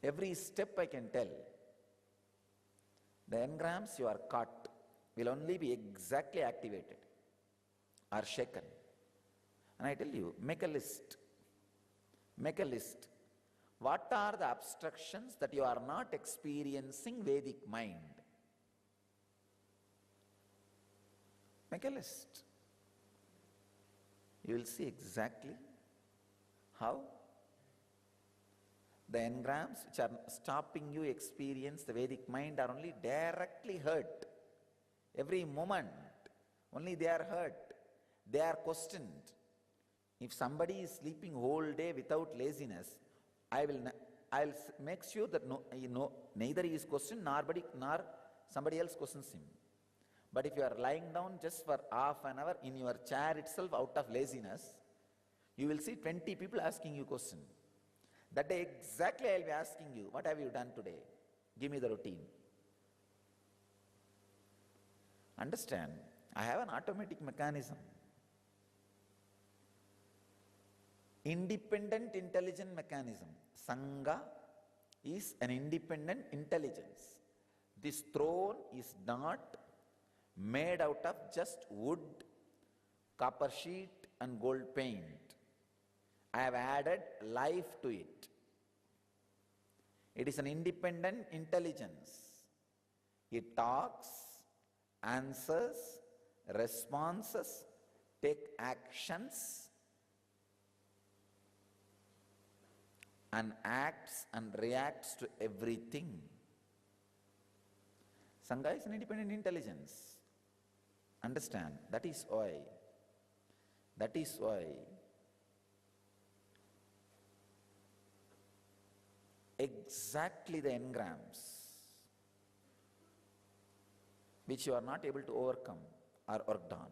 Every step I can tell. The engrams you are caught will only be exactly activated or shaken. And I tell you, make a list. Make a list. What are the obstructions that you are not experiencing Vedic mind? Make a list. You will see exactly how the engrams which are stopping you experience the Vedic mind are only directly hurt. Every moment, only they are hurt. They are questioned. If somebody is sleeping whole day without laziness, I'll make sure that neither he is questioned nor somebody else questions him. But if you are lying down just for half an hour in your chair itself out of laziness, you will see 20 people asking you questions. That day exactly I will be asking you, what have you done today? Give me the routine. Understand, I have an automatic mechanism. Independent intelligent mechanism. Sangha is an independent intelligence. This throne is not made out of just wood, copper sheet and gold paint. I have added life to it. It is an independent intelligence. It talks, answers, responses, take actions, and acts and reacts to everything. Sangha is an independent intelligence. Understand? That is why exactly the engrams which you are not able to overcome or worked on.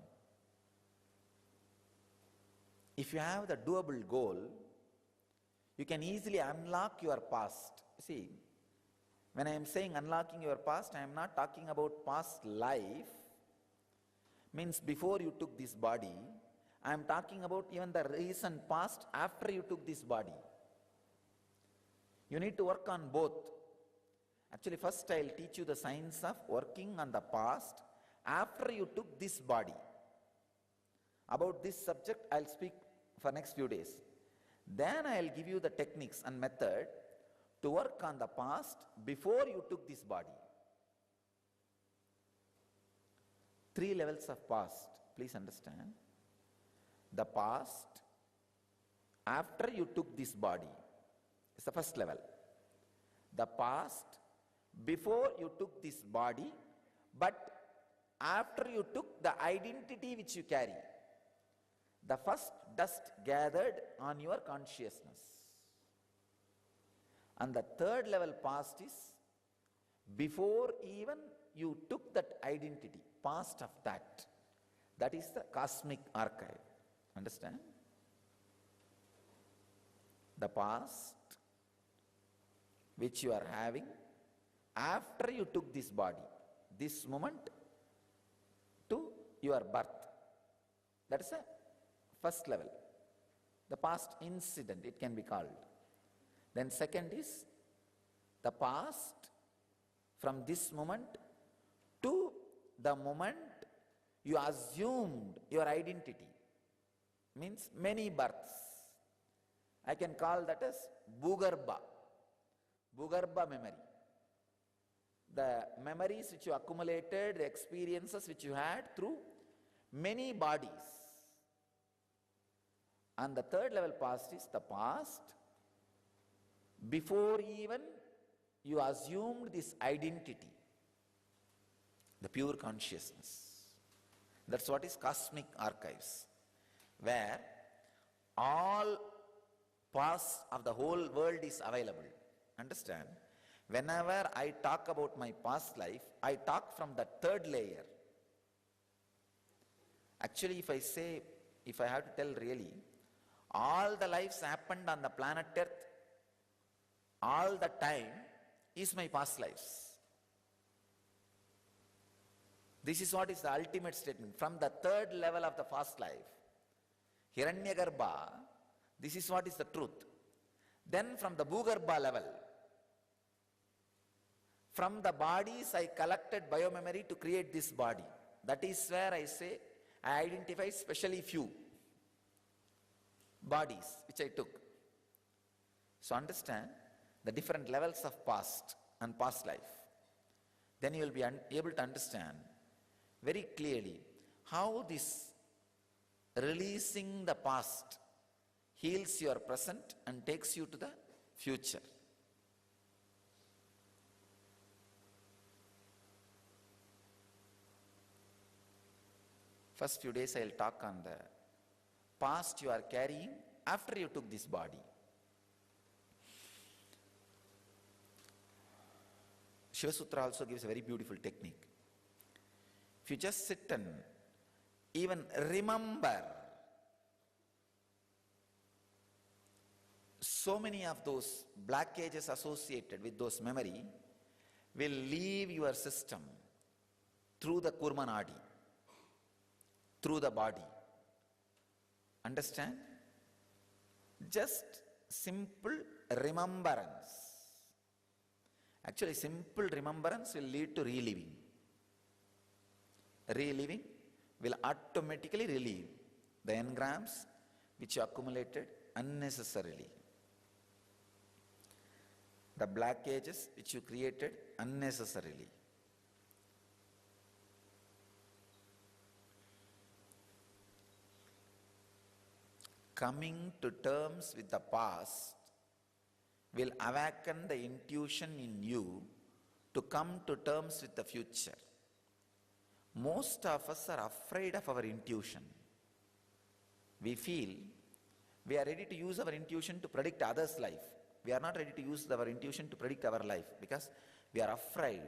If you have the doable goal, you can easily unlock your past. See, when I am saying unlocking your past, I am not talking about past life, means before you took this body. I am talking about even the recent past after you took this body. You need to work on both. Actually, first I will teach you the science of working on the past after you took this body. About this subject I will speak for next few days. Then I will give you the techniques and method to work on the past before you took this body. 3 levels of past, please understand. The past after you took this body is the first level. The past before you took this body, but after you took the identity which you carry. The first dust gathered on your consciousness. And the third level past is before even you took that identity, past of that. That is the cosmic archive. Understand? The past which you are having after you took this body, this moment to your birth. That is the first level. The past incident, it can be called. Then second is the past from this moment to the moment you assumed your identity. Means many births. I can call that as Bhugarbha. Bhugarbha memory. The memories which you accumulated, the experiences which you had through many bodies. And the third level past is the past before even you assumed this identity, the pure consciousness. That's what is cosmic archives, where all past of the whole world is available. Understand? Whenever I talk about my past life, I talk from the third layer. Actually, if I have to tell really, all the lives happened on the planet Earth, all the time is my past lives. This is what is the ultimate statement. From the third level of the past life, Hiranyagarbha, this is what is the truth. Then from the Bhugarbha level, from the bodies I collected biomemory to create this body. That is where I say I identify specially few bodies which I took. So understand the different levels of past and past life. Then you will be able to understand very clearly how this releasing the past heals your present and takes you to the future. First few days I will talk on the past you are carrying after you took this body. Shiva Sutra also gives a very beautiful technique. If you just sit and even remember so many of those blockages associated with those memory will leave your system through the Kurmanadi, through the body. Understand? Just simple remembrance. Actually, simple remembrance will lead to reliving. Reliving will automatically relieve the engrams which you accumulated unnecessarily. The blockages which you created unnecessarily. Coming to terms with the past will awaken the intuition in you to come to terms with the future. Most of us are afraid of our intuition. We feel we are ready to use our intuition to predict others' life, We are not ready to use our intuition to predict our life because we are afraid.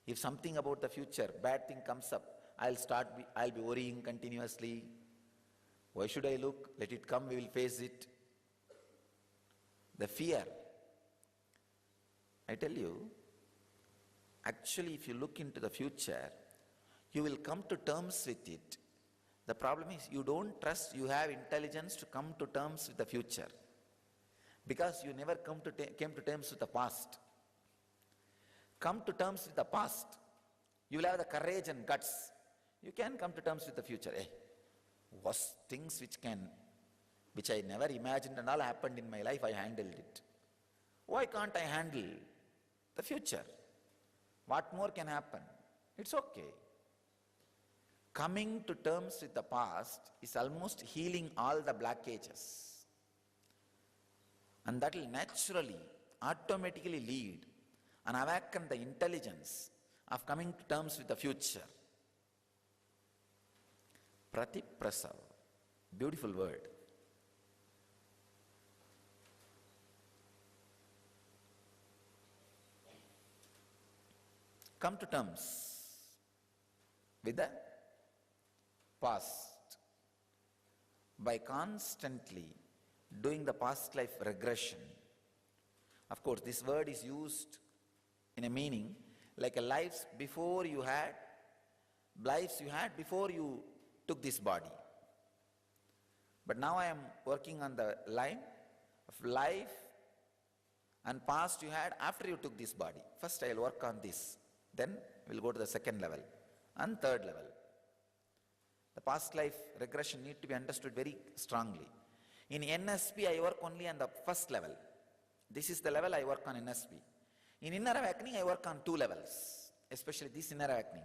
If something about the future, bad thing comes up, I'll be worrying continuously. Why should I look? Let it come, we will face it. The fear. I tell you, actually if you look into the future, you will come to terms with it. The problem is you don't trust you have intelligence to come to terms with the future because you never came to terms with the past. Come to terms with the past. You will have the courage and guts. You can come to terms with the future. Was things which I never imagined and all happened in my life, I handled it. Why can't I handle the future? What more can happen? It's okay. Coming to terms with the past is almost healing all the blockages. And that will naturally, automatically lead and awaken the intelligence of coming to terms with the future. Pratiprasav, beautiful word. Come to terms with the past by constantly doing the past life regression. Of course, this word is used in a meaning like a lives you had before you took this body. But now I am working on the line of life and past you had after you took this body. First I will work on this. Then we'll go to the second level and third level. The past life regression need to be understood very strongly. In NSP, I work only on the first level. This is the level I work on NSP. In inner awakening, I work on 2 levels, especially this inner awakening.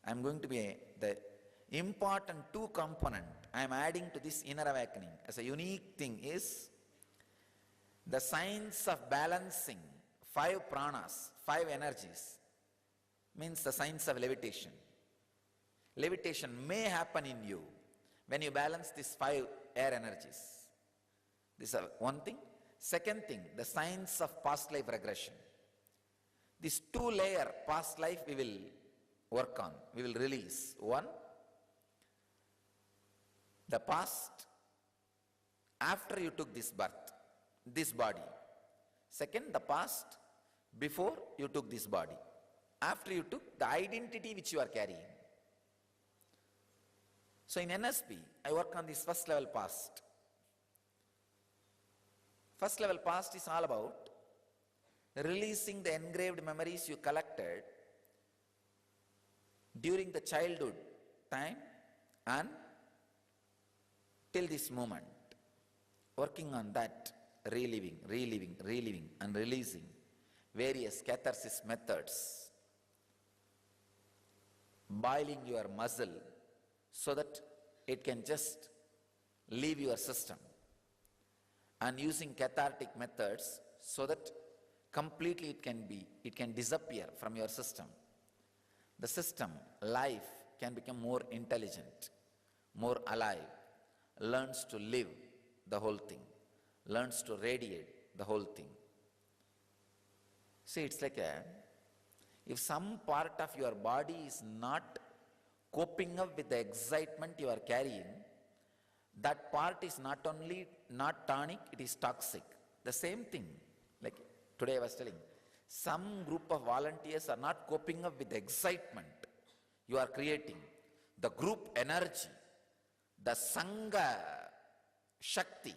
I am going to be the important 2 component I am adding to this inner awakening as a unique thing is the science of balancing 5 pranas, 5 energies, means the science of levitation. Levitation may happen in you when you balance these 5 air energies. This is one thing. Second thing, the science of past life regression. This 2-layer past life we will work on, we will release. One, the past after you took this birth, this body. Second, the past before you took this body. After you took the identity which you are carrying. So in NSP, I work on this first level past. First level past is all about releasing the engraved memories you collected during the childhood time and till this moment. Working on that, reliving and releasing various catharsis methods. Boiling your muscle so that it can just leave your system, and using cathartic methods so that completely it can disappear from your system. The system, life, can become more intelligent, more alive, learns to live the whole thing, learns to radiate the whole thing. See, it's like if some part of your body is not coping up with the excitement you are carrying, that part is not only not tonic, it is toxic. The same thing, like today I was telling, some group of volunteers are not coping up with the excitement you are creating, the group energy, the Sangha Shakti.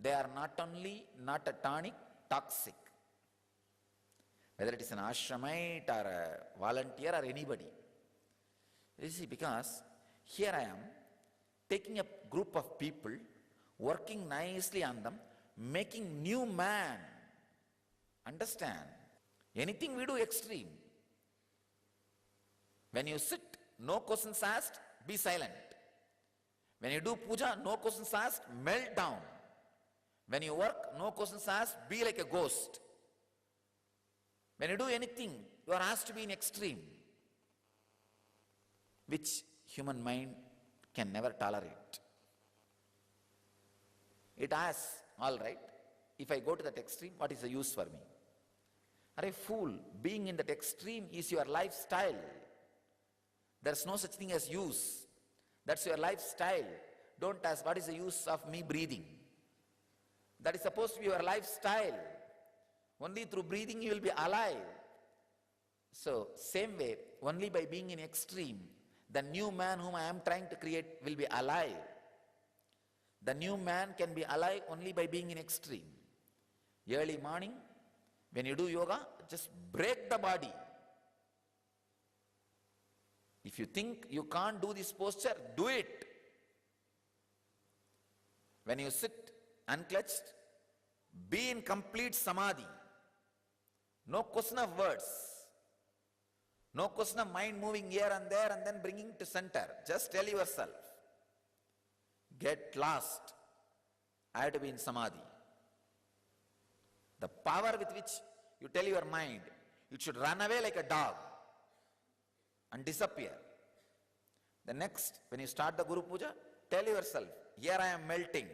They are not only not a tonic, toxic. Whether it is an ashramite or a volunteer or anybody. You see, because here I am taking a group of people, working nicely on them, making new man. Understand? Anything we do extreme. When you sit, no questions asked, be silent. When you do puja, no questions asked, melt down. When you work, no questions asked, be like a ghost. When you do anything, you are asked to be in extreme, which human mind can never tolerate. It asks, all right, if I go to that extreme, what is the use for me? Are a fool. Being in that extreme is your lifestyle. There's no such thing as use. That's your lifestyle. Don't ask, what is the use of me breathing? That is supposed to be your lifestyle. Only through breathing you will be alive. So, same way, only by being in extreme, the new man whom I am trying to create will be alive. The new man can be alive only by being in extreme. Early morning, when you do yoga, just break the body. If you think you can't do this posture, do it. When you sit unclutched, be in complete samadhi. No question of words. No question of mind moving here and there and then bringing to center. Just tell yourself, get lost. I have to be in samadhi. The power with which you tell your mind, it should run away like a dog and disappear. The next, when you start the Guru Puja, tell yourself, here I am melting.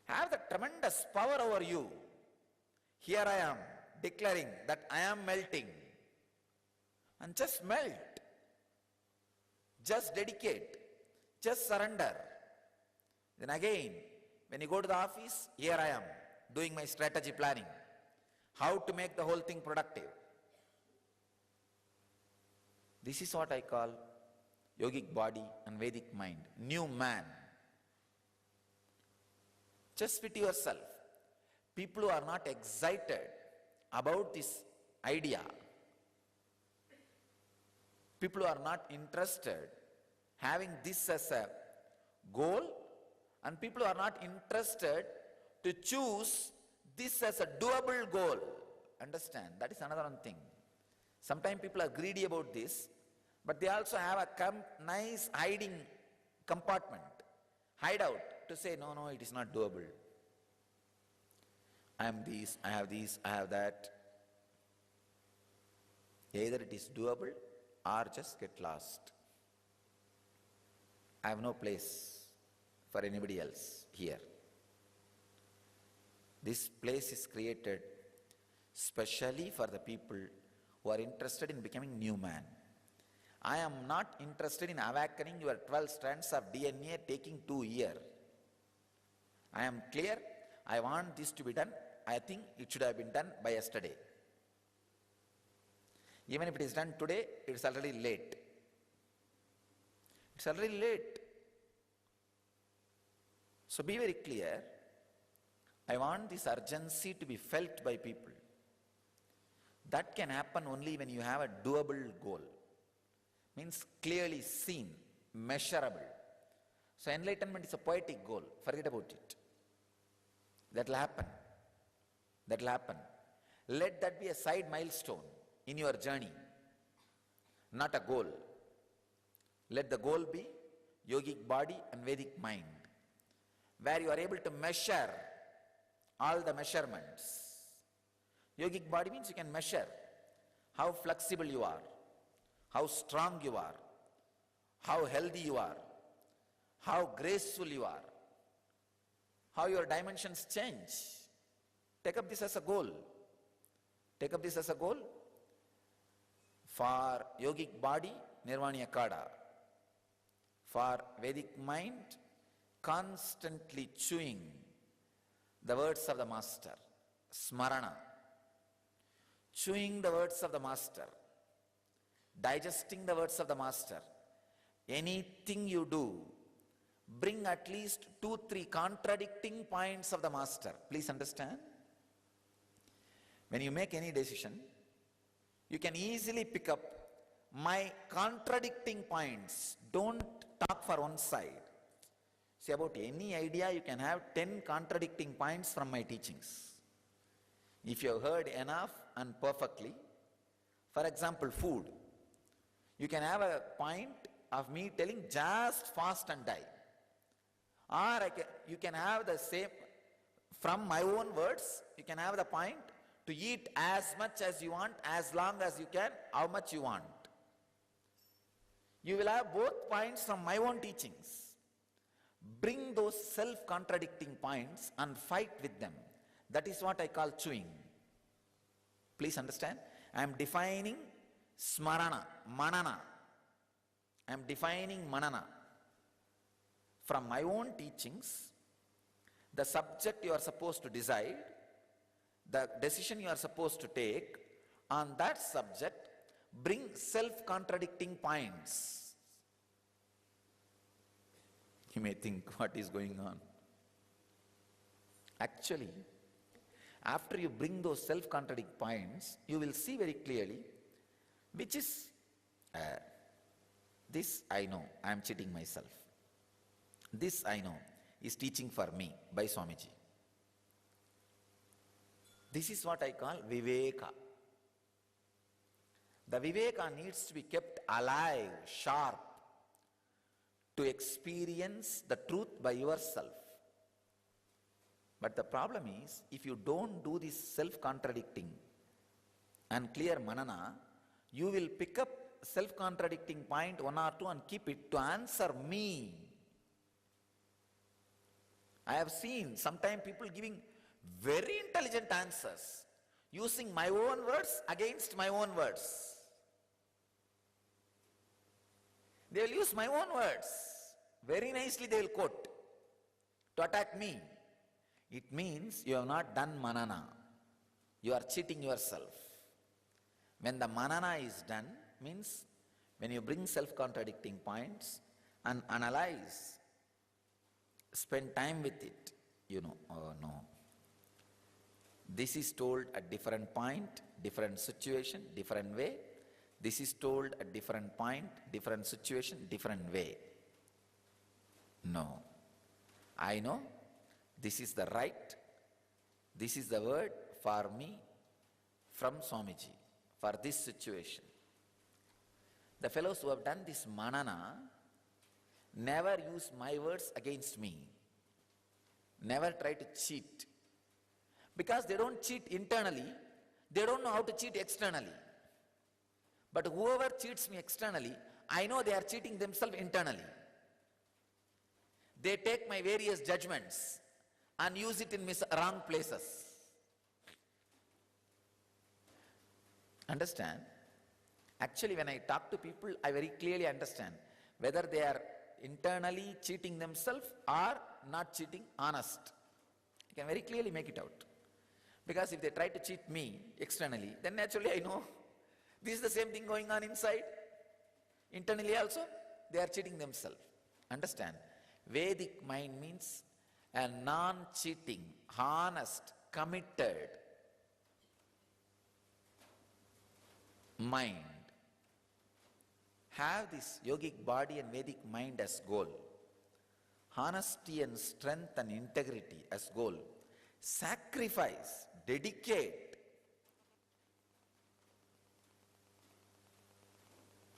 Have the tremendous power over you. Here I am declaring that I am melting. And just melt. Just dedicate. Just surrender. Then again, when you go to the office, here I am doing my strategy planning. How to make the whole thing productive. This is what I call yogic body and Vedic mind. New man. Just fit yourself. People who are not excited about this idea, people who are not interested having this as a goal, and people who are not interested to choose this as a doable goal. Understand? That is another one thing. Sometimes people are greedy about this, but they also have a nice hiding compartment, hideout, to say, no, it is not doable. I am this, I have this, I have that. Either it is doable or just get lost. I have no place for anybody else here. This place is created specially for the people who are interested in becoming new man. I am not interested in awakening your 12 strands of DNA taking 2 years. I am clear. I want this to be done. I think it should have been done by yesterday. Even if it is done today, it is already late. It's already late. So be very clear. I want this urgency to be felt by people. That can happen only when you have a doable goal. Means clearly seen, measurable. So enlightenment is a poetic goal. Forget about it. That will happen. That will happen. Let that be a side milestone in your journey, not a goal. Let the goal be yogic body and Vedic mind, where you are able to measure all the measurements. Yogic body means you can measure how flexible you are, how strong you are, how healthy you are, how graceful you are, how your dimensions change. Take up this as a goal. Take up this as a goal. For yogic body, Nirvana Kada. For Vedic mind, constantly chewing the words of the Master, Smarana. Chewing the words of the Master, digesting the words of the Master. Anything you do, bring at least 2-3 contradicting points of the Master. Please understand. When you make any decision, you can easily pick up my contradicting points. Don't talk for one side. See, about any idea, you can have 10 contradicting points from my teachings. If you have heard enough and perfectly, for example, food, you can have a point of me telling just fast and die. Or you can have the same, from my own words, you can have the point to eat as much as you want, as long as you can, how much you want. You will have both points from my own teachings. bring those self-contradicting points and fight with them. That is what I call chewing. Please understand. I am defining smarana, manana. I am defining manana. From my own teachings, the subject you are supposed to decide, the decision you are supposed to take on that subject, bring self-contradicting points. You may think, what is going on? Actually, after you bring those self-contradicting points, you will see very clearly which is, this I know, I am cheating myself. This I know is teaching for me by Swamiji. This is what I call Viveka. The Viveka needs to be kept alive, sharp, to experience the truth by yourself. But the problem is, if you don't do this self-contradicting and clear manana, you will pick up self-contradicting point one or two and keep it to answer me. I have seen sometimes people giving very intelligent answers, using my own words against my own words. They will use my own words. Very nicely they will quote to attack me. It means you have not done manana. You are cheating yourself. When the manana is done, means when you bring self-contradicting points and analyze, spend time with it, you know, oh no. This is told at different point, different situation, different way. This is told at different point, different situation, different way. No. I know this is the right, this is the word for me from Swamiji, for this situation. The fellows who have done this manana never use my words against me, never try to cheat. Because they don't cheat internally, they don't know how to cheat externally. But whoever cheats me externally, I know they are cheating themselves internally. They take my various judgments and use it in wrong places. Understand? Actually, when I talk to people, I very clearly understand whether they are internally cheating themselves or not cheating, honest. I can very clearly make it out. Because if they try to cheat me externally, then naturally I know this is the same thing going on inside. Internally also, they are cheating themselves. Understand? Vedic mind means a non-cheating, honest, committed mind. Have this yogic body and Vedic mind as goal. Honesty and strength and integrity as goal. Sacrifice, dedicate.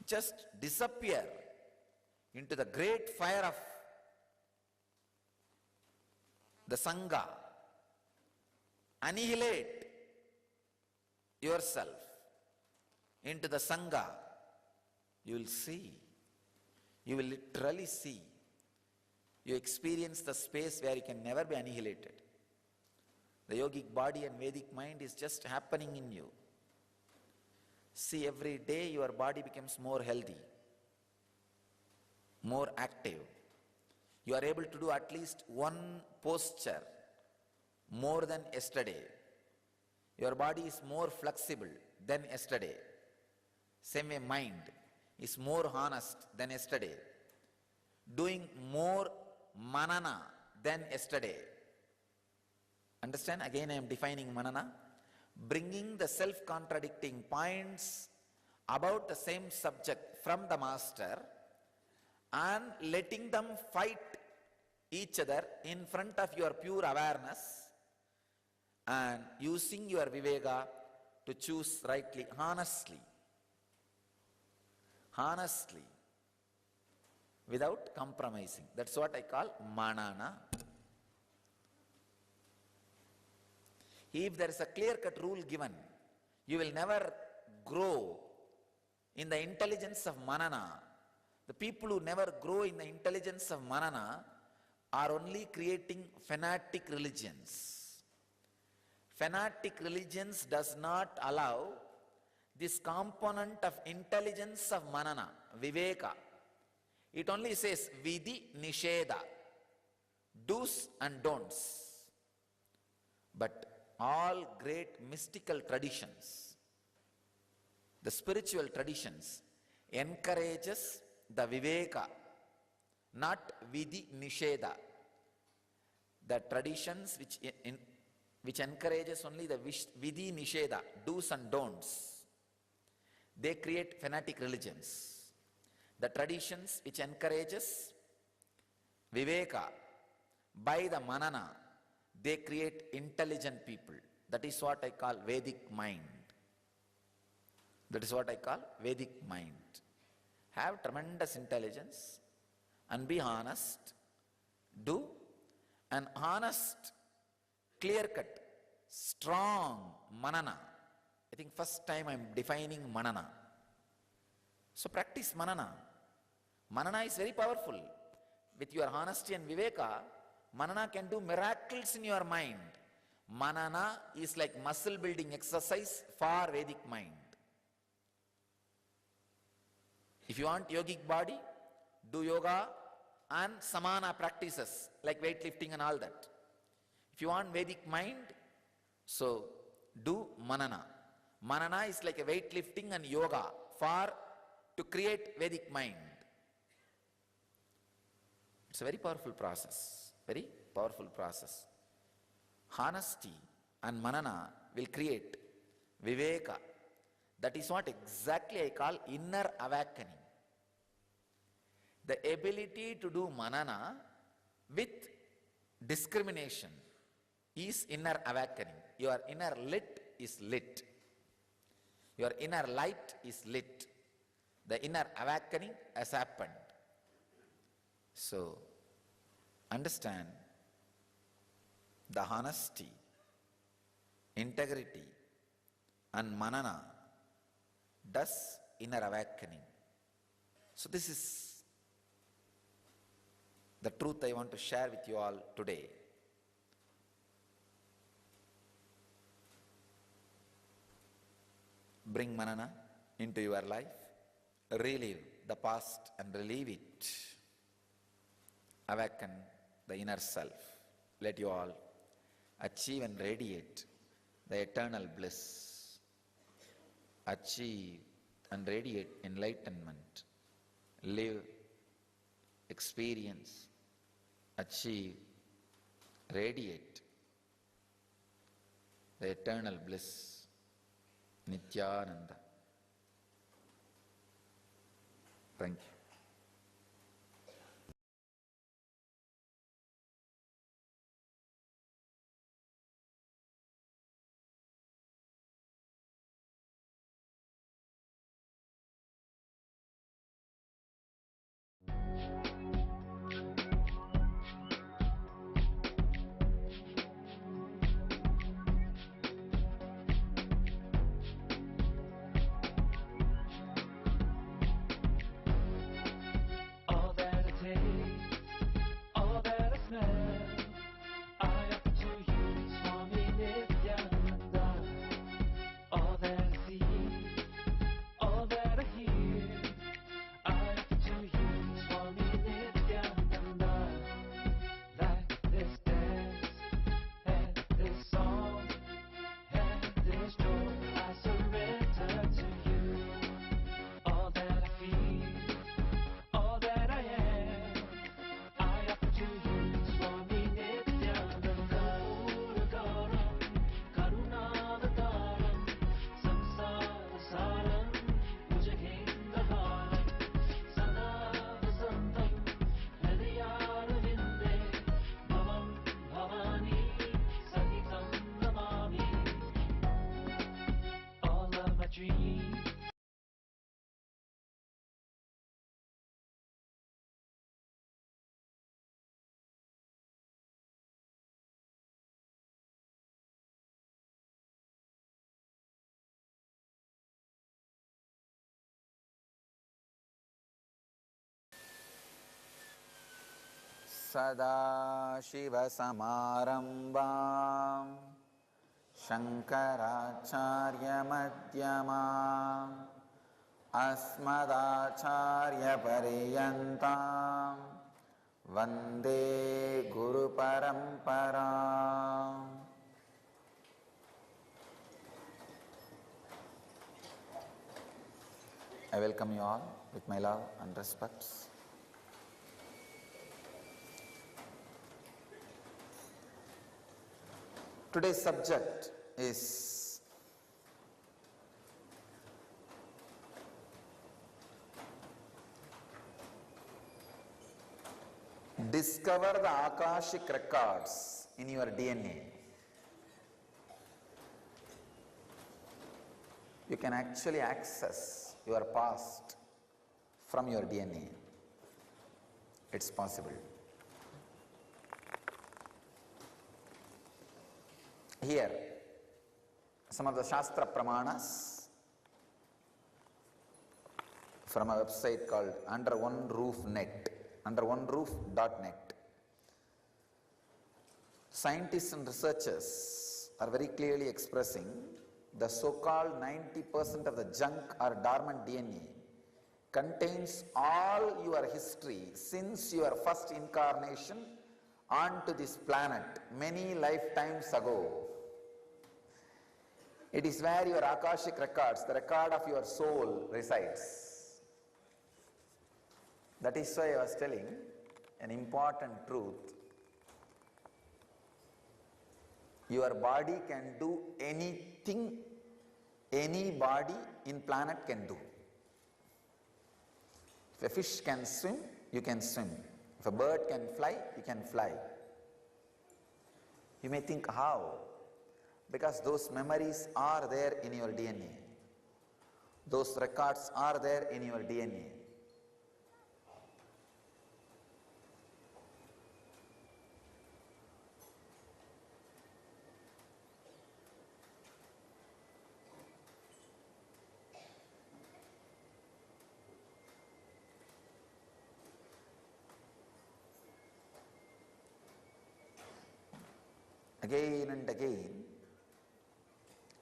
Just disappear into the great fire of the Sangha. Annihilate yourself into the Sangha. You will see. You will literally see. You experience the space where you can never be annihilated. The yogic body and Vedic mind is just happening in you. See, every day your body becomes more healthy, more active. You are able to do at least one posture more than yesterday. Your body is more flexible than yesterday. Same way mind is more honest than yesterday. Doing more manana than yesterday. Understand? Again I am defining manana. Bringing the self-contradicting points about the same subject from the master and letting them fight each other in front of your pure awareness and using your viveka to choose rightly, honestly, without compromising. That's what I call manana. If there is a clear-cut rule given, you will never grow in the intelligence of manana. The people who never grow in the intelligence of manana are only creating fanatic religions. Fanatic religions does not allow this component of intelligence of manana, viveka. It only says vidhi nisheda, do's and don'ts. But all great mystical traditions, the spiritual traditions, encourages the viveka, not vidhi nisheda. The traditions which encourages only the vidhi nisheda, do's and don'ts, they create fanatic religions. The traditions which encourages viveka by the manana, they create intelligent people. That is what I call Vedic mind. That is what I call Vedic mind. Have tremendous intelligence and be honest. Do an honest, clear-cut, strong manana. I think first time I am defining manana. So practice manana. Manana is very powerful. With your honesty and viveka, manana can do miracles in your mind. Manana is like muscle building exercise for Vedic mind. If you want yogic body, do yoga and samana practices like weightlifting and all that. If you want Vedic mind, so do manana. Manana is like a weightlifting and yoga to create Vedic mind. It's a very powerful process. Very powerful process. Honesty and manana will create viveka. That is what exactly I call inner awakening. The ability to do manana with discrimination is inner awakening. Your inner lit is lit. Your inner light is lit. The inner awakening has happened. So, understand the honesty, integrity and manana does inner awakening. So this is the truth I want to share with you all today. Bring manana into your life. Relive the past and relive it. Awaken the inner self. Let you all achieve and radiate the eternal bliss. Achieve and radiate enlightenment. Live, experience, achieve, radiate the eternal bliss. Nityananda. Thank you. Sadashivasamaramvam Shankaracharyamध्यमाम् Asmadacharyapariyantam Vande Guru Paramparam. I welcome you all with my love and respects. Today's subject is discover the Akashic records in your DNA. You can actually access your past from your DNA. It's possible. Here, some of the Shastra Pramanas from a website called underoneroof.net. Scientists and researchers are very clearly expressing the so-called 90% of the junk or dormant DNA contains all your history since your first incarnation onto this planet many lifetimes ago. It is where your Akashic records, the record of your soul, resides. That is why I was telling an important truth. Your body can do anything any body in planet can do. If a fish can swim, you can swim. If a bird can fly, you can fly. You may think, how? Because those memories are there in your DNA. Those records are there in your DNA. Again and again,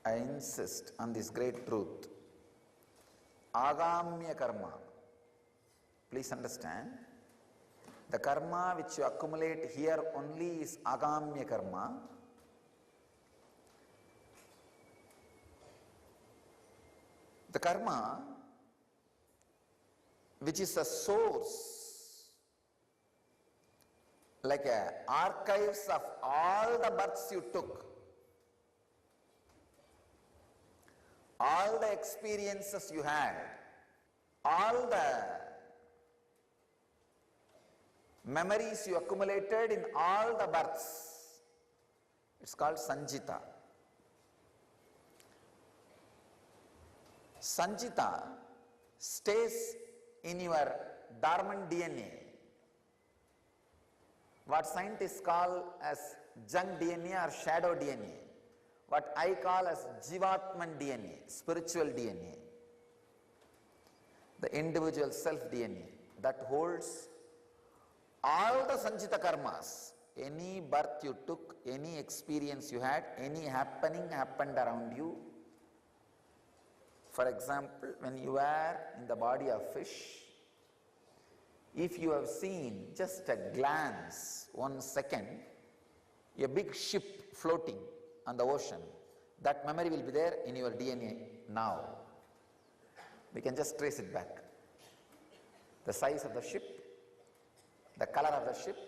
I insist on this great truth. Agamya karma. Please understand, the karma which you accumulate here only is agamya karma. The karma which is a source, like archives of all the births you took, all the experiences you had, all the memories you accumulated in all the births. It's called Sanjita. Sanjita stays in your dormant DNA. What scientists call as junk DNA or shadow DNA. What I call as Jivatman DNA, spiritual DNA. The individual self DNA that holds all the Sanjita karmas. Any birth you took, any experience you had, any happening happened around you. For example, when you were in the body of fish, if you have seen just a glance, 1 second, a big ship floating on the ocean, that memory will be there in your DNA now. We can just trace it back. The size of the ship, the color of the ship,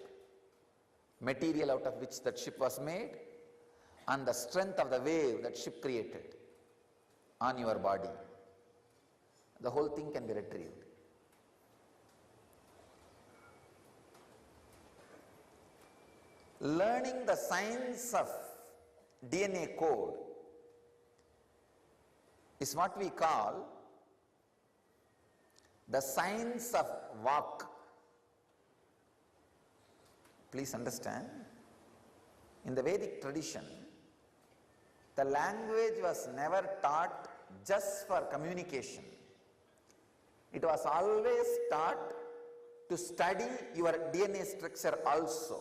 material out of which that ship was made, and the strength of the wave that ship created on your body. The whole thing can be retrieved. Learning the science of DNA code is what we call the science of Vak. Please understand, in the Vedic tradition, the language was never taught just for communication. It was always taught to study your DNA structure also.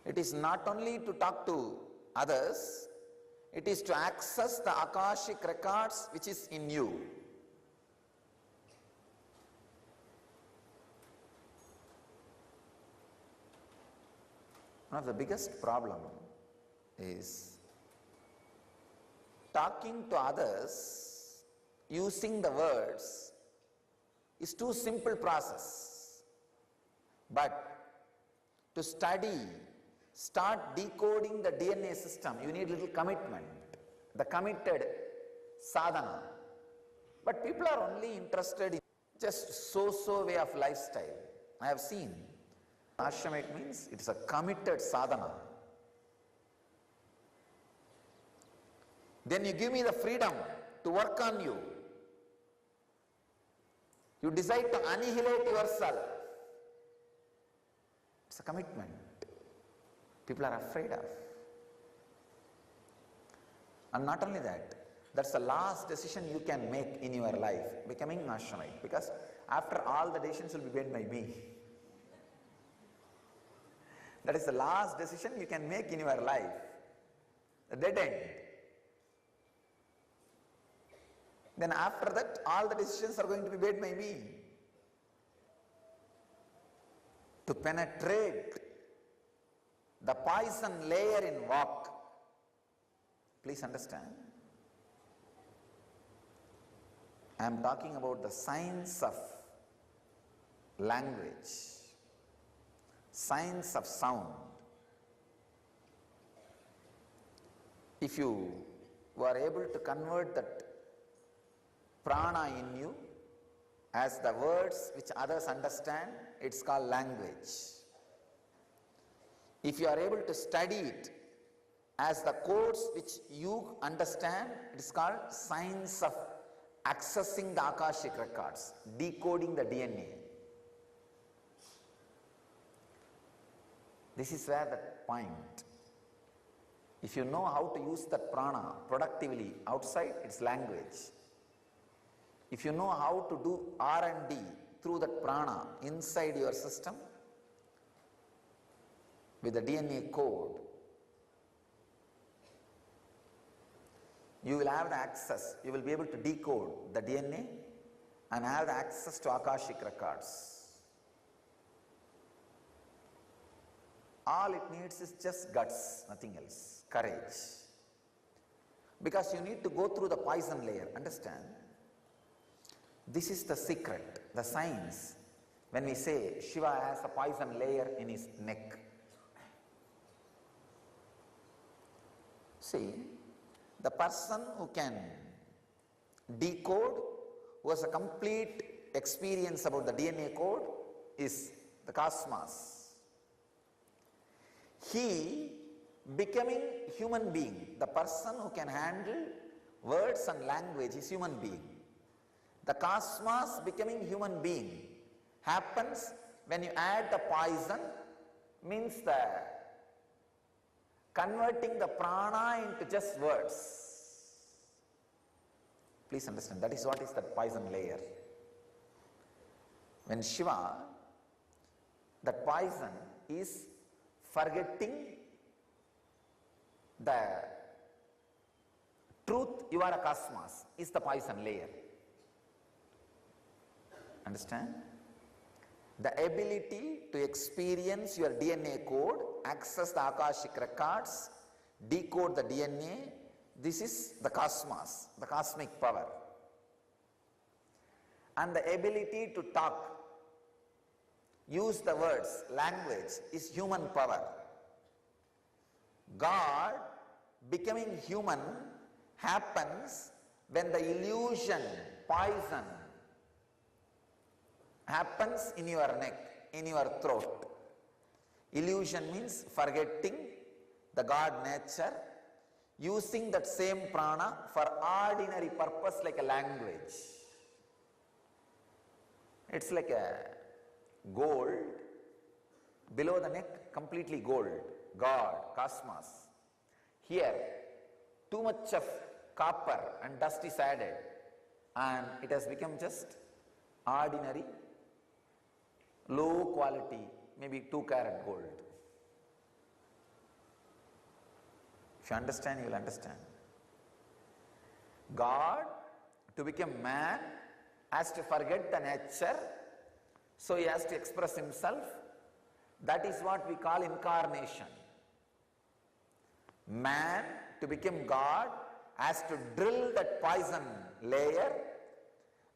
It is not only to talk to others, it is to access the Akashic records which is in you. One of the biggest problem is talking to others using the words is too simple process. But to study, start decoding the DNA system, you need little commitment, the committed sadhana. But people are only interested in just so-so way of lifestyle. I have seen. Ashramite means it is a committed sadhana. Then you give me the freedom to work on you. You decide to annihilate yourself. It's a commitment. People are afraid of. And not only that, that's the last decision you can make in your life, becoming Ashramite. Because after all the decisions will be made by me. That is the last decision you can make in your life. The dead end. Then after that, all the decisions are going to be made by me. To penetrate the poison layer in walk. Please understand. I am talking about the science of language, science of sound. If you are able to convert that prana in you as the words which others understand, it's called language. If you are able to study it as the codes which you understand, it is called science of accessing the Akashic records, decoding the DNA. This is where the point. If you know how to use that prana productively outside, it's language. If you know how to do R&D through that prana inside your system with the DNA code, you will have the access, you will be able to decode the DNA and have the access to Akashic records. All it needs is just guts, nothing else, courage. Because you need to go through the poison layer, understand? This is the secret, the science. When we say Shiva has a poison layer in his neck. See, the person who can decode, who has a complete experience about the DNA code, is the cosmos. He becoming human being, the person who can handle words and language is human being. The cosmos becoming human being happens when you add the poison, means the converting the prana into just words. Please understand, that is what is that poison layer. When Shiva, that poison is forgetting the truth, you are a cosmos, is the poison layer. Understand? The ability to experience your DNA code, access the Akashic records, decode the DNA, this is the cosmos, the cosmic power. And the ability to talk, use the words, language, is human power. God becoming human happens when the illusion, poison, happens in your neck, in your throat. Illusion means forgetting the God nature, using that same prana for ordinary purpose like a language. It's like a gold, below the neck completely gold, God, cosmos. Here, too much of copper and dust is added. and it has become just ordinary, low quality, maybe 2-carat gold. If you understand, you will understand. God, to become man, has to forget the nature, so he has to express himself. That is what we call incarnation. Man, to become God, has to drill that poison layer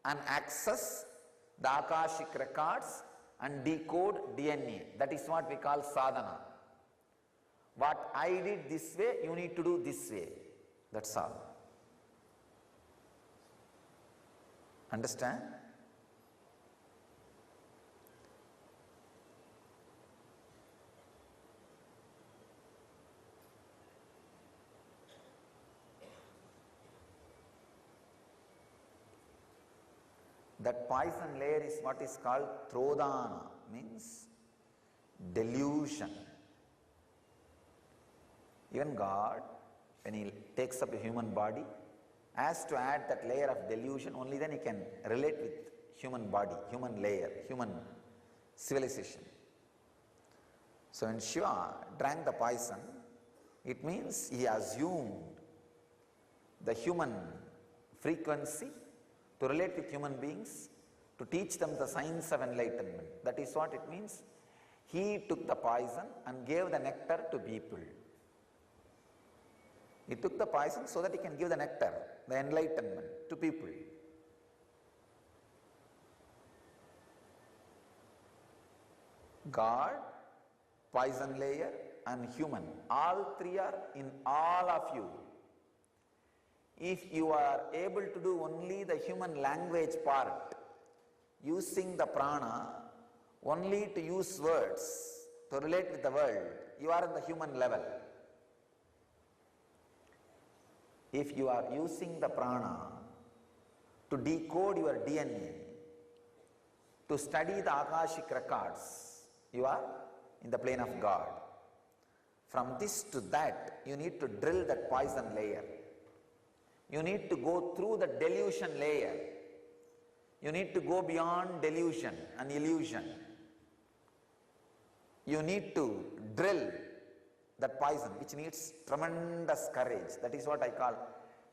and access the Akashic records and decode DNA. That is what we call sadhana. What I did this way, you need to do this way. That's all. Understand? That poison layer is what is called trodana, means delusion. Even God, when he takes up a human body, has to add that layer of delusion, only then he can relate with human body, human layer, human civilization. So when Shiva drank the poison, it means he assumed the human frequency to relate with human beings, to teach them the science of enlightenment. That is what it means. He took the poison and gave the nectar to people. He took the poison so that he can give the nectar, the enlightenment to people. God, poison layer and human, all three are in all of you. If you are able to do only the human language part, using the prana only to use words to relate with the world, you are in the human level. If you are using the prana to decode your DNA, to study the Akashic records, you are in the plane of God. From this to that, you need to drill that poison layer. You need to go through the delusion layer. You need to go beyond delusion and illusion. You need to drill that poison, which needs tremendous courage. That is what I call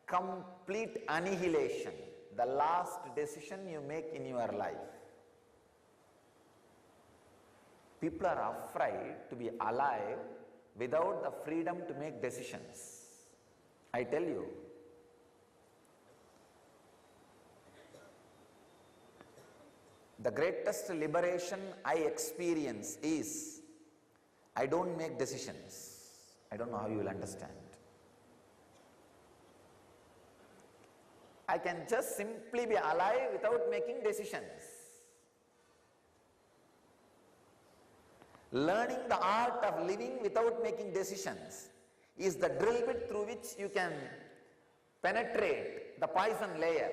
complete annihilation, the last decision you make in your life. People are afraid to be alive without the freedom to make decisions. I tell you, the greatest liberation I experience is I don't make decisions. I don't know how you will understand. I can just simply be alive without making decisions. Learning the art of living without making decisions is the drill bit through which you can penetrate the poison layer.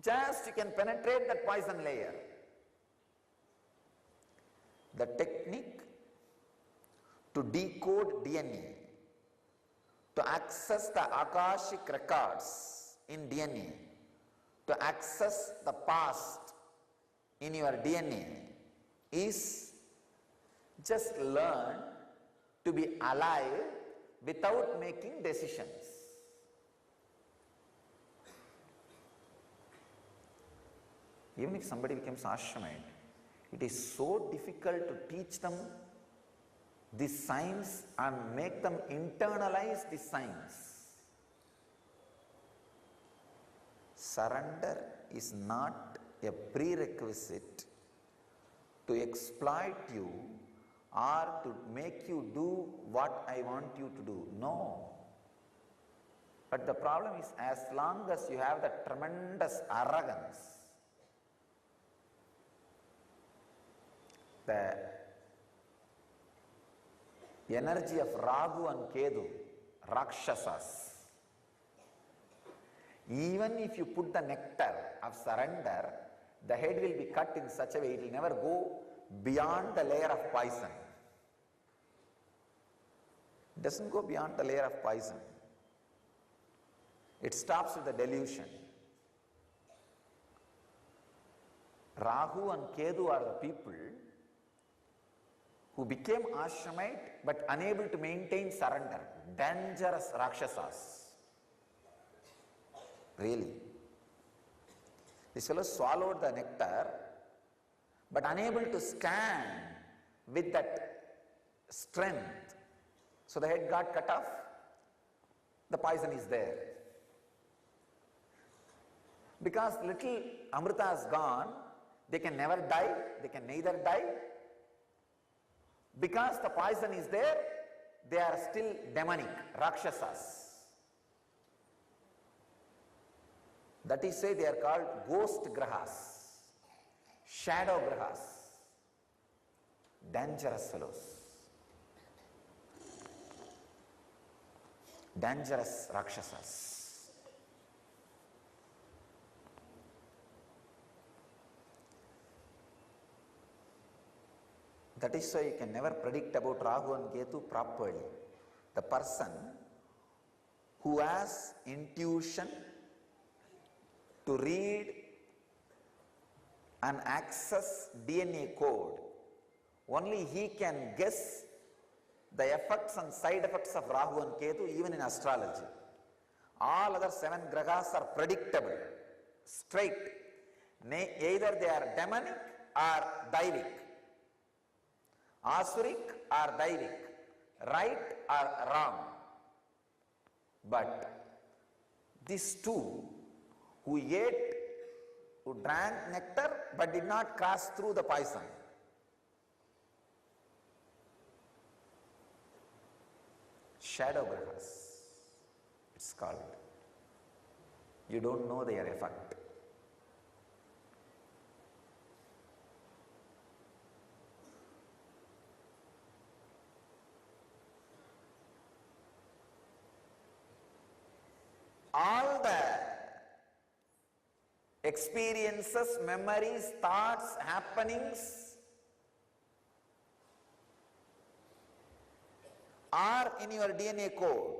Just you can penetrate that poison layer. The technique to decode DNA, to access the Akashic records in DNA, to access the past in your DNA is just learn to be alive without making decisions. Even if somebody becomes ashramite, it is so difficult to teach them this science and make them internalize this science. Surrender is not a prerequisite to exploit you or to make you do what I want you to do. No. But the problem is, as long as you have that tremendous arrogance, the energy of Ragu and Kedu, Rakshasas, even if you put the nectar of surrender, the head will be cut in such a way it will never go beyond the layer of poison. It doesn't go beyond the layer of poison. It stops with the delusion. Rahu and Ketu are the people who became ashramite but unable to maintain surrender. Dangerous Rakshasas. Really. This fellow swallowed the nectar but unable to stand with that strength. So the head got cut off, the poison is there. Because little Amrita is gone, they can never die, they can neither die. Because the poison is there, they are still demonic, Rakshasas. That is why they are called ghost grahas, shadow grahas, dangerous fellows, dangerous Rakshasas. That is why you can never predict about Rahu and Ketu properly. The person who has intuition to read and access DNA code, only he can guess the effects and side effects of Rahu and Ketu even in astrology. All other 7 grahas are predictable, straight. Either they are demonic or daivic, asuric or daivic, right or wrong. But these two who ate, who drank nectar but did not cross through the poison, shadow grahas, it's called. You don't know their effect. All the experiences, memories, thoughts, happenings are in your DNA code.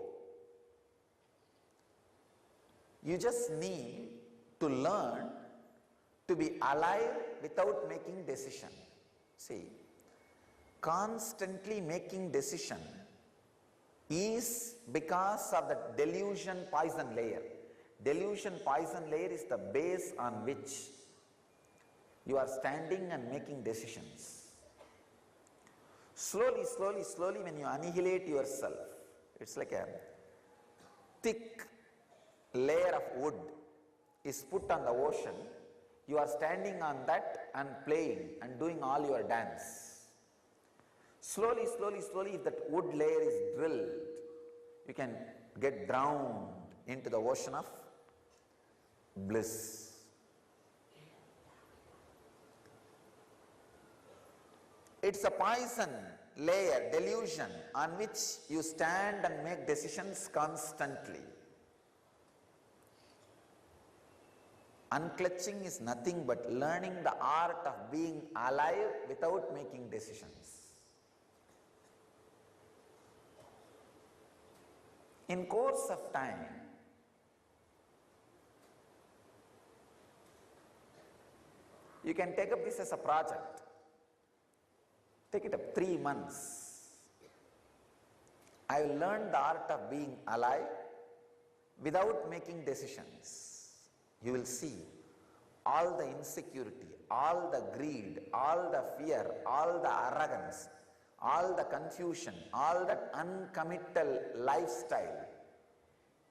You just need to learn to be alive without making decision. See, constantly making decision is because of the delusion poison layer. Delusion poison layer is the base on which you are standing and making decisions. Slowly, slowly, slowly, when you annihilate yourself, it's like a thick layer of wood is put on the ocean. You are standing on that and playing and doing all your dance. Slowly, slowly, slowly, if that wood layer is drilled, you can get drowned into the ocean of bliss. It's a poison layer, delusion, on which you stand and make decisions constantly. Unclutching is nothing but learning the art of being alive without making decisions. In course of time, you can take up this as a project. Take it up 3 months. I will learn the art of being alive without making decisions. You will see all the insecurity, all the greed, all the fear, all the arrogance, all the confusion, all that uncommittal lifestyle,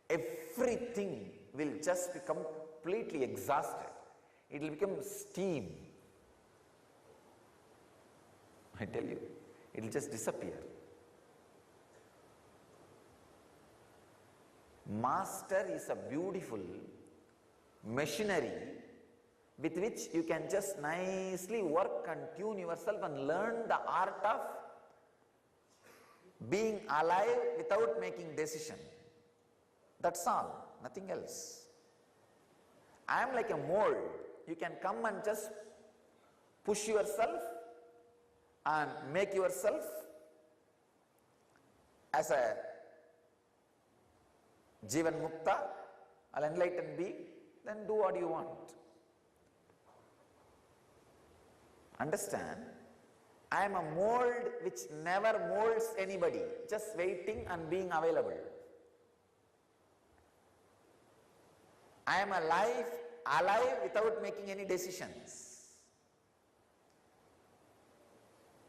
everything will just be completely exhausted. It will become steam. I tell you, it will just disappear. Master is a beautiful machinery with which you can just nicely work and tune yourself and learn the art of being alive without making decision. That's all, nothing else. I am like a mold. You can come and just push yourself and make yourself as a Jivan Mukta, an enlightened being, then do what you want. Understand? I am a mold which never molds anybody, just waiting and being available. I am alive without making any decisions.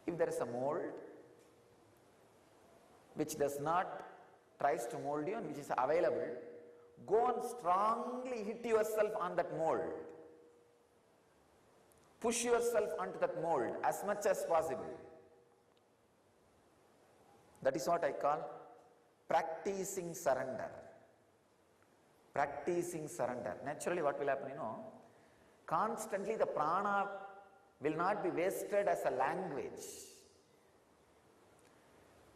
If there is a mold which does not tries to mold you and which is available, go and strongly hit yourself on that mold. Push yourself onto that mold as much as possible. That is what I call practicing surrender. Practicing surrender. Naturally, what will happen, constantly the prana will not be wasted as a language.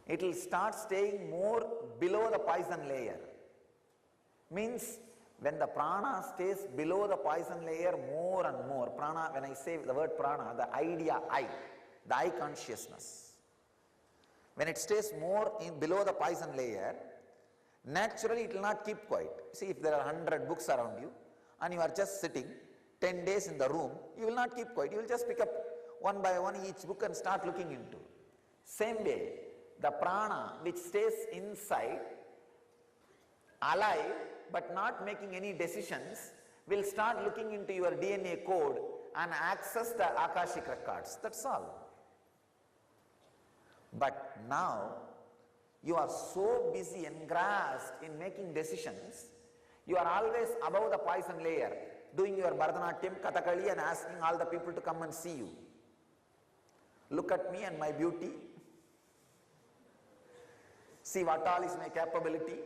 It will start staying more below the poison layer. Means when the prana stays below the poison layer more and more, prana, when I say the word prana, the idea I, the I consciousness, when it stays more below the poison layer, naturally it will not keep quiet. See, if there are 100 books around you and you are just sitting 10 days in the room, you will not keep quiet. You will just pick up one by one each book and start looking into. Same way, the prana which stays inside, alive but not making any decisions, will start looking into your DNA code and access the Akashic records. That's all. But now, you are so busy, engrossed in making decisions, you are always above the poison layer, doing your Bharatanatyam, Kathakali and asking all the people to come and see you. Look at me and my beauty. See what all is my capability.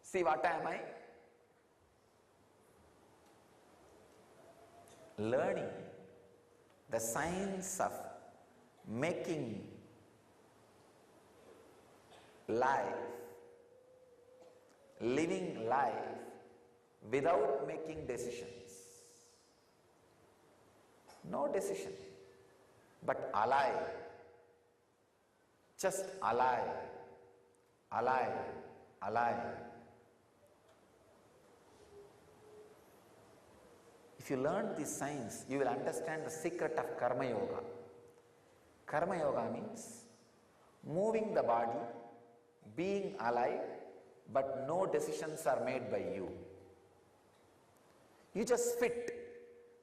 See what am I? Learning the science of making life, living life without making decisions. No decision, but alive. Just alive, alive, alive. If you learn this science, you will understand the secret of Karma Yoga. Karma Yoga means moving the body, being alive, but no decisions are made by you. You just fit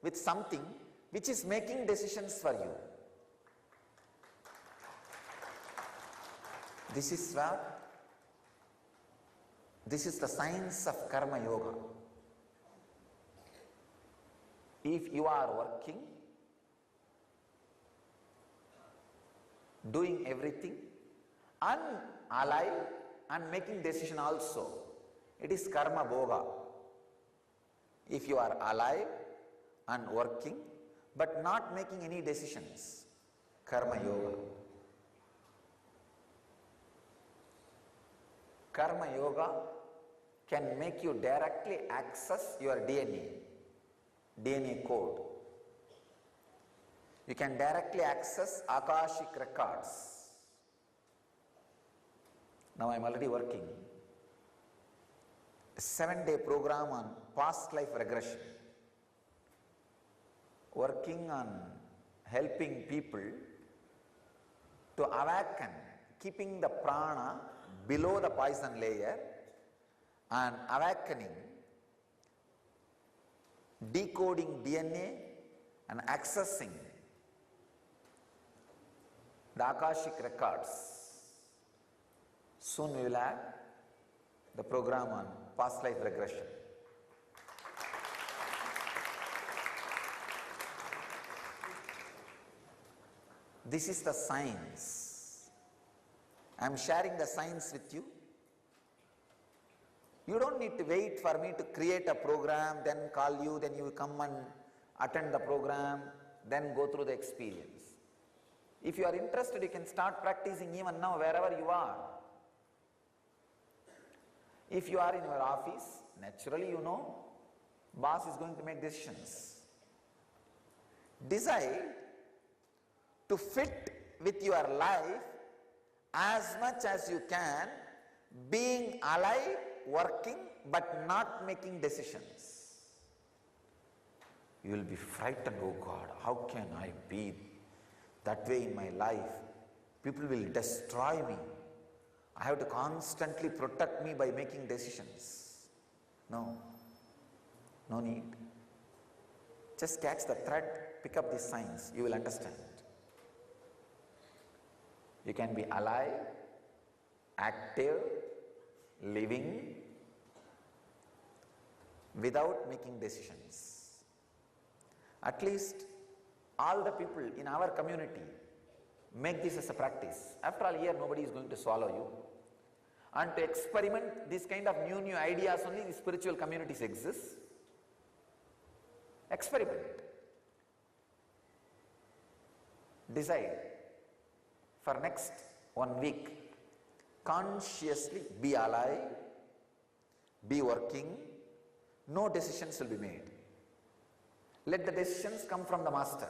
with something which is making decisions for you. This is the science of Karma Yoga. If you are working, doing everything, and alive and making decision also, it is Karma Bhoga. If you are alive and working, but not making any decisions, Karma Yoga. Karma Yoga can make you directly access your DNA code. You can directly access Akashic records. Now I am already working a 7-day program on past life regression, working on helping people to awaken, keeping the prana below the poison layer and awakening, decoding DNA and accessing the Akashic records. Soon we will have the program on past life regression. This is the science. I am sharing the science with you. You don't need to wait for me to create a program, then call you, then you come and attend the program, then go through the experience. If you are interested, you can start practicing even now wherever you are. If you are in your office, naturally you know, boss is going to make decisions. Decide to fit with your life as much as you can, being alive, working, but not making decisions. you will be frightened. Oh God, how can I be that way in my life? People will destroy me. I have to constantly protect me by making decisions. No, no need. Just catch the thread, pick up these signs, you will understand. You can be alive, active, living, without making decisions. At least all the people in our community make this as a practice. After all, here nobody is going to swallow you. And to experiment this kind of new ideas, only the spiritual communities exist. Experiment. Decide for next 1 week, consciously be alive, be working, no decisions will be made. Let the decisions come from the Master.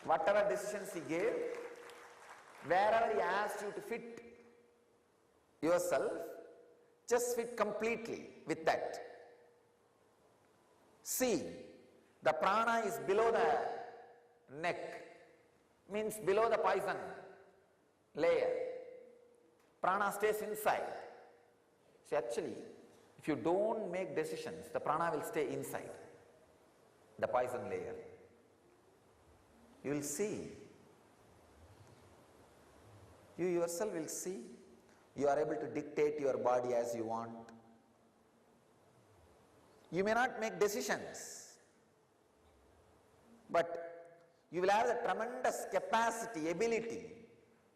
Whatever decisions he gave, wherever he asked you to fit yourself, just fit completely with that. See, the prana is below the neck, means below the poison layer. Prana stays inside. See, actually, if you don't make decisions, the prana will stay inside the poison layer. You will see. You yourself will see. You are able to dictate your body as you want. You may not make decisions, but you will have the tremendous capacity, ability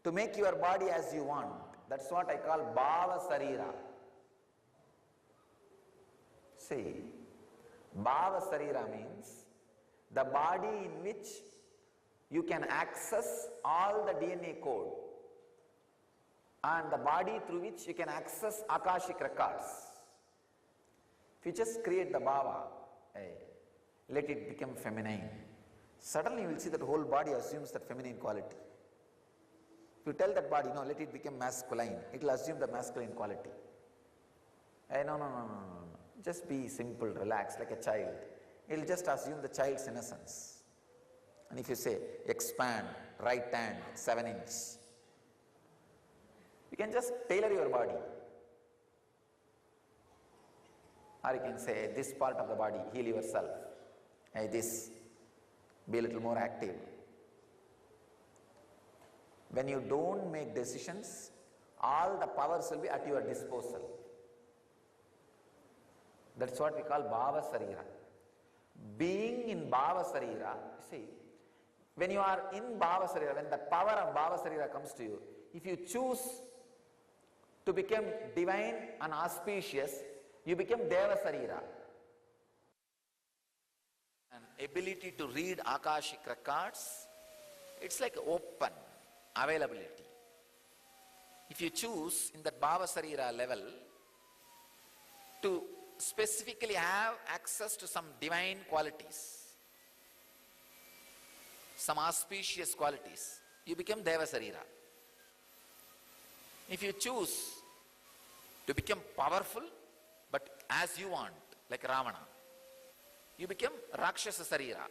to make your body as you want. That's what I call bhava sarira. See, bhava sarira means the body in which you can access all the DNA code and the body through which you can access Akashic records. If you just create the bhava, let it become feminine, suddenly you will see that the whole body assumes that feminine quality. If you tell that body, no, let it become masculine, it will assume the masculine quality. No. Just be simple, relaxed, like a child. It will just assume the child's innocence. And if you say, expand, right hand, 7 inch, you can just tailor your body. Or you can say, this part of the body, heal yourself. This, be a little more active. When you don't make decisions, all the powers will be at your disposal. That's what we call bhava sarira. Being in bhava sarira, see, when you are in bhava sarira, when the power of bhava sarira comes to you, if you choose to become divine and auspicious, you become deva sarira. An ability to read Akashic records, it's like open availability. If you choose in that bhava sarira level to specifically have access to some divine qualities, some auspicious qualities, you become deva sarira. If you choose to become powerful, but as you want, like Ravana, you become Rakshasa Sarira.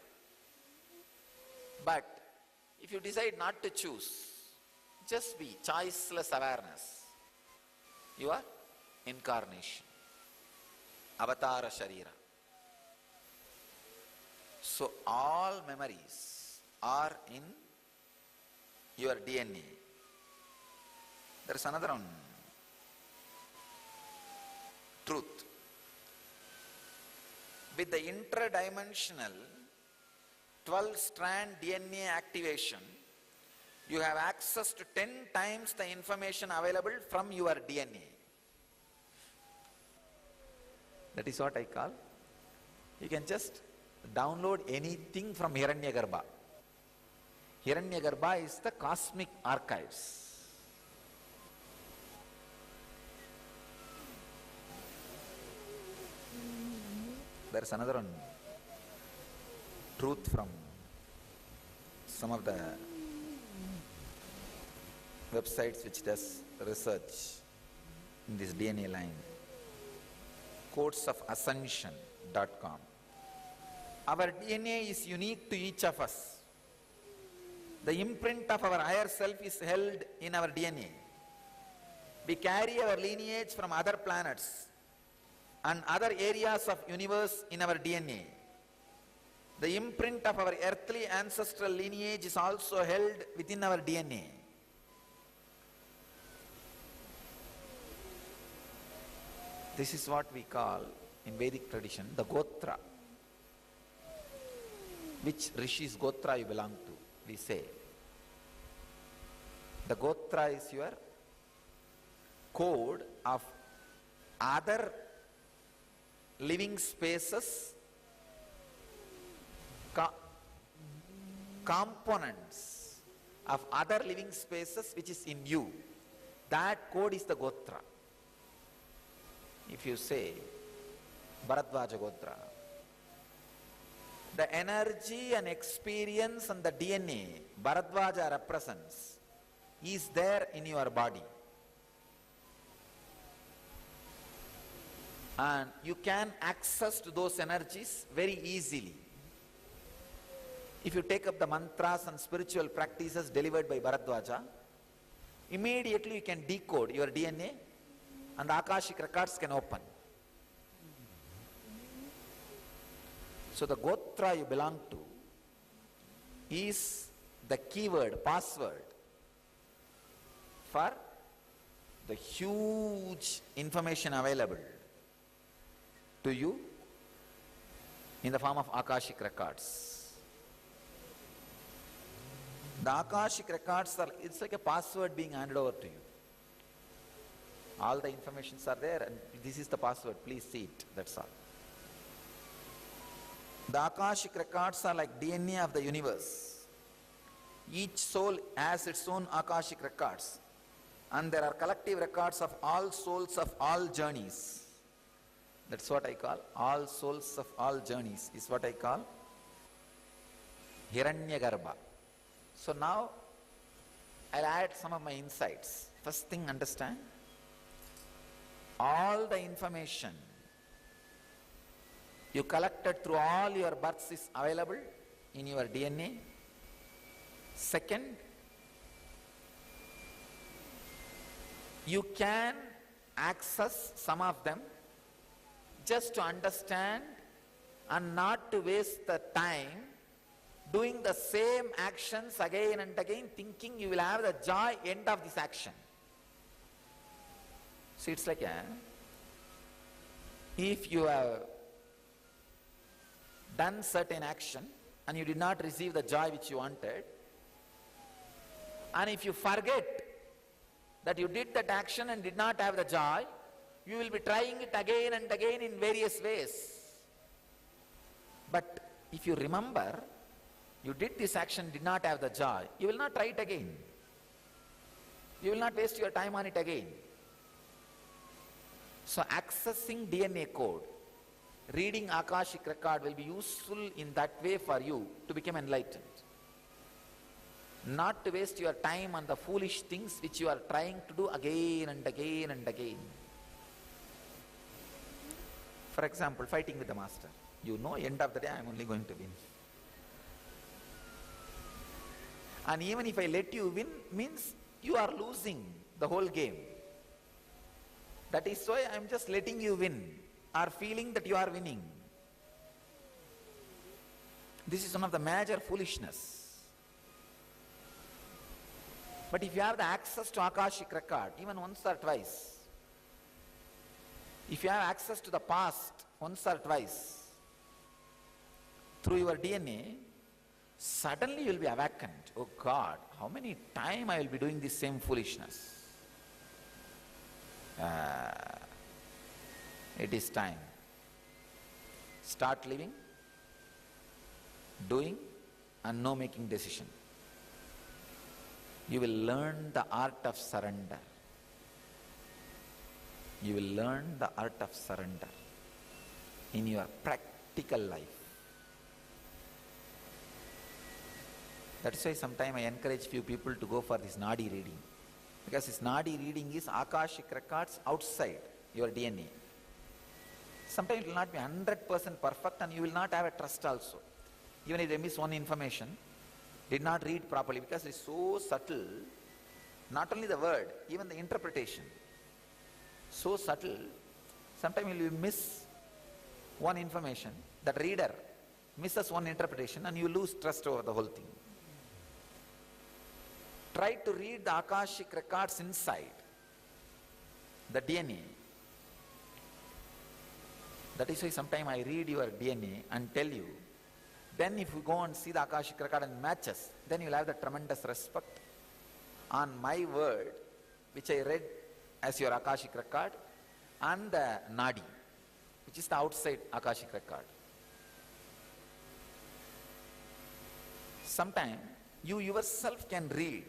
But if you decide not to choose, just be choiceless awareness, you are incarnation, Avatara Sharira. So all memories are in your DNA. There is another one. Truth. With the intradimensional 12-strand DNA activation, you have access to 10 times the information available from your DNA. That is what I call, you can just download anything from Hiranyagarbha. Hiranyagarbha is the cosmic archives. There is another one, truth from some of the websites which does research in this DNA line. Quotesofascension.com. our DNA is unique to each of us. The imprint of our higher self is held in our DNA. We carry our lineage from other planets and other areas of universe in our DNA. The imprint of our earthly ancestral lineage is also held within our DNA. This is what we call in Vedic tradition the Gotra. Which Rishi's Gotra you belong to, we say. The Gotra is your code of other living spaces, components of other living spaces which is in you. That code is the Gotra. If you say Bharadvaja Gotra, the energy and experience and the DNA Bharadvaja represents is there in your body. And you can access to those energies very easily. If you take up the mantras and spiritual practices delivered by Bharadvaja, immediately you can decode your DNA and the Akashic records can open. So the Gotra you belong to is the keyword, password for the huge information available to you in the form of Akashic records. The Akashic records are, it's like a password being handed over to you. All the informations are there and this is the password, please see it, that's all. The Akashic records are like DNA of the universe. Each soul has its own Akashic records and there are collective records of all souls of all journeys. That's what I call all souls of all journeys is what I call Hiranyagarbha. So now I'll add some of my insights. First thing, understand all the information you collected through all your births is available in your DNA. Second, you can access some of them just to understand and not to waste the time doing the same actions again and again, thinking you will have the joy end of this action. So it's like if you have done certain action and you did not receive the joy which you wanted, and if you forget that you did that action and did not have the joy, you will be trying it again and again in various ways. But if you remember, you did this action, did not have the joy, you will not try it again. You will not waste your time on it again. So accessing DNA code, reading Akashic record will be useful in that way for you to become enlightened. Not to waste your time on the foolish things which you are trying to do again and again and again. For example, fighting with the master. You know, end of the day I am only going to win. And even if I let you win, means you are losing the whole game. That is why I am just letting you win, or feeling that you are winning. This is one of the major foolishness. But if you have the access to Akashic record, even once or twice, if you have access to the past once or twice, through your DNA, suddenly you will be awakened. Oh God, how many times I will be doing this same foolishness? It is time. Start living, doing, and no making decision. You will learn the art of surrender. You will learn the art of surrender in your practical life. That's why sometimes I encourage few people to go for this Nadi reading. Because this Nadi reading is Akashic records outside your DNA. Sometimes it will not be 100% perfect and you will not have a trust also. Even if they miss one information, did not read properly because it's so subtle, not only the word, even the interpretation. So subtle, sometimes you will miss one information, that reader misses one interpretation and you lose trust over the whole thing. Try to read the Akashic records inside, the DNA. That is why sometimes I read your DNA and tell you. Then if you go and see the Akashic record and matches, then you will have the tremendous respect on my word, which I read as your Akashic record, and the Nadi, which is the outside Akashic record. Sometimes you yourself can read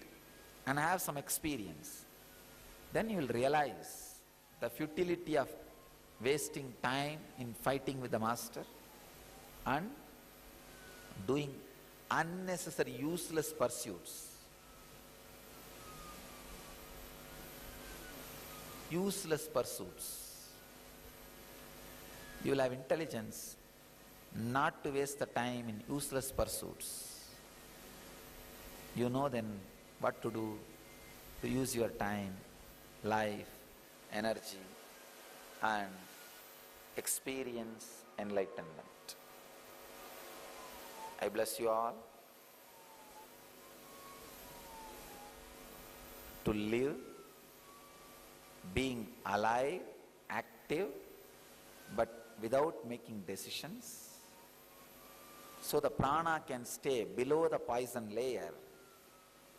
and have some experience. Then you will realize the futility of wasting time in fighting with the master and doing unnecessary, useless pursuits. Useless pursuits. You will have intelligence not to waste the time in useless pursuits. You know then what to do to use your time, life, energy, and experience enlightenment. I bless you all to live being alive, active, but without making decisions, so the prana can stay below the poison layer.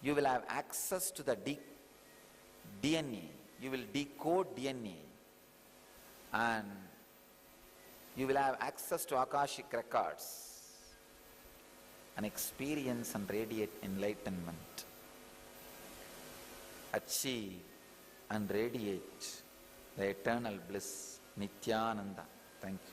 You will have access to the DNA. You will decode DNA and you will have access to Akashic records and experience and radiate enlightenment. Achieve and radiate the eternal bliss, Nityananda. Thank you.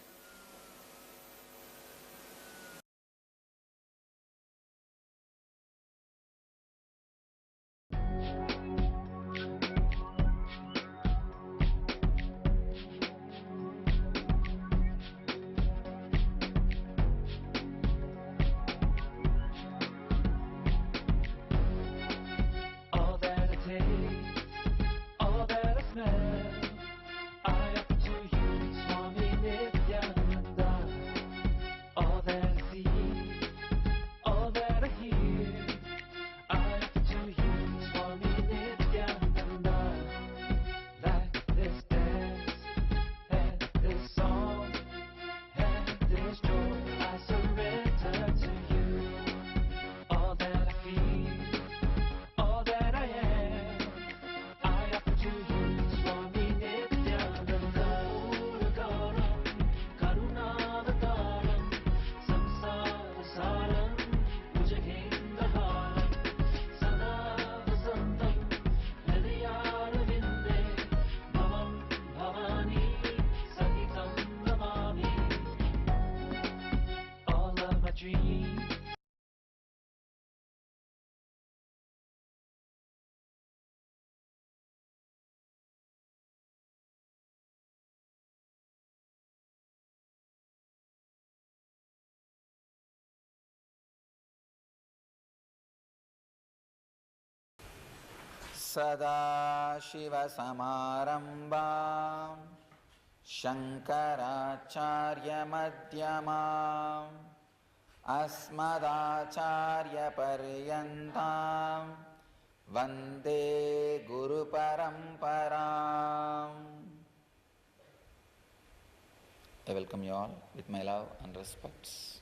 All that I taste, all that I smell, I offer to you, Swami Nityananda. All that I see, all that I hear, I offer to you, Swami Nityananda. Like this dance, and this song, and this joy, I surrender to you. All that I feel, all that I am, I offer to you, Swami Nityananda. Puragaram, Karunavataram, Samsara Saram, Bhujagendraharam, Sada Vasantam, Hridayaravinda, Bhavam Bhavani, Sahitam Namami. All of my dreams, Sadashivasamarambam Shankaracharya-madhyamam Asmadacharya-paryantam Vande Guru-paramparam. I welcome you all with my love and respects.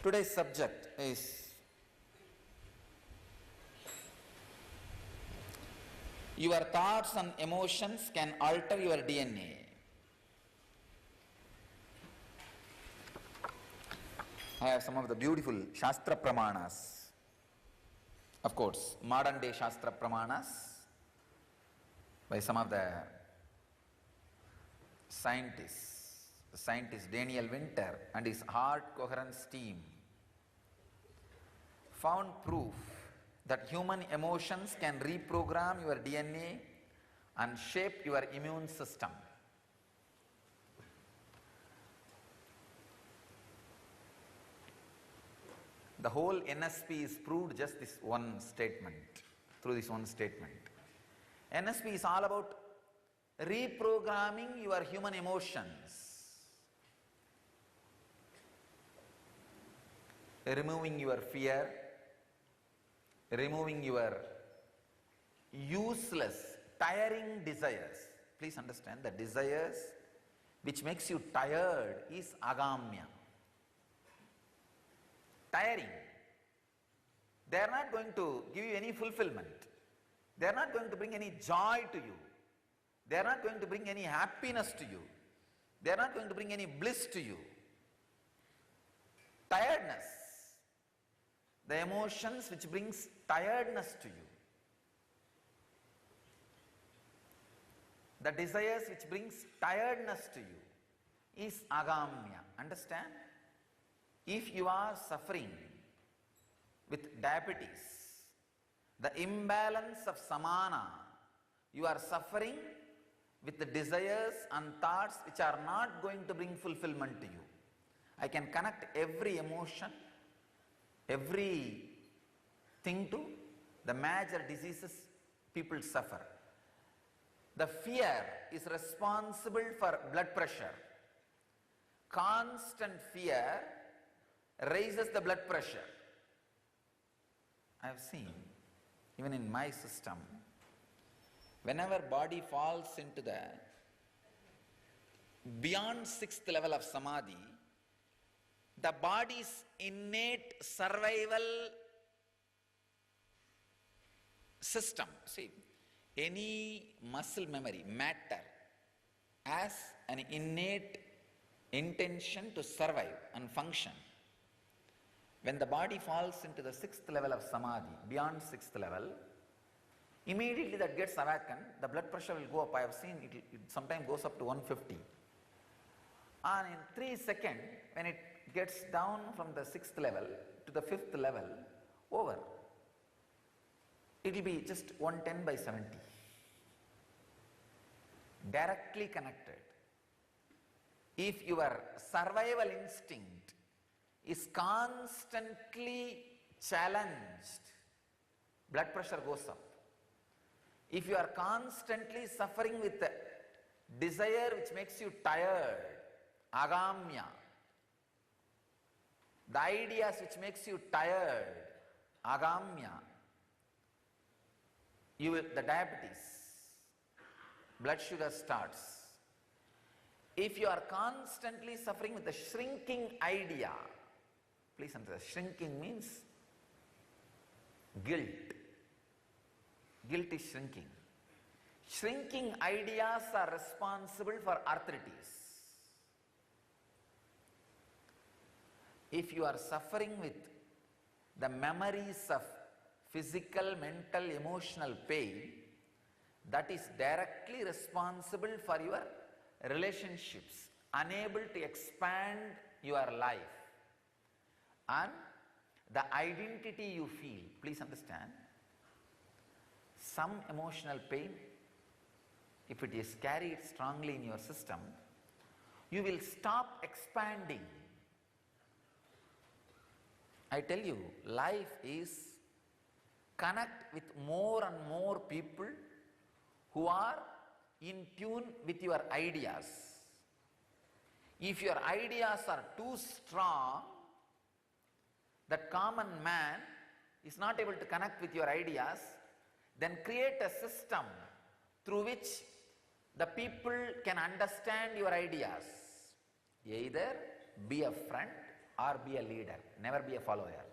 Today's subject is your thoughts and emotions can alter your DNA. I have some of the beautiful Shastra Pramanas. Of course, modern day Shastra Pramanas by some of the scientists. The scientist Daniel Winter and his heart coherence team found proof that human emotions can reprogram your DNA and shape your immune system. The whole NSP is proved just this one statement, through this one statement. NSP is all about reprogramming your human emotions, removing your fear, removing your useless, tiring desires. Please understand that desires which makes you tired is agamya. Tiring. They are not going to give you any fulfillment. They are not going to bring any joy to you. They are not going to bring any happiness to you. They are not going to bring any bliss to you. Tiredness. The emotions which brings tiredness to you. The desires which brings tiredness to you is agamya. Understand? If you are suffering with diabetes, the imbalance of samana, you are suffering with the desires and thoughts which are not going to bring fulfillment to you. I can connect every emotion, every thing to the major diseases people suffer. The fear is responsible for blood pressure. Constant fear raises the blood pressure. I have seen, even in my system, whenever body falls into the beyond 6th level of samadhi, the body's innate survival system, see, any muscle memory, matter, has an innate intention to survive and function. When the body falls into the 6th level of samadhi, beyond 6th level, immediately that gets awakened, the blood pressure will go up. I have seen it sometimes goes up to 150. And in 3 seconds, when it gets down from the 6th level to the 5th level, over. It will be just 110/70. Directly connected. If your survival instinct is constantly challenged, blood pressure goes up. If you are constantly suffering with the desire which makes you tired, agamya, the ideas which makes you tired, agamya, you will, the diabetes, blood sugar starts. If you are constantly suffering with the shrinking idea, please understand, shrinking means guilt. Guilt is shrinking. Shrinking ideas are responsible for arthritis. If you are suffering with the memories of physical, mental, emotional pain, that is directly responsible for your relationships, unable to expand your life. And the identity you feel, please understand, some emotional pain, if it is carried strongly in your system, you will stop expanding. I tell you, life is connect with more and more people who are in tune with your ideas. If your ideas are too strong, that common man is not able to connect with your ideas, then create a system through which the people can understand your ideas. Either be a friend or be a leader, never be a follower.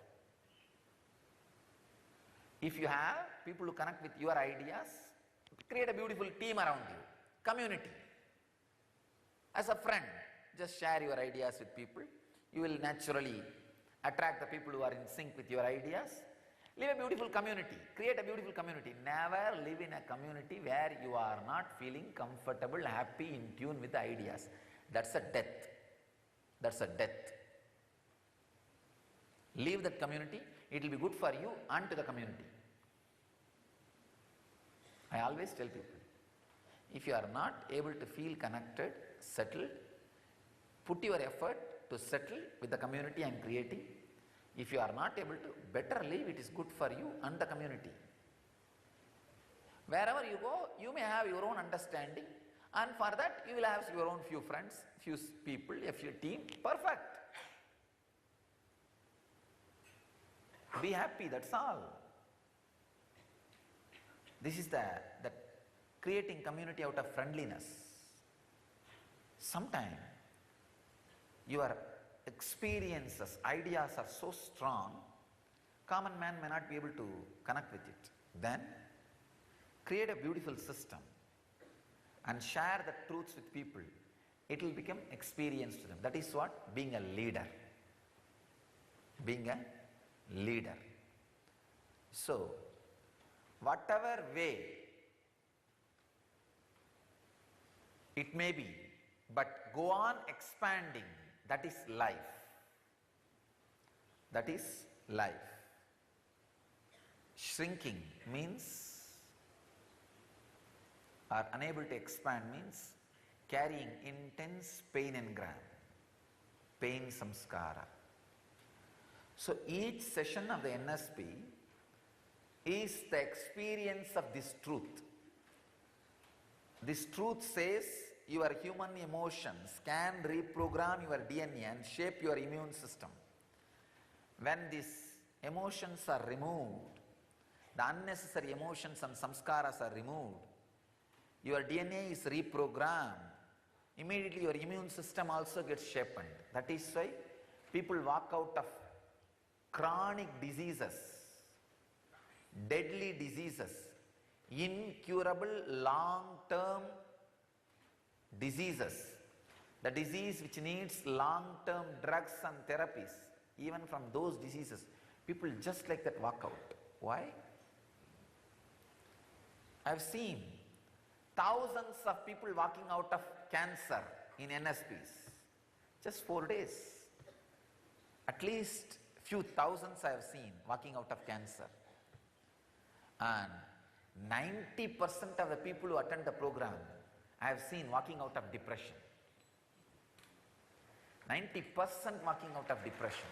If you have people who connect with your ideas, create a beautiful team around you, community. As a friend, just share your ideas with people. You will naturally attract the people who are in sync with your ideas. Live a beautiful community, create a beautiful community. Never live in a community where you are not feeling comfortable, happy, in tune with the ideas. That's a death. That's a death. Leave that community, it will be good for you and to the community. I always tell people, If you are not able to feel connected, settled, put your effort to settle with the community I am creating. If you are not able to, better leave, it is good for you and the community. Wherever you go, you may have your own understanding, and for that you will have your own few friends, few people, a few team, perfect. Be happy, that's all. This is the creating community out of friendliness. Sometimes your experiences, ideas are so strong, common man may not be able to connect with it. Then create a beautiful system and share the truths with people. It will become experience to them. That is what? Being a leader. Being a leader. So, whatever way it may be, but go on expanding. That is life. That is life. Shrinking means, or unable to expand means, carrying intense pain engram, pain samskara. So each session of the NSP is the experience of this truth. This truth says your human emotions can reprogram your DNA and shape your immune system. When these emotions are removed, the unnecessary emotions and samskaras are removed, your DNA is reprogrammed. Immediately your immune system also gets shaped. That is why people walk out of chronic diseases, deadly diseases, incurable long-term diseases, the disease which needs long-term drugs and therapies, even from those diseases, people just like that walk out. Why? I have seen thousands of people walking out of cancer in NSPs. Just 4 days. At least few thousands I have seen walking out of cancer. And 90% of the people who attend the program I have seen walking out of depression. 90% walking out of depression.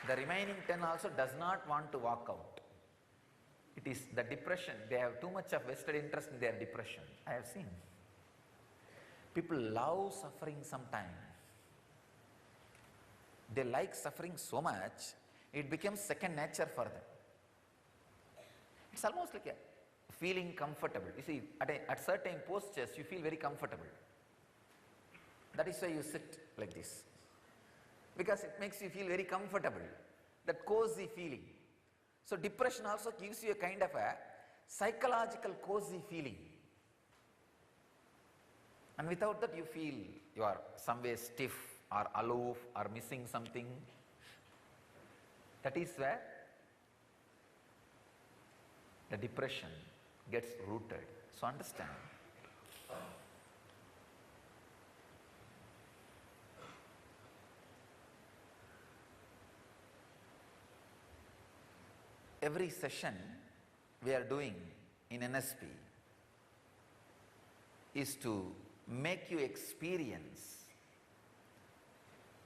The remaining 10 also does not want to walk out. It is the depression. They have too much of vested interest in their depression. I have seen. People love suffering sometimes. They like suffering so much, it becomes second nature for them. It's almost like a feeling comfortable. You see, at certain postures, you feel very comfortable. That is why you sit like this. Because it makes you feel very comfortable. That cozy feeling. So depression also gives you a kind of a psychological cozy feeling. And without that you feel you are some way stiff or aloof or missing something. That is where the depression gets rooted. So understand. Every session we are doing in NSP is to make you experience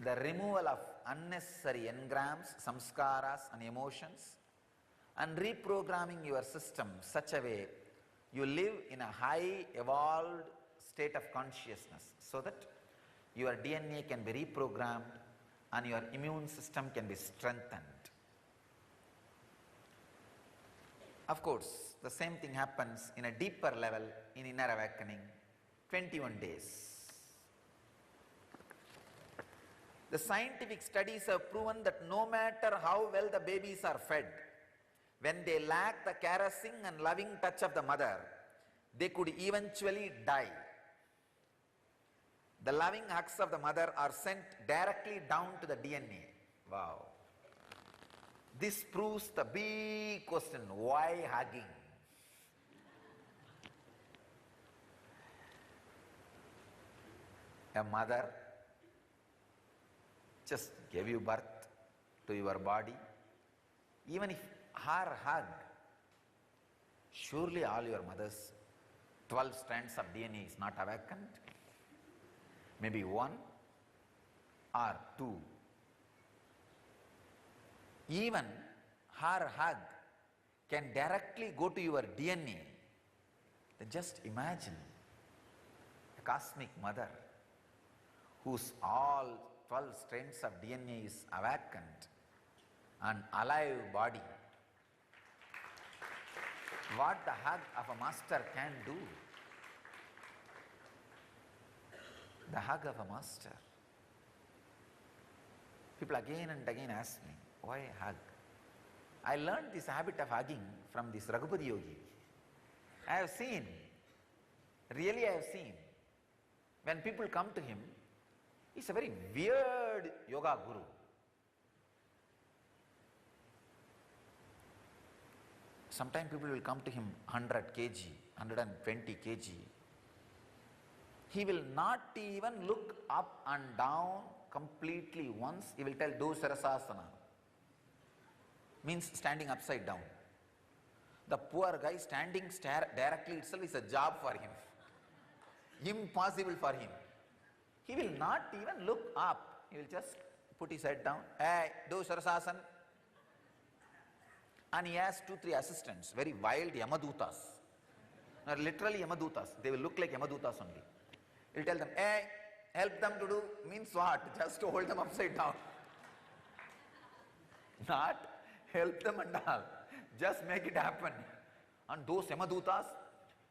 the removal of unnecessary engrams, samskaras and emotions, and reprogramming your system such a way you live in a high evolved state of consciousness so that your DNA can be reprogrammed and your immune system can be strengthened. Of course, the same thing happens in a deeper level in inner awakening, 21 days. The scientific studies have proven that no matter how well the babies are fed, when they lack the caressing and loving touch of the mother, they could eventually die. The loving hugs of the mother are sent directly down to the DNA. Wow. This proves the big question, why hugging? A mother just gave you birth to your body. Even if her hug Surely all your mother's 12 strands of DNA is not awakened. Maybe one or two. Even her hug can directly go to your DNA. Then just imagine a cosmic mother whose all 12 strands of DNA is awakened, an alive body. What the hug of a master can do. The hug of a master. People again and again ask me, why hug? I learned this habit of hugging from this Raghupati Yogi. I have seen, really I have seen, when people come to him, he's a very weird yoga guru. Sometimes people will come to him 100 kg, 120 kg. He will not even look up and down completely once. He will tell, do Sarasasana. Means standing upside down. The poor guy standing directly itself is a job for him. Impossible for him. He will not even look up. He will just put his head down. Hey, do Sarasasana. And he has 2-3 assistants, very wild Yamadutas. No, literally Yamadutas. They will look like Yamadutas only. He'll tell them, hey, help them to do, means what? Just to hold them upside down. Not help them and all. Just make it happen. And those Yamadutas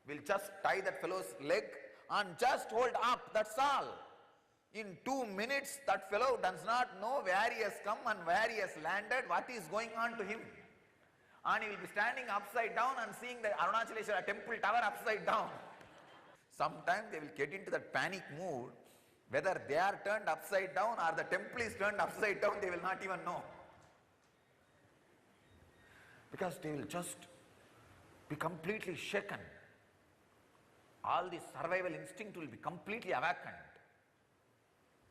will just tie that fellow's leg and just hold up, that's all. In 2 minutes, that fellow does not know where he has come and where he has landed, what is going on to him. And he will be standing upside down and seeing the Arunachaleshwara temple tower upside down. Sometimes they will get into that panic mood, whether they are turned upside down or the temple is turned upside down, they will not even know. Because they will just be completely shaken. All the survival instinct will be completely awakened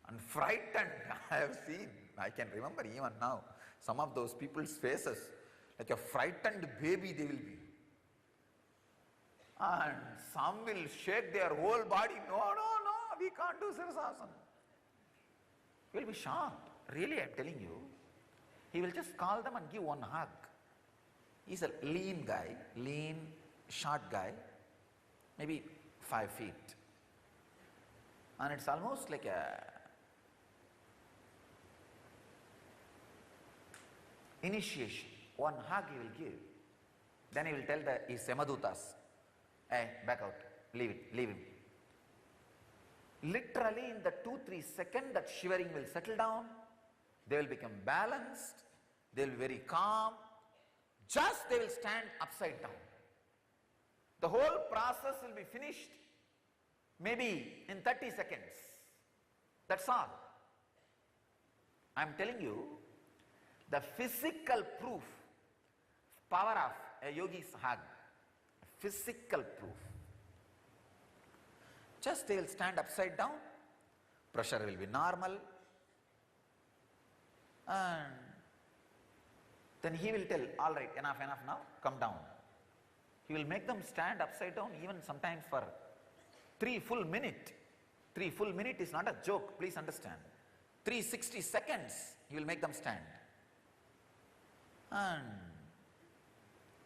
and frightened. I have seen, I can remember even now, some of those people's faces, like a frightened baby they will be. And some will shake their whole body. No, we can't do Sarasasana. You will be shocked. Really, I am telling you. He will just call them and give one hug. He's a lean guy, short guy, maybe 5 feet. And it's almost like a initiation. One hug he will give. Then he will tell his Yamadutas, hey, back out, leave him. Literally in the 2-3 seconds that shivering will settle down, they will become balanced, they will be very calm, just they will stand upside down. The whole process will be finished maybe in 30 seconds. That's all. I am telling you, the physical proof, power of a yogi's hug, physical proof. Just they will stand upside down, pressure will be normal, and then he will tell, all right, enough now, come down. He will make them stand upside down even sometimes for 3 full minutes. 3 full minutes is not a joke, please understand. 360 seconds he will make them stand. And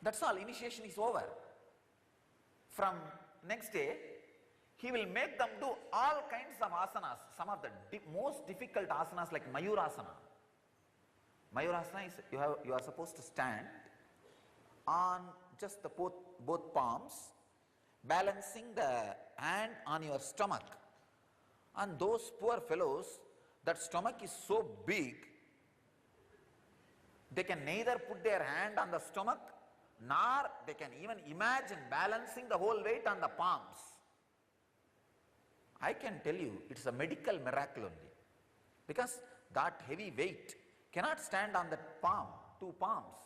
that's all, initiation is over. From next day, he will make them do all kinds of asanas, some of the most difficult asanas like Mayurasana. Mayurasana is, you are supposed to stand on just the both palms, balancing the hand on your stomach. And those poor fellows, that stomach is so big, they can neither put their hand on the stomach, nor they can even imagine balancing the whole weight on the palms. I can tell you, it's a medical miracle only. Because that heavy weight cannot stand on that palm, 2 palms.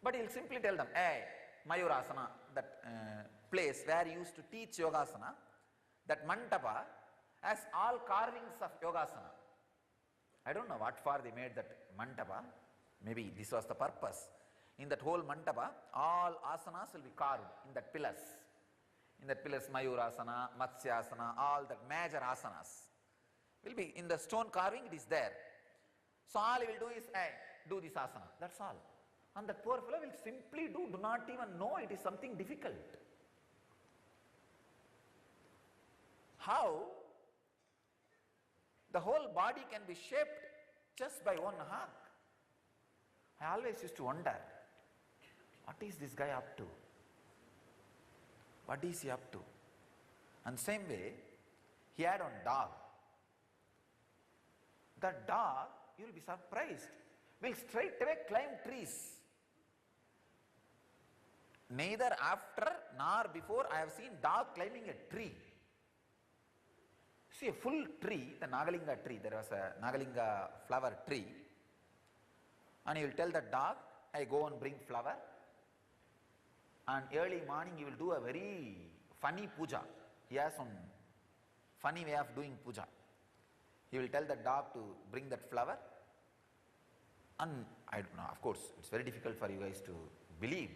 But he'll simply tell them, hey, Mayurasana, that place where he used to teach Yogasana, that mandapa has all carvings of Yogasana. I don't know what for they made that mandapa. Maybe this was the purpose. in that whole mandapa, all asanas will be carved in that pillars. In that pillars, Mayurasana, Matsyasana, all that major asanas will be in the stone carving, it is there. So all he will do is, hey, do this asana, that's all. And that poor fellow will simply do not even know it is something difficult. How the whole body can be shaped just by one hug? I always used to wonder, what is this guy up to? What is he up to? And same way, he had one dog. That dog, you will be surprised, will straight away climb trees. Neither after nor before I have seen dog climbing a tree. See a full tree, the Nagalinga tree, there was a Nagalinga flower tree, and he will tell the dog, I go and bring flower, and early morning he will do a very funny puja. He has some funny way of doing puja. He will tell the dog to bring that flower, and I don't know, of course it's very difficult for you guys to believe.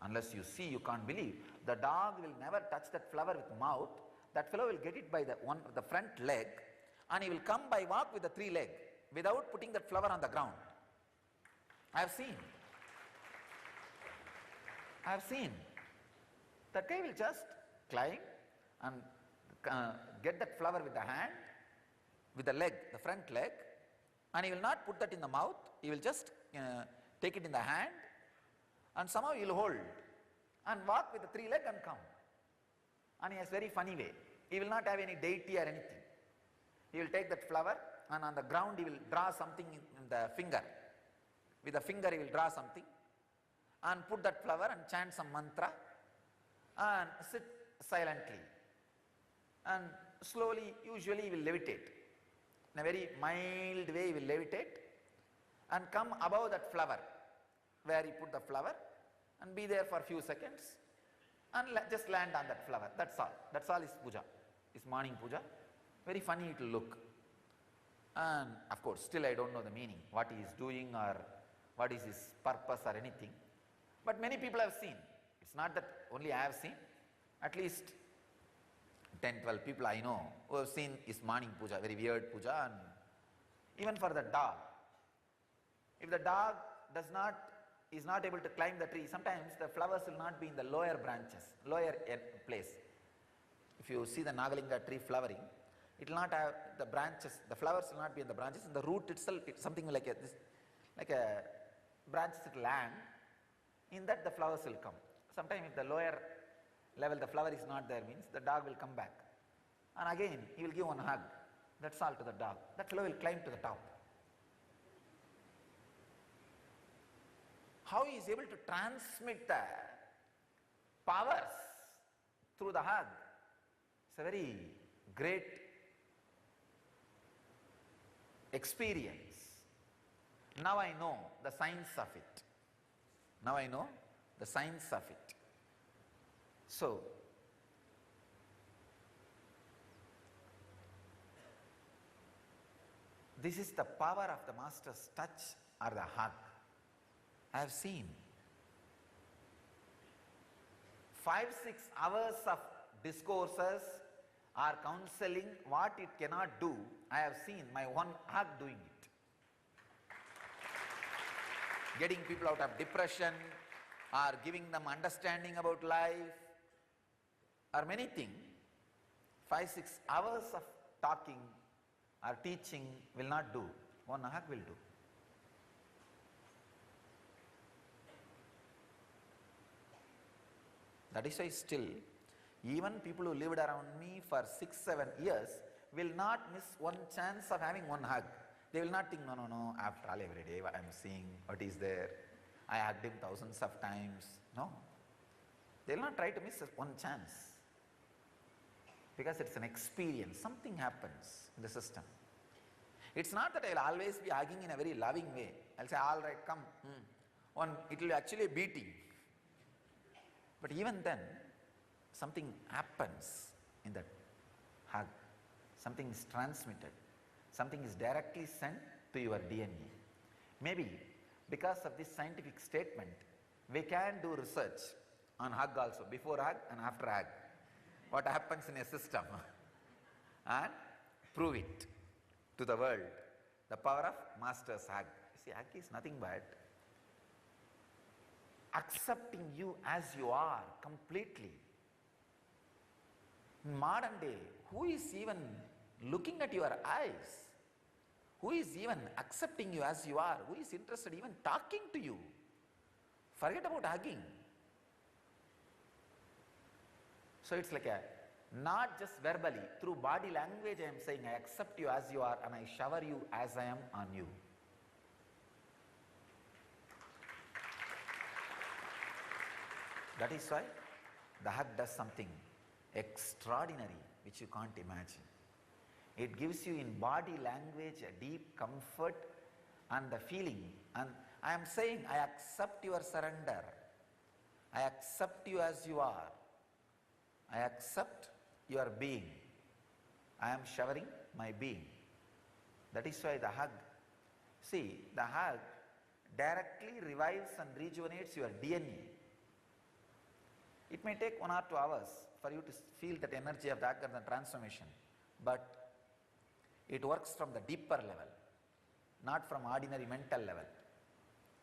Unless you see, you can't believe. The dog will never touch that flower with mouth. That fellow will get it by the front leg, and he will come by walk with the 3 leg without putting that flower on the ground. I have seen. That guy will just climb and get that flower with the hand, with the leg, the front leg, and he will not put that in the mouth. He will just take it in the hand, and somehow he will hold and walk with the 3 leg and come. And he has very funny way. He will not have any deity or anything. He will take that flower, and on the ground he will draw something in the finger. With the finger he will draw something and put that flower and chant some mantra and sit silently. And slowly, usually he will levitate. In a very mild way he will levitate and come above that flower where he put the flower and be there for a few seconds and just land on that flower. That's all. That's all is puja. Is morning puja. Very funny it will look. And of course, still I don't know the meaning, what he is doing or what is his purpose or anything. But many people have seen. It's not that only I have seen. At least 10, 12 people I know who have seen his morning puja, very weird puja. And even for the dog, if the dog is not able to climb the tree, sometimes the flowers will not be in the lower branches, lower place. If you see the Nagalinga tree flowering, it will not have the branches, the flowers will not be in the branches, and the root itself, it's something like a branches it will land, in that the flowers will come. Sometimes if the lower level the flower is not there, means the dog will come back. And again, he will give one hug. That's all to the dog. That fellow will climb to the top. How he is able to transmit the powers through the hug, it's a very great experience. Now I know the science of it. Now I know the science of it. So, this is the power of the Master's touch or the hug. I have seen 5-6 hours of discourses or counseling, what it cannot do, I have seen my one hug doing it. Getting people out of depression or giving them understanding about life or many things. 5-6 hours of talking or teaching will not do. One hug will do. That is why still, even people who lived around me for 6-7 years will not miss one chance of having one hug. They will not think, no, after all every day I am seeing what is there. I hugged him thousands of times. No. They will not try to miss one chance. Because it's an experience. Something happens in the system. It's not that I will always be hugging in a very loving way. I will say, all right, come. It will actually be beating. But even then, something happens in that hug. Something is transmitted. Something is directly sent to your DNA. Maybe because of this scientific statement, We can do research on hug also, before hug and after hug. What happens in a system and prove it to the world. The power of master's hug. See, hug is nothing but accepting you as you are completely. In modern day, who is even looking at your eyes? Who is even accepting you as you are? Who is interested even talking to you? Forget about hugging. So it's like not just verbally, through body language I am saying I accept you as you are and I shower you as I am on you. That is why the hug does something extraordinary which you can't imagine. It gives you in body language a deep comfort and the feeling. And I am saying I accept your surrender. I accept you as you are. I accept your being. I am showering my being. That is why the hug. See, the hug directly revives and rejuvenates your DNA. It may take 1 or 2 hours for you to feel that energy of the hug and the transformation. But it works from the deeper level, not from ordinary mental level.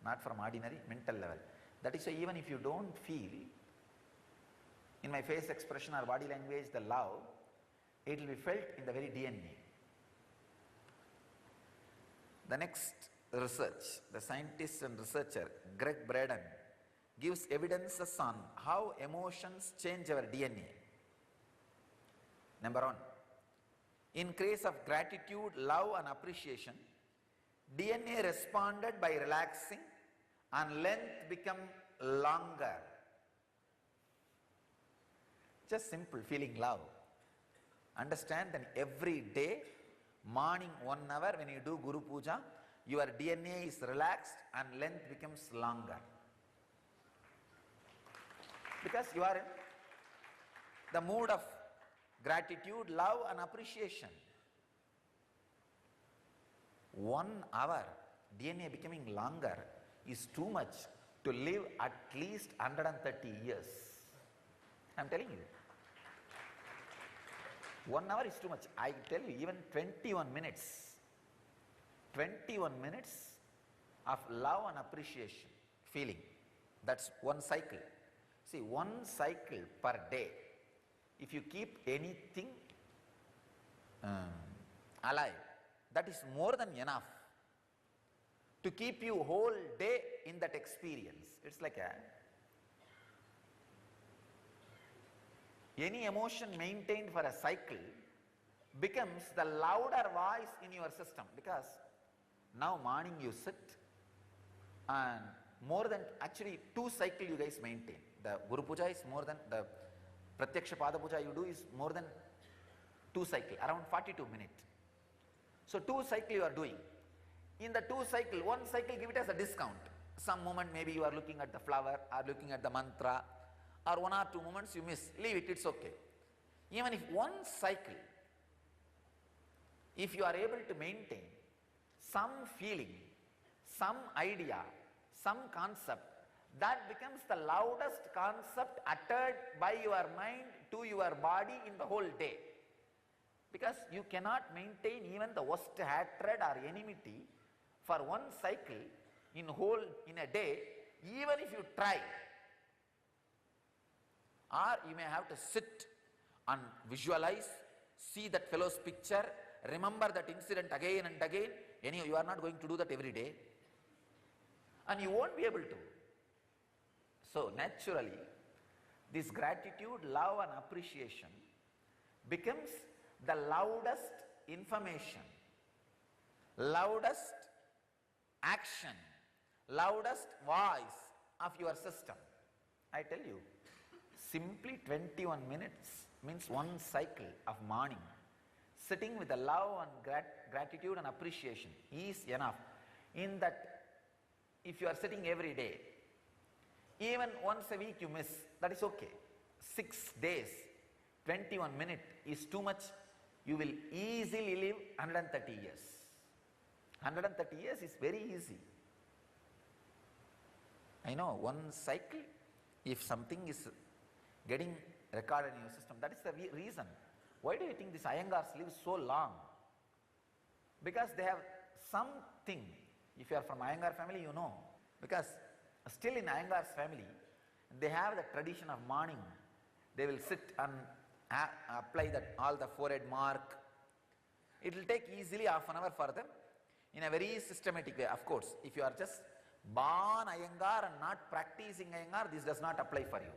Not from ordinary mental level. That is why even if you don't feel in my face expression or body language the love, it will be felt in the very DNA. The next research, the scientist and researcher Greg Braden gives evidences on how emotions change our DNA. Number 1, in case of gratitude, love and appreciation, DNA responded by relaxing and length become longer. Just simple, feeling love. Understand that every day, morning 1 hour when you do Guru Puja, your DNA is relaxed and length becomes longer. Because you are in the mood of gratitude, love and appreciation. 1 hour DNA becoming longer is too much to live at least 130 years. I am telling you. 1 hour is too much. I tell you, even 21 minutes. 21 minutes of love and appreciation, feeling. That's one cycle. See, one cycle per day. If you keep anything alive, that is more than enough to keep you whole day in that experience. It's like any emotion maintained for a cycle becomes the louder voice in your system, because now morning you sit and more than actually 2 cycles you guys maintain. The Guru Puja is more than the Pratyaksha Pada Puja you do is more than 2 cycles, around 42 minutes. So 2 cycles you are doing. In the 2 cycles, 1 cycle give it as a discount. Some moment maybe you are looking at the flower or looking at the mantra, or 1 or 2 moments you miss, leave it, it's okay. Even if 1 cycle, if you are able to maintain some feeling, some idea, some concept, that becomes the loudest concept uttered by your mind to your body in the whole day. Because you cannot maintain even the worst hatred or enmity for 1 cycle in a day, even if you try. Or you may have to sit and visualize, see that fellow's picture, remember that incident again and again. Anyhow, you are not going to do that every day. And you won't be able to. So naturally, this gratitude, love and appreciation becomes the loudest information, loudest action, loudest voice of your system. I tell you, simply 21 minutes means 1 cycle of morning. Sitting with the love and gratitude and appreciation is enough. In that, if you are sitting every day, even once a week you miss, that is okay. 6 days, 21 minutes is too much. You will easily live 130 years. 130 years is very easy. I know one cycle, if something is getting recorded in your system, that is the reason. Why do you think these Iyengars live so long? Because they have something. If you are from Iyengar family, you know. Because still in Iyengar's family, they have the tradition of morning. They will sit and apply that all the forehead mark. It will take easily half an hour for them in a very systematic way. Of course, if you are just born Iyengar and not practicing Iyengar, this does not apply for you.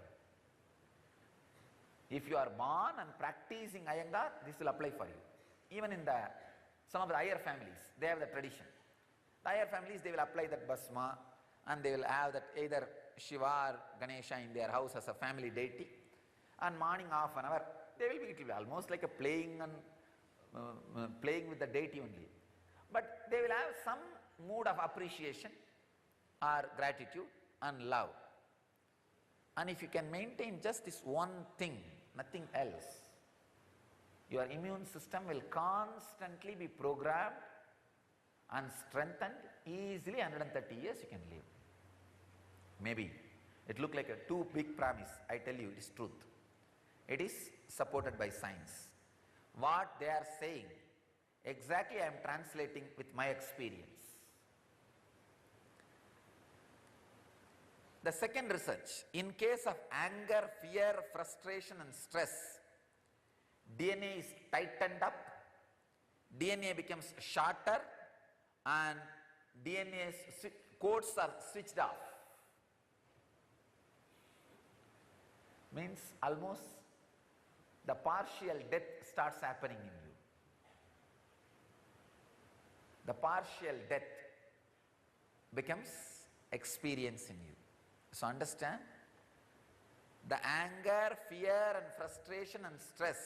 If you are born and practicing Iyengar, this will apply for you. Even in some of the higher families, they have the tradition. The higher families, they will apply that basma and they will have that either Shiva or Ganesha in their house as a family deity. And morning half an hour, it will be almost like a playing with the deity only. But they will have some mood of appreciation or gratitude and love. And if you can maintain just this one thing, nothing else, your immune system will constantly be programmed and strengthened. Easily 130 years you can live. Maybe it look like a too big promise. I tell you, it is truth. It is supported by science. What they are saying, exactly I am translating with my experience. The second research, in case of anger, fear, frustration and stress, DNA is tightened up, DNA becomes shorter and DNA codes are switched off. Means almost the partial death starts happening in you. The partial death becomes experience in you. So understand, the anger, fear and frustration and stress,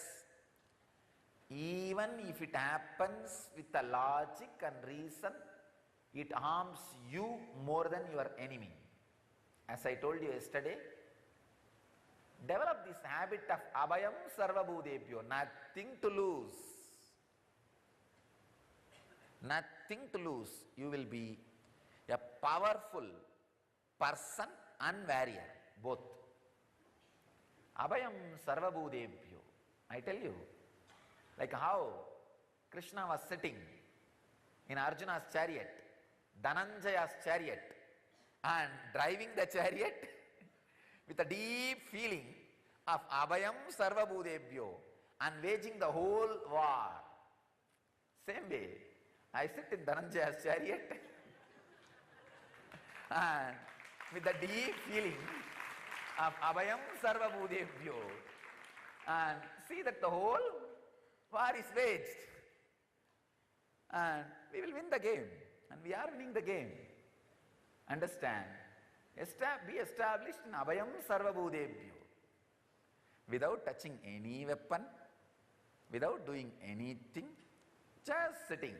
even if it happens with a logic and reason, it harms you more than your enemy. As I told you yesterday, develop this habit of abhayam sarvabhutebhyo, nothing to lose. Nothing to lose. You will be a powerful person and warrior, both. Abhayam sarvabhutebhyo. I tell you, like how Krishna was sitting in Arjuna's chariot, Dhananjaya's chariot, and driving the chariot with a deep feeling of abhayam sarvabhutebhyo and waging the whole war. Same way, I sit in Dhananjaya's chariot and with the deep feeling of abhayam sarvabhutebhyo and see that the whole war is waged and we will win the game, and we are winning the game. Understand? Be established in abhayam sarvabhutebhyo without touching any weapon, without doing anything, just sitting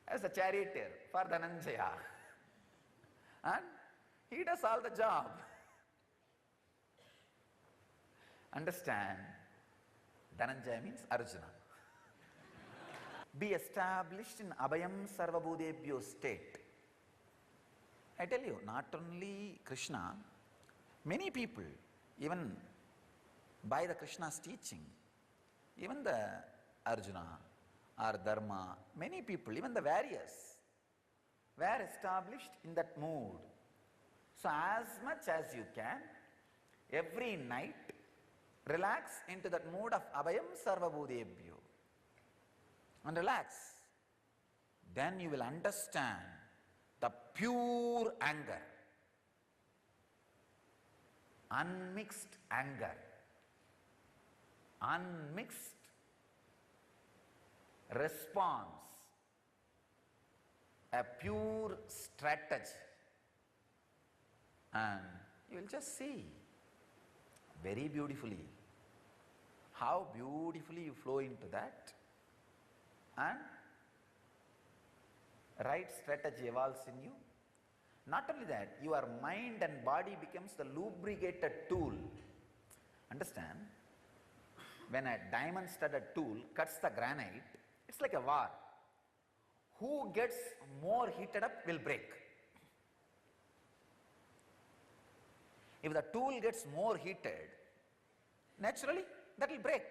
as a charioteer for Dhananjaya. And he does all the job. Understand? Dhananjaya means Arjuna. Be established in abhayam sarvabhutebhyo state. I tell you, not only Krishna, many people, even by the Krishna's teaching, even the Arjuna or Dharma, many people, even the warriors, were established in that mood. So as much as you can, every night, relax into that mood of abhayam sarvabhutebhyo and relax. Then you will understand the pure anger, unmixed anger, unmixed response, a pure strategy, and you will just see very beautifully how beautifully you flow into that, and right strategy evolves in you. Not only that, your mind and body becomes the lubricated tool. Understand? When a diamond studded tool cuts the granite, it's like a war. Who gets more heated up will break. If the tool gets more heated, naturally that will break.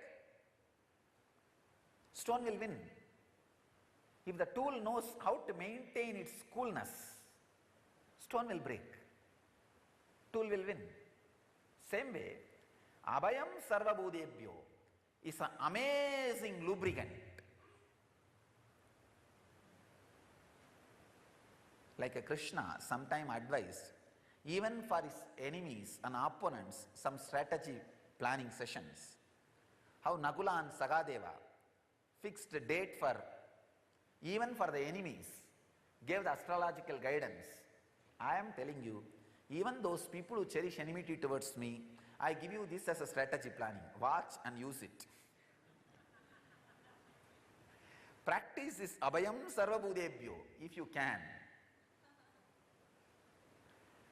Stone will win. If the tool knows how to maintain its coolness, stone will break. Tool will win. Same way, Abhayam Sarvabhudebhyo is an amazing lubricant. Like a Krishna sometime advised, even for his enemies and opponents, some strategy planning sessions. How Nakula and Sagadeva fixed a date for, even for the enemies, gave the astrological guidance. I am telling you, even those people who cherish enmity towards me, I give you this as a strategy planning. Watch and use it. Practice this Abhayam Sarvabhudebhyo if you can.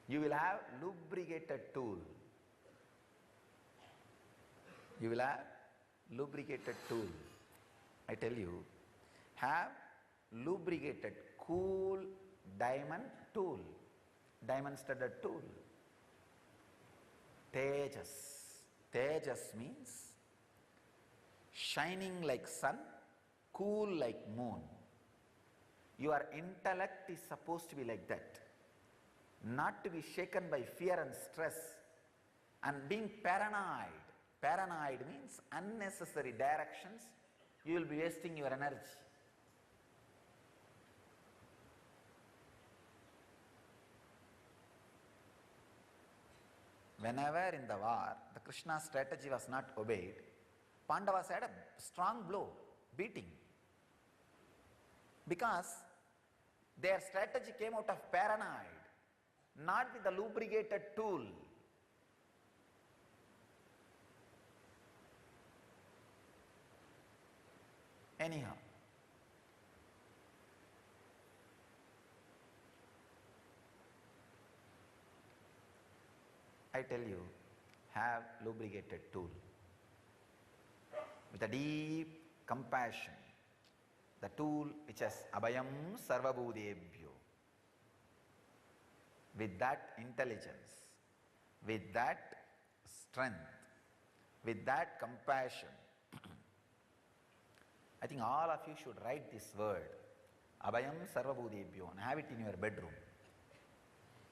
You will have lubricated tool. You will have lubricated tool. I tell you, have lubricated, cool diamond tool, diamond studded tool. Tejas. Tejas means shining like sun, cool like moon. Your intellect is supposed to be like that. Not to be shaken by fear and stress and being paranoid. Paranoid means unnecessary directions. You will be wasting your energy. Whenever in the war, the Krishna strategy was not obeyed, Pandavas had a strong blow, beating. Because their strategy came out of paranoid, not with the lubricated tool. Anyhow, I tell you, have lubricated tool with a deep compassion, the tool which has Abhayam Sarvabhudebhyo. With that intelligence, with that strength, with that compassion, I think all of you should write this word, Abhayam Sarvabhudebhyo, and have it in your bedroom.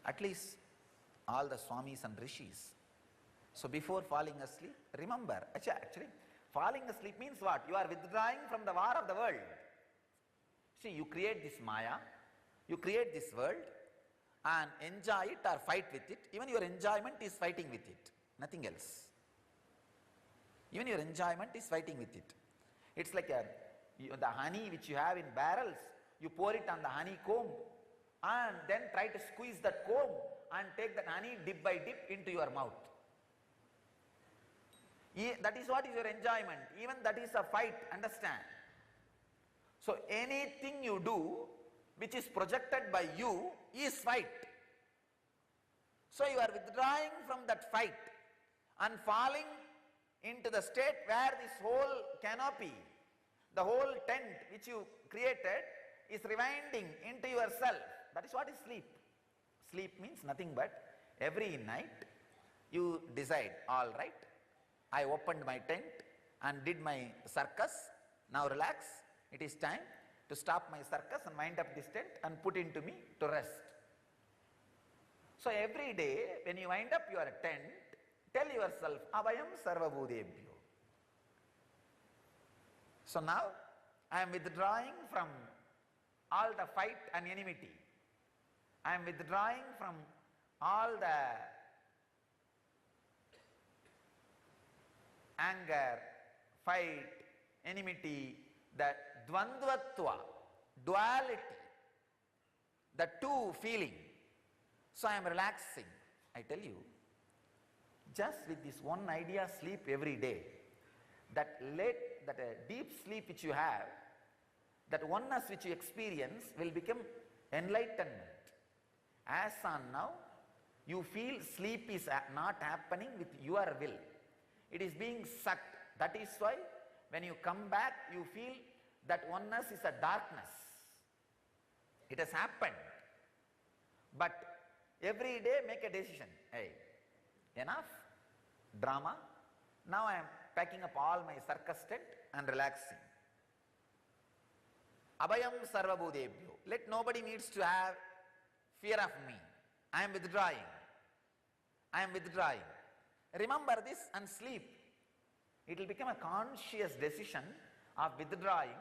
At least all the Swamis and Rishis. So before falling asleep, remember, actually, falling asleep means what? You are withdrawing from the war of the world. See, you create this Maya, you create this world, and enjoy it or fight with it. Even your enjoyment is fighting with it, nothing else. Even your enjoyment is fighting with it. It's like the honey which you have in barrels, you pour it on the honeycomb and then try to squeeze that comb and take that honey dip by dip into your mouth. That is what is your enjoyment. Even that is a fight, understand? So anything you do which is projected by you is fight. So you are withdrawing from that fight and falling into the state where this whole canopy, the whole tent which you created is rewinding into yourself. That is what is sleep. Sleep means nothing but every night you decide, all right, I opened my tent and did my circus, now relax, it is time to stop my circus and wind up this tent and put into me to rest. So every day when you wind up your tent, tell yourself, Abhayam Sarvabhudebhyo. So now I am withdrawing from all the fight and enmity. I am withdrawing from all the anger, fight, enmity, the dvandvatva, duality, the two feeling. So I am relaxing. I tell you, just with this one idea, sleep every day. That deep sleep which you have, that oneness which you experience will become enlightenment. As on now, you feel sleep is not happening with your will. It is being sucked. That is why when you come back, you feel that oneness is a darkness. It has happened. But every day make a decision. Hey, enough drama. Now I am packing up all my circus tent and relaxing. Abhayam sarva bhudebhyo. Let nobody needs to have fear of me. I am withdrawing. I am withdrawing. Remember this and sleep. It will become a conscious decision of withdrawing.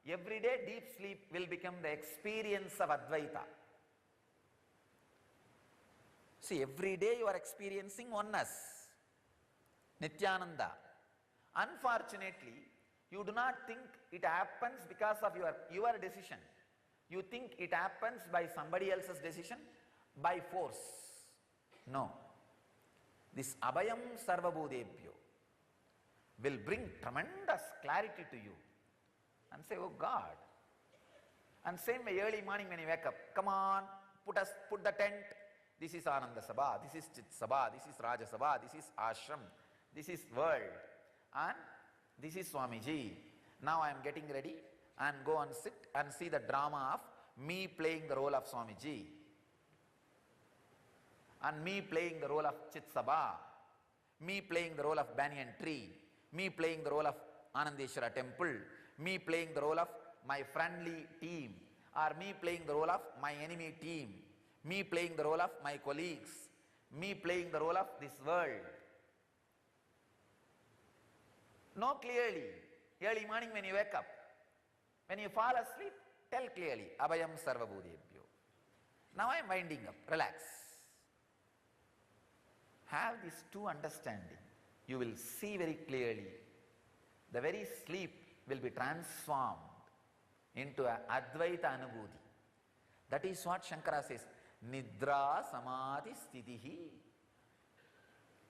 Every day deep sleep will become the experience of Advaita. See, every day you are experiencing oneness, Nityananda. Unfortunately, you do not think it happens because of your decision. You think it happens by somebody else's decision, by force. No. This Abhayam Sarvabhudebhyo will bring tremendous clarity to you and say, oh God. And same way early morning when you wake up, come on, put the tent. This is Ananda Sabha, this is Chit Sabha, this is Raja Sabha, this is Ashram, this is world, and this is Swamiji. Now I am getting ready and go and sit and see the drama of me playing the role of Swamiji and me playing the role of Chit Sabha, me playing the role of Banyan Tree, me playing the role of Anandeshwara Temple, me playing the role of my friendly team, or me playing the role of my enemy team, me playing the role of my colleagues, me playing the role of this world. Know clearly, early morning when you wake up, when you fall asleep, tell clearly, Abhayam Sarvabhudebhyo. Now I am winding up, relax. Have these two understanding. You will see very clearly, the very sleep will be transformed into an Advaita Anubhuti. That is what Shankara says, Nidra Samadhi Sthitihi.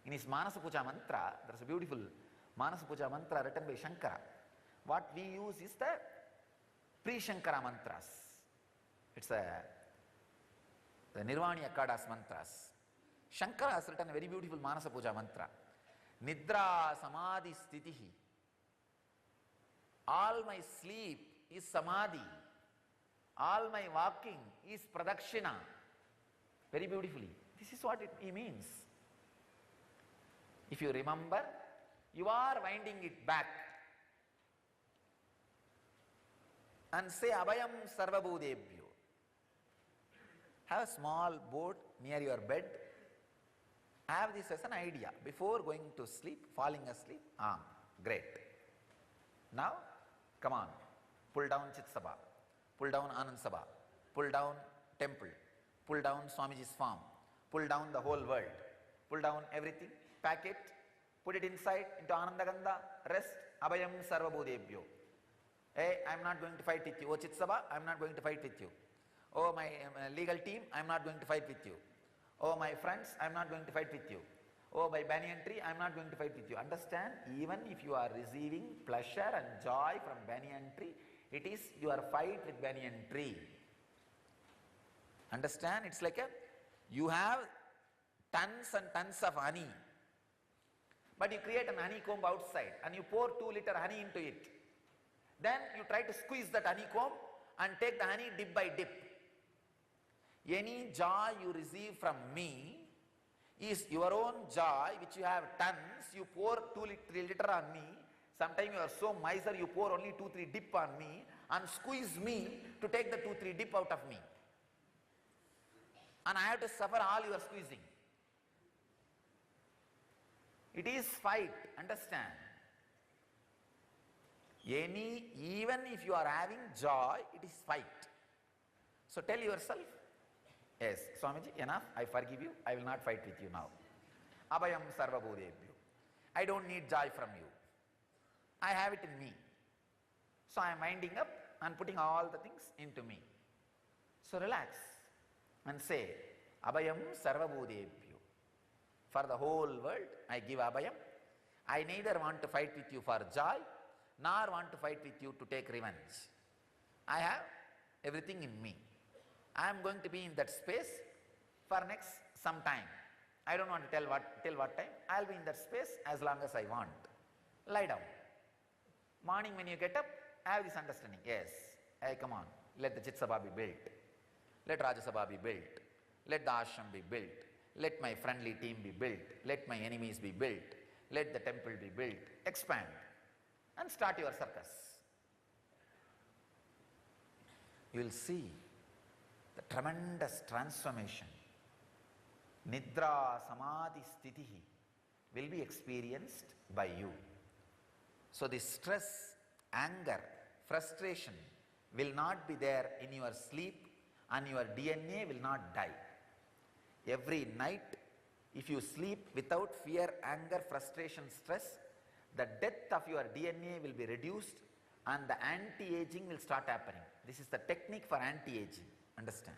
In his Manasa Puja mantra, there is a beautiful Manasa Puja mantra written by Shankara. What we use is the pre-Shankara mantras. It's the Nirvani Akadas mantras. Shankara has written a very beautiful Manasa Puja mantra. Nidra Samadhi Sthitihi. All my sleep is Samadhi. All my walking is Pradakshina. Very beautifully. This is what he means. If you remember, you are winding it back and say Abhayam Sarvabhudebhyo. Have a small board near your bed. Have this as an idea before going to sleep, falling asleep. Great. Now, come on, pull down Chit Sabha, pull down Anand Sabha, pull down temple, pull down Swamiji's farm, pull down the whole world, pull down everything, pack it, put it inside into Anandagandha, rest, Abhayam Sarvabhudebhyo. Hey, I am not going to fight with you. Oh Chit Sabha, I am not going to fight with you. Oh my legal team, I am not going to fight with you. Oh my friends, I am not going to fight with you. Oh my banyan tree, I am not going to fight with you. Understand, even if you are receiving pleasure and joy from banyan tree, it is your fight with banyan tree. Understand, it's like you have tons and tons of honey, but you create an honeycomb outside and you pour 2 liter honey into it. Then you try to squeeze that honeycomb and take the honey dip by dip. Any joy you receive from me is your own joy, which you have tons. You pour 2-3 liter on me. Sometimes you are so miser, you pour only 2-3 dip on me and squeeze me to take the 2-3 dip out of me. And I have to suffer all your squeezing. It is fight, understand. Even if you are having joy, it is fight. So tell yourself, yes, Swamiji, enough, I forgive you, I will not fight with you now. Abhayam Sarvabhudebhyo. I don't need joy from you. I have it in me. So I am winding up and putting all the things into me. So relax and say, Abhayam Sarvabhudebhyo. For the whole world, I give Abhayam. I neither want to fight with you for joy, nor want to fight with you to take revenge. I have everything in me. I am going to be in that space for next some time. I don't want to tell till what time. I will be in that space as long as I want. Lie down. Morning when you get up, have this understanding. Yes, hey, come on, let the Chit Sabha be built. Let Raja Sabha be built. Let the ashram be built. Let my friendly team be built. Let my enemies be built. Let the temple be built. Expand and start your circus. You will see the tremendous transformation. Nidra samadhi sthitihi will be experienced by you. So this stress, anger, frustration will not be there in your sleep, and your DNA will not die. Every night, if you sleep without fear, anger, frustration, stress, the death of your DNA will be reduced and the anti-aging will start happening. This is the technique for anti-aging. Understand?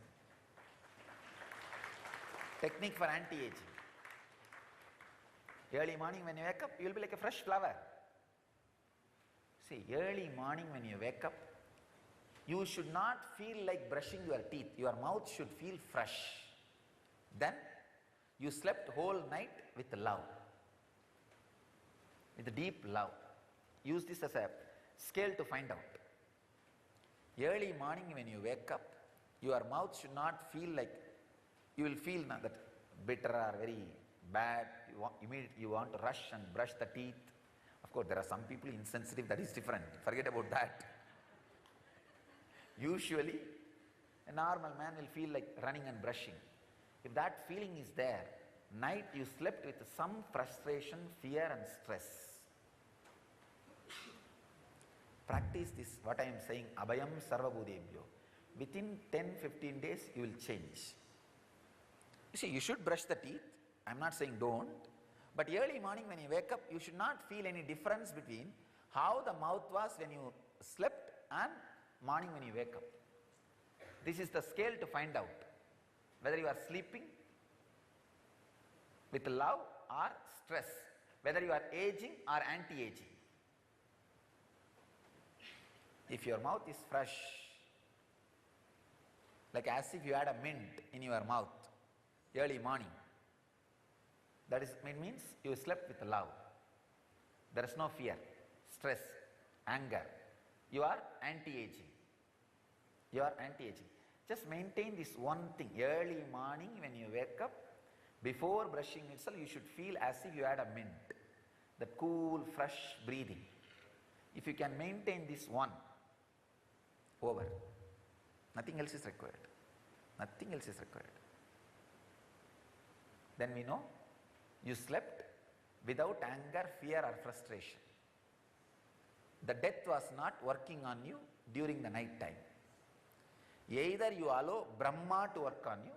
Technique for anti-aging. Early morning when you wake up, you will be like a fresh flower. See, early morning when you wake up, you should not feel like brushing your teeth. Your mouth should feel fresh. Then you slept whole night with love, with deep love. Use this as a scale to find out. Early morning when you wake up, your mouth should not feel like, you will feel that bitter or very bad. You want to rush and brush the teeth. Of course, there are some people insensitive, that is different. Forget about that. Usually, a normal man will feel like running and brushing. If that feeling is there, night you slept with some frustration, fear and stress. Practice this, what I am saying, abhayam sarvabhudebhyo. Within 10-15 days, you will change. You see, you should brush the teeth. I am not saying don't. But early morning when you wake up, you should not feel any difference between how the mouth was when you slept and morning when you wake up. This is the scale to find out whether you are sleeping with love or stress, whether you are aging or anti-aging. If your mouth is fresh, like as if you had a mint in your mouth early morning, that is, it means you slept with love. There is no fear, stress, anger. You are anti-aging. You are anti-aging. Just maintain this one thing. Early morning when you wake up, before brushing itself, you should feel as if you had a mint. That cool, fresh breathing. If you can maintain this one, over. Nothing else is required. Nothing else is required. Then we know you slept without anger, fear or frustration. The death was not working on you during the night time. Either you allow Brahma to work on you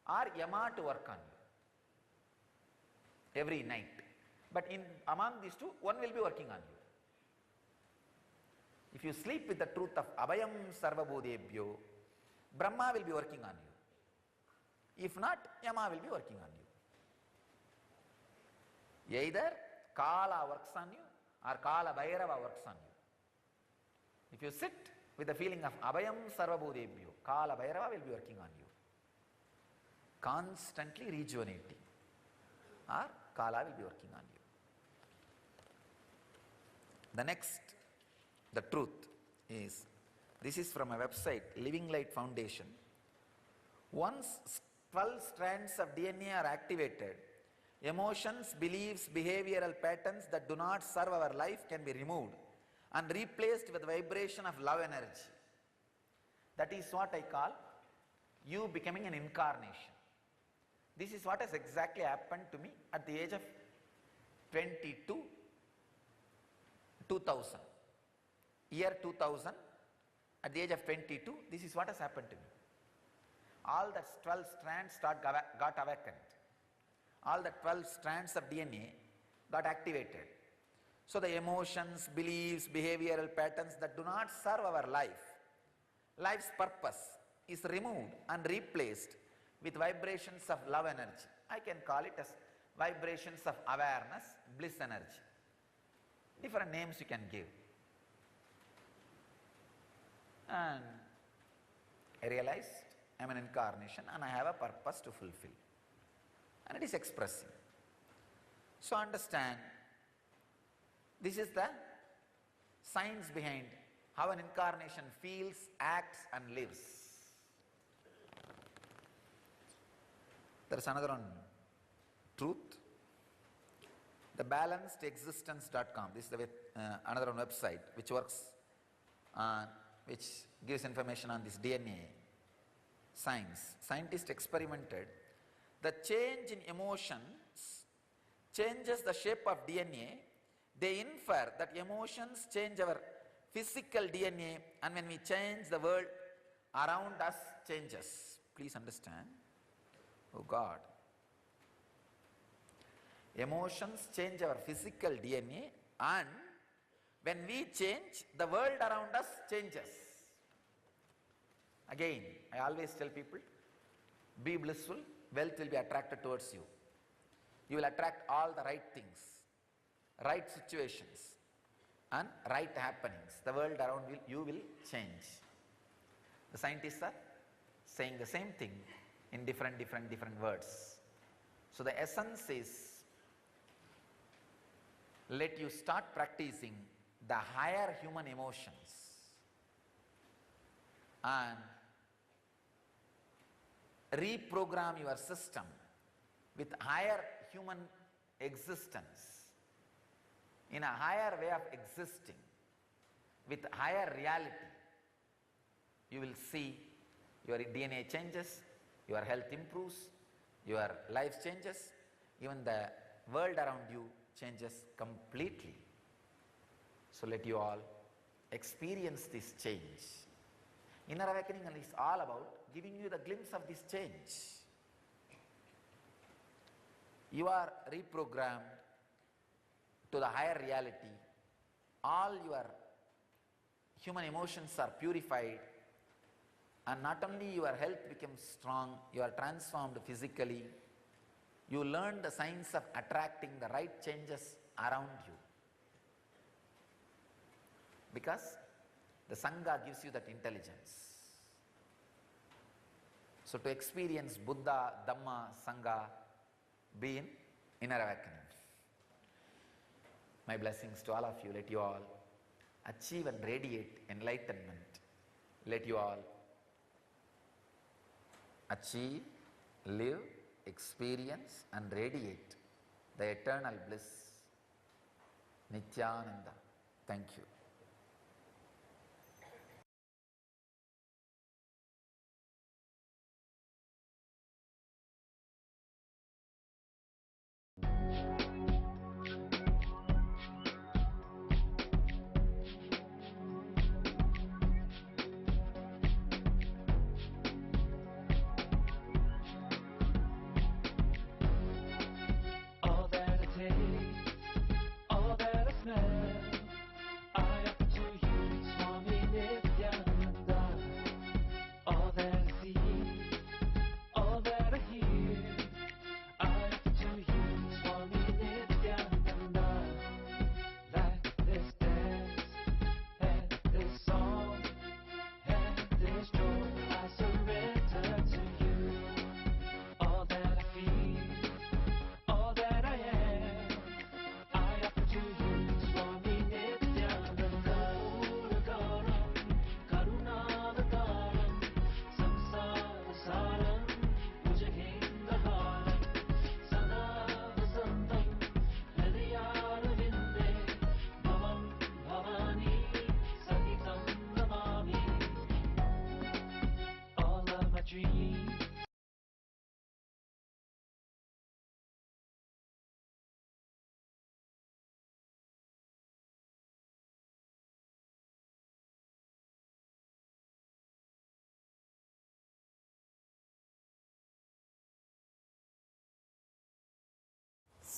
or Yama to work on you every night. But among these two, one will be working on you. If you sleep with the truth of abhayam sarvabhudebhyo, Brahma will be working on you. If not, Yama will be working on you. Either Kala works on you or Kala Bhairava works on you. If you sit with the feeling of abhayam sarvabhudebhyo, Kala Bhairava will be working on you. Constantly rejuvenating. Or Kala will be working on you. The next, the truth is, this is from a website, Living Light Foundation. Once 12 strands of DNA are activated, emotions, beliefs, behavioral patterns that do not serve our life can be removed and replaced with vibration of love energy. That is what I call you becoming an incarnation. This is what has exactly happened to me at the age of 22, 2000. Year 2000, at the age of 22, this is what has happened to me. All the 12 strands got awakened. All the 12 strands of DNA got activated. So the emotions, beliefs, behavioral patterns that do not serve our life, life's purpose, is removed and replaced with vibrations of love energy. I can call it as vibrations of awareness, bliss energy. Different names you can give. And I realized I am an incarnation and I have a purpose to fulfill. And it is expressing. So understand, this is the science behind how an incarnation feels, acts and lives. There is another one truth. The balancedexistence.com, this is the another website which works on, which gives information on this DNA science. Scientists experimented the change in emotions changes the shape of DNA. They infer that emotions change our physical DNA, and when we change, the world around us changes. Please understand. Oh God. Emotions change our physical DNA, and when we change, the world around us changes. Again, I always tell people, be blissful, wealth will be attracted towards you. You will attract all the right things, right situations, and right happenings. The world around you will change. The scientists are saying the same thing in different words. So the essence is, let you start practicing the higher human emotions and reprogram your system with higher human existence, in a higher way of existing, with higher reality. You will see your DNA changes, your health improves, your life changes, even the world around you changes completely. So let you all experience this change. Inner awakening is all about giving you the glimpse of this change. You are reprogrammed to the higher reality. All your human emotions are purified, and not only your health becomes strong, you are transformed physically. You learn the science of attracting the right changes around you, because the Sangha gives you that intelligence. So to experience Buddha, Dhamma, Sangha, be in inner awakening. My blessings to all of you. Let you all achieve and radiate enlightenment. Let you all achieve, live, experience and radiate the eternal bliss. Nityananda. Thank you. All that I taste, all that I smell, I offer to you, Swami Nityananda. All that I see, all that I hear, I offer to you, Swami Nityananda. Like this dance, and this song, and this joy, I surrender to you. All that I feel, all that I am, I offer to you, Swami Nityananda. Uragaram, Karunavataram, Samsarasaram, Bhujagendraharam, Sada Vasantam, Hridayarvinde, Bhavam Bhavani, Sahitam Namami. All of my dreams,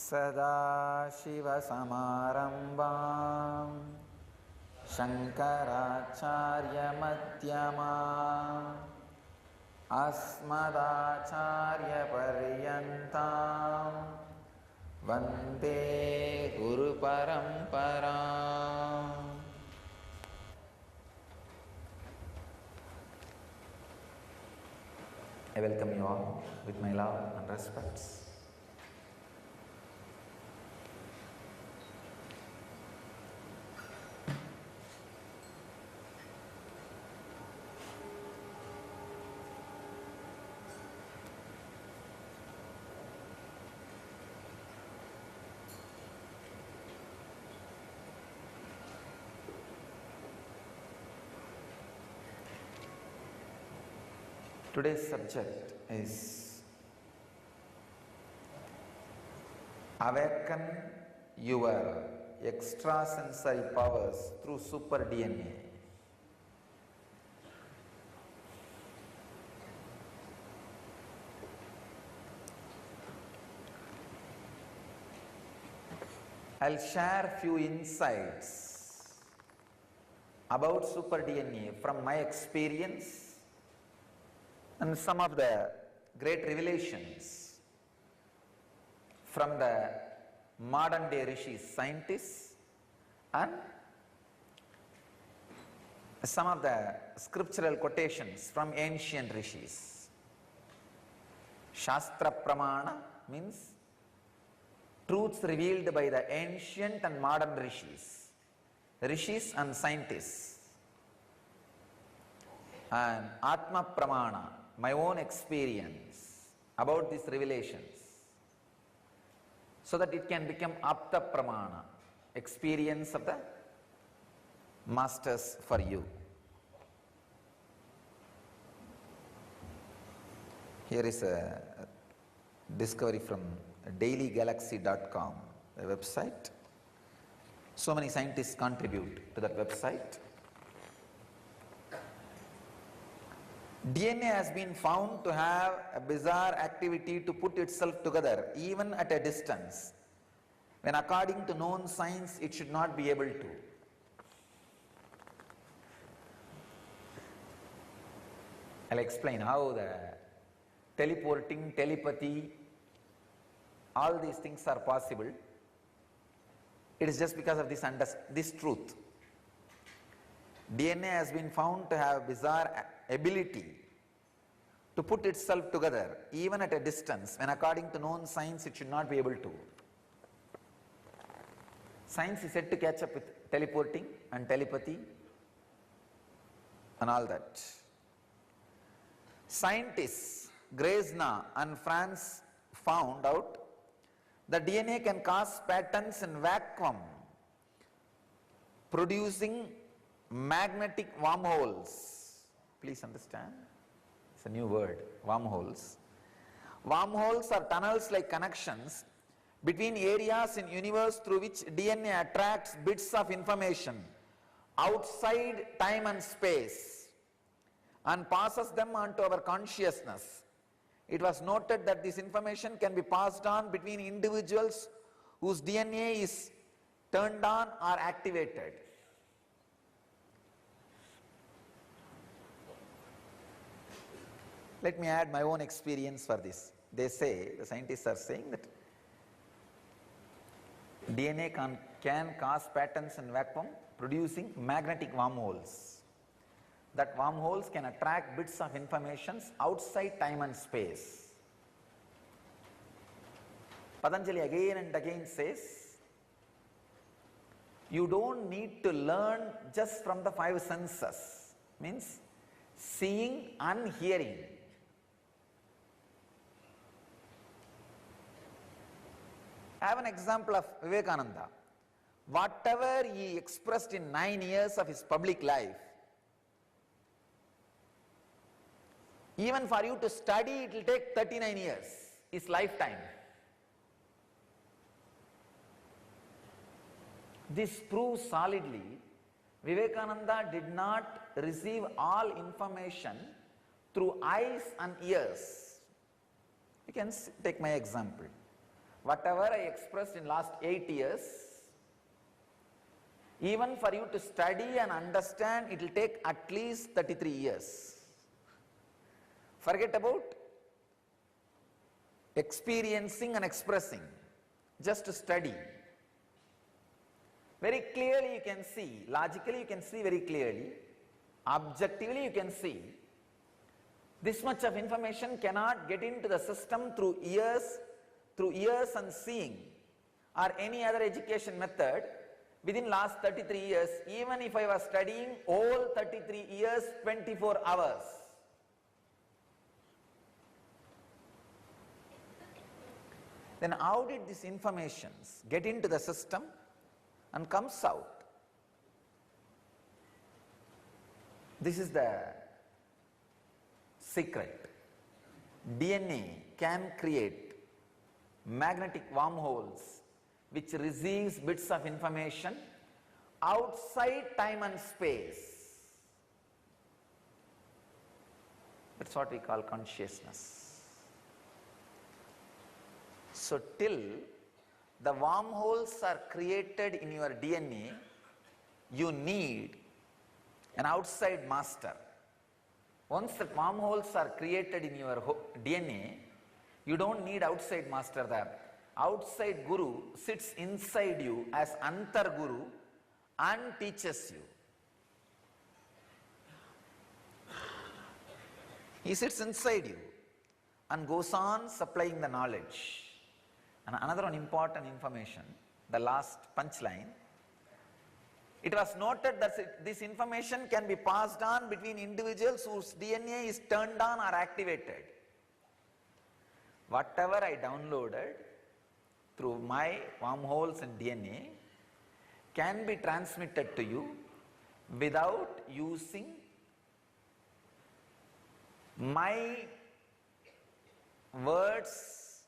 Sadashivasamarambam Shankaracharya-madhyamam Asmadacharya-paryantam Vande Guru-paramparam. I welcome you all with my love and respects. Today's subject is awaken your extrasensory powers through super DNA. I'll share few insights about super DNA from my experience and some of the great revelations from the modern day rishis, scientists, and some of the scriptural quotations from ancient rishis. Shastra Pramana means truths revealed by the ancient and modern rishis and scientists. And Atma Pramana, my own experience about these revelations, so that it can become Apta Pramana, experience of the masters for you. Here is a discovery from dailygalaxy.com, a website. So many scientists contribute to that website. DNA has been found to have a bizarre activity to put itself together even at a distance, when according to known science it should not be able to. I'll explain how the teleporting, telepathy, all these things are possible. It is just because of this truth. DNA has been found to have bizarre ability to put itself together even at a distance, when according to known science it should not be able to. Science is said to catch up with teleporting and telepathy and all that. Scientists Grezna and France found out that DNA can cause patterns in vacuum, producing magnetic wormholes. Please understand, it's a new word, wormholes. Wormholes are tunnels-like connections between areas in universe through which DNA attracts bits of information outside time and space and passes them on to our consciousness. It was noted that this information can be passed on between individuals whose DNA is turned on or activated. Let me add my own experience for this. They say, the scientists are saying that DNA can cause patterns in vacuum, producing magnetic wormholes. That wormholes can attract bits of information outside time and space. Patanjali again and again says, you don't need to learn just from the five senses, means seeing and hearing. I have an example of Vivekananda. Whatever he expressed in 9 years of his public life, even for you to study, it will take 39 years, his lifetime. This proves solidly Vivekananda did not receive all information through eyes and ears. You can take my example. Whatever I expressed in last 8 years, even for you to study and understand, it will take at least 33 years. Forget about experiencing and expressing, just to study. Very clearly you can see, logically you can see very clearly, objectively you can see, this much of information cannot get into the system through ears and seeing or any other education method within last 33 years, even if I was studying all 33 years, 24 hours. Then how did these informations get into the system and comes out? This is the secret. DNA can create magnetic wormholes which receives bits of information outside time and space. That's what we call consciousness. So till the wormholes are created in your DNA, you need an outside master. Once the wormholes are created in your DNA, you don't need outside master there. Outside Guru sits inside you as Antar Guru and teaches you. He sits inside you and goes on supplying the knowledge. And another one important information, the last punchline. It was noted that this information can be passed on between individuals whose DNA is turned on or activated. Whatever I downloaded through my wormholes and DNA can be transmitted to you without using my words,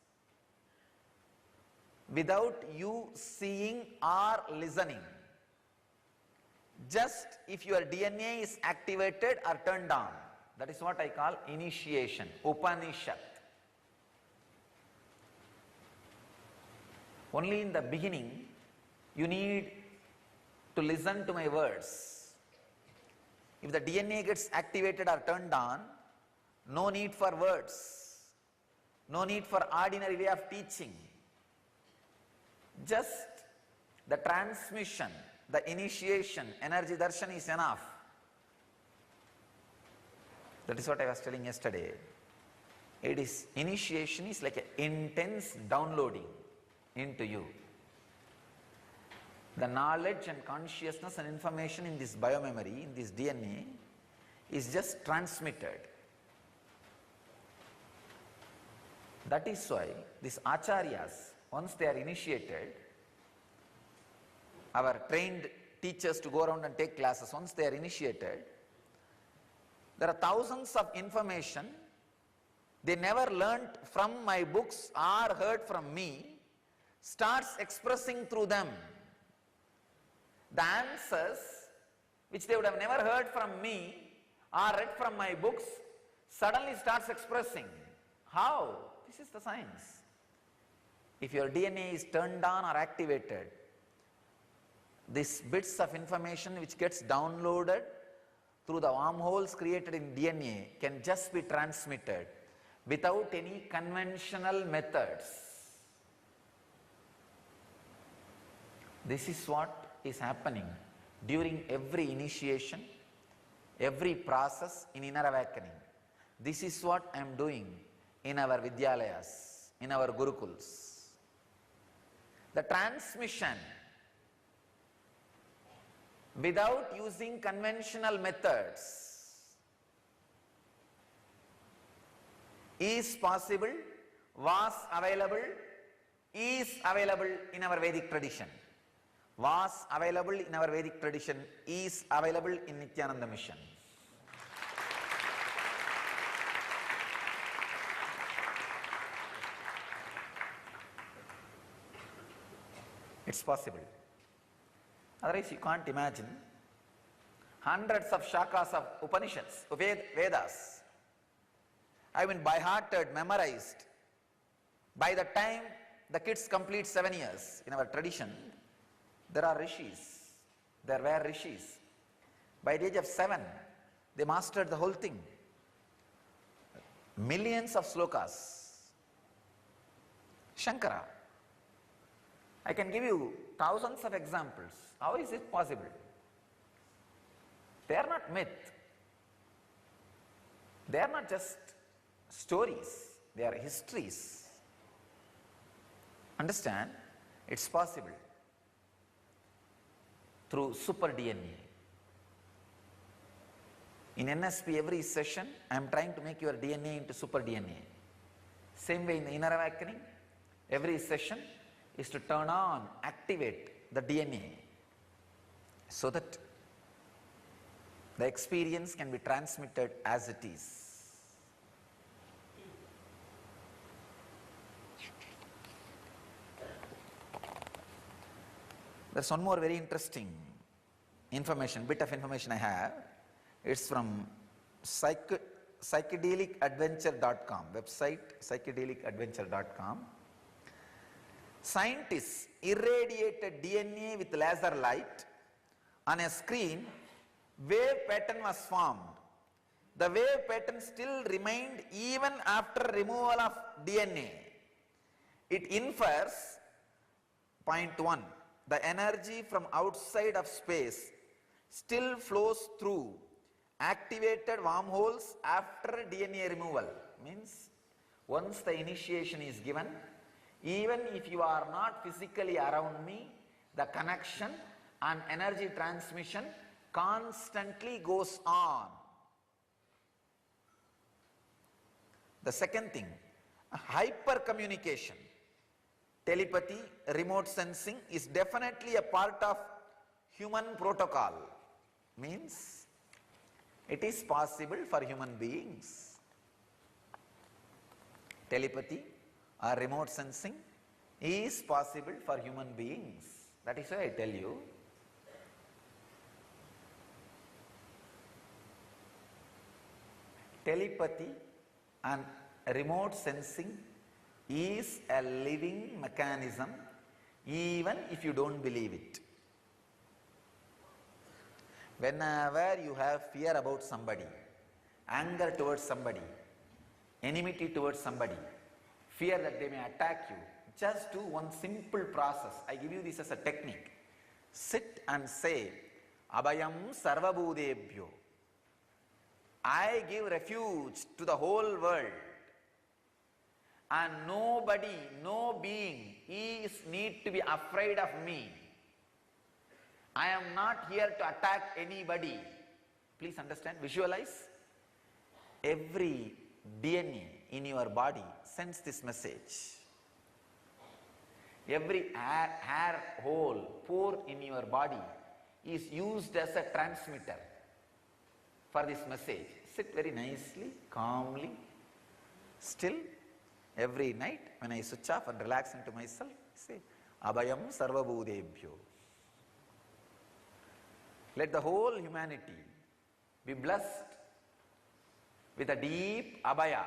without you seeing or listening. Just if your DNA is activated or turned on. That is what I call initiation, Upanishad. Only in the beginning, you need to listen to my words. If the DNA gets activated or turned on, no need for words, no need for ordinary way of teaching. Just the transmission, the initiation, energy darshan is enough. That is what I was telling yesterday. Initiation is like an intense downloading into you. The knowledge and consciousness and information in this biomemory, in this DNA, is just transmitted. That is why these acharyas, once they are initiated, our trained teachers to go around and take classes, once they are initiated, there are thousands of information they never learnt from my books or heard from me, starts expressing through them. The answers which they would have never heard from me or read from my books suddenly starts expressing. How? This is the science. If your DNA is turned on or activated, these bits of information which gets downloaded through the wormholes created in DNA can just be transmitted without any conventional methods. This is what is happening during every initiation, every process in inner awakening. This is what I am doing in our Vidyalayas, in our Gurukuls. The transmission without using conventional methods is possible, was available, is available in our Vedic tradition. Was available in our Vedic tradition, is available in Nityananda Mission. It's possible. Otherwise you can't imagine hundreds of shakas of Upanishads, Vedas have been by-hearted, memorized. By the time the kids complete 7 years, in our tradition, there are rishis, there were rishis. By the age of 7, they mastered the whole thing. Millions of slokas. Shankara. I can give you thousands of examples. How is it possible? They are not myth. They are not just stories. They are histories. Understand? It's possible through super DNA. In NSP, every session, I am trying to make your DNA into super DNA. Same way in the inner awakening, every session is to turn on, activate the DNA so that the experience can be transmitted as it is. There's one more very interesting bit of information I have. It's from psychedelicadventure.com, website psychedelicadventure.com. Scientists irradiated DNA with laser light. On a screen, wave pattern was formed. The wave pattern still remained even after removal of DNA. It infers, point 1, the energy from outside of space still flows through activated wormholes after DNA removal. Means once the initiation is given, even if you are not physically around me, the connection and energy transmission constantly goes on. The second thing, hypercommunication, telepathy, remote sensing is definitely a part of human protocol. Means it is possible for human beings. Telepathy or remote sensing is possible for human beings. That is why I tell you, telepathy and remote sensing is a living mechanism, even if you don't believe it. Whenever you have fear about somebody, anger towards somebody, enmity towards somebody, fear that they may attack you, just do one simple process. I give you this as a technique. Sit and say, Abhayam Sarvabhudebhyo. I give refuge to the whole world, and nobody, no being need to be afraid of me. I am not here to attack anybody. Please understand, visualize. Every DNA in your body sends this message. Every hair hole, pore in your body is used as a transmitter for this message. Sit very nicely, calmly, still. Every night when I switch off and relax into myself, say, Abhayam Sarvabhudebhyo. Let the whole humanity be blessed with a deep Abhaya.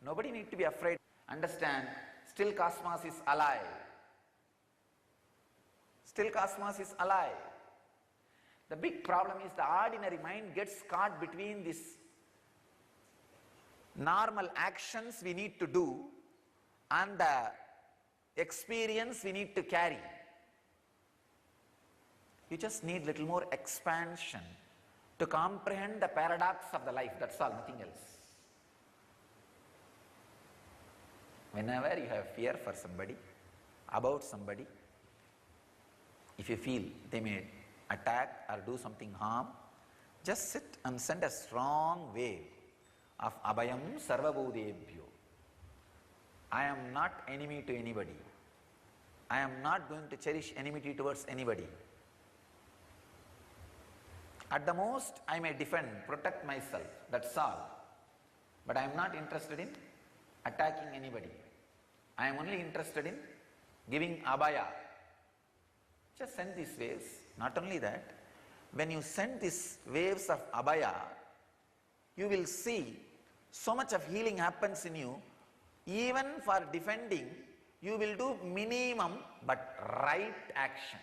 Nobody need to be afraid. Understand, still cosmos is alive. Still cosmos is alive. The big problem is the ordinary mind gets caught between this normal actions we need to do and the experience we need to carry. You just need little more expansion to comprehend the paradox of the life. That's all, nothing else. Whenever you have fear for somebody, about somebody, if you feel they may attack or do something harm, just sit and send a strong wave of Abhayam Sarvabhudebhyo. I am not enemy to anybody. I am not going to cherish enmity towards anybody. At the most, I may defend, protect myself, that's all. But I am not interested in attacking anybody. I am only interested in giving Abhaya. Just send these waves. Not only that, when you send these waves of Abhaya, you will see so much of healing happens in you. Even for defending, you will do minimum but right actions.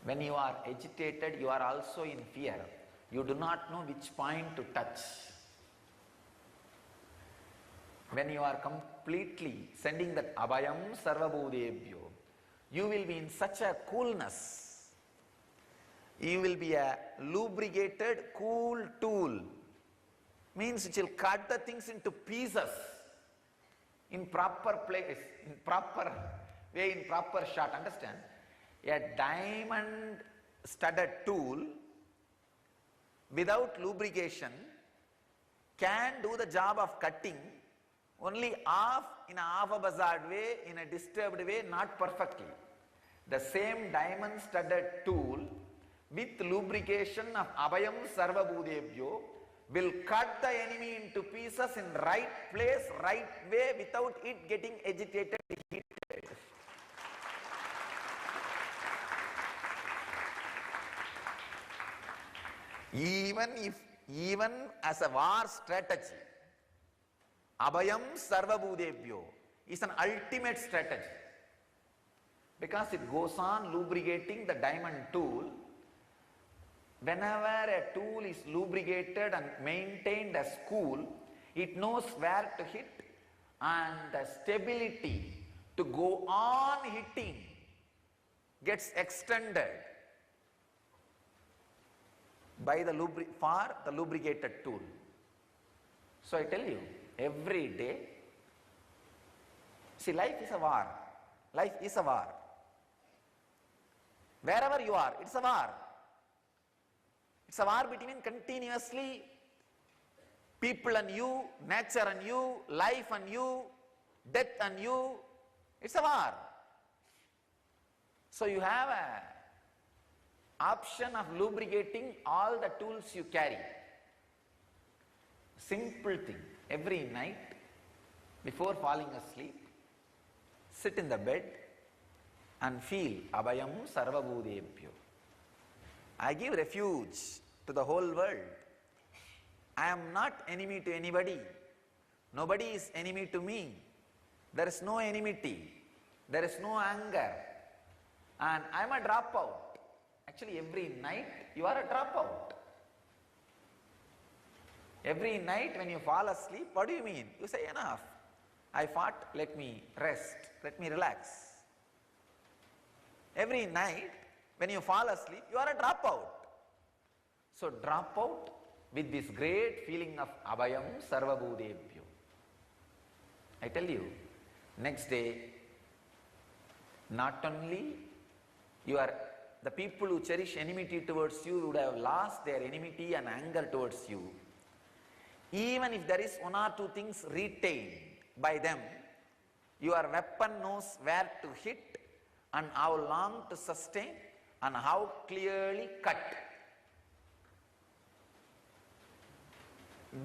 When you are agitated, you are also in fear. You do not know which point to touch. When you are completely sending that Abhayam Sarvabhudebhyo, you will be in such a coolness. You will be a lubricated, cool tool. Means it will cut the things into pieces in proper place, in proper way, in proper shot. Understand? A diamond studded tool without lubrication can do the job of cutting only in a half a buzzard way, in a disturbed way, not perfectly. The same diamond studded tool with lubrication of Abhayam Sarvabhudebhyo will cut the enemy into pieces in right place, right way, without it getting agitated, heated. Even as a war strategy, Abhayam Sarvabhudebhyo is an ultimate strategy, because it goes on lubricating the diamond tool. Whenever a tool is lubricated and maintained as cool, it knows where to hit, and the stability to go on hitting gets extended by the lubricated tool. So I tell you, every day, see, life is a war. Life is a war. Wherever you are, it's a war. It's a war between continuously people and you, nature and you, life and you, death and you. It's a war. So you have a option of lubricating all the tools you carry. Simple thing. Every night, before falling asleep, sit in the bed and feel Abhayam Sarvabhudebhyo. I give refuge to the whole world. I am not enemy to anybody. Nobody is enemy to me. There is no enmity. There is no anger. And I am a dropout. Actually, every night you are a dropout. Every night when you fall asleep, what do you mean? You say, enough. I fought, let me rest, let me relax. Every night when you fall asleep, you are a dropout. So drop out with this great feeling of Abhayam Sarvabhudebhyo. I tell you, next day, not only the people who cherish enmity towards you would have lost their enmity and anger towards you. Even if there is one or two things retained by them, your weapon knows where to hit and how long to sustain and how clearly cut.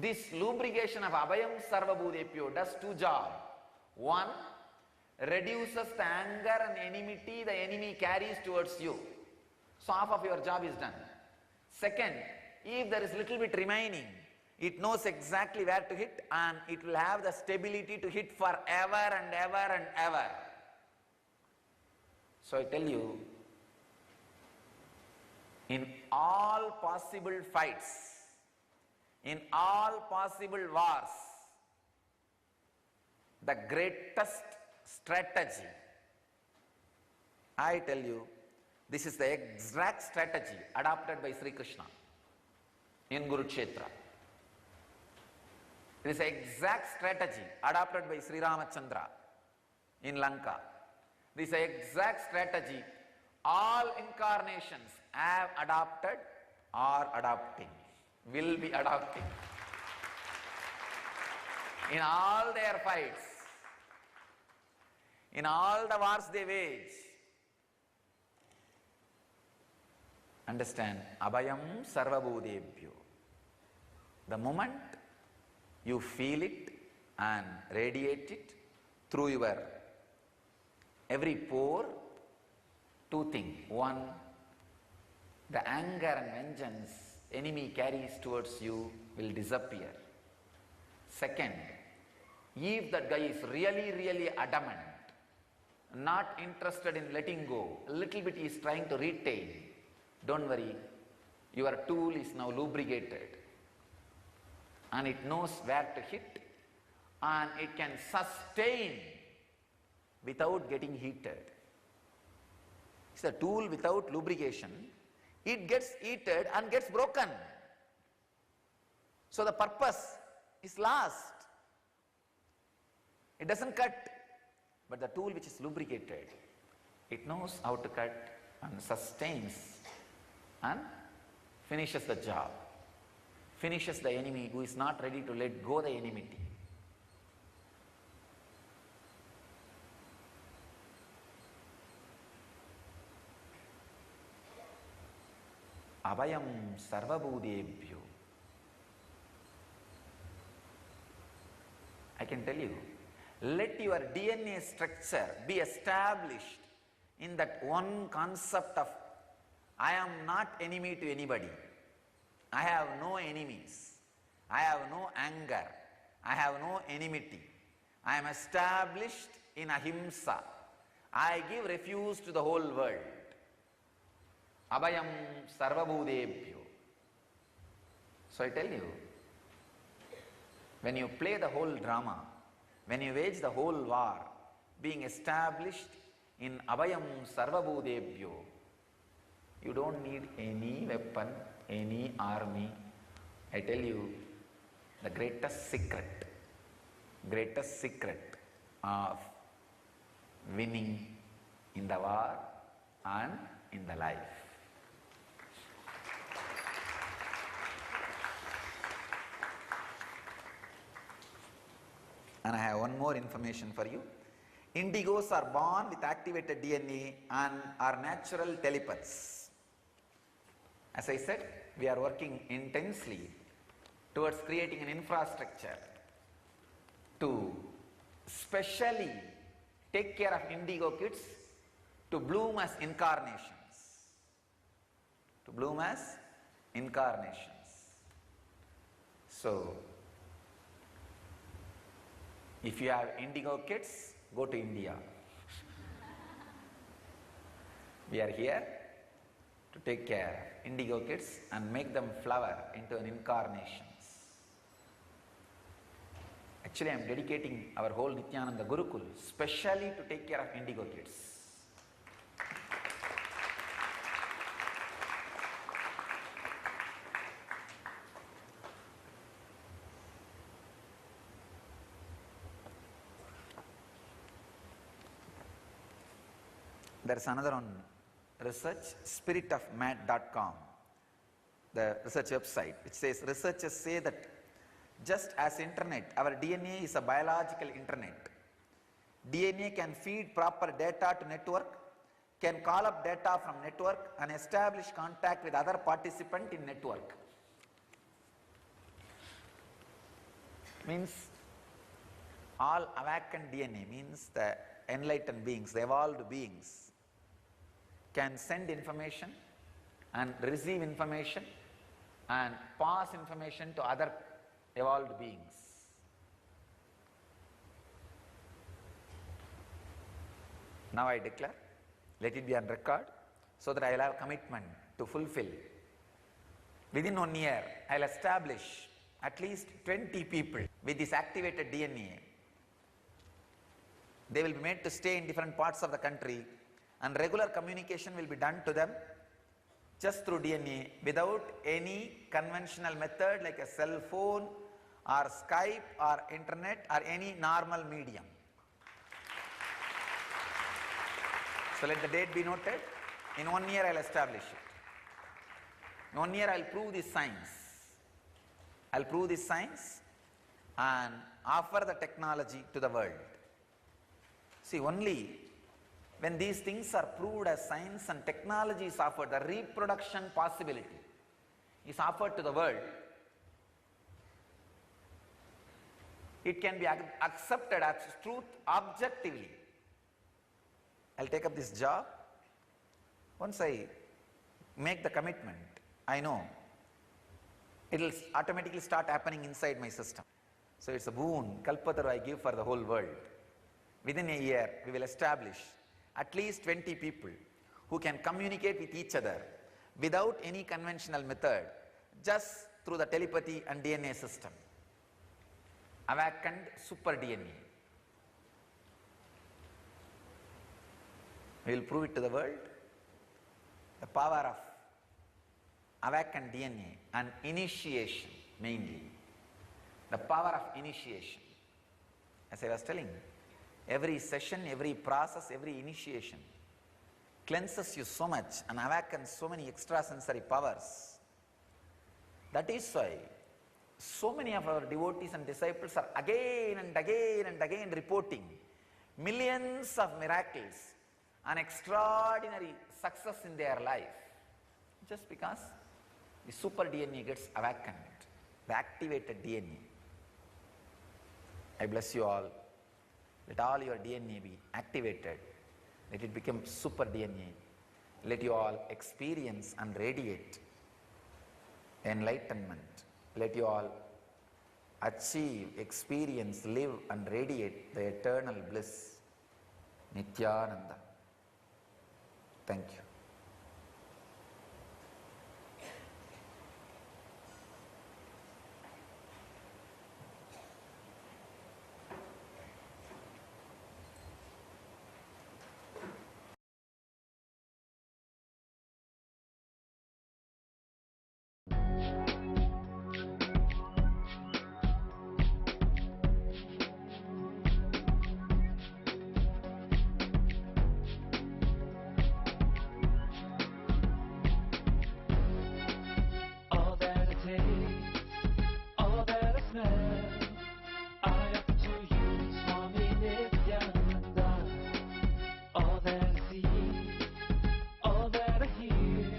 This lubrication of Abhayam Sarvabhudebhyo does two jobs. One, reduces the anger and enmity the enemy carries towards you. So half of your job is done. Second, if there is little bit remaining, it knows exactly where to hit and it will have the stability to hit forever and ever and ever. So I tell you, in all possible fights, in all possible wars, the greatest strategy, I tell you, this is the exact strategy adopted by Sri Krishna in Kurukshetra. It is the exact strategy adopted by Sri Ramachandra in Lanka. This is the exact strategy all incarnations have adopted, are adopting, will be adopting. In all their fights, in all the wars they wage, understand, Abhayam Sarvabhudebhyo. The moment you feel it and radiate it through your every pore, two things. One, the anger and vengeance enemy carries towards you will disappear. Second, if that guy is really adamant, not interested in letting go, a little bit he is trying to retain, don't worry, your tool is now lubricated and it knows where to hit and it can sustain without getting heated. It's a tool without lubrication, it gets heated and gets broken. So the purpose is lost. It doesn't cut. But the tool which is lubricated, it knows how to cut and sustains and finishes the job, finishes the enemy who is not ready to let go the enmity. Abhayam Sarvabhudebhyo. I can tell you, let your DNA structure be established in that one concept of I am not enemy to anybody. I have no enemies. I have no anger. I have no enmity. I am established in ahimsa. I give refuge to the whole world. Abhayam sarvabhudebhyo. So I tell you, when you play the whole drama, when you wage the whole war, being established in abhayam sarvabhudebhyo, you don't need any weapon, any army. I tell you, the greatest secret of winning in the war and in the life. And I have one more information for you. Indigos are born with activated DNA and are natural telepaths. As I said, we are working intensely towards creating an infrastructure to specially take care of indigo kids to bloom as incarnations. To bloom as incarnations. So, if you have indigo kids, go to India. We are here to take care of indigo kids and make them flower into an incarnations. Actually, I am dedicating our whole Nityananda Gurukul specially to take care of indigo kids. There is another on research, spiritofmat.com, the research website, which says researchers say that just as internet, our DNA is a biological internet. DNA can feed proper data to network, can call up data from network and establish contact with other participant in network. Means all awakened DNA, means the enlightened beings, the evolved beings, can send information and receive information and pass information to other evolved beings. Now I declare, let it be on record, so that I will have commitment to fulfill. Within 1 year, I will establish at least 20 people with this activated DNA. They will be made to stay in different parts of the country, and regular communication will be done to them just through DNA without any conventional method like a cell phone or Skype or internet or any normal medium. So let the date be noted. In 1 year I will establish it. In 1 year I will prove this science. I will prove this science and offer the technology to the world. See, only when these things are proved as science and technology is offered, the reproduction possibility is offered to the world, it can be accepted as truth objectively. I'll take up this job. Once I make the commitment, I know it will automatically start happening inside my system. So it's a boon, kalpataru I give for the whole world. Within a year, we will establish at least 20 people who can communicate with each other without any conventional method, just through the telepathy and DNA system. Awakened super DNA. We will prove it to the world. The power of awakened DNA and initiation mainly. The power of initiation. As I was telling, every session, every process, every initiation cleanses you so much and awakens so many extrasensory powers. That is why so many of our devotees and disciples are again and again and again reporting millions of miracles and extraordinary success in their life, just because the super DNA gets awakened, the activated DNA. I bless you all. Let all your DNA be activated. Let it become super DNA. Let you all experience and radiate enlightenment. Let you all achieve, experience, live and radiate the eternal bliss, Nityananda. Thank you. All that I taste, all that I smell, I offer to you, Swami Nityananda. All that I see, all that I hear,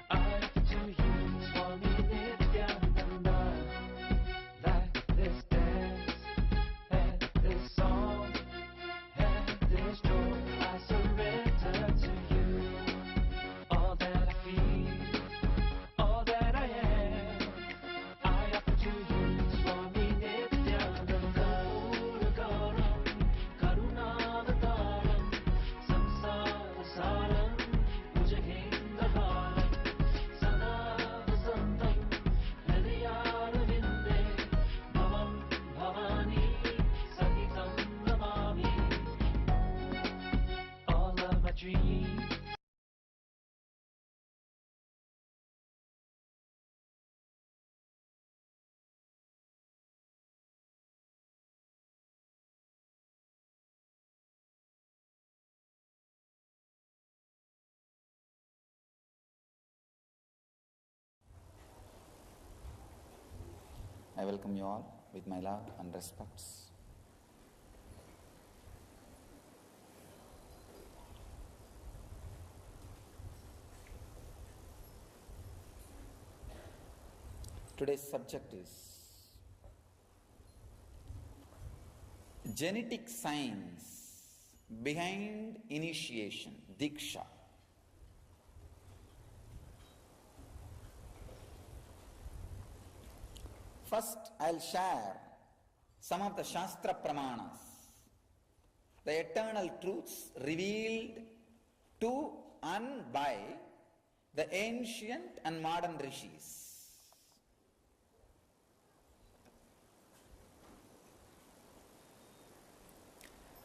I offer to you, Swami Nityananda. Like this dance, and this song, and this joy, I surrender to you. All that I feel, all that I am, I offer to you, Swami Nityananda. Puragaram, Karunavataram, Samsara Saram, Bhujagendraharam, Sada Vasantam, Hridayarvinde, Bhavam Bhavani, Sahitam Namami. All of my dreams, I welcome you all with my love and respects. Today's subject is genetic science behind initiation, Diksha. First, I'll share some of the Shastra Pramanas, the eternal truths revealed to and by the ancient and modern rishis.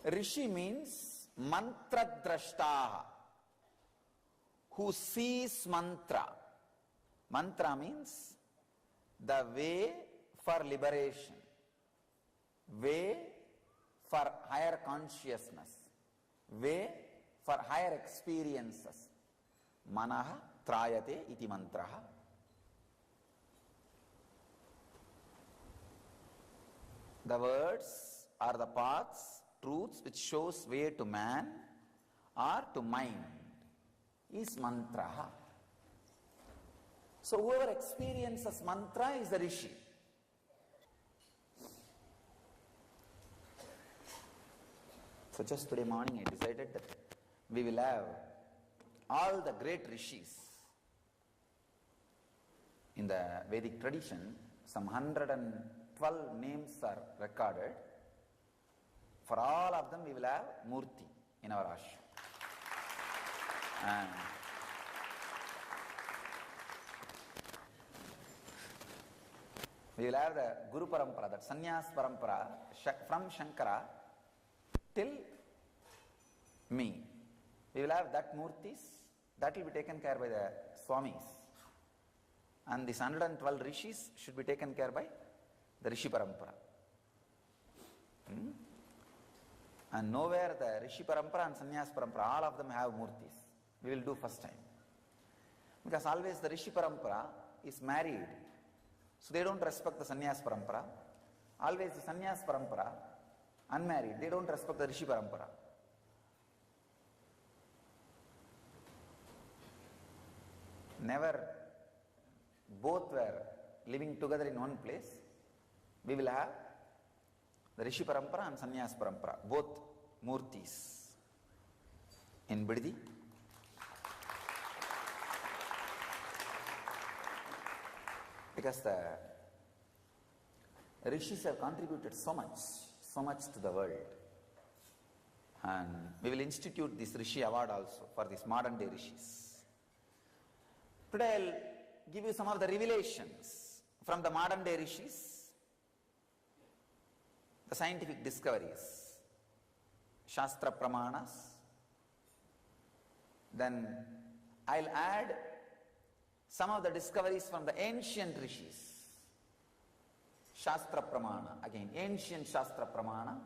Rishi means mantra drashtaha, who sees mantra. Mantra means the way for liberation, way for higher consciousness, way for higher experiences. Manaha trayate iti mantraha. The words are the paths, truths which shows way to man or to mind is mantraha. So whoever experiences mantra is the rishi. So just today morning I decided that we will have all the great rishis. In the Vedic tradition, some 112 names are recorded. For all of them we will have Murti in our ashram. And we will have the Guru Parampara, that Sannyas Parampara, from Shankara till me. We will have that Murtis, that will be taken care by the Swamis. And these 112 Rishis should be taken care by the Rishi Parampara. And nowhere the Rishi Parampara and Sannyas Parampara, all of them have Murtis. We will do first time. Because always the Rishi Parampara is married. So they don't respect the Sannyas Parampara. Always the Sannyas Parampara, unmarried, they don't respect the Rishi Parampara. Never both were living together in one place. We will have the Rishi Parampara and Sannyas Parampara, both Murtis in Biddi. because the rishis have contributed so much to the world. And we will institute this Rishi Award also for these modern day rishis. Today I'll give you some of the revelations from the modern day rishis, the scientific discoveries, Shastra Pramanas. Then I'll add some of the discoveries from the ancient rishis. Shastra Pramana, again ancient Shastra Pramana.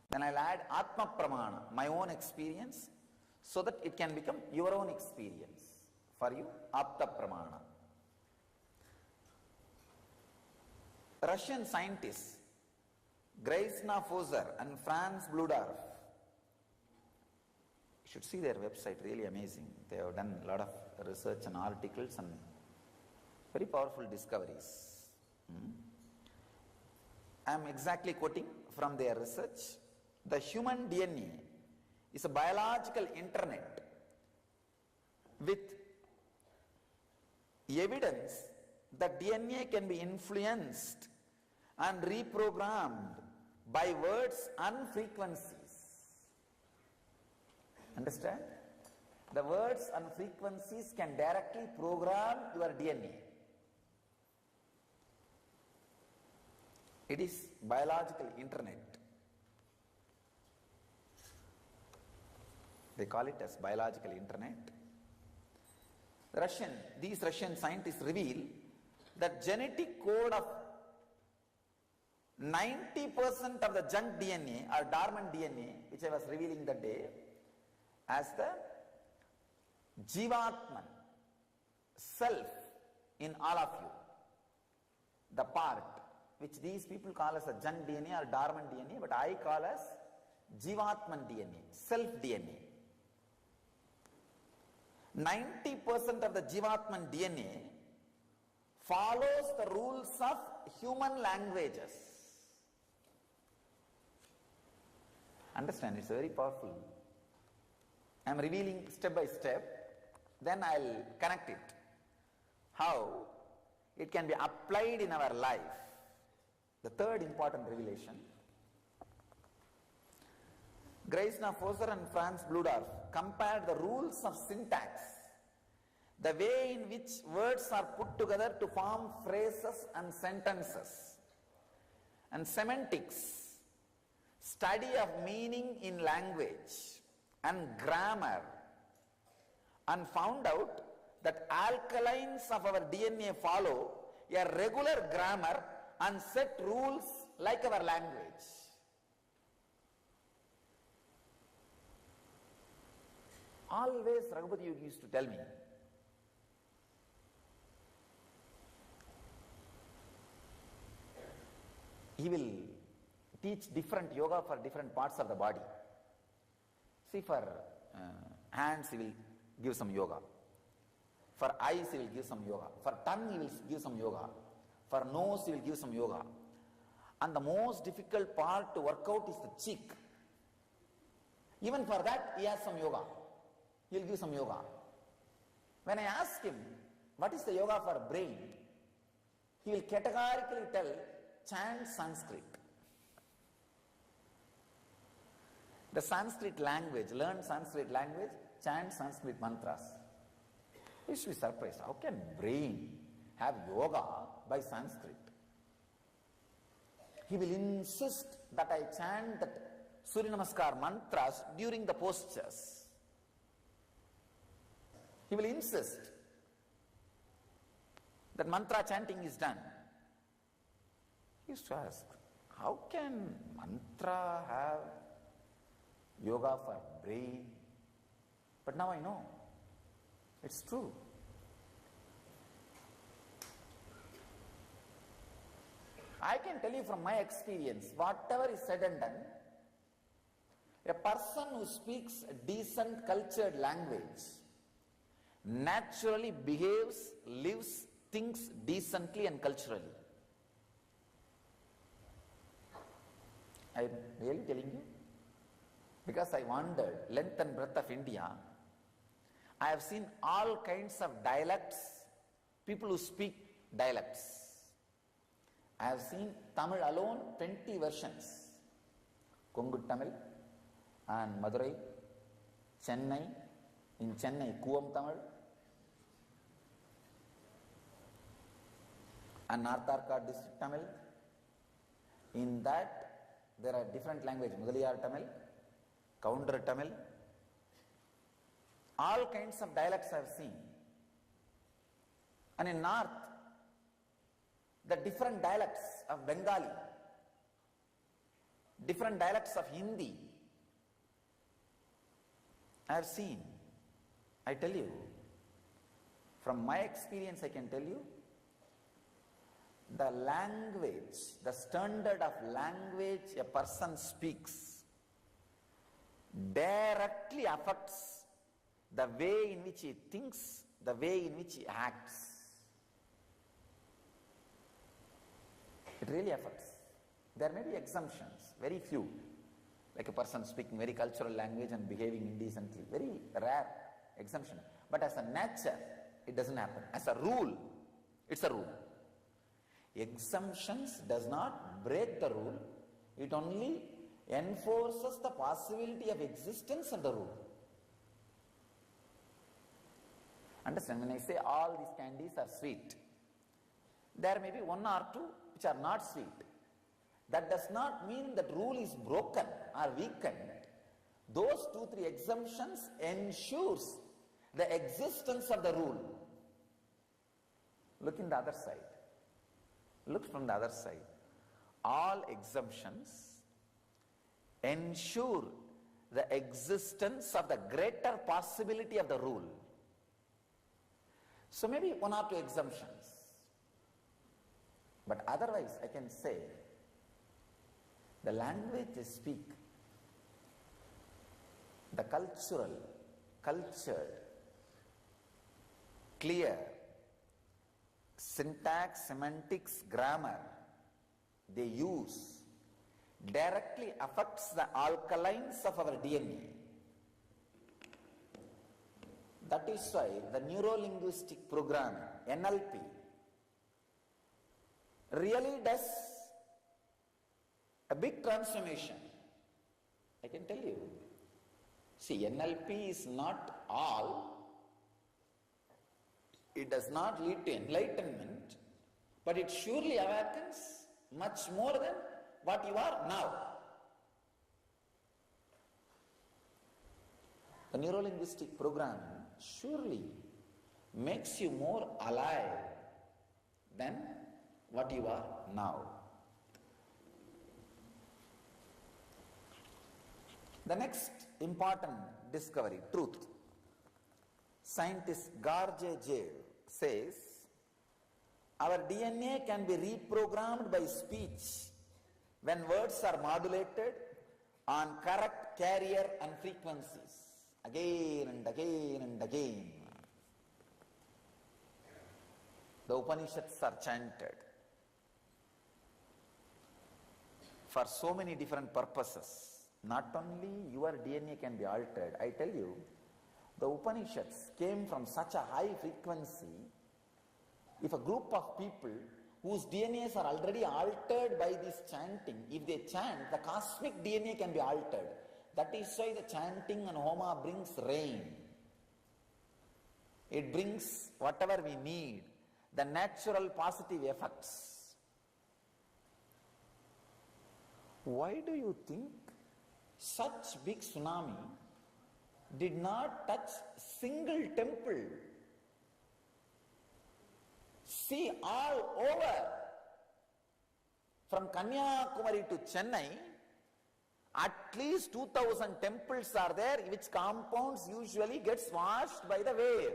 Then I'll add Atma Pramana, my own experience, so that it can become your own experience for you, Apta Pramana. Russian scientists Graisna Fozer and Franz Bludorf, you should see their website, really amazing. They have done a lot of research and articles and very powerful discoveries. I am exactly quoting from their research. The human DNA is a biological internet with evidence that DNA can be influenced and reprogrammed by words and frequencies. Understand? The words and frequencies can directly program your DNA. It is biological internet. They call it as biological internet. These Russian scientists reveal that genetic code of 90% of the junk DNA or dormant DNA, which I was revealing that day, as the Jivatman, self in all of you. The part which these people call as a junk DNA or dormant DNA, but I call as Jivatman DNA, self DNA. 90% of the Jivatman DNA follows the rules of human languages. Understand, it's very powerful. I am revealing step by step, then I'll connect it. How it can be applied in our life. The third important revelation. Graisna Fozer and Franz Bludorf compared the rules of syntax, the way in which words are put together to form phrases and sentences, and semantics, study of meaning in language and grammar, and found out that alkalines of our DNA follow a regular grammar and set rules like our language. Always Raghupati Yogi used to tell me, he will teach different yoga for different parts of the body. See, for hands he will give some yoga. For eyes he will give some yoga. For tongue he will give some yoga. For nose he will give some yoga. And the most difficult part to work out is the cheek. Even for that he has some yoga. He will give some yoga. When I ask him, what is the yoga for brain? He will categorically tell, chant Sanskrit. The Sanskrit language, learn Sanskrit language, chant Sanskrit mantras. You should be surprised. How can brain have yoga by Sanskrit? He will insist that I chant that Surya Namaskar mantras during the postures. He will insist that mantra chanting is done. He used to ask, how can mantra have yoga for brain? But now I know. It's true. I can tell you from my experience, whatever is said and done, a person who speaks a decent cultured language naturally behaves, lives, thinks decently and culturally. I am really telling you, because I wandered length and breadth of India, I have seen all kinds of dialects, people who speak dialects. I have seen Tamil alone 20 versions. Kongu Tamil and Madurai, Chennai, in Chennai Kuvam Tamil, and North Arcot district Tamil. In that there are different languages, Mudaliyar Tamil, Counter Tamil, all kinds of dialects I have seen. And in North, the different dialects of Bengali, different dialects of Hindi, I have seen. I tell you, from my experience I can tell you, the language, the standard of language a person speaks directly affects the way in which he thinks, the way in which he acts. It really affects. There may be exemptions, very few, like a person speaking very cultural language and behaving indecently, very rare exemption. But as a nature, it doesn't happen. As a rule, it's a rule. Exemptions does not break the rule, it only enforces the possibility of existence of the rule. Understand, when I say all these candies are sweet, there may be one or two which are not sweet. That does not mean that rule is broken or weakened. Those 2-3 exemptions ensures the existence of the rule. Look in the other side. Look from the other side. All exemptions ensure the existence of the greater possibility of the rule. So maybe 1 or 2 exemptions. But otherwise I can say the language they speak, the cultured, clear, syntax, semantics, grammar they use directly affects the alkalines of our DNA. That is why the neuro-linguistic programming, NLP, really does a big transformation. I can tell you. See, NLP is not all. It does not lead to enlightenment, but it surely awakens much more than what you are now. The neuro-linguistic programming surely makes you more alive than what you are now. The next important discovery, truth. Scientist Garge says, our DNA can be reprogrammed by speech when words are modulated on correct carrier and frequencies, again and again and again. The Upanishads are chanted for so many different purposes. Not only your DNA can be altered, I tell you, the Upanishads came from such a high frequency. If a group of people whose DNAs are already altered by this chanting, if they chant, the cosmic DNA can be altered. That is why the chanting and Homa brings rain. It brings whatever we need, the natural positive effects. Why do you think such big tsunami did not touch single temple? See, all over, from Kanyakumari to Chennai, at least 2,000 temples are there, which compounds usually gets washed by the wave.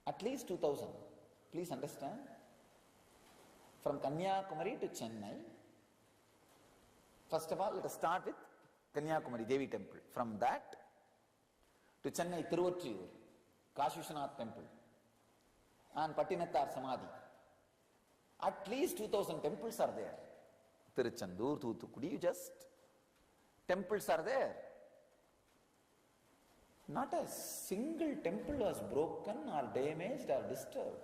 At least 2,000. Please understand. From Kanyakumari to Chennai, first of all, let us start with Kanyakumari Devi temple. From that to Chennai Tiruvattriyur, Kashi Vishwanath temple, and Pattinattar Samadhi. At least 2,000 temples are there. Tiruchendur, Thoothukudi, just temples are there. Not a single temple was broken or damaged or disturbed.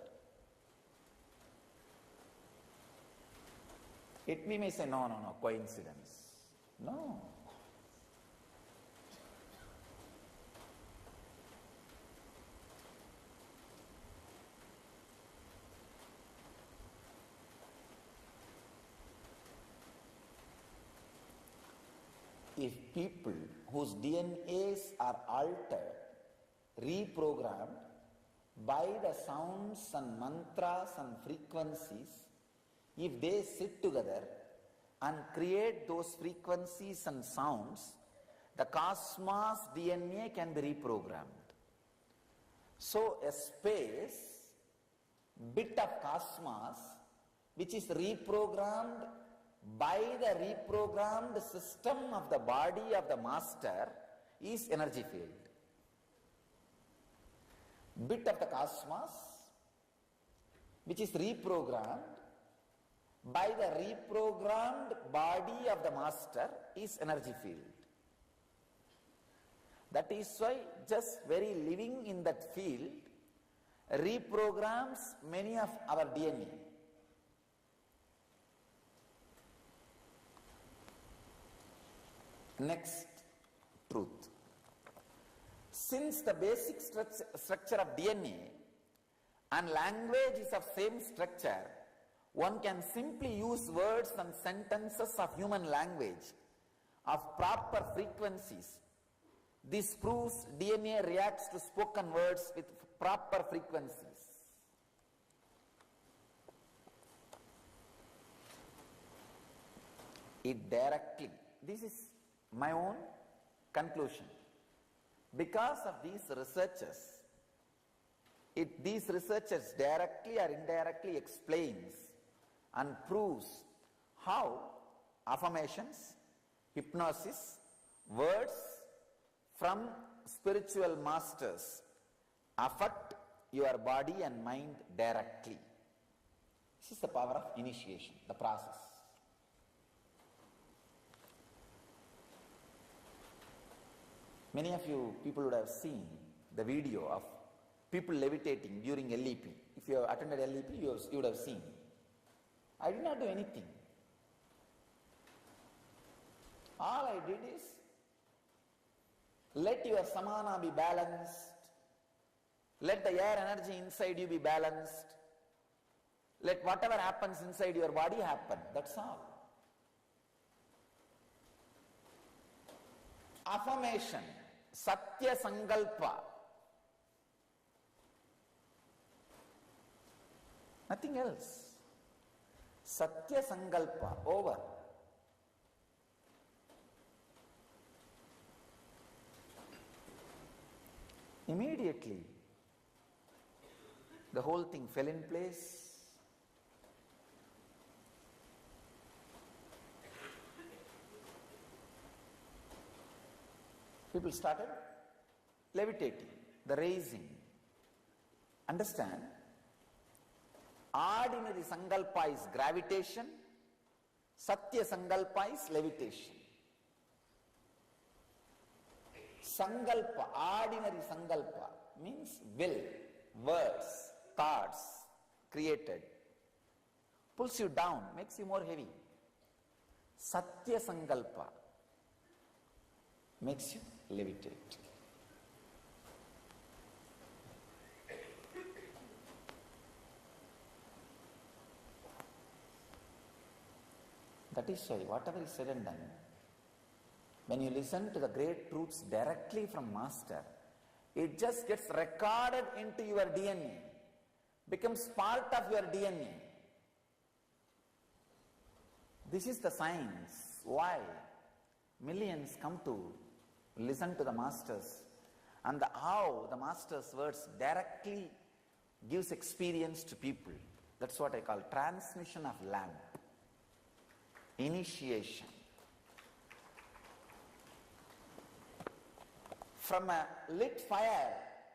We may say, no, coincidence. No. If people whose DNAs are altered, reprogrammed by the sounds and mantras and frequencies, if they sit together and create those frequencies and sounds, the cosmos DNA can be reprogrammed. So a space, bit of cosmos, which is reprogrammed by the reprogrammed system of the body of the master, is energy field. Bit of the cosmos, which is reprogrammed by the reprogrammed body of the master, is energy field. That is why just very living in that field reprograms many of our DNA. Next truth. Since the basic structure of DNA and language is of same structure, one can simply use words and sentences of human language of proper frequencies. This proves DNA reacts to spoken words with proper frequencies. It directly, this is my own conclusion. Because of these researchers, these researchers directly or indirectly explains and proves how affirmations, hypnosis, words from spiritual masters affect your body and mind directly. This is the power of initiation, the process. Many of you people would have seen the video of people levitating during LEP. If you have attended LEP, you would have seen. I did not do anything. All I did is let your samana be balanced. Let the air energy inside you be balanced. Let whatever happens inside your body happen. That's all. Affirmation, Satya Sankalpa. Nothing else. Satya Sankalpa, over. Immediately, the whole thing fell in place. People started levitating, the raising. Understand? Ordinary Sankalpa is gravitation, Satya Sankalpa is levitation. Sankalpa, ordinary Sankalpa, means will, words, thoughts created, pulls you down, makes you more heavy. Satya Sankalpa makes you levitate. That is why whatever is said and done, when you listen to the great truths directly from Master, it just gets recorded into your DNA, becomes part of your DNA. This is the science why millions come to listen to the Masters, and how the Master's words directly gives experience to people. That's what I call transmission of lamp. Initiation. From a lit fire,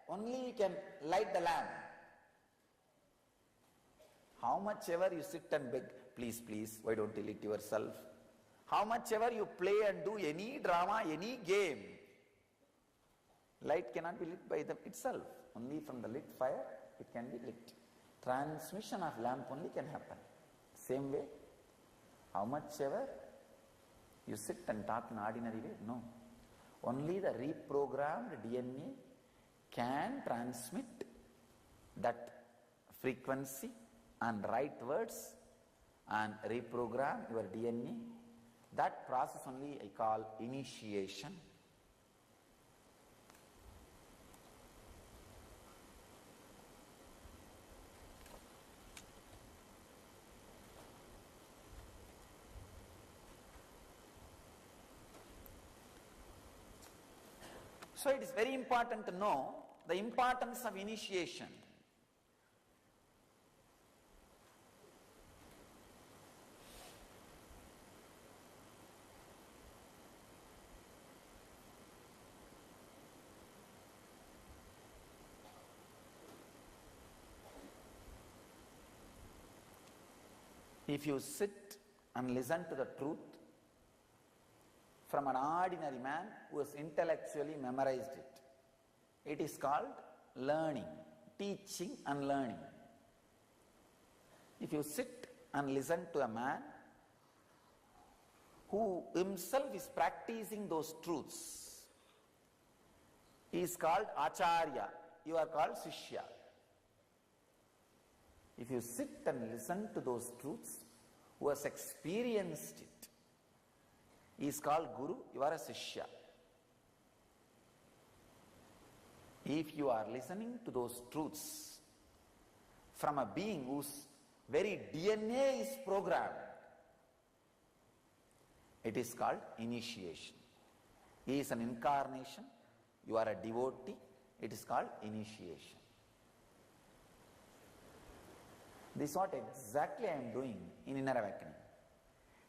only you can light the lamp. How much ever you sit and beg, please, please, why don't you lit yourself? How much ever you play and do any drama, any game, light cannot be lit by itself. Only from the lit fire, it can be lit. Transmission of lamp only can happen. Same way, How much ever you sit and talk in ordinary way? No. Only the reprogrammed DNA can transmit that frequency and right words and reprogram your DNA. That process only I call initiation. So it is very important to know the importance of initiation. If you sit and listen to the truth from an ordinary man who has intellectually memorized it, it is called learning, teaching and learning. If you sit and listen to a man who himself is practicing those truths, he is called Acharya, you are called Shishya. If you sit and listen to those truths, who has experienced it, he is called Guru, you are a Shishya. If you are listening to those truths from a being whose very DNA is programmed, it is called initiation. He is an incarnation, you are a devotee, it is called initiation. This is what exactly I am doing in Inner Awakening.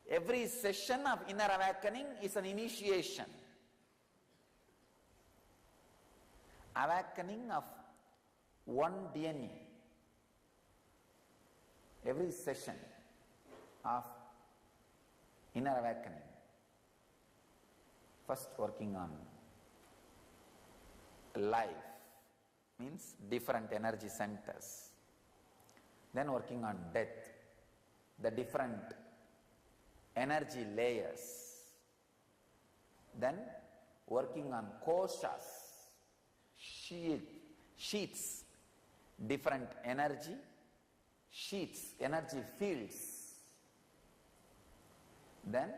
Every session of Inner Awakening is an initiation. Awakening of one DNA. Every session of Inner Awakening. First working on life, means different energy centers. Then working on death, the different energy layers. Then working on koshas, sheets, different energy sheets, energy fields. Then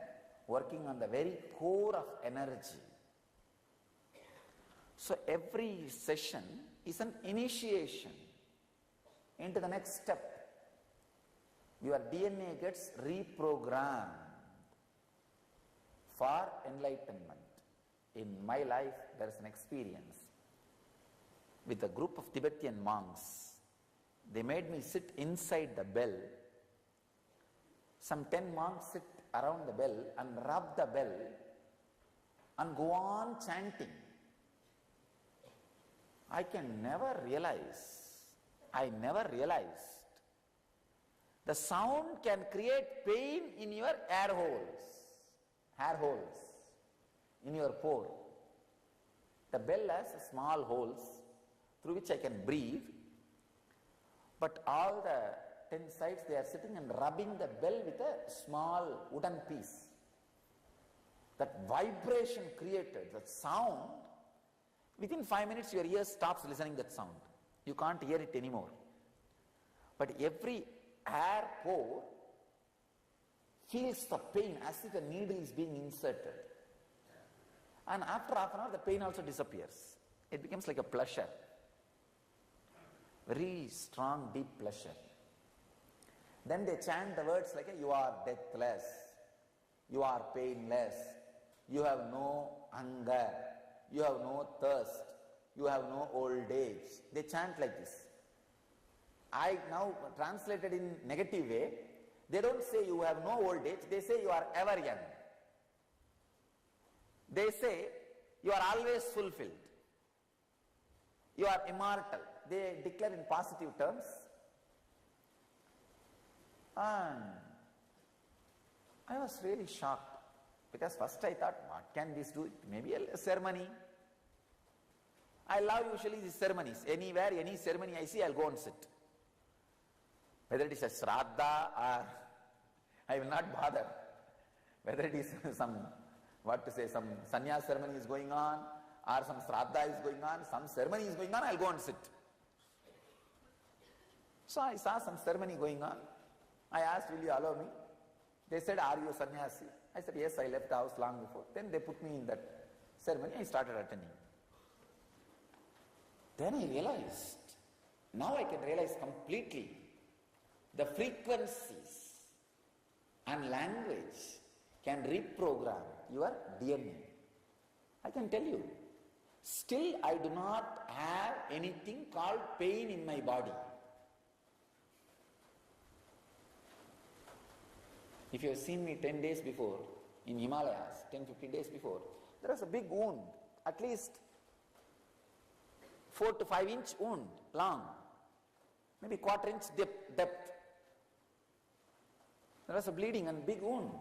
working on the very core of energy. So every session is an initiation into the next step. Your DNA gets reprogrammed for enlightenment. In my life, there is an experience with a group of Tibetan monks. They made me sit inside the bell. Some 10 monks sit around the bell and rub the bell and go on chanting. I never realized the sound can create pain in your hair holes, in your pore. The bell has small holes through which I can breathe, but all the 10 sides they are sitting and rubbing the bell with a small wooden piece. That vibration created, that sound, within 5 minutes your ear stops listening that sound. You can't hear it anymore. But every hair pore feels the pain as if a needle is being inserted. And after half an hour the pain also disappears. It becomes like a pleasure. Very strong, deep pleasure. Then they chant the words like, you are deathless, you are painless, you have no hunger, you have no thirst, you have no old age. They chant like this. I now translated in negative way. They don't say you have no old age, they say you are ever young. They say you are always fulfilled. You are immortal. They declare in positive terms. And I was really shocked, because first I thought, what can this do? Maybe a ceremony. I love usually these ceremonies. Anywhere, any ceremony I see, I'll go and sit. Whether it is a shraddha or I will not bother whether it is some sannyas ceremony is going on, or some shraddha is going on, some ceremony is going on, I'll go and sit. So I saw some ceremony going on. I asked, will you allow me? They said, are you a sannyasi? I said, yes, I left the house long before. Then they put me in that ceremony, I started attending. Then I realized, now I can realize completely the frequencies and language can reprogram your DNA. I can tell you, still I do not have anything called pain in my body. If you have seen me 10 days before in Himalayas, 10-15 days before, there was a big wound, at least 4 to 5 inch wound long, maybe quarter inch depth. There was a bleeding and big wound.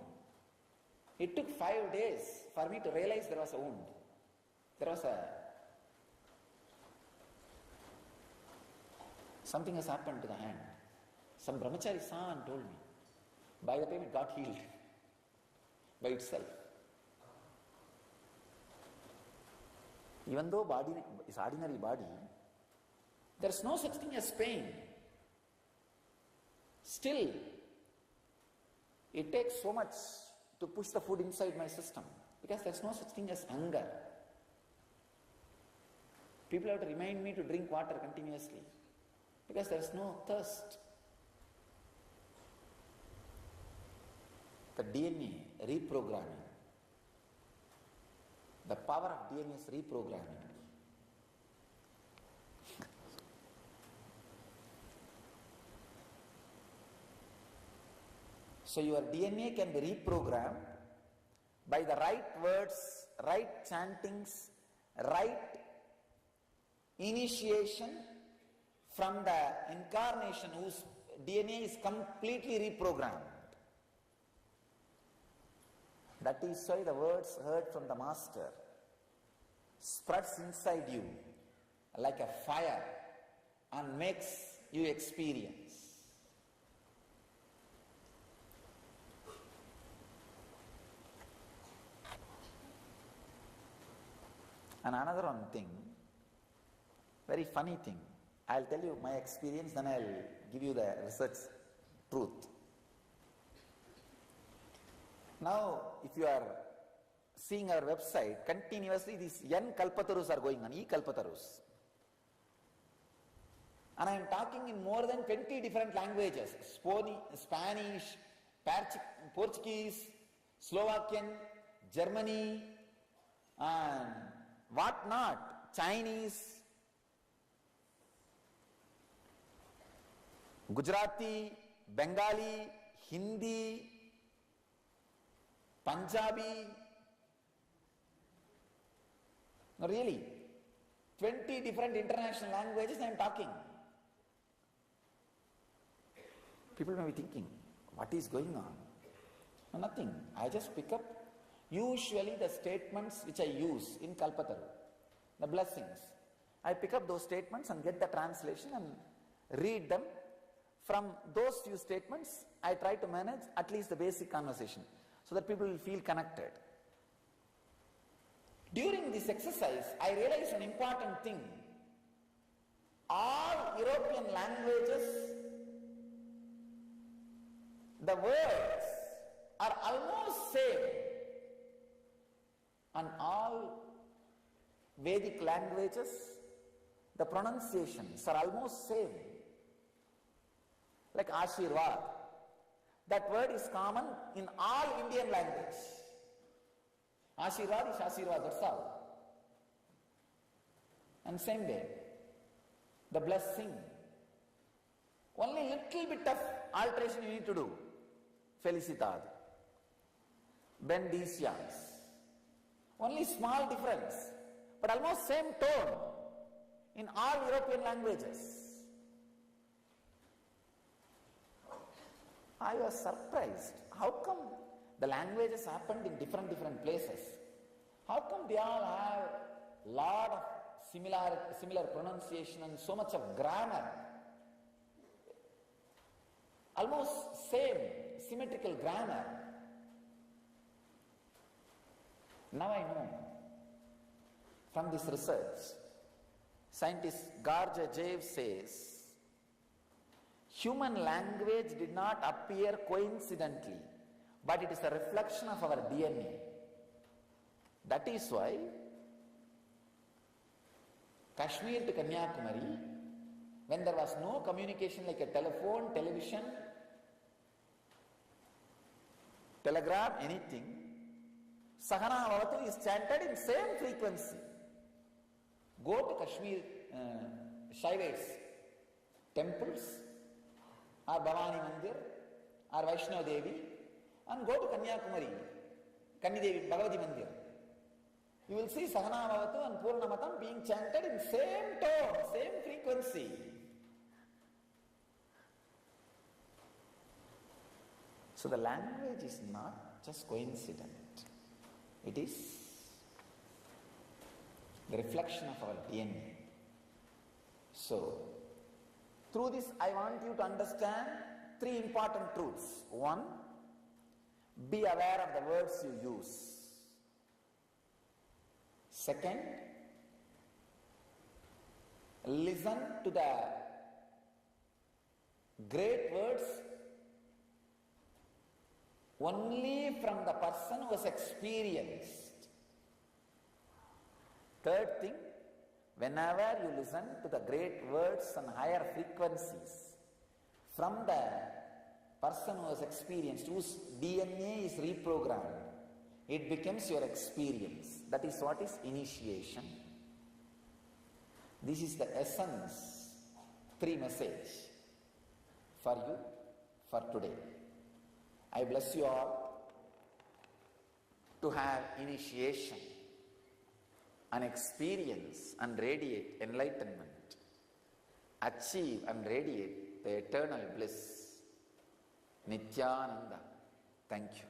It took 5 days for me to realize there was a wound. Something has happened to the hand. Some brahmachari saw and told me. By the time it got healed by itself. Even though body is ordinary body, there is no such thing as pain. Still, it takes so much to push the food inside my system, because there is no such thing as hunger. People have to remind me to drink water continuously, because there is no thirst. The DNA reprogramming. The power of DNA is reprogramming. So your DNA can be reprogrammed by the right words, right chantings, right initiation from the incarnation whose DNA is completely reprogrammed. That is why the words heard from the Master spreads inside you like a fire and makes you experience. And another one thing, very funny thing, I'll tell you my experience, then I'll give you the research truth. Now, if you are seeing our website, continuously these N Kalpatarus are going on, E-Kalpatarus. And I am talking in more than 20 different languages, Spanish, Portuguese, Slovakian, Germany, and what not, Chinese, Gujarati, Bengali, Hindi, Punjabi. No, really, 20 different international languages I am talking. People may be thinking, what is going on? No, nothing. I just pick up usually the statements which I use in Kalpataru, the blessings. I pick up those statements and get the translation and read them. From those few statements, I try to manage at least the basic conversation, so that people will feel connected. During this exercise, I realized an important thing. All European languages, the words are almost same, and all Vedic languages, the pronunciations are almost same. Like Ashirvad. That word is common in all Indian language. Ashirvad is Ashirvad, that's all. And same way, the blessing. Only little bit of alteration you need to do. Felicitad. Bendiciones. Only small difference, but almost same tone in all European languages. I was surprised. How come the languages happened in different places? How come they all have lot of similar pronunciation and so much of grammar? Almost same symmetrical grammar. Now I know from this research, scientist Garja Jaev says, human language did not appear coincidentally, but it is a reflection of our DNA. That is why Kashmir to Kanyakumari, when there was no communication like a telephone, television, telegram, anything, Sahana Bhavatu is chanted in same frequency. Go to Kashmir Shaivites temples or Bhavani Mandir or Vaishnav Devi and go to Kanyakumari, Kanni Devi, Bhagavati Mandir. You will see Sahana Bhavatu and Purnamatam being chanted in same tone, same frequency. So the language is not just coincident. It is the reflection of our DNA. So, through this I want you to understand three important truths. One, be aware of the words you use. Second, listen to the great words only from the person who has experienced. Third thing, whenever you listen to the great words and higher frequencies from the person who has experienced, whose DNA is reprogrammed, it becomes your experience. That is what is initiation. This is the essence, three message for you for today. I bless you all to have initiation, an experience and radiate enlightenment, achieve and radiate the eternal bliss, Nityananda. Thank you.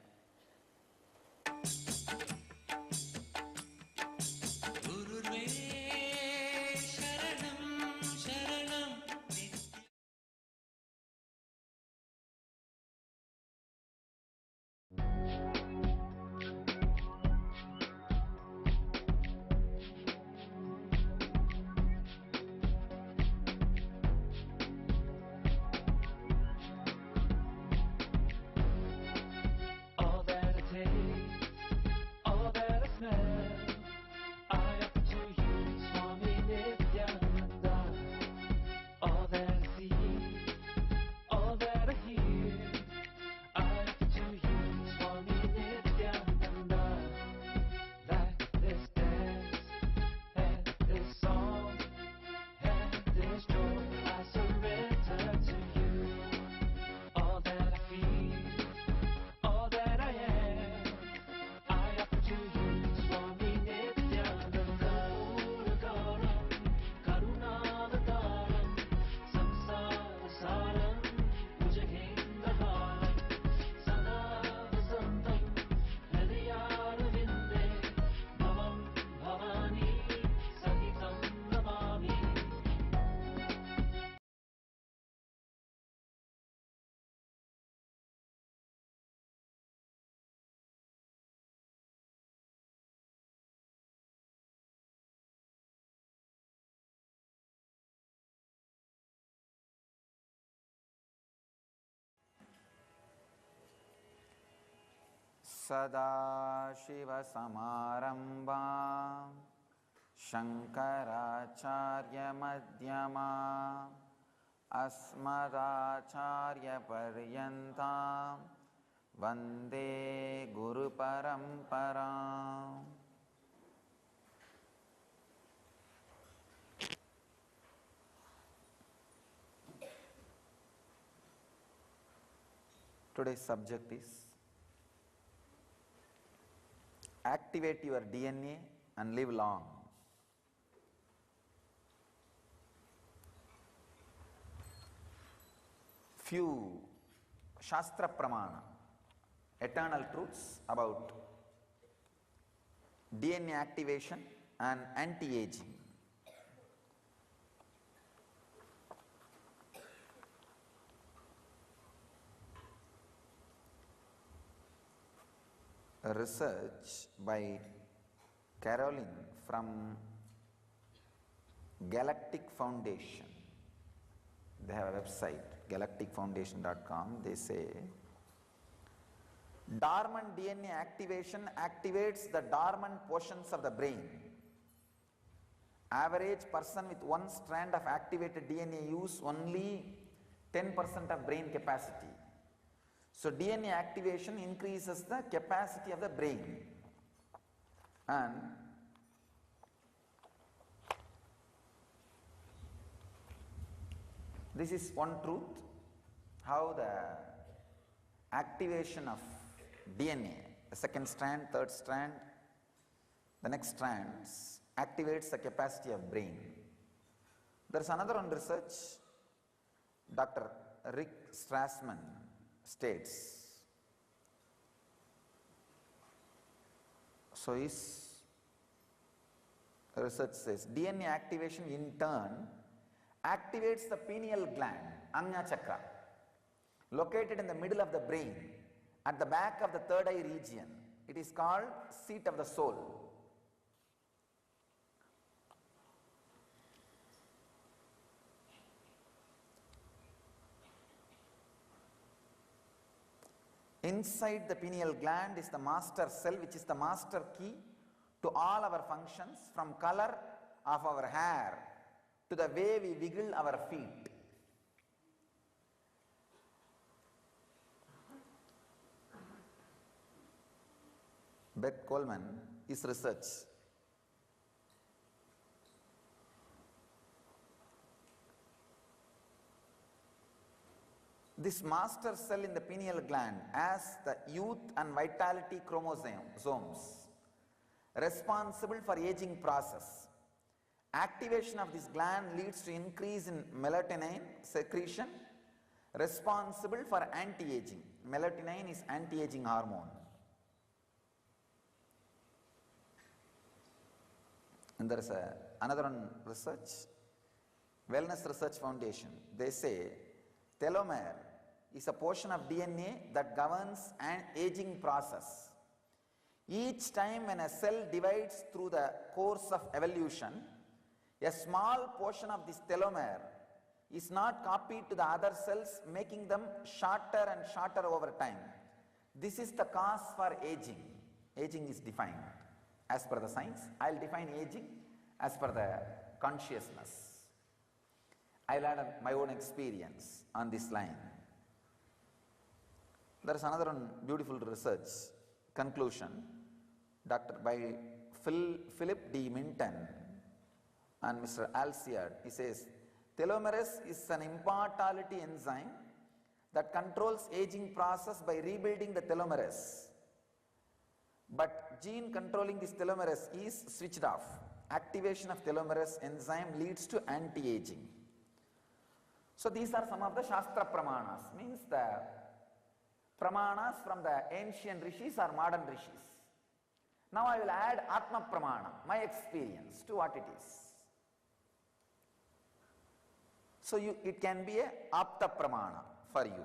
Sadashiva-samarambha Shankaracharya-madhyama Asmadacharya-paryantam Vande Guru-paramparam. Today's subject is activate your DNA and live long. Few Shastra Pramana, eternal truths about DNA activation and anti-aging. research by Caroline from Galactic Foundation. They have a website, galacticfoundation.com. They say dormant DNA activation activates the dormant portions of the brain. Average person with one strand of activated DNA use only 10% of brain capacity. So DNA activation increases the capacity of the brain. And this is one truth, how the activation of DNA, the second strand, third strand, the next strands activates the capacity of brain. There is another one research, Dr. Rick Strassman states. So his research says DNA activation in turn activates the pineal gland, Ajna chakra, located in the middle of the brain at the back of the third eye region. It is called seat of the soul. Inside the pineal gland is the master cell, which is the master key to all our functions, from color of our hair to the way we wiggle our feet. Beth Coleman is research. This master cell in the pineal gland has the youth and vitality chromosomes responsible for aging process. Activation of this gland leads to increase in melatonin secretion responsible for anti-aging. Melatonin is anti-aging hormone. And there is another one research, Wellness Research Foundation. They say telomere is a portion of DNA that governs an aging process. Each time when a cell divides through the course of evolution, a small portion of this telomere is not copied to the other cells, making them shorter and shorter over time. This is the cause for aging. Aging is defined as per the science. I will define aging as per the consciousness. I will add my own experience on this line. There is another one beautiful research conclusion, by Philip D. Minton and Mr. Alciard. He says, telomerase is an immortality enzyme that controls aging process by rebuilding the telomerase. But gene controlling this telomerase is switched off. Activation of telomerase enzyme leads to anti-aging. So these are some of the Shastra Pramanas, means the Pramanas from the ancient rishis or modern rishis. Now I will add Atma Pramana, my experience, to what it is. So it can be a Apta Pramana for you.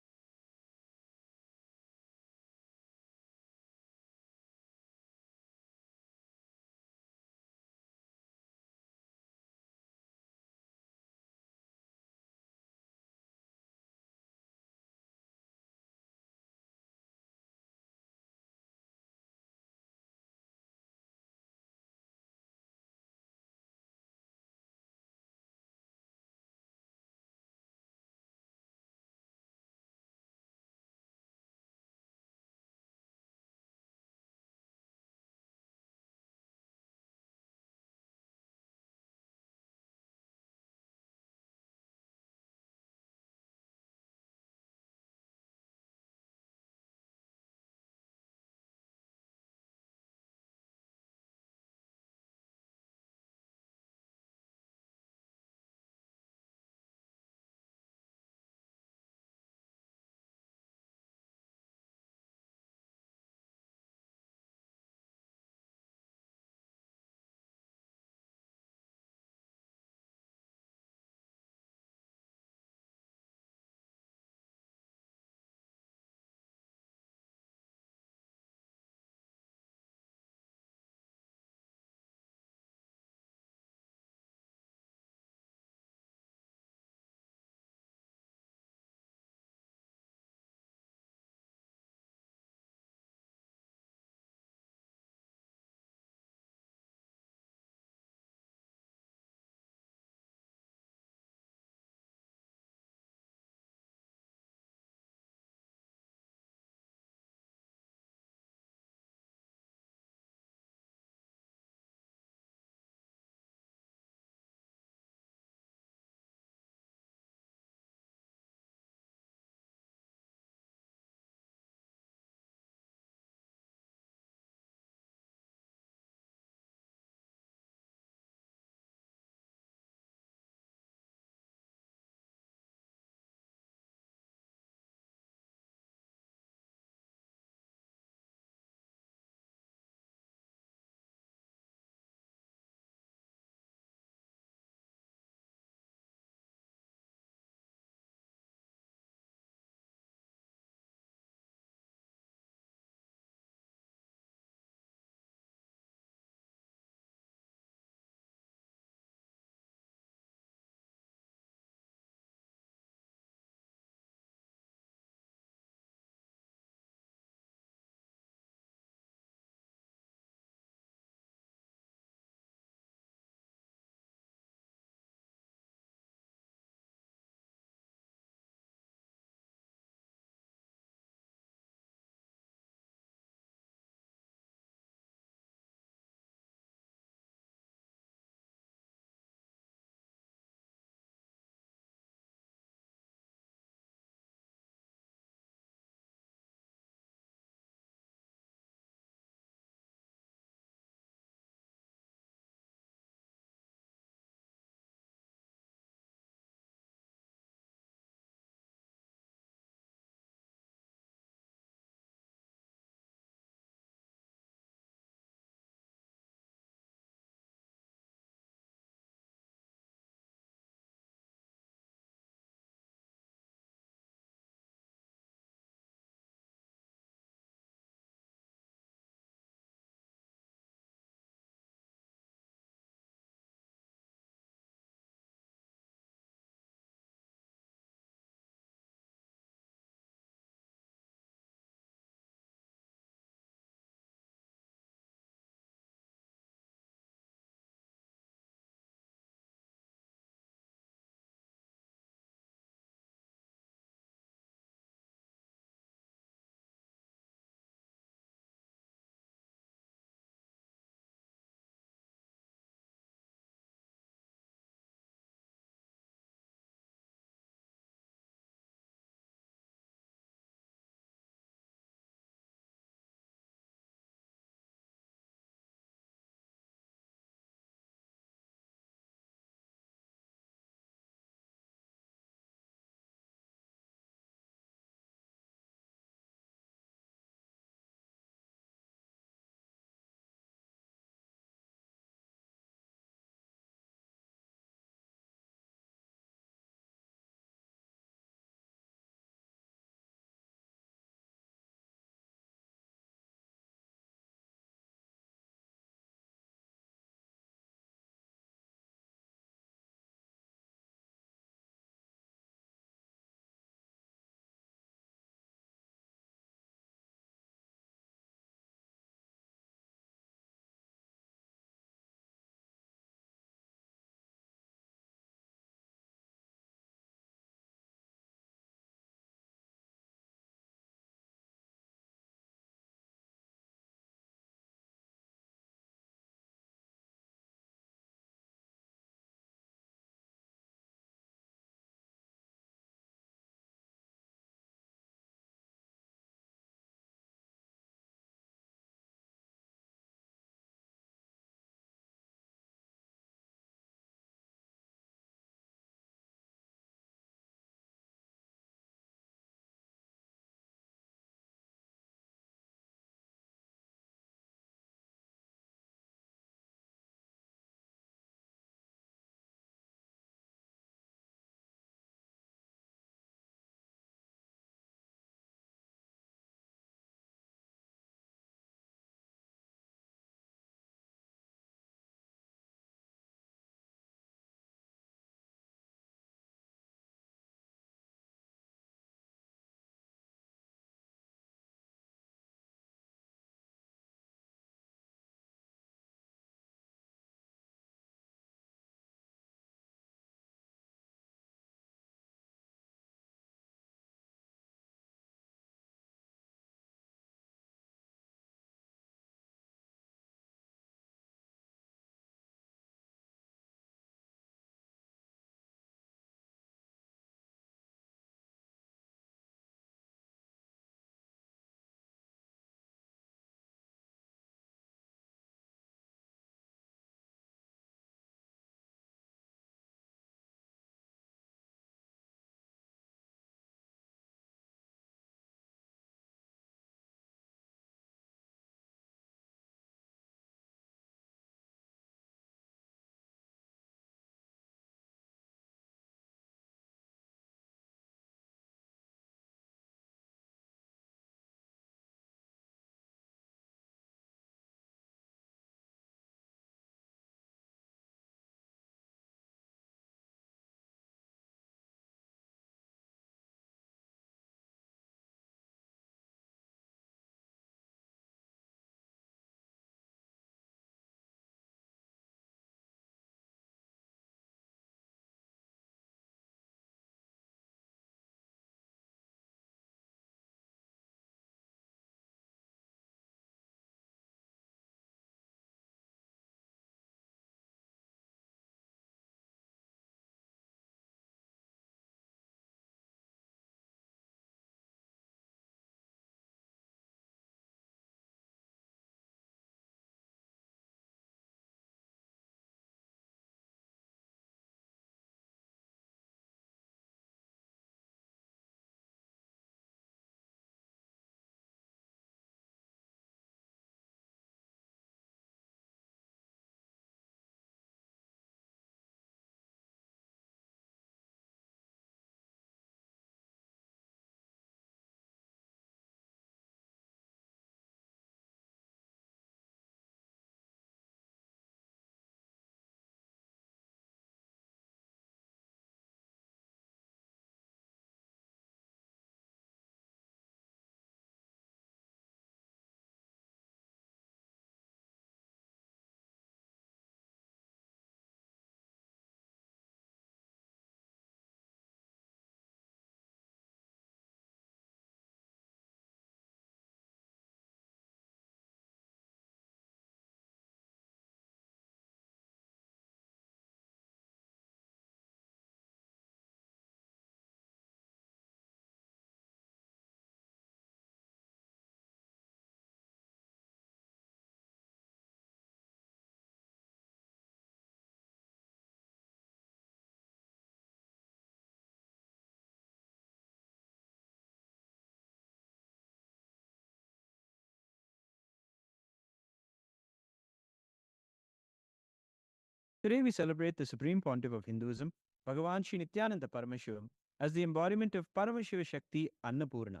Today we celebrate the Supreme Pontiff of Hinduism, Bhagavan Sri Nityananda Paramashivam, as the embodiment of Paramashiva Shakti Annapurna.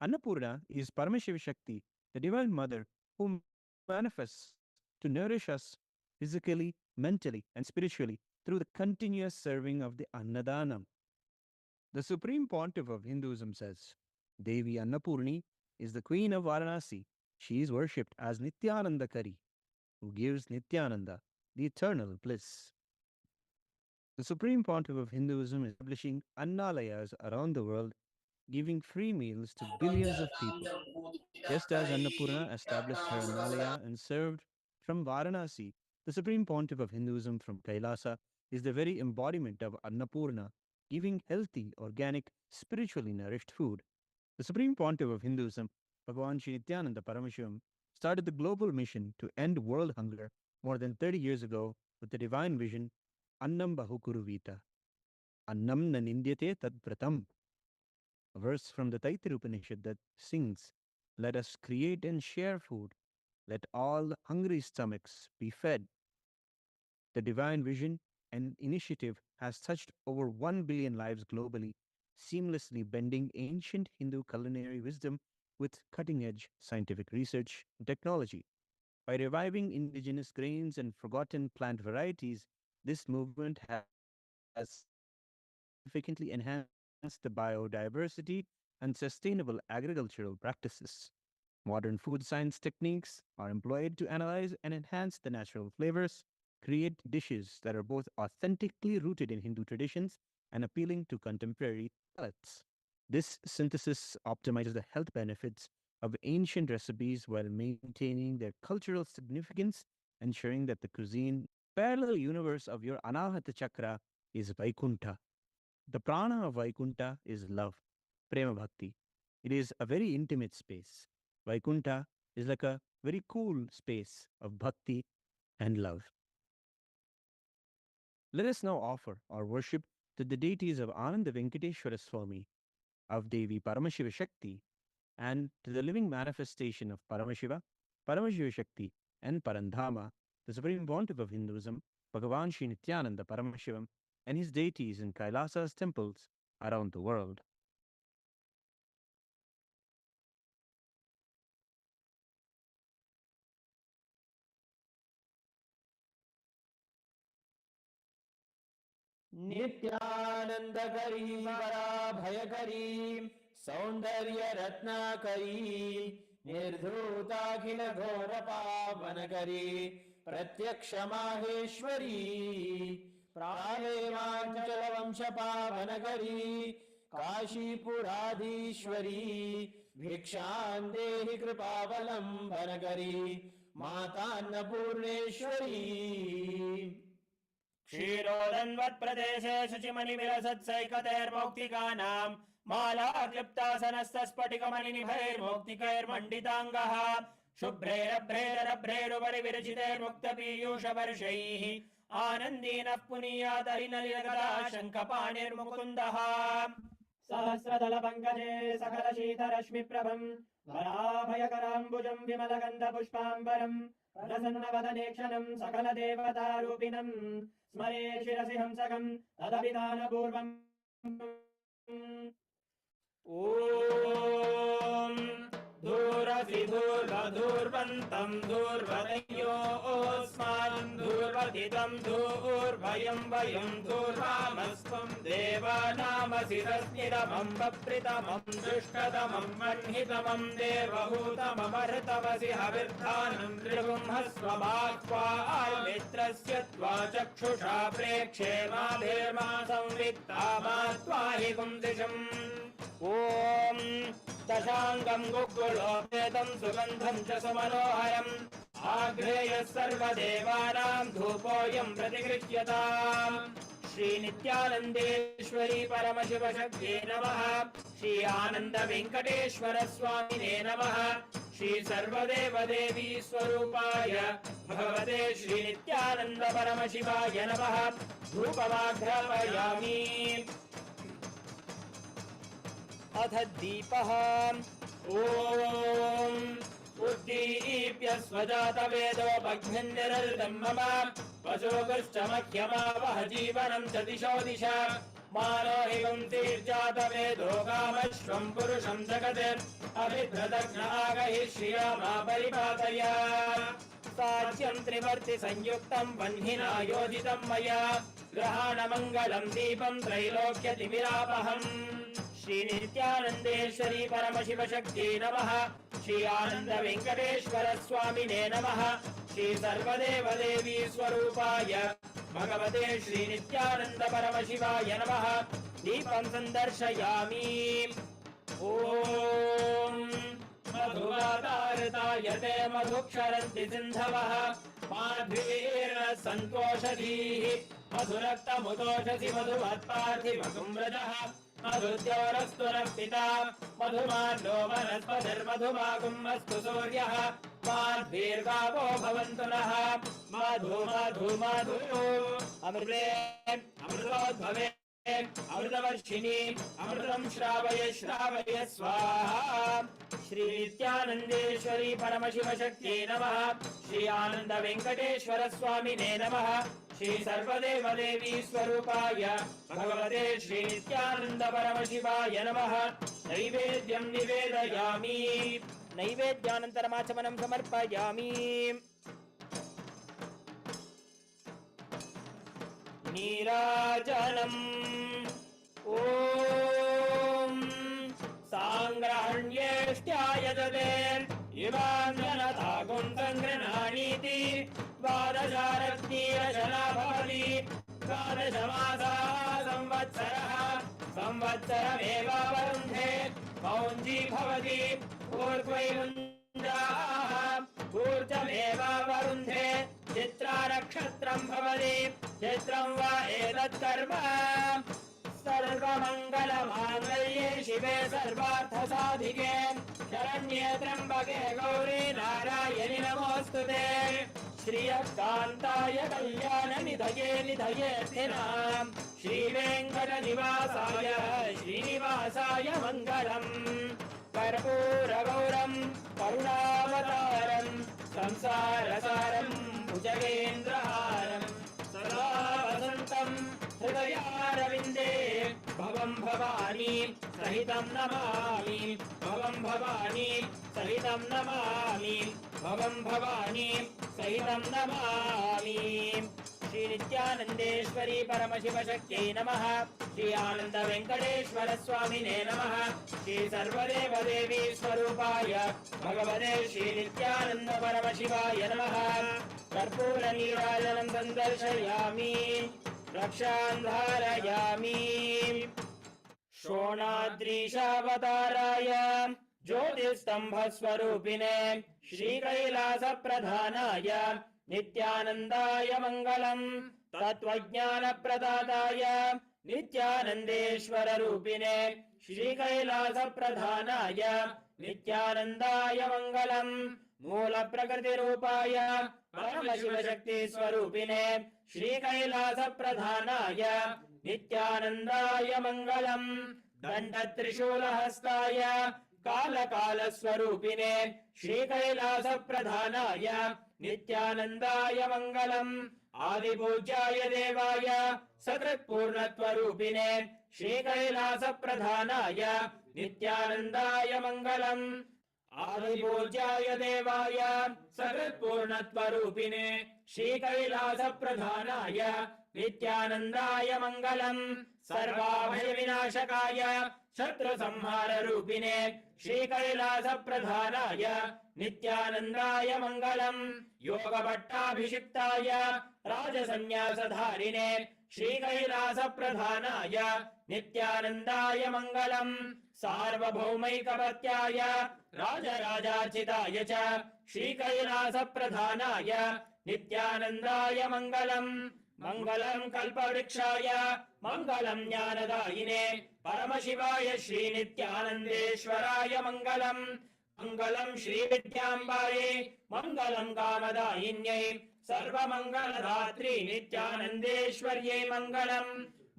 Annapurna is Paramashiva Shakti, the Divine Mother, who manifests to nourish us physically, mentally, and spiritually through the continuous serving of the Annadanam. The Supreme Pontiff of Hinduism says, Devi Annapurni is the Queen of Varanasi. She is worshipped as Nityananda Kari, who gives Nityananda, the eternal bliss. The Supreme Pontiff of Hinduism is establishing Annalayas around the world, giving free meals to billions of people. Just as Annapurna established her Annalaya and served from Varanasi, the Supreme Pontiff of Hinduism from Kailasa is the very embodiment of Annapurna, giving healthy, organic, spiritually nourished food. The Supreme Pontiff of Hinduism, Bhagavan Sri Nityananda Paramashivam, started the global mission to end world hunger more than 30 years ago with the divine vision, Annam Bahukuruvita, Annam Nanindyate Tad Pratam, a verse from the Taittiriya Upanishad that sings, Let us create and share food. Let all hungry stomachs be fed. The divine vision and initiative has touched over 1 billion lives globally, seamlessly blending ancient Hindu culinary wisdom with cutting edge scientific research and technology. By reviving indigenous grains and forgotten plant varieties, this movement has significantly enhanced the biodiversity and sustainable agricultural practices. Modern food science techniques are employed to analyze and enhance the natural flavors, create dishes that are both authentically rooted in Hindu traditions and appealing to contemporary palates. This synthesis optimizes the health benefits of ancient recipes while maintaining their cultural significance, ensuring that the cuisine parallel universe of your Anahata Chakra is Vaikuntha. The prana of Vaikuntha is love, Prema Bhakti. It is a very intimate space. Vaikuntha is like a very cool space of bhakti and love. Let us now offer our worship to the deities of Ananda Venkateshwara Swami, of Devi Paramashiva Shakti, and to the living manifestation of Paramashiva, Paramashiva Shakti, and Parandhama, the supreme pontiff of Hinduism, Bhagavan Sri Nityananda Paramashivam, and his deities in Kailasa's temples around the world. नित्यानन्दकरी पराभयकरी सौन्दर्यरत्नाकरी निर्धूताखिलघोरपावनकरी प्रत्यक्षमाहेश्वरी प्राणेवाञ्चलवंशपावनकरी काशीपुराधीश्वरी भिक्षां देहि कृपावलम्बनकरी मातान्नपूर्णेश्वरी क्षीरोदन्वत्प्रदेशे शुचिमणिविलसत्सैकतैर्मौक्तिकानाम् मालाक्लिप्तासनस्तस्फटिकमणिनिभैर्मौक्तिकैर्मण्डिताङ्गः शुभ्रैरभ्रैरभ्रैरुपरि विरचितैर्मुक्तपीयूषवर्षैः आनन्दीनः पुनीयादरिनलिनगदा शङ्खपाणिर्मुकुन्दः सहस्रदलपङ्कजे सकलशीतरश्मिप्रभम् वराभयकराम्बुजम् विमलगन्धपुष्पाम्बरम् प्रसन्नवदनेक्षणम् सकलदेवतारूपिणम् स्मरे शिरसि हंसकम् तदभिधानपूर्वम् ॐ दूरसि दूर्वदूर्वन्तम् दूर्वदयोऽस्मान् दूर्वदितं दूर्भयं वयं दूर्वामस्त्वं देवानामसि रश्मिरमं बप्रितमं दुष्टतमं वह्नितमं देवहूतममर्तमसि हविर्धानं त्रिगुंहस्वमाक्वामित्रस्य त्वा चक्षुषा प्रेक्षे माभिर्मा संवित्ता मा त्वाहि कुंदिशम् ॐ दशाङ्गं गुग्गुलोपेतं सुगन्धं च सुमनोहरम् आग्नेयः सर्वदेवानां धूपोऽयं प्रतिगृह्यताम् श्रीनित्यानन्देश्वरी परमशिवशक्त्यै नमः श्री आनन्दवेङ्कटेश्वर स्वामिने नमः श्री सर्वदेवदेवी स्वरूपाय भगवते श्रीनित्यानन्द परमशिवाय नमः धूपमाघ्रापयामि अथ दीपः ॐ उद्दीप्य स्वजातवेदो भग्निर्निरृतं मम वसोगश्च मह्यमावह जीवनं च दिशो दिश मानो हि पुंसीर्जातवेदो कामश्वं पुरुषं जगत् अभिभ्रदग्न आगहि श्रिया मा परिपातय साध्यं त्रिवर्ति संयुक्तं वह्निना योजितं मया ग्रहाणमङ्गलं दीपं त्रैलोक्यतिमिरापहम् श्रीनित्यानन्देश्वरी परमशिवशक्त्यै नमः श्री आनन्द वेङ्कटेश्वर स्वामिने नमः श्री सर्वदेवदेवी स्वरूपाय भगवते श्रीनित्यानन्द परमशिवाय नमः दीपं सन्दर्शयामि ॐ मधुवातारतायते मधुक्षरन्ति सिन्धवः माध्वीर्न सन्तोषधीः मधुरक्तमुतोषसि मधुमत्पार्थिवसुम्रजः मधुद्योरस्तु नः पिता मधुमान्नो वनस्पतिर्मधुमागुमस्तु सूर्यः माध्वीर्गावो भवन्तु नः मधु मधु मधु अमृते अमृतोद्भवे अमृतवर्षिणी अमृतं श्रावय श्रावय स्वाहा श्री नित्यानन्देश्वरी परमशिवशक्त्यै नमः श्री आनन्द वेङ्कटेश्वर स्वामिने नमः श्री सर्वदेवदेवी स्वरूपाय भगवते श्री नित्यानन्द परमशिवाय नमः नैवेद्यं निवेदयामि नैवेद्यानन्तरमाचमनं समर्पयामि नीराजनम् ॐ साङ्ग्रहण्येष्ट्याय ददे इमां जनतागुं सङ्गृह्णानीति द्वादशारत्नीरजना भवति द्वादशमासाः संवत्सरः संवत्सरमेवावरुन्धे मौञ्जी भवति ऊर्ध्वैमुञ्जाः ऊर्जमेवावरुन्धे चित्रा नक्षत्रं भवति चित्रं वा एतत्कर्म सर्वमङ्गलमाङ्गल्ये शिवे सर्वार्थसाधिके शरण्ये त्र्यम्बके गौरी नारायणि नमोऽस्तुते श्रियः कान्ताय कल्याणनिधये निधयेऽर्थिनां श्रीवेङ्कटनिवासाय श्रीनिवासाय मङ्गलम् कर्पूरगौरं करुणावतारं संसारसारं भुजगेन्द्रहारं सदा वसन्तं हृदयारविन्दे भवं भवानी सहितं नमामि भवं भवानी सहितं नमामि भवं भवानी सहितं नमामि श्री नित्यानन्देश्वरी परमशिवशक्त्यै नमः श्री आनन्द वेङ्कटेश्वर स्वामिने नमः श्री सर्वदेवदेवी स्वरूपाय भगवते श्री नित्यानन्द परमशिवाय नमः कर्पूरनीराजनं सन्दर्शयामि रक्षान् धारयामि शोणाद्रीशावताराय ज्योतिस्तम्भस्वरूपिणे श्रीकैलासप्रधानाय नित्यानन्दाय मङ्गलम् तत्त्वज्ञानप्रदाताय नित्यानन्देश्वररूपिणे श्रीकैलासप्रधानाय नित्यानन्दाय मङ्गलम् मूलप्रकृतिरूपाय परमशिवशक्तिस्वरूपिणे श्रीकैलासप्रधानाय नित्यानन्दाय मङ्गलम् दण्डत्रिशूलहस्ताय कालकालस्वरूपिणे श्रीकैलासप्रधानाय नित्यानन्दाय मङ्गलम् आदिपूज्याय देवाय सकृत्पूर्णत्वरूपिणे श्रीकैलासप्रधानाय नित्यानन्दाय मङ्गलम् आदिपूज्याय देवाय सकृत्पूर्णत्वरूपिणे श्रीकैलासप्रधानाय नित्यानन्दाय मङ्गलम् सर्वाभयविनाशकाय शत्रुसंहाररूपिणे श्रीकैलासप्रधानाय नित्यानन्दाय मङ्गलम् योगभट्टाभिषिक्ताय राजसन्न्यासधारिणे श्रीकैलासप्रधानाय नित्यानन्दाय मङ्गलम् सार्वभौमैकपत्याय राजराजार्चिताय च श्रीकैलासप्रधानाय नित्यानन्दाय मङ्गलम् मङ्गलम् कल्पवृक्षाय मङ्गलम् ज्ञानदायिने परमशिवाय श्रीनित्यानन्देश्वराय मङ्गलम् मङ्गलम् श्रीविद्याम्बायै मङ्गलम् कामदायिन्यै सर्वमङ्गलदात्री नित्यानन्देश्वर्यै मङ्गलम्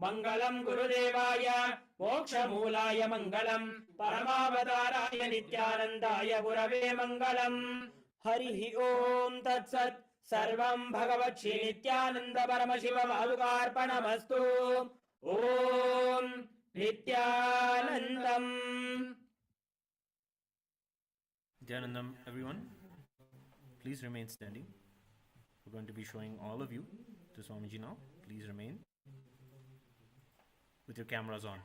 मङ्गलम् गुरुदेवाय मोक्षमूलाय मङ्गलम् परमावताराय नित्यानन्दाय गुरवे मङ्गलम् हरिः ॐ तत्सत् सर्वं भगवच्छ्री नित्यानन्द परमशिव पादुकार्पणमस्तु ॐ नित्यानन्दम् Nityanandam, everyone, please remain standing. We're going to be showing all of you to Swamiji now. Please remain with your cameras on.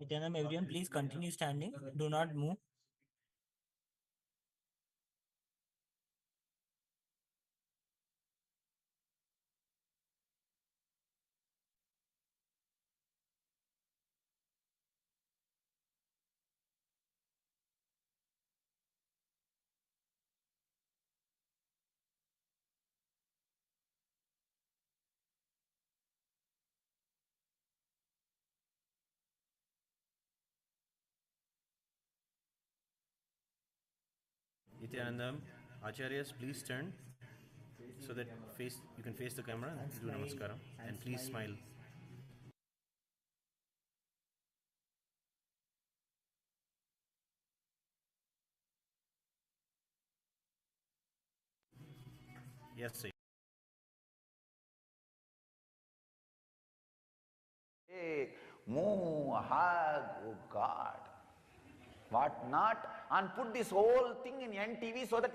Nityanandam, everyone, please continue standing. Do not move. Nityanandam, Acharyas, please turn so that you can face the camera and do namaskaram. And please smile. Yes, sir. Move, hug, oh God. What not? And put this whole thing in NTV so that